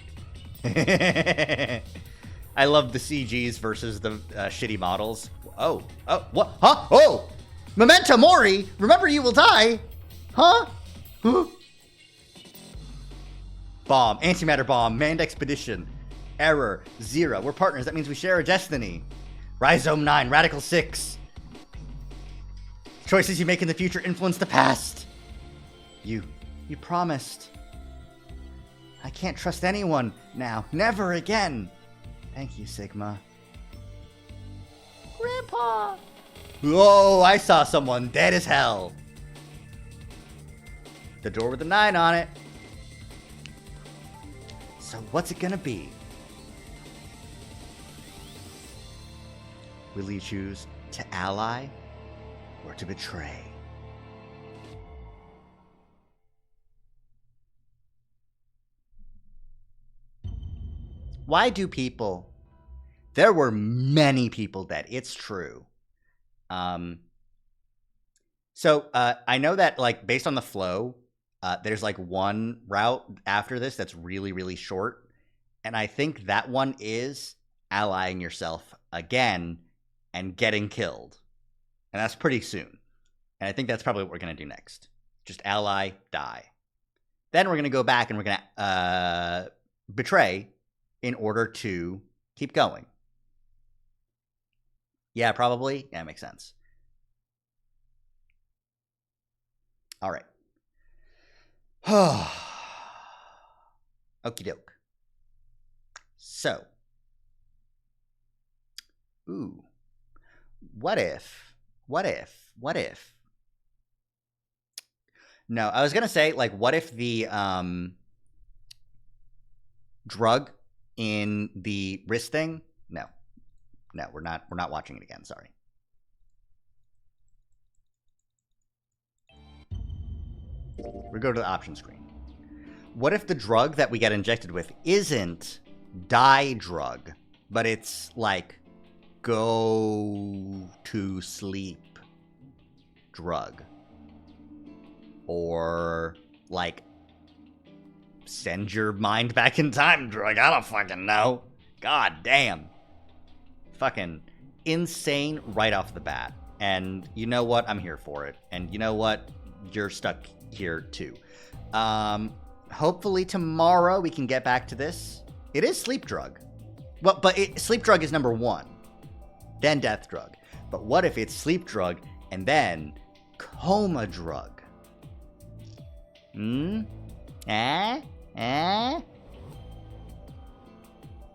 I love the CGs versus the shitty models. Oh, what? Huh? Oh! Memento Mori! Remember you will die! Huh? Bomb. Antimatter bomb. Manned expedition. Error. 0. We're partners. That means we share a destiny. Rhizome 9. Radical 6. Choices you make in the future influence the past. You promised. I can't trust anyone now. Never again. Thank you, Sigma. Grandpa! Whoa, I saw someone dead as hell. The door with the 9 on it. So what's it gonna be? Will you choose to ally or to betray? Why do people... There were many people dead. It's true. So I know that, like, based on the flow, There's like one route after this that's really, really short. And I think that one is allying yourself again and getting killed. And that's pretty soon. And I think that's probably what we're going to do next. Just ally, die. Then we're going to go back and we're going to betray in order to keep going. Yeah, probably. Yeah, makes sense. All right. Okie doke. So. Ooh. What if? No, I was going to say, like, what if the drug in the wrist thing? No, we're not watching it again. Sorry. We go to the option screen. What if the drug that we get injected with isn't die drug, but it's like go to sleep drug? Or like send your mind back in time drug? I don't fucking know. God damn. Fucking insane right off the bat. And you know what? I'm here for it. And you know what? You're stuck here too. Hopefully tomorrow we can get back to this. It is sleep drug. Well, but sleep drug is number 1. Then death drug. But what if it's sleep drug and then coma drug?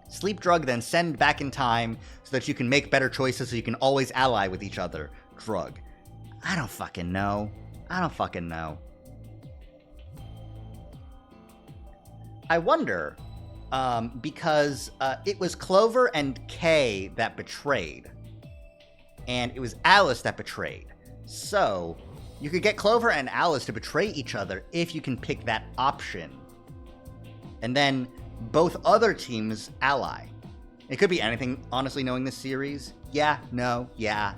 Sleep drug, then send back in time so that you can make better choices so you can always ally with each other. Drug. I don't fucking know. I wonder, because it was Clover and Kay that betrayed. And it was Alice that betrayed. So you could get Clover and Alice to betray each other if you can pick that option. And then both other teams ally. It could be anything, honestly, knowing this series. Yeah, no, yeah.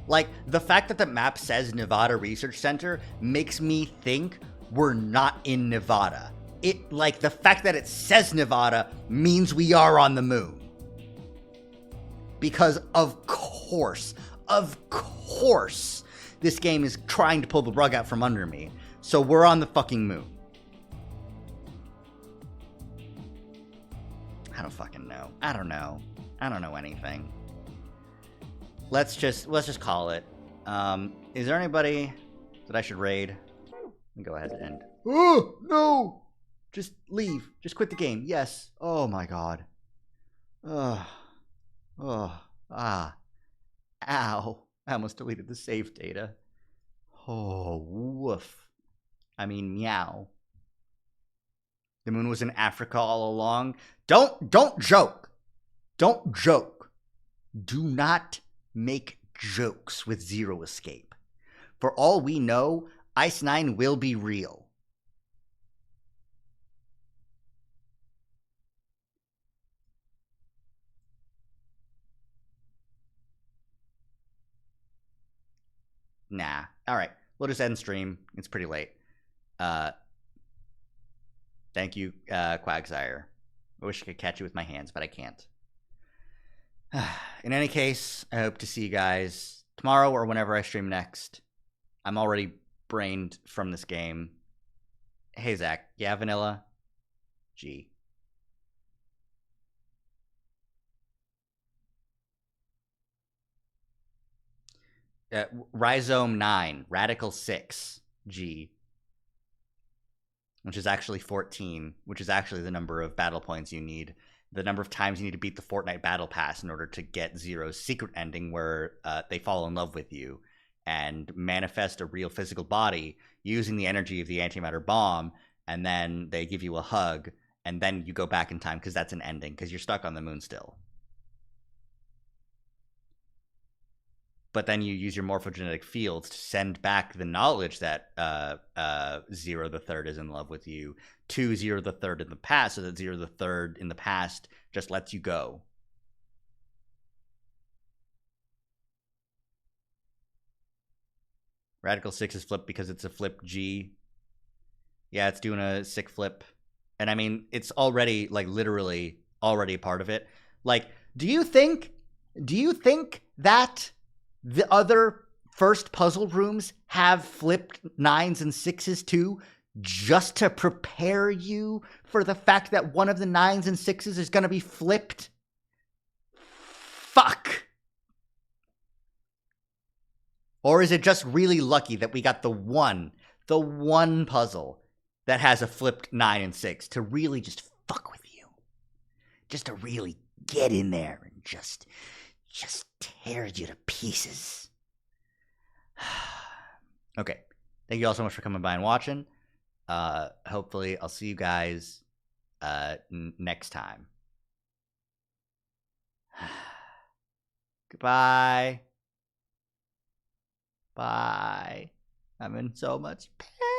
Like, the fact that the map says Nevada Research Center makes me think we're not in Nevada. Like, the fact that it says Nevada means we are on the moon. Because of course, this game is trying to pull the rug out from under me. So we're on the fucking moon. I don't fucking know. I don't know anything. Let's just call it. Is there anybody that I should raid? Let me go ahead and end. Oh, no! Just leave. Just quit the game. Yes. Oh my god. Ow. I almost deleted the save data. Oh, woof. I mean, meow. The moon was in Africa all along. Don't joke. Don't joke. Do not make jokes with Zero Escape. For all we know, Ice 9 will be real. Nah. All right. We'll just end stream. It's pretty late. Thank you, Quagsire. I wish I could catch you with my hands, but I can't. In any case, I hope to see you guys tomorrow or whenever I stream next. I'm already brained from this game. Hey, Zach. Yeah, Vanilla? G. Rhizome 9, Radical 6, G. Which is actually 14, which is actually the number of battle points you need. The number of times you need to beat the Fortnite Battle Pass in order to get Zero's secret ending where they fall in love with you and manifest a real physical body using the energy of the antimatter bomb, and then they give you a hug, and then you go back in time because that's an ending, because you're stuck on the moon still. But then you use your morphogenetic fields to send back the knowledge that Zero the Third is in love with you to Zero the Third in the past, so that Zero the Third in the past just lets you go. Radical 6 is flipped because it's a flip G. Yeah, it's doing a sick flip. And I mean, it's already, like, literally already a part of it. Like, do you think that the other first puzzle rooms have flipped 9s and 6s too, just to prepare you for the fact that one of the 9s and 6s is going to be flipped? Fuck. Or is it just really lucky that we got the one puzzle that has a flipped 9 and 6 to really just fuck with you? Just to really get in there and just tear you to pieces. Okay. Thank you all so much for coming by and watching. Hopefully I'll see you guys next time. Goodbye. Bye. I'm in so much pain.